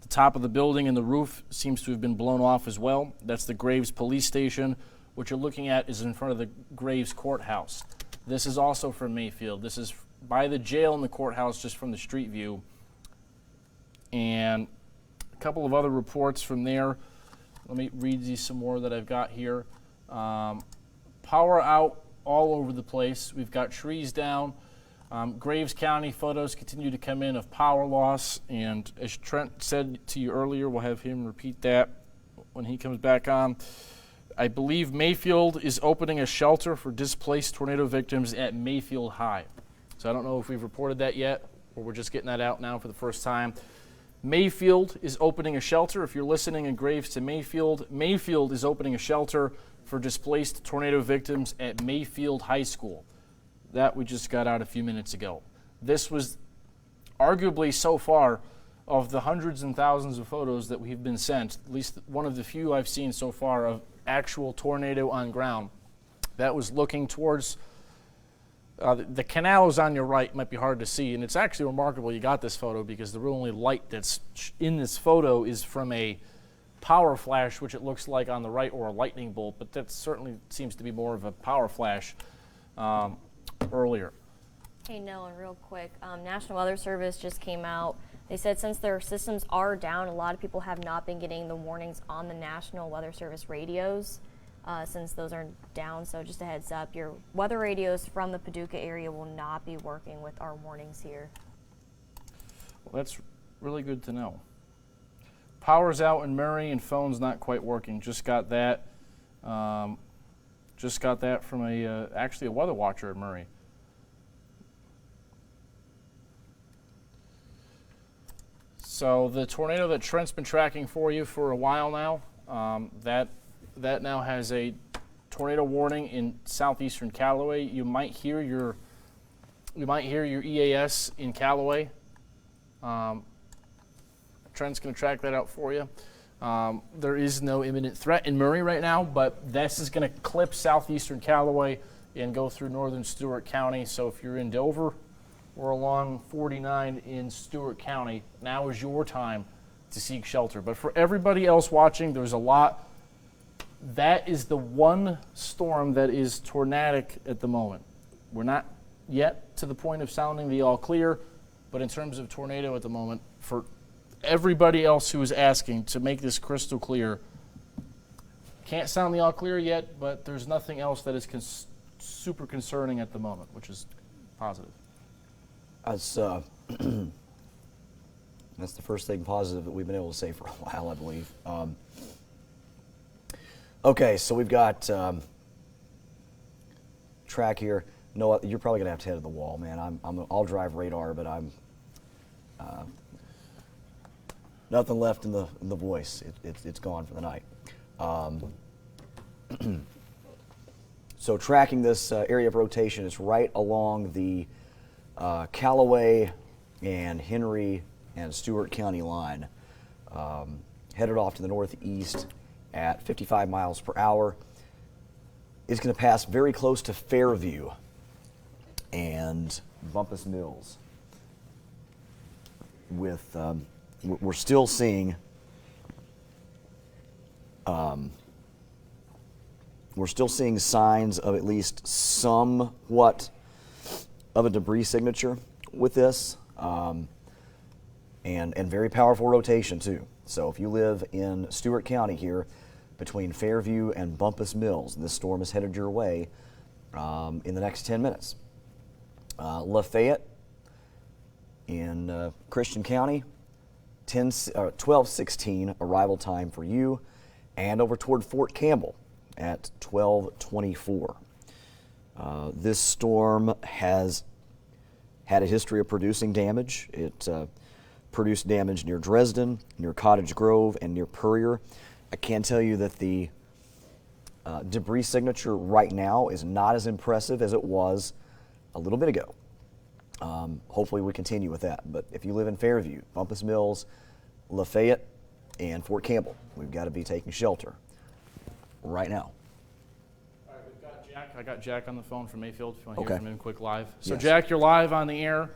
The top of the building and the roof seems to have been blown off as well. That's the Graves police station. What you're looking at is in front of the Graves courthouse. This is also from Mayfield. This is by the jail and the courthouse just from the street view. And a couple of other reports from there. Let me read these some more that I've got here. Power out all over the place. We've got trees down. Graves County photos continue to come in of power loss. And as Trent said to you earlier, we'll have him repeat that when he comes back on. I believe Mayfield is opening a shelter for displaced tornado victims at Mayfield High. So I don't know if we've reported that yet, or we're just getting that out now for the first time. Mayfield is opening a shelter. If you're listening in Graves to Mayfield, Mayfield is opening a shelter for displaced tornado victims at Mayfield High School. That we just got out a few minutes ago. This was arguably so far of the hundreds and thousands of photos that we've been sent, at least one of the few I've seen so far of actual tornado on ground. That was looking towards the canal is on your right. Might be hard to see, and it's actually remarkable you got this photo because the only light that's in this photo is from a power flash, which it looks like on the right, or a lightning bolt, but that certainly seems to be more of a power flash earlier. Hey, Noah, real quick, National Weather Service just came out. They said since their systems are down, a lot of people have not been getting the warnings on the National Weather Service radios. Since those are down, so just a heads up, your weather radios from the Paducah area will not be working with our warnings here. Well, that's really good to know. Power's out in Murray and phone's not quite working. Just got that. Just got that from actually a weather watcher at Murray. So the tornado that Trent's been tracking for you for a while now, that now has a tornado warning in southeastern Callaway. You might hear your EAS in Callaway. Trent's going to track that out for you. There is no imminent threat in Murray right now, but this is going to clip southeastern Callaway and go through northern Stewart County. So if you're in Dover or along 49 in Stewart County, now is your time to seek shelter. But for everybody else watching, there's a lot. That is the one storm that is tornadic at the moment. We're not yet to the point of sounding the all clear, but in terms of tornado at the moment, for everybody else who is asking to make this crystal clear, can't sound the all clear yet, but there's nothing else that is super concerning at the moment, which is positive. That's the first thing positive that we've been able to say for a while, I believe. Okay, so we've got track here. Noah, you're probably gonna have to head to the wall, man. I'll drive radar, but I'm nothing left in the voice. It's gone for the night. So tracking this area of rotation is right along the Callaway and Henry and Stewart County line, headed off to the northeast at 55 miles per hour. It's going to pass very close to Fairview and Bumpus Mills. With we're still seeing signs of at least somewhat of a debris signature with this, and very powerful rotation too. So if you live in Stewart County here, between Fairview and Bumpus Mills, this storm is headed your way in the next 10 minutes. Lafayette in Christian County, 12:16 arrival time for you, and over toward Fort Campbell at 12:24. This storm has had a history of producing damage. It produced damage near Dresden, near Cottage Grove, and near Puryear. I can tell you that the debris signature right now is not as impressive as it was a little bit ago. Hopefully we continue with that. But if you live in Fairview, Bumpus Mills, Lafayette, and Fort Campbell, we've got to be taking shelter right now. All right, we've got Jack. I got Jack on the phone from Mayfield. If you want to Okay. hear from him quick live. So Yes. Jack, you're live on the air.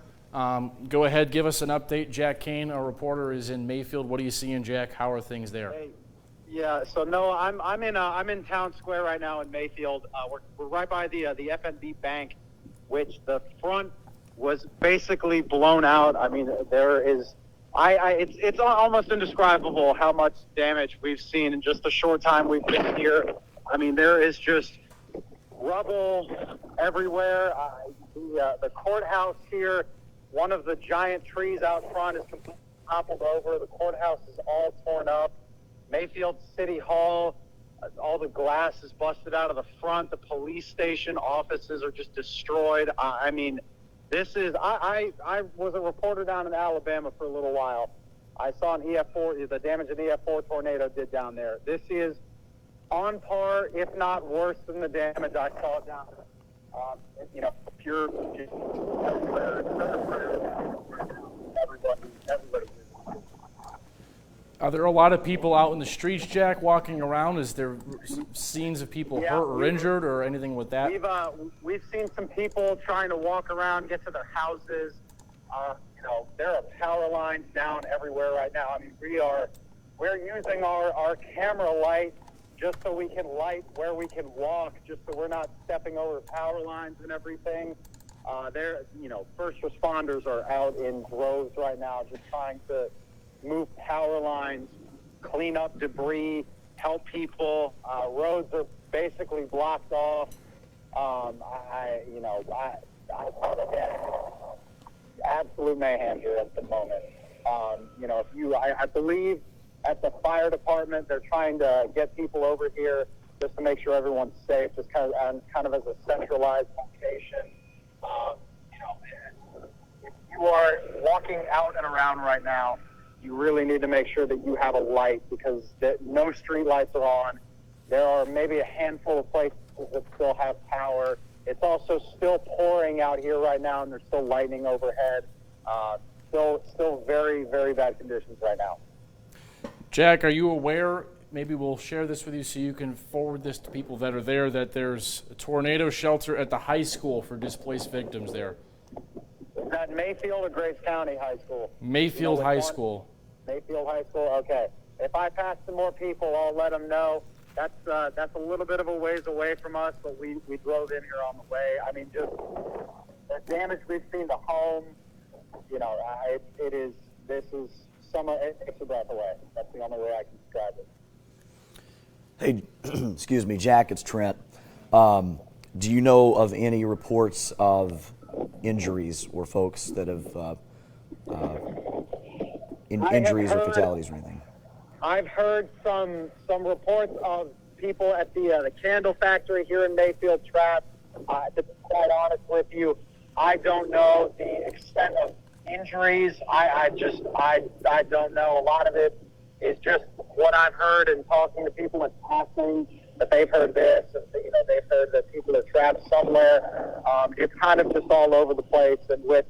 Go ahead, give us an update. Jack Kane, our reporter, is in Mayfield. What are you seeing, Jack? How are things there? Hey, yeah. So no, I'm in Town Square right now in Mayfield. We're right by the FNB Bank, which the front was basically blown out. I mean, there is, it's almost indescribable how much damage we've seen in just the short time we've been here. I mean, there is just rubble everywhere. The courthouse here, one of the giant trees out front is completely toppled over. The courthouse is all torn up. Mayfield City Hall, all the glass is busted out of the front. The police station offices are just destroyed. I mean, this is, I was a reporter down in Alabama for a little while. I saw an EF4, the damage an EF4 tornado did down there. This is on par, if not worse than the damage I saw down there. You know, pure, just everybody. Are there a lot of people out in the streets, Jack, walking around? Is there scenes of people hurt or injured or anything with that? We've seen some people trying to walk around, get to their houses. You know, there are power lines down everywhere right now. I mean, we're using our camera light just so we can light where we can walk, just so we're not stepping over power lines and everything. You know, first responders are out in droves right now, just trying to move power lines, clean up debris, help people. Roads are basically blocked off. Absolute mayhem here at the moment. You know, I believe at the fire department, they're trying to get people over here just to make sure everyone's safe, just kind of as a centralized location. You know, if you are walking out and around right now, you really need to make sure that you have a light, because no street lights are on. There are maybe a handful of places that still have power. It's also still pouring out here right now, and there's still lightning overhead. Still very, very bad conditions right now. Jack, are you aware, maybe we'll share this with you so you can forward this to people that are there, that there's a tornado shelter at the high school for displaced victims there? Is that Mayfield or Grace County High School? Mayfield High School. Mayfield High School, okay. If I pass to more people, I'll let them know. That's a little bit of a ways away from us, but we drove in here on the way. I mean, just the damage we've seen to homes, you know, this is summer, it takes a breath away. That's the only way I can describe it. Hey, excuse me, Jack, it's Trent. Do you know of any reports of injuries or folks that have injuries or fatalities or anything? I've heard some reports of people at the candle factory here in Mayfield trapped. To be quite honest with you, I don't know the extent of injuries. I don't know. A lot of it is just what I've heard and talking to people and passing that they've heard this, and you know, they've heard that people are trapped somewhere. It's kind of just all over the place, and with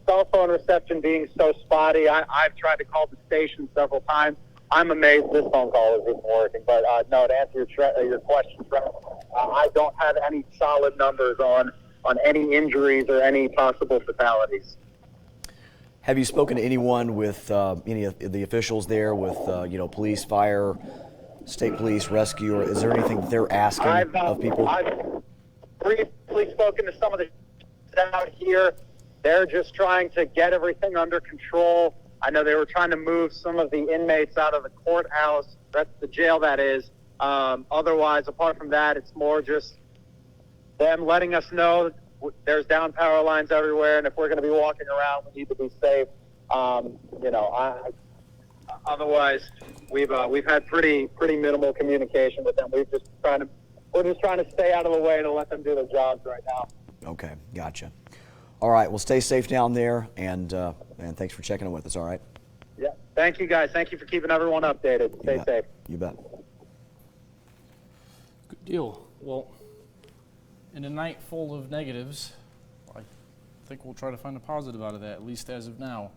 cell phone reception being so spotty, I've tried to call the station several times. I'm amazed this phone call is even working. But no, to answer your question, I don't have any solid numbers on any injuries or any possible fatalities. Have you spoken to anyone with any of the officials there, with police, fire, state police, rescue, or is there anything that they're asking of people? I've briefly spoken to some of the out here. They're just trying to get everything under control. I know they were trying to move some of the inmates out of the courthouse. That's the jail, that is. Otherwise, apart from that, it's more just them letting us know there's down power lines everywhere, and if we're going to be walking around, we need to be safe. Otherwise, we've had pretty minimal communication with them. We're just trying to stay out of the way to let them do their jobs right now. Okay, gotcha. All right, well, stay safe down there, and thanks for checking in with us. All right. Yeah. Thank you, guys. Thank you for keeping everyone updated. Stay safe. You bet. Good deal. Well, in a night full of negatives, I think we'll try to find a positive out of that, at least as of now.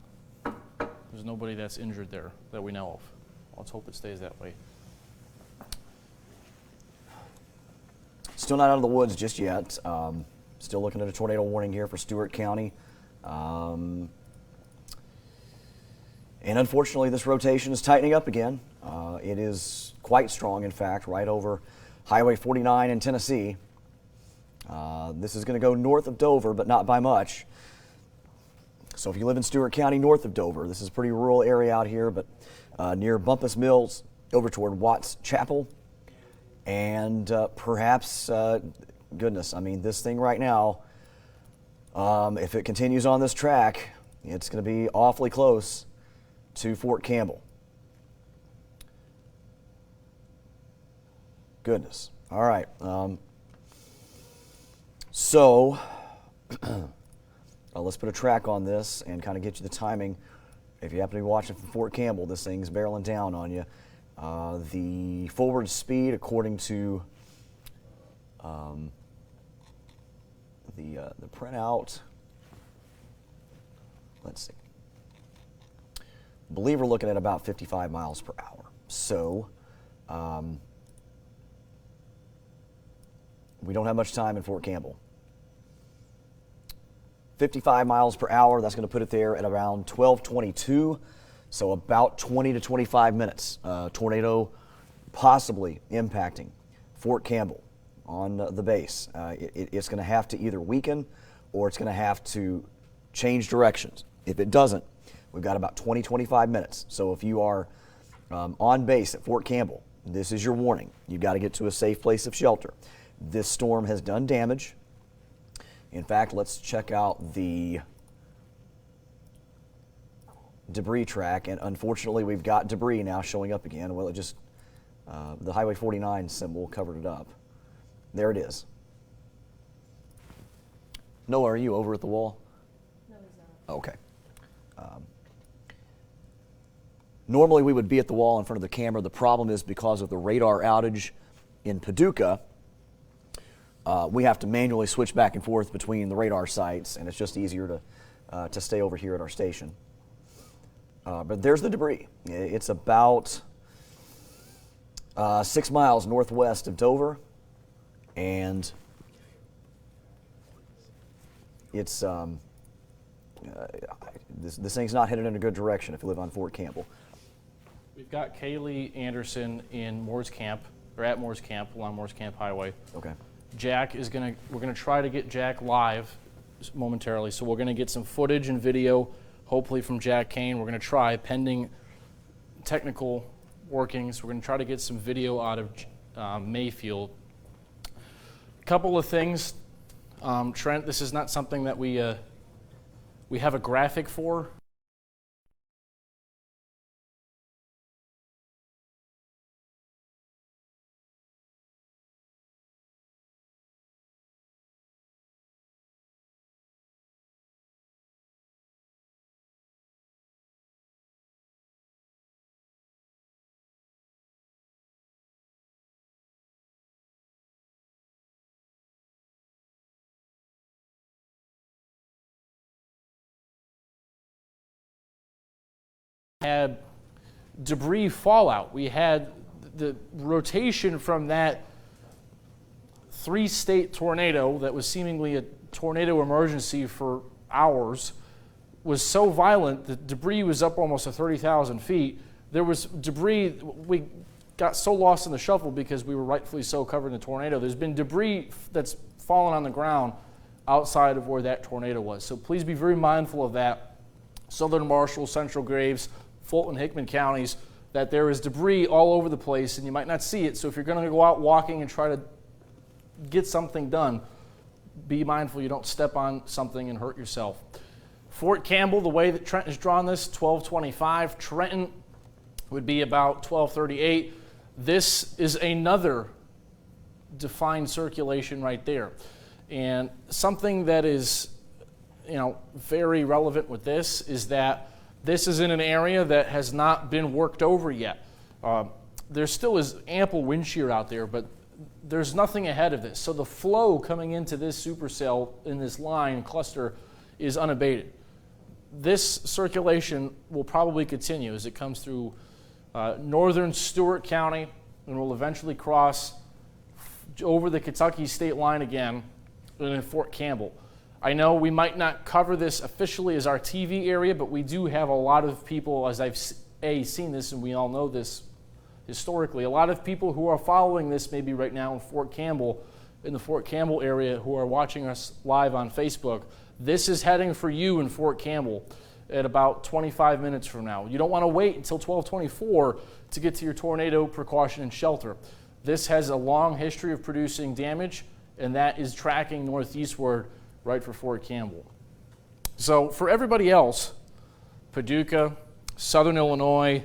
There's nobody that's injured there that we know of. Let's hope it stays that way. Still not out of the woods just yet. Still looking at a tornado warning here for Stewart County. And unfortunately, this rotation is tightening up again. It is quite strong, in fact, right over Highway 49 in Tennessee. This is going to go north of Dover, but not by much. So if you live in Stewart County north of Dover, this is a pretty rural area out here, but near Bumpus Mills over toward Watts Chapel. And perhaps, goodness, I mean, this thing right now, if it continues on this track, it's going to be awfully close to Fort Campbell. Goodness. All right. Let's put a track on this and kind of get you the timing. If you happen to be watching from Fort Campbell, this thing's barreling down on you. The forward speed, according to the printout, let's see. I believe we're looking at about 55 miles per hour. So we don't have much time in Fort Campbell. 55 miles per hour, that's going to put it there at around 12:22, so about 20 to 25 minutes. Tornado possibly impacting Fort Campbell on the base. It's going to have to either weaken or it's going to have to change directions. If it doesn't, we've got about 20, 25 minutes. So if you are on base at Fort Campbell, this is your warning. You've got to get to a safe place of shelter. This storm has done damage. In fact, let's check out the debris track, and unfortunately we've got debris now showing up again. Well, it just, the Highway 49 symbol covered it up. There it is. Noah, are you over at the wall? No, he's not. Okay. Normally we would be at the wall in front of the camera. The problem is because of the radar outage in Paducah, we have to manually switch back and forth between the radar sites, and it's just easier to stay over here at our station. But there's the debris. It's about 6 miles northwest of Dover, and it's this thing's not headed in a good direction if you live on Fort Campbell. We've got Kaylee Anderson in Moore's Camp, or at Moore's Camp, along Moore's Camp Highway. Okay. Jack is we're gonna try to get Jack live momentarily, so we're gonna get some footage and video, hopefully from Jack Kane. We're gonna try, pending technical workings, we're gonna try to get some video out of Mayfield. A couple of things, Trent, this is not something that we have a graphic for. Had debris fallout. We had the rotation from that 3-state tornado that was seemingly a tornado emergency for hours was so violent that debris was up almost to 30,000 feet. There was debris, we got so lost in the shuffle because we were rightfully so covered in the tornado. There's been debris that's fallen on the ground outside of where that tornado was. So please be very mindful of that. Southern Marshall, Central Graves, Fulton, Hickman counties, that there is debris all over the place and you might not see it. So if you're going to go out walking and try to get something done, be mindful you don't step on something and hurt yourself. Fort Campbell, the way that Trenton has drawn this, 1225. Trenton would be about 1238. This is another defined circulation right there. And something that is, very relevant with this is that this is in an area that has not been worked over yet. There still is ample wind shear out there, but there's nothing ahead of this. So the flow coming into this supercell in this line cluster is unabated. This circulation will probably continue as it comes through northern Stewart County and will eventually cross over the Kentucky state line again and in Fort Campbell. I know we might not cover this officially as our TV area, but we do have a lot of people, as I've seen this, and we all know this historically, a lot of people who are following this maybe right now in Fort Campbell, in the Fort Campbell area, who are watching us live on Facebook. This is heading for you in Fort Campbell at about 25 minutes from now. You don't want to wait until 1224 to get to your tornado precaution and shelter. This has a long history of producing damage, and that is tracking northeastward right for Fort Campbell. So for everybody else, Paducah, Southern Illinois,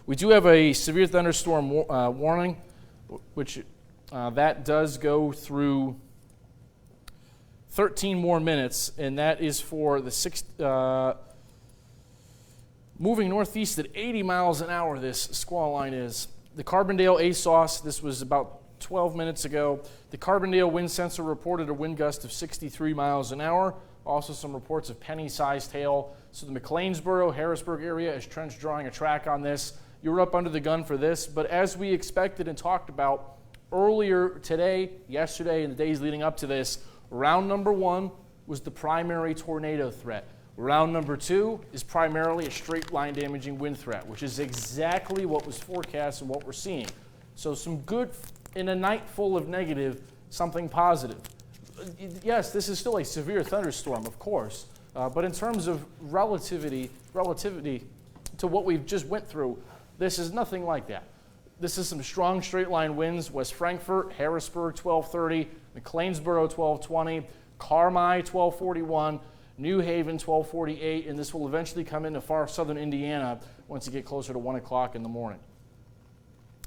we do have a severe thunderstorm warning, which that does go through 13 more minutes, and that is for the moving northeast at 80 miles an hour, this squall line is. The Carbondale ASOS, this was about 12 minutes ago. The Carbondale wind sensor reported a wind gust of 63 miles an hour. Also some reports of penny-sized hail. So the McLeansboro, Harrisburg area, as Trent's drawing a track on this. You were up under the gun for this, but as we expected and talked about earlier today, yesterday, and the days leading up to this, round number 1 was the primary tornado threat. Round number 2 is primarily a straight line damaging wind threat, which is exactly what was forecast and what we're seeing. So some good, in a night full of negative, something positive. Yes, this is still a severe thunderstorm, of course, but in terms of relativity to what we've just went through, this is nothing like that. This is some strong straight line winds. West Frankfort, Harrisburg, 1230, McLeansboro, 1220, Carmi, 1241, New Haven, 1248, and this will eventually come into far southern Indiana once you get closer to 1 o'clock in the morning.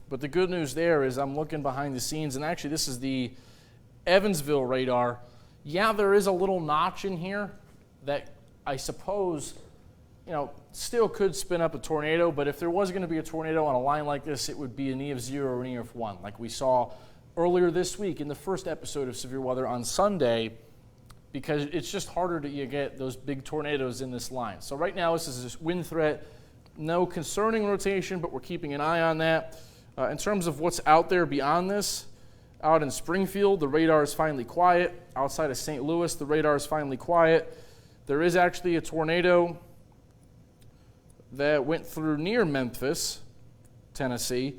But the good news there is I'm looking behind the scenes, and actually this is the Evansville radar. Yeah, there is a little notch in here that I suppose, still could spin up a tornado, but if there was going to be a tornado on a line like this, it would be an E of 0 or an E of 1, like we saw earlier this week in the first episode of Severe Weather on Sunday, because it's just harder to get those big tornadoes in this line. So right now this is a wind threat, no concerning rotation, but we're keeping an eye on that. In terms of what's out there beyond this, out in Springfield, the radar is finally quiet. Outside of St. Louis, the radar is finally quiet. There is actually a tornado that went through near Memphis, Tennessee.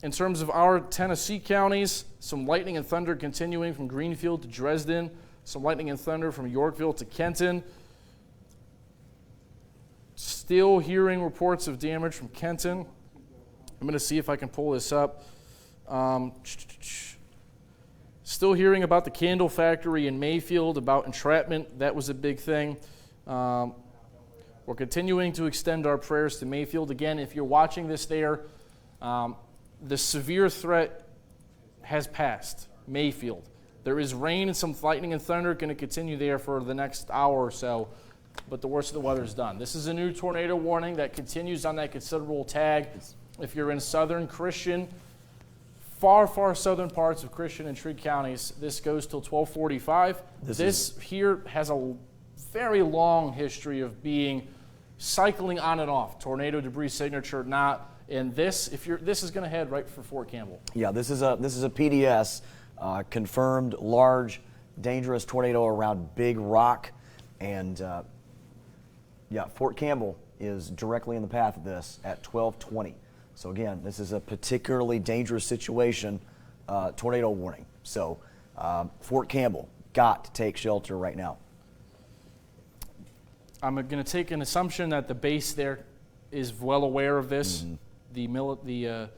In terms of our Tennessee counties, some lightning and thunder continuing from Greenfield to Dresden, some lightning and thunder from Yorkville to Kenton. Still hearing reports of damage from Kenton. I'm going to see if I can pull this up. Still hearing about the candle factory in Mayfield, about entrapment. That was a big thing. We're continuing to extend our prayers to Mayfield. Again, if you're watching this there, the severe threat has passed, Mayfield. There is rain and some lightning and thunder going to continue there for the next hour or so, but the worst of the weather is done. This is a new tornado warning that continues on that considerable tag. If you're in southern Christian, far southern parts of Christian and Trigg counties, this goes till 1245. This here has a very long history of being cycling on and off. Tornado debris signature, not. And this, this is going to head right for Fort Campbell. Yeah, this is a PDS confirmed large, dangerous tornado around Big Rock, and Fort Campbell is directly in the path of this at 1220. So again, this is a particularly dangerous situation, tornado warning. So Fort Campbell got to take shelter right now. I'm going to take an assumption that the base there is well aware of this, the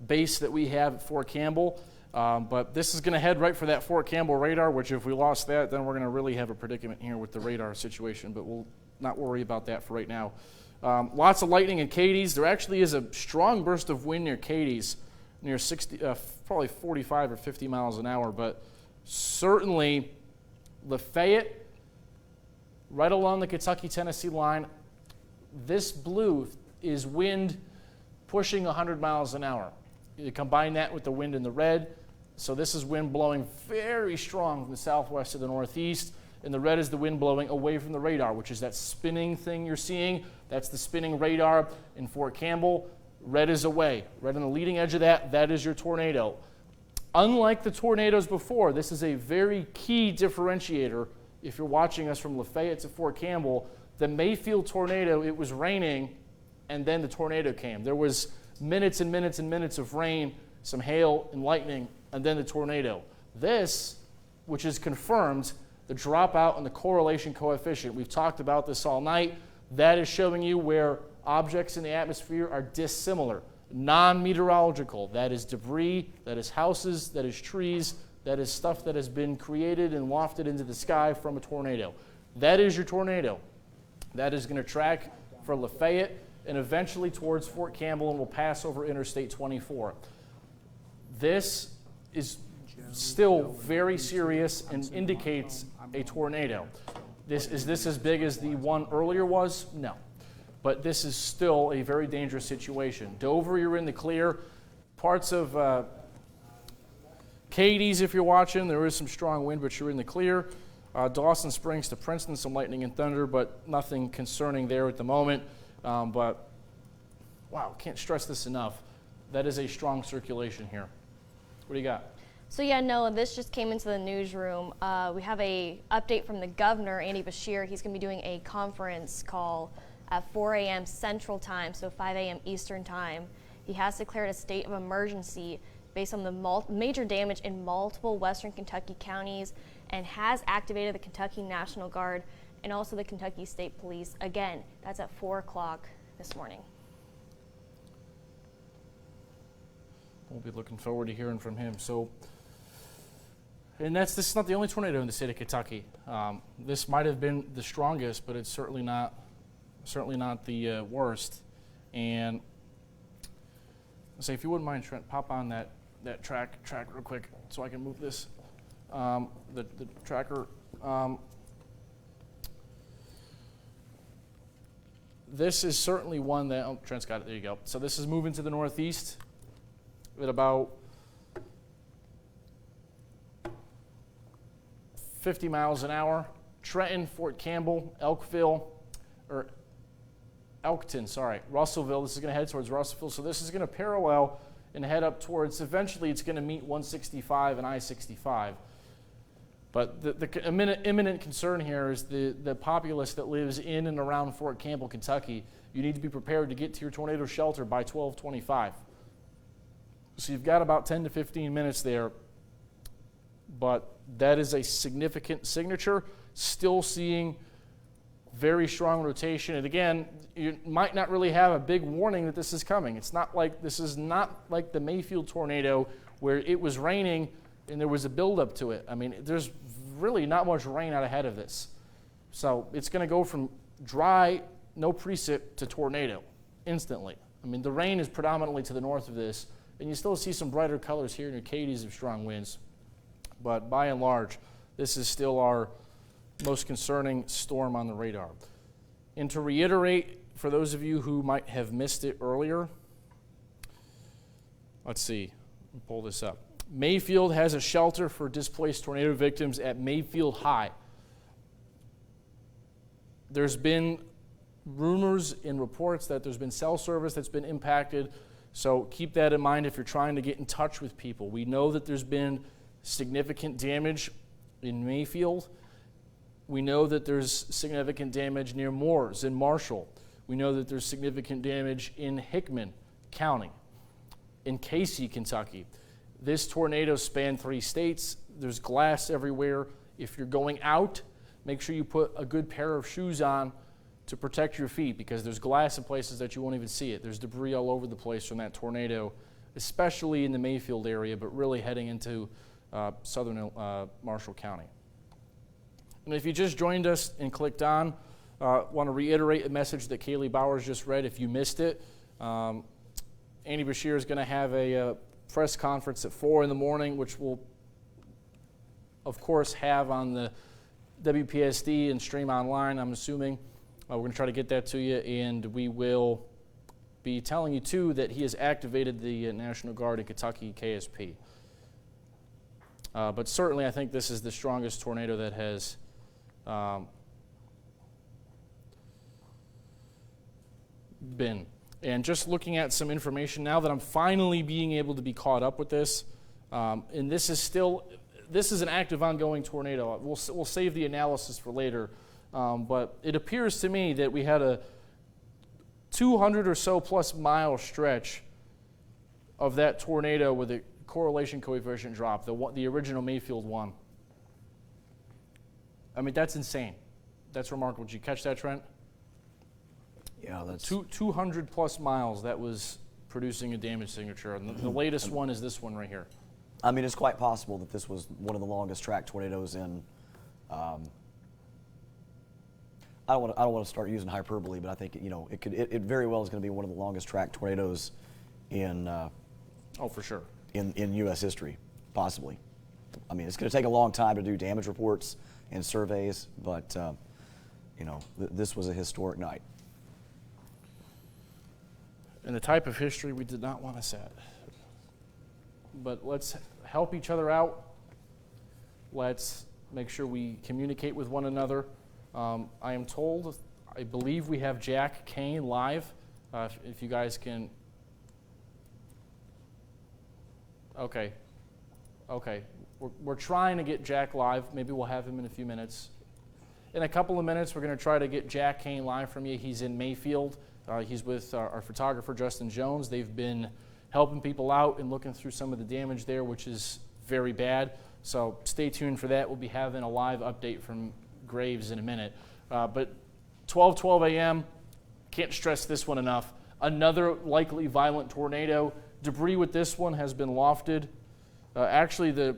base that we have at Fort Campbell. But this is going to head right for that Fort Campbell radar, which if we lost that, then we're going to really have a predicament here with the radar situation, but we'll not worry about that for right now. Lots of lightning in Cadiz. There actually is a strong burst of wind near Cadiz, near 60, probably 45 or 50 miles an hour, but certainly Lafayette, right along the Kentucky-Tennessee line, this blue is wind pushing 100 miles an hour. You combine that with the wind in the red, so this is wind blowing very strong from the southwest to the northeast, and the red is the wind blowing away from the radar, which is that spinning thing you're seeing. That's the spinning radar in Fort Campbell. Red is away. Red on the leading edge of that, that is your tornado. Unlike the tornadoes before, this is a very key differentiator. If you're watching us from Lafayette to Fort Campbell, the Mayfield tornado, it was raining, and then the tornado came. There was minutes and minutes and minutes of rain, some hail and lightning, and then the tornado. This, which is confirmed, the dropout and the correlation coefficient, we've talked about this all night, that is showing you where objects in the atmosphere are dissimilar, non-meteorological. That is debris, that is houses, that is trees, that is stuff that has been created and wafted into the sky from a tornado. That is your tornado. That is going to track for Lafayette and eventually towards Fort Campbell and will pass over Interstate 24. This is still very serious and indicates a tornado. Is this as big as the one earlier was? No. But this is still a very dangerous situation. Dover, you're in the clear. Parts of Cadiz, if you're watching, there is some strong wind, but you're in the clear. Dawson Springs to Princeton, some lightning and thunder, but nothing concerning there at the moment. But, wow, can't stress this enough. That is a strong circulation here. What do you got? So yeah, Noah, this just came into the newsroom. We have a update from the governor, Andy Beshear. He's going to be doing a conference call at 4 a.m. Central Time, so 5 a.m. Eastern Time. He has declared a state of emergency based on the major damage in multiple western Kentucky counties and has activated the Kentucky National Guard and also the Kentucky State Police. Again, that's at 4 o'clock this morning. We'll be looking forward to hearing from him. So, and this is not the only tornado in the state of Kentucky. This might have been the strongest, but it's certainly not the worst. And I'll say, if you wouldn't mind, Trent, pop on that track real quick so I can move this. The tracker. This is certainly one that, oh, Trent's got it, there you go. So this is moving to the northeast at about 50 miles an hour. Trenton, Fort Campbell, Russellville. This is going to head towards Russellville. So this is going to parallel and head up towards, eventually it's going to meet 165 and I-65. But the imminent concern here is the populace that lives in and around Fort Campbell, Kentucky. You need to be prepared to get to your tornado shelter by 12:25. So you've got about 10 to 15 minutes there, but that is a significant signature. Still seeing very strong rotation. And again, you might not really have a big warning that this is coming. This is not like the Mayfield tornado where it was raining and there was a buildup to it. I mean, there's really not much rain out ahead of this. So it's going to go from dry, no precip, to tornado instantly. I mean, the rain is predominantly to the north of this, and you still see some brighter colors here in your Cadiz of strong winds. But by and large, this is still our most concerning storm on the radar. And to reiterate, for those of you who might have missed it earlier, let's see, let me pull this up. Mayfield has a shelter for displaced tornado victims at Mayfield High. There's been rumors and reports that there's been cell service that's been impacted, so keep that in mind if you're trying to get in touch with people. We know that there's been significant damage in Mayfield. We know that there's significant damage near Moores in Marshall. We know that there's significant damage in Hickman County, in Casey, Kentucky. This tornado spanned 3 states. There's glass everywhere. If you're going out, make sure you put a good pair of shoes on to protect your feet, because there's glass in places that you won't even see it. There's debris all over the place from that tornado, especially in the Mayfield area, but really heading into southern Marshall County. And if you just joined us and clicked on, want to reiterate a message that Kaylee Bowers just read if you missed it. Andy Bashir is going to have a press conference at 4 in the morning, which we'll, of course, have on the WPSD and stream online, I'm assuming. We're going to try to get that to you, and we will be telling you, too, that he has activated the National Guard in Kentucky KSP. But certainly, I think this is the strongest tornado that has been. And just looking at some information now that I'm finally being able to be caught up with this, and this is an active, ongoing tornado. We'll save the analysis for later, but it appears to me that we had a 200 or so plus mile stretch of that tornado with a correlation coefficient drop, the original Mayfield one. I mean, that's insane. That's remarkable. Did you catch that, Trent? Yeah, that's 200 plus miles that was producing a damage signature. And the latest one is this one right here. I mean, it's quite possible that this was one of the longest track tornadoes in. I don't want to start using hyperbole, but I think it very well is going to be one of the longest track tornadoes in. Oh, for sure. In U.S. history, possibly. I mean, it's going to take a long time to do damage reports and surveys, but this was a historic night. And the type of history we did not want to set. But let's help each other out. Let's make sure we communicate with one another. I am told, I believe we have Jack Kane live. If you guys can. Okay. We're trying to get Jack live. Maybe we'll have him in a few minutes. In a couple of minutes, we're going to try to get Jack Kane live from you. He's in Mayfield. He's with our photographer, Justin Jones. They've been helping people out and looking through some of the damage there, which is very bad. So stay tuned for that. We'll be having a live update from Graves in a minute. But 12 a.m., can't stress this one enough. Another likely violent tornado. Debris with this one has been lofted. Actually,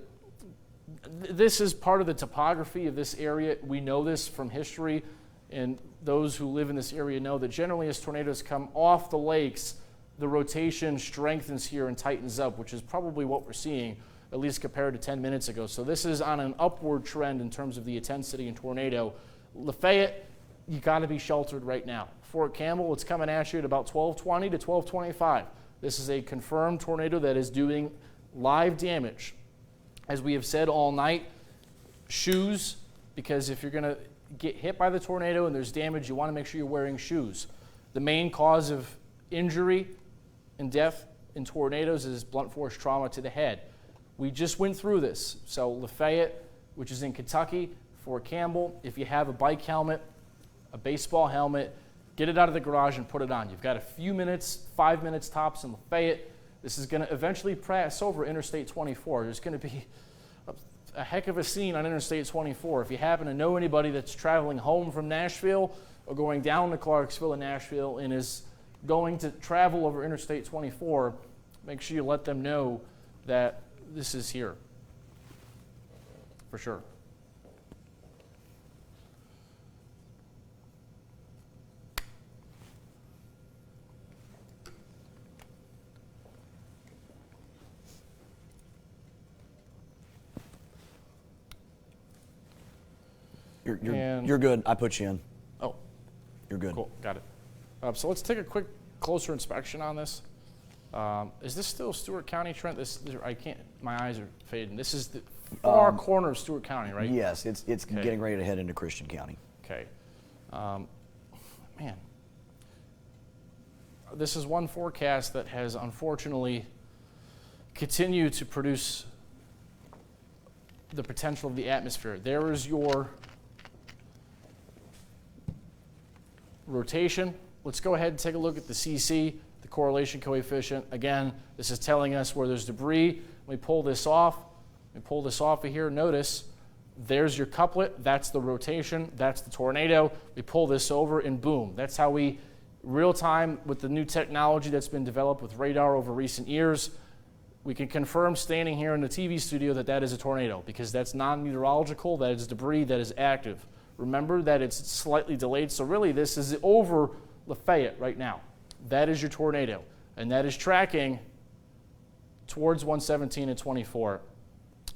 this is part of the topography of this area. We know this from history, and those who live in this area know that generally as tornadoes come off the lakes, the rotation strengthens here and tightens up, which is probably what we're seeing, at least compared to 10 minutes ago. So this is on an upward trend in terms of the intensity in tornado. Lafayette, you got to be sheltered right now. Fort Campbell, it's coming at you at about 12:20 to 12:25. This is a confirmed tornado that is doing live damage. As we have said all night, shoes, because if you're going to get hit by the tornado and there's damage, you want to make sure you're wearing shoes. The main cause of injury and death in tornadoes is blunt force trauma to the head. We just went through this. So Lafayette, which is in Kentucky, Fort Campbell, if you have a bike helmet, a baseball helmet, get it out of the garage and put it on. You've got a few minutes, 5 minutes tops in Lafayette. This is going to eventually pass over Interstate 24. There's going to be a heck of a scene on Interstate 24. If you happen to know anybody that's traveling home from Nashville or going down to Clarksville and Nashville and is going to travel over Interstate 24, make sure you let them know that this is here, for sure. You're good. I put you in. Oh, you're good. Cool, got it. So let's take a quick, closer inspection on this. Is this still Stewart County, Trent? I can't. My eyes are fading. This is the far corner of Stewart County, right? Yes, it's okay. Getting ready to head into Christian County. Okay. Man, this is one forecast that has unfortunately continued to produce the potential of the atmosphere. There is your rotation. Let's go ahead and take a look at the CC, the correlation coefficient. Again, this is telling us where there's debris. We pull this off. We pull this off of here. Notice There's your couplet, that's the rotation, that's the tornado. We pull this over and boom. That's how we, real time with the new technology that's been developed with radar over recent years, we can confirm standing here in the TV studio that that is a tornado because that's non-meteorological, that is debris that is active. Remember that it's slightly delayed, so really this is over Lafayette right now. That is your tornado, and that is tracking towards 117 and 24.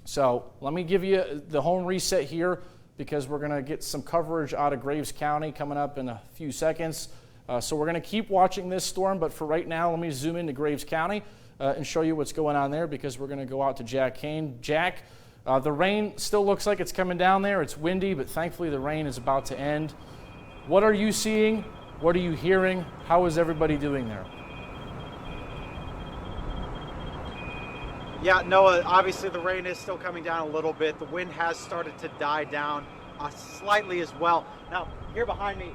So let me give you the home reset here because we're going to get some coverage out of Graves County coming up in a few seconds. So we're going to keep watching this storm, but for right now, let me zoom into Graves County and show you what's going on there because we're going to go out to Jack Kane. Jack, the rain still looks like it's coming down there. It's windy, but thankfully the rain is about to end. What are you seeing? What are you hearing? How is everybody doing there? Yeah, Noah, obviously the rain is still coming down a little bit. The wind has started to die down slightly as well. Now, here behind me,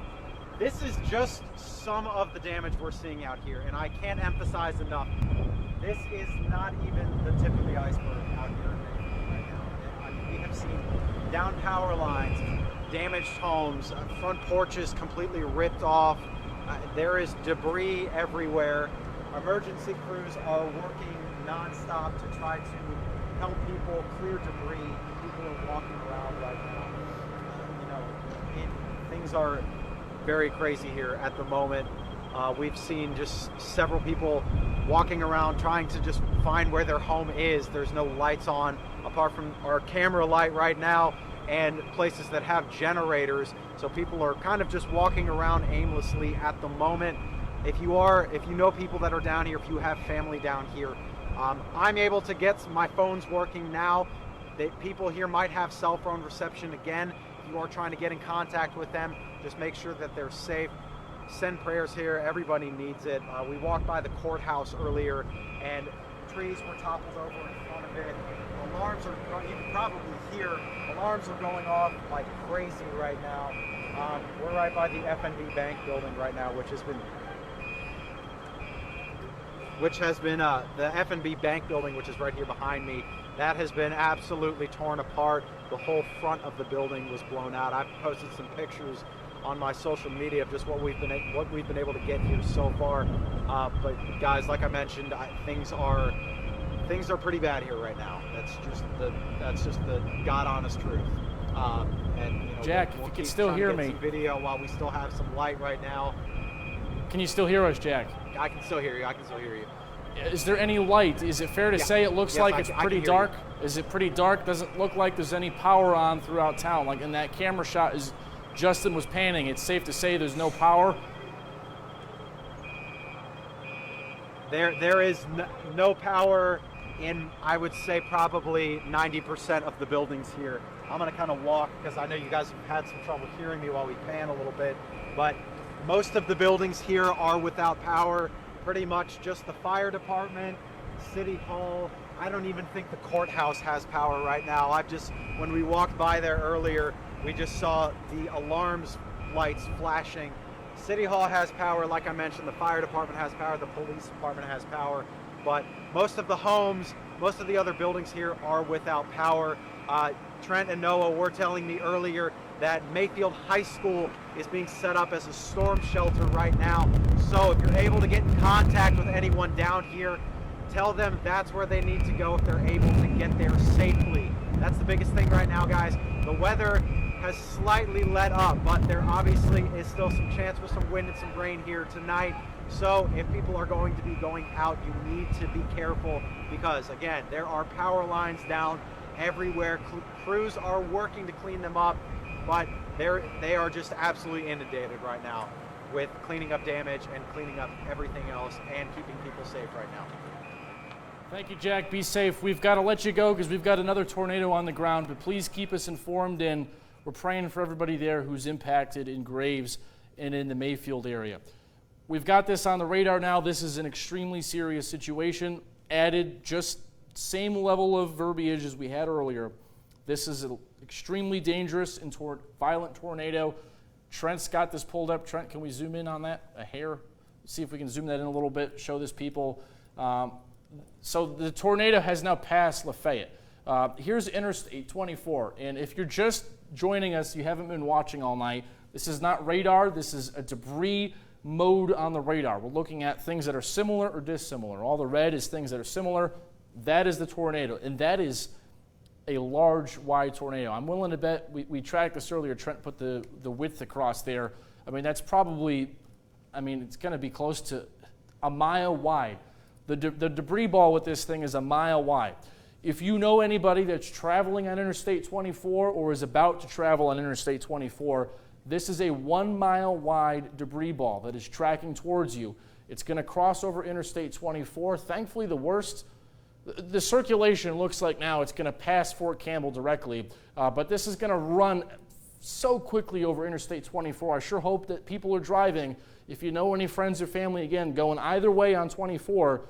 this is just some of the damage we're seeing out here, and I can't emphasize enough. This is not even the tip of the iceberg out here right now. I mean, we have seen down power lines, damaged homes, front porches completely ripped off. There is debris everywhere. Emergency crews are working non-stop to try to help people clear debris. People are walking around right now. Things are very crazy here at the moment. We've seen just several people walking around trying to just find where their home is. There's no lights on apart from our camera light right now and places that have generators. So people are kind of just walking around aimlessly at the moment. If you know people that are down here, if you have family down here, I'm able to get my phones working now. People here might have cell phone reception again. If you are trying to get in contact with them, just make sure that they're safe. Send prayers here. Everybody needs it. We walked by the courthouse earlier, and trees were toppled over in front of it. Alarms are, you can probably hear, alarms are going off like crazy right now. We're right by the FNB Bank building right now, which has been the FNB Bank building, which is right here behind me. That has been absolutely torn apart. The whole front of the building was blown out. I've posted some pictures on my social media of just what we've been able to get here so far. But guys, like I mentioned, things are pretty bad here right now. That's just the God honest truth. And Jack, we'll if you keep can still trying to hear get me. some video while we still have some light right now. Can you still hear us, Jack? I can still hear you. Is there any light? Is it fair to say it looks like it's pretty dark? Is it pretty dark? Doesn't look like there's any power on throughout town. Like in that camera shot, as Justin was panning, it's safe to say there's no power. There is no power in, I would say, probably 90% of the buildings here. I'm going to kind of walk because I know you guys have had some trouble hearing me while we pan a little bit, but most of the buildings here are without power. Pretty much just the fire department, city hall. I don't even think the courthouse has power right now. When we walked by there earlier, we just saw the alarms lights flashing. City hall has power, like I mentioned, the fire department has power, the police department has power, but most of the homes, most of the other buildings here are without power. Trent and Noah were telling me earlier that Mayfield High School is being set up as a storm shelter right now. So if you're able to get in contact with anyone down here, tell them that's where they need to go if they're able to get there safely. That's the biggest thing right now, guys. The weather has slightly let up, but there obviously is still some chance for some wind and some rain here tonight. So if people are going to be going out, you need to be careful because, again, there are power lines down everywhere. Crews are working to clean them up, but they are just absolutely inundated right now with cleaning up damage and cleaning up everything else and keeping people safe right now. Thank you, Jack. Be safe. We've got to let you go because we've got another tornado on the ground, but please keep us informed, and we're praying for everybody there who's impacted in Graves and in the Mayfield area. We've got this on the radar now. This is an extremely serious situation. Added just same level of verbiage as we had earlier. This is an extremely dangerous and violent tornado. Trent's got this pulled up. Trent, can we zoom in on that a hair? See if we can zoom that in a little bit, show this people. So the tornado has now passed Lafayette. Here's Interstate 24, and if you're just joining us, you haven't been watching all night, this is not radar, this is a debris mode on the radar. We're looking at things that are similar or dissimilar. All the red is things that are similar. That is the tornado, and that is a large, wide tornado. I'm willing to bet, we tracked this earlier, Trent put the width across there. I mean, that's probably, it's going to be close to a mile wide. The debris ball with this thing is a mile wide. If you know anybody that's traveling on Interstate 24 or is about to travel on Interstate 24, this is a 1 mile wide debris ball that is tracking towards you. It's going to cross over Interstate 24. Thankfully, the circulation looks like now it's going to pass Fort Campbell directly, but this is going to run so quickly over Interstate 24. I sure hope that people are driving. If you know any friends or family, again, going either way on 24,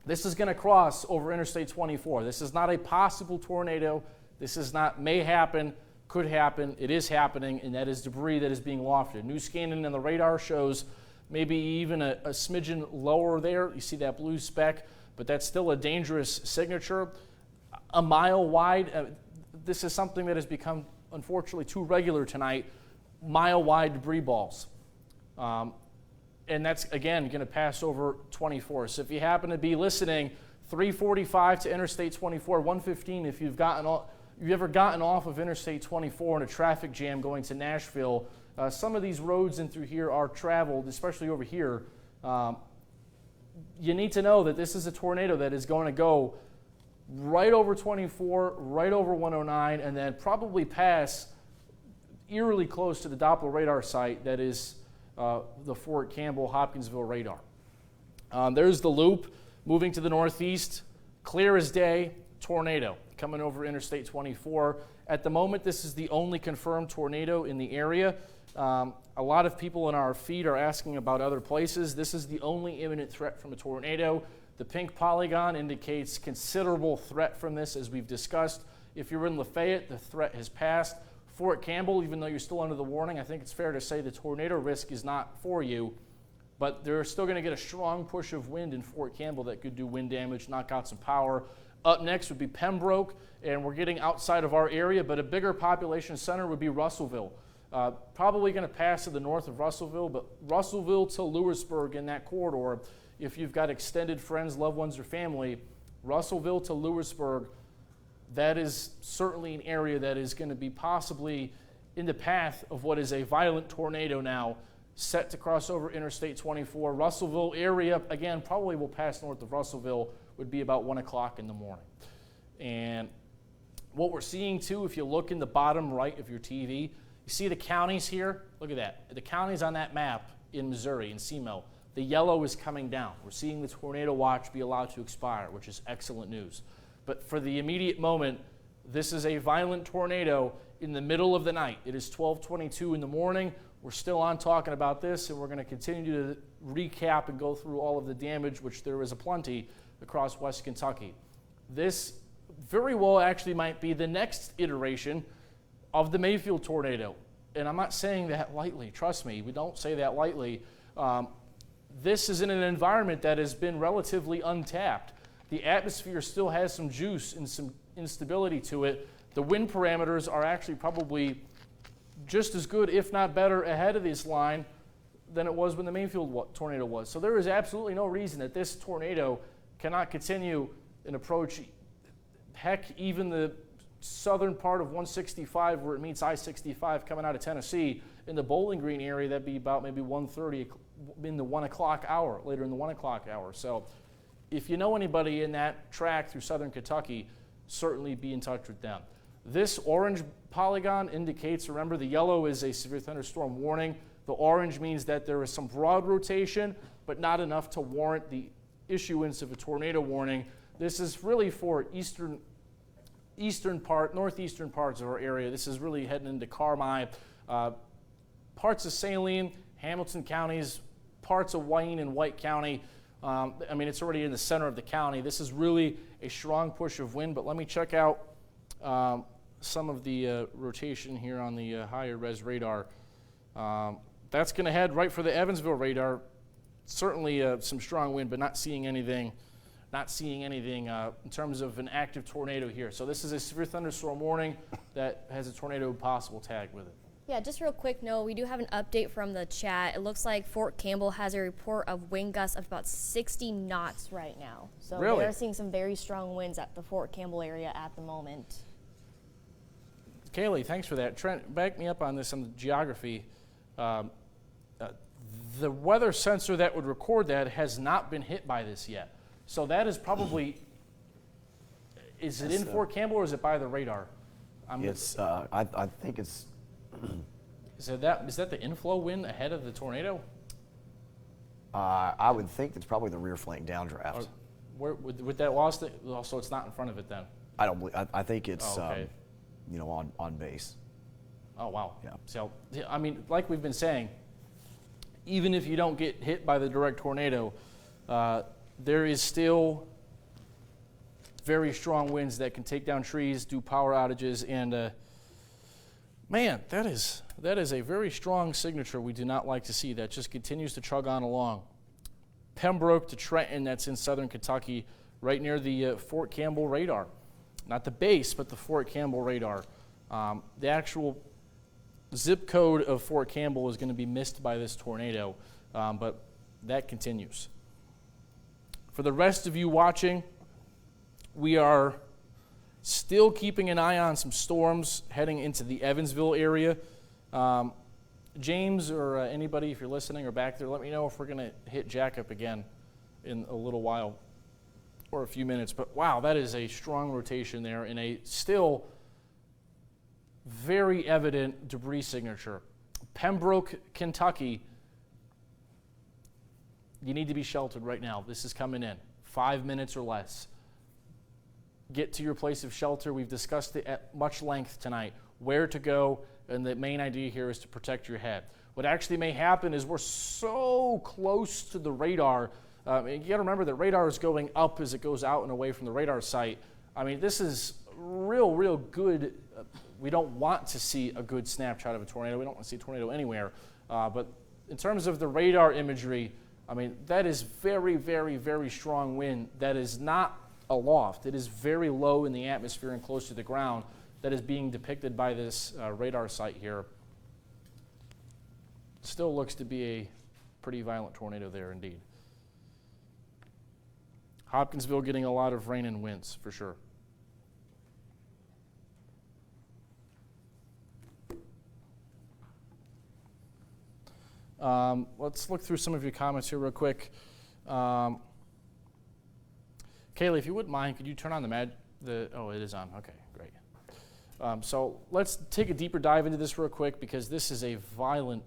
this is going to cross over Interstate 24. This is not a possible tornado. This is not may happen, could happen. It is happening, and that is debris that is being lofted. New scanning on the radar shows maybe even a smidgen lower there. You see that blue speck, but that's still a dangerous signature. A mile wide, this is something that has become, unfortunately, too regular tonight, mile-wide debris balls. And that's, again, going to pass over 24. So if you happen to be listening, 345 to Interstate 24, 115 if you've ever gotten off of Interstate 24 in a traffic jam going to Nashville. Some of these roads in through here are traveled, especially over here. You need to know that this is a tornado that is going to go right over 24, right over 109, and then probably pass eerily close to the Doppler radar site that is the Fort Campbell Hopkinsville radar. There's the loop moving to the northeast, clear as day, tornado coming over Interstate 24. At the moment, this is the only confirmed tornado in the area. A lot of people in our feed are asking about other places. This is the only imminent threat from a tornado. The pink polygon indicates considerable threat from this, as we've discussed. If you're in Lafayette, the threat has passed. Fort Campbell, even though you're still under the warning, I think it's fair to say the tornado risk is not for you, but they're still going to get a strong push of wind in Fort Campbell that could do wind damage, knock out some power. Up next would be Pembroke, and we're getting outside of our area, but a bigger population center would be Russellville. Probably going to pass to the north of Russellville, but Russellville to Lewisburg in that corridor, if you've got extended friends, loved ones, or family, Russellville to Lewisburg, that is certainly an area that is going to be possibly in the path of what is a violent tornado now, set to cross over Interstate 24. Russellville area, again, probably will pass north of Russellville, would be about 1 o'clock in the morning. And what we're seeing, too, if you look in the bottom right of your TV, you see the counties here? Look at that. The counties on that map in Missouri, in SEMO, the yellow is coming down. We're seeing the tornado watch be allowed to expire, which is excellent news. But for the immediate moment, this is a violent tornado in the middle of the night. It is 12:22 in the morning. We're still on talking about this, and we're going to continue to recap and go through all of the damage, which there is aplenty across West Kentucky. This very well actually might be the next iteration of the Mayfield tornado. And I'm not saying that lightly. Trust me, we don't say that lightly. This is in an environment that has been relatively untapped. The atmosphere still has some juice and some instability to it. The wind parameters are actually probably just as good, if not better, ahead of this line than it was when the Mayfield tornado was. So there is absolutely no reason that this tornado cannot continue and approach, heck, even the southern part of 165 where it meets I-65 coming out of Tennessee. In the Bowling Green area, that'd be about maybe 1:30 in the 1 o'clock hour, later in the 1 o'clock hour. So if you know anybody in that track through southern Kentucky, certainly be in touch with them. This orange polygon indicates, remember, the yellow is a severe thunderstorm warning. The orange means that there is some broad rotation, but not enough to warrant the issuance of a tornado warning. This is really for northeastern parts of our area. This is really heading into Carmi, parts of Saline, Hamilton counties, parts of Wayne and White County. It's already in the center of the county. This is really a strong push of wind, but let me check out some of the rotation here on the higher res radar. That's going to head right for the Evansville radar. Certainly some strong wind, but not seeing anything not seeing anything in terms of an active tornado here. So this is a severe thunderstorm warning that has a tornado possible tag with it. Yeah, just real quick, Noah, we do have an update from the chat. It looks like Fort Campbell has a report of wind gusts of about 60 knots right now. So Really? they're seeing some very strong winds at the Fort Campbell area at the moment. Kaylee, thanks for that. Trent, back me up on this on the geography. The weather sensor that would record that has not been hit by this yet. So that is probably, is it in Fort Campbell or is it by the radar? It's, I think it's, Is that the inflow wind ahead of the tornado? I would think it's probably the rear flank downdraft. Where, with that lost it, so it's not in front of it then? I don't believe, I think it's, Oh, okay. you know, on base. Oh, wow. Yeah. So, I mean, like we've been saying, even if you don't get hit by the direct tornado, there is still very strong winds that can take down trees, do power outages, and man, that is a very strong signature we do not like to see. That just continues to chug on along. Pembroke to Trenton, that's in southern Kentucky, right near the Fort Campbell radar. Not the base, but the Fort Campbell radar. The actual zip code of Fort Campbell is going to be missed by this tornado, but that continues. For the rest of you watching, we are still keeping an eye on some storms heading into the Evansville area. James or anybody, if you're listening or back there, let me know if we're going to hit Jack up again in a little while or a few minutes. But wow, that is a strong rotation there in a still very evident debris signature. Pembroke, Kentucky, you need to be sheltered right now. This is coming in 5 minutes or less. Get to your place of shelter. We've discussed it at much length tonight, where to go, and the main idea here is to protect your head. What actually may happen is we're so close to the radar. You got to remember that radar is going up as it goes out and away from the radar site. I mean, this is real good. We don't want to see a good snapshot of a tornado. We don't want to see a tornado anywhere. But in terms of the radar imagery, I mean, that is very strong wind. That is not aloft. It is very low in the atmosphere and close to the ground that is being depicted by this radar site here. Still looks to be a pretty violent tornado there indeed. Hopkinsville getting a lot of rain and winds for sure. Let's look through some of your comments here real quick. Kaylee, if you wouldn't mind, could you turn on oh, it is on. Okay, great. So let's take a deeper dive into this real quick because this is a violent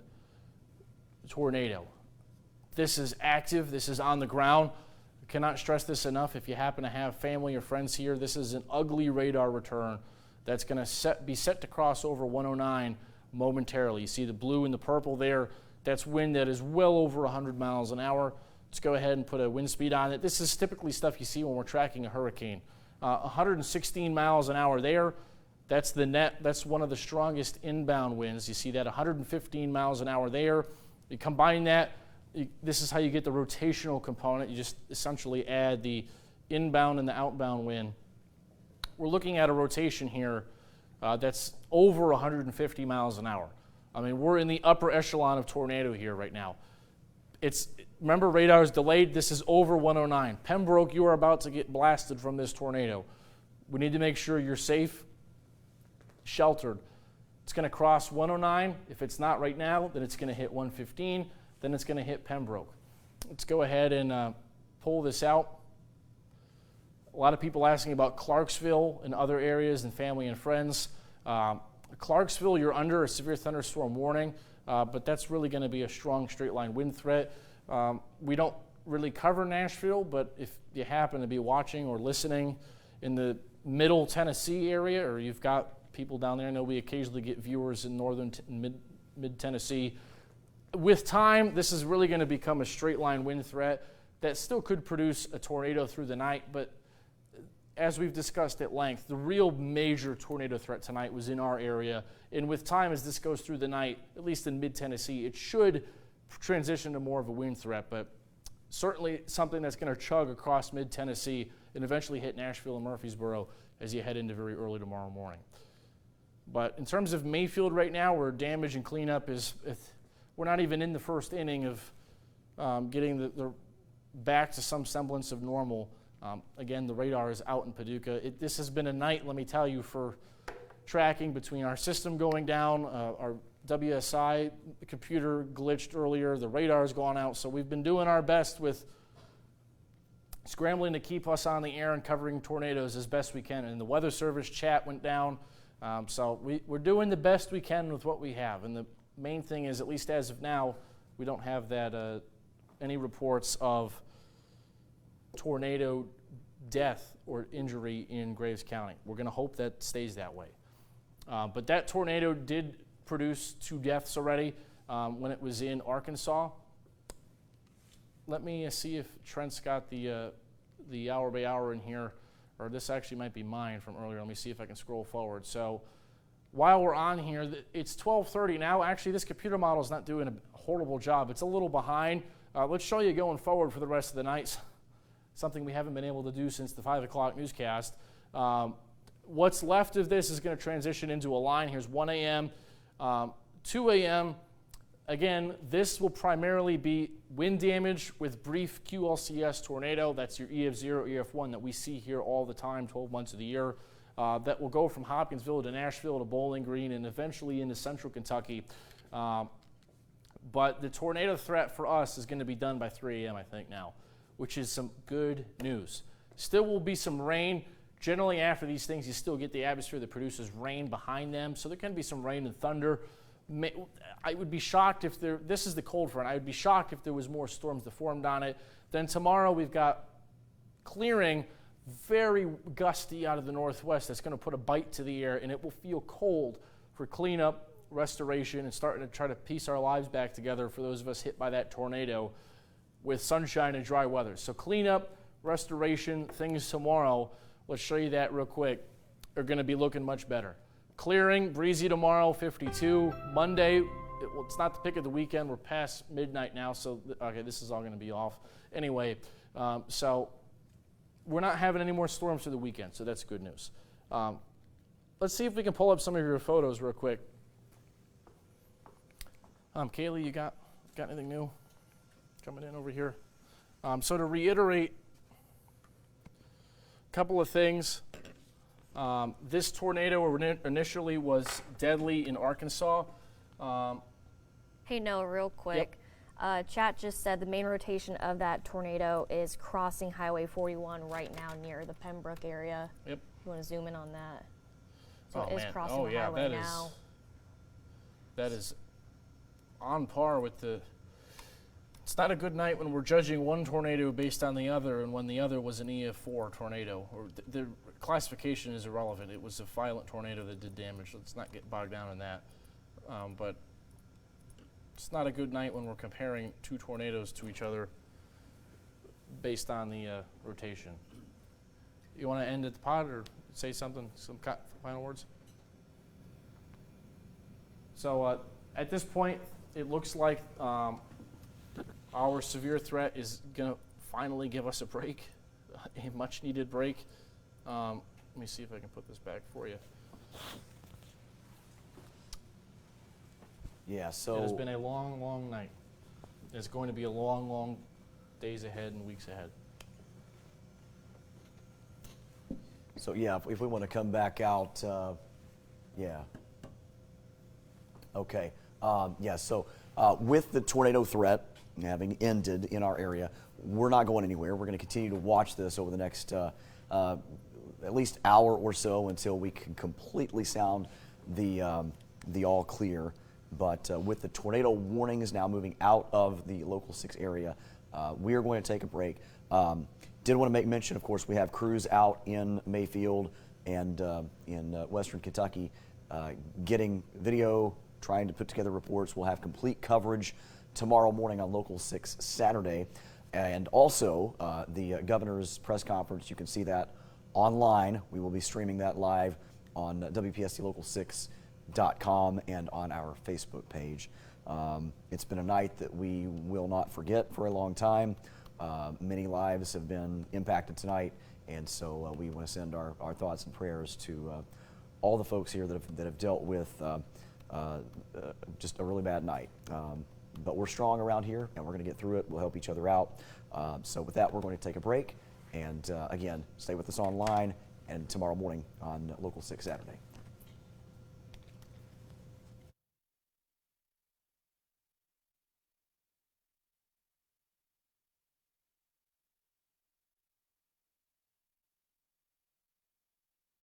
tornado. This is active. This is on the ground. I cannot stress this enough. If you happen to have family or friends here, this is an ugly radar return that's going to be set to cross over 109 momentarily. You see the blue and the purple there. That's wind that is well over 100 miles an hour. Let's go ahead and put a wind speed on it. This is typically stuff you see when we're tracking a hurricane. 116 miles an hour there. That's the net. That's one of the strongest inbound winds. You see that 115 miles an hour there. You combine that, this is how you get the rotational component. You just essentially add the inbound and the outbound wind. We're looking at a rotation here that's over 150 miles an hour. I mean, we're in the upper echelon of tornado here right now. Remember, radar is delayed. This is over 109. Pembroke, you are about to get blasted from this tornado. We need to make sure you're safe, sheltered. It's going to cross 109. If it's not right now, then it's going to hit 115. Then it's going to hit Pembroke. Let's go ahead and pull this out. A lot of people asking about Clarksville and other areas and family and friends. Clarksville, you're under a severe thunderstorm warning, but that's really going to be a strong straight line wind threat. We don't really cover Nashville, but if you happen to be watching or listening in the middle Tennessee area, or you've got people down there, I know we occasionally get viewers in northern mid Tennessee. With time, this is really going to become a straight line wind threat that still could produce a tornado through the night, but as we've discussed at length, the real major tornado threat tonight was in our area. And with time, as this goes through the night, at least in mid-Tennessee, it should transition to more of a wind threat. But certainly something that's going to chug across mid-Tennessee and eventually hit Nashville and Murfreesboro as you head into very early tomorrow morning. But in terms of Mayfield right now, where damage and cleanup we're not even in the first inning of getting the back to some semblance of normal. Again, the radar is out in Paducah. This has been a night, let me tell you, for tracking between our system going down, our WSI computer glitched earlier, the radar's gone out, so we've been doing our best with scrambling to keep us on the air and covering tornadoes as best we can. And the Weather Service chat went down, so we're doing the best we can with what we have. And the main thing is, at least as of now, we don't have that any reports of tornado death or injury in Graves County. We're going to hope that stays that way. But that tornado did produce 2 deaths already when it was in Arkansas. Let me see if Trent's got the hour by hour in here, or this actually might be mine from earlier. Let me see if I can scroll forward. So while we're on here, it's 12:30 now. Actually, this computer model is not doing a horrible job. It's a little behind. Let's show you going forward for the rest of the night, something we haven't been able to do since the 5 o'clock newscast. What's left of this is going to transition into a line. Here's 1 a.m., 2 a.m. Again, this will primarily be wind damage with brief QLCS tornado. That's your EF0, EF1 that we see here all the time, 12 months of the year. That will go from Hopkinsville to Nashville to Bowling Green and eventually into central Kentucky. But the tornado threat for us is going to be done by 3 a.m., I think now, which is some good news. Still will be some rain. Generally, after these things, you still get the atmosphere that produces rain behind them, so there can be some rain and thunder. I would be shocked if this is the cold front, I would be shocked if there was more storms that formed on it. Then tomorrow we've got clearing, very gusty out of the northwest. That's going to put a bite to the air, and it will feel cold for cleanup, restoration, and starting to try to piece our lives back together for those of us hit by that tornado with sunshine and dry weather. So cleanup, restoration, things tomorrow, let's show you that real quick, are going to be looking much better. Clearing, breezy tomorrow, 52. Monday, it's not the pick of the weekend. We're past midnight now, so okay, this is all going to be off. Anyway, so we're not having any more storms for the weekend, so that's good news. Let's see if we can pull up some of your photos real quick. Kaylee, you got anything new coming in over here? So to reiterate a couple of things. This tornado initially was deadly in Arkansas. Hey, Noah, real quick. Yep. Chat just said the main rotation of that tornado is crossing Highway 41 right now near the Pembroke area. Yep. You want to zoom in on that? So Oh, it is man. crossing Oh, the yeah, highway now. That is on par with it's not a good night when we're judging one tornado based on the other and when the other was an EF4 tornado. Or the classification is irrelevant. It was a violent tornado that did damage. Let's not get bogged down in that. But it's not a good night when we're comparing 2 tornadoes to each other based on the rotation. You want to end at the pod or say something, some final words? So at this point, it looks like our severe threat is going to finally give us a break, a much needed break. Let me see if I can put this back for you. Yeah, so It has been a long, long night. It's going to be a long, long days ahead and weeks ahead. So yeah, if we want to come back out, yeah. Okay. Yeah. So with the tornado threat having ended in our area, we're not going anywhere. We're going to continue to watch this over the next at least hour or so until we can completely sound the all clear. But with the tornado warnings now moving out of the local 6 area, we are going to take a break. Did want to make mention, of course, we have crews out in Mayfield and in Western Kentucky getting video, trying to put together reports. We'll have complete coverage tomorrow morning on Local 6 Saturday. And also the governor's press conference, you can see that online. We will be streaming that live on WPSDLocal6.com and on our Facebook page. It's been a night that we will not forget for a long time. Many lives have been impacted tonight, and so we want to send our thoughts and prayers to all the folks here that have dealt with just a really bad night. But we're strong around here, and we're going to get through it. We'll help each other out. So with that, we're going to take a break, and again, stay with us online and tomorrow morning on Local 6 Saturday.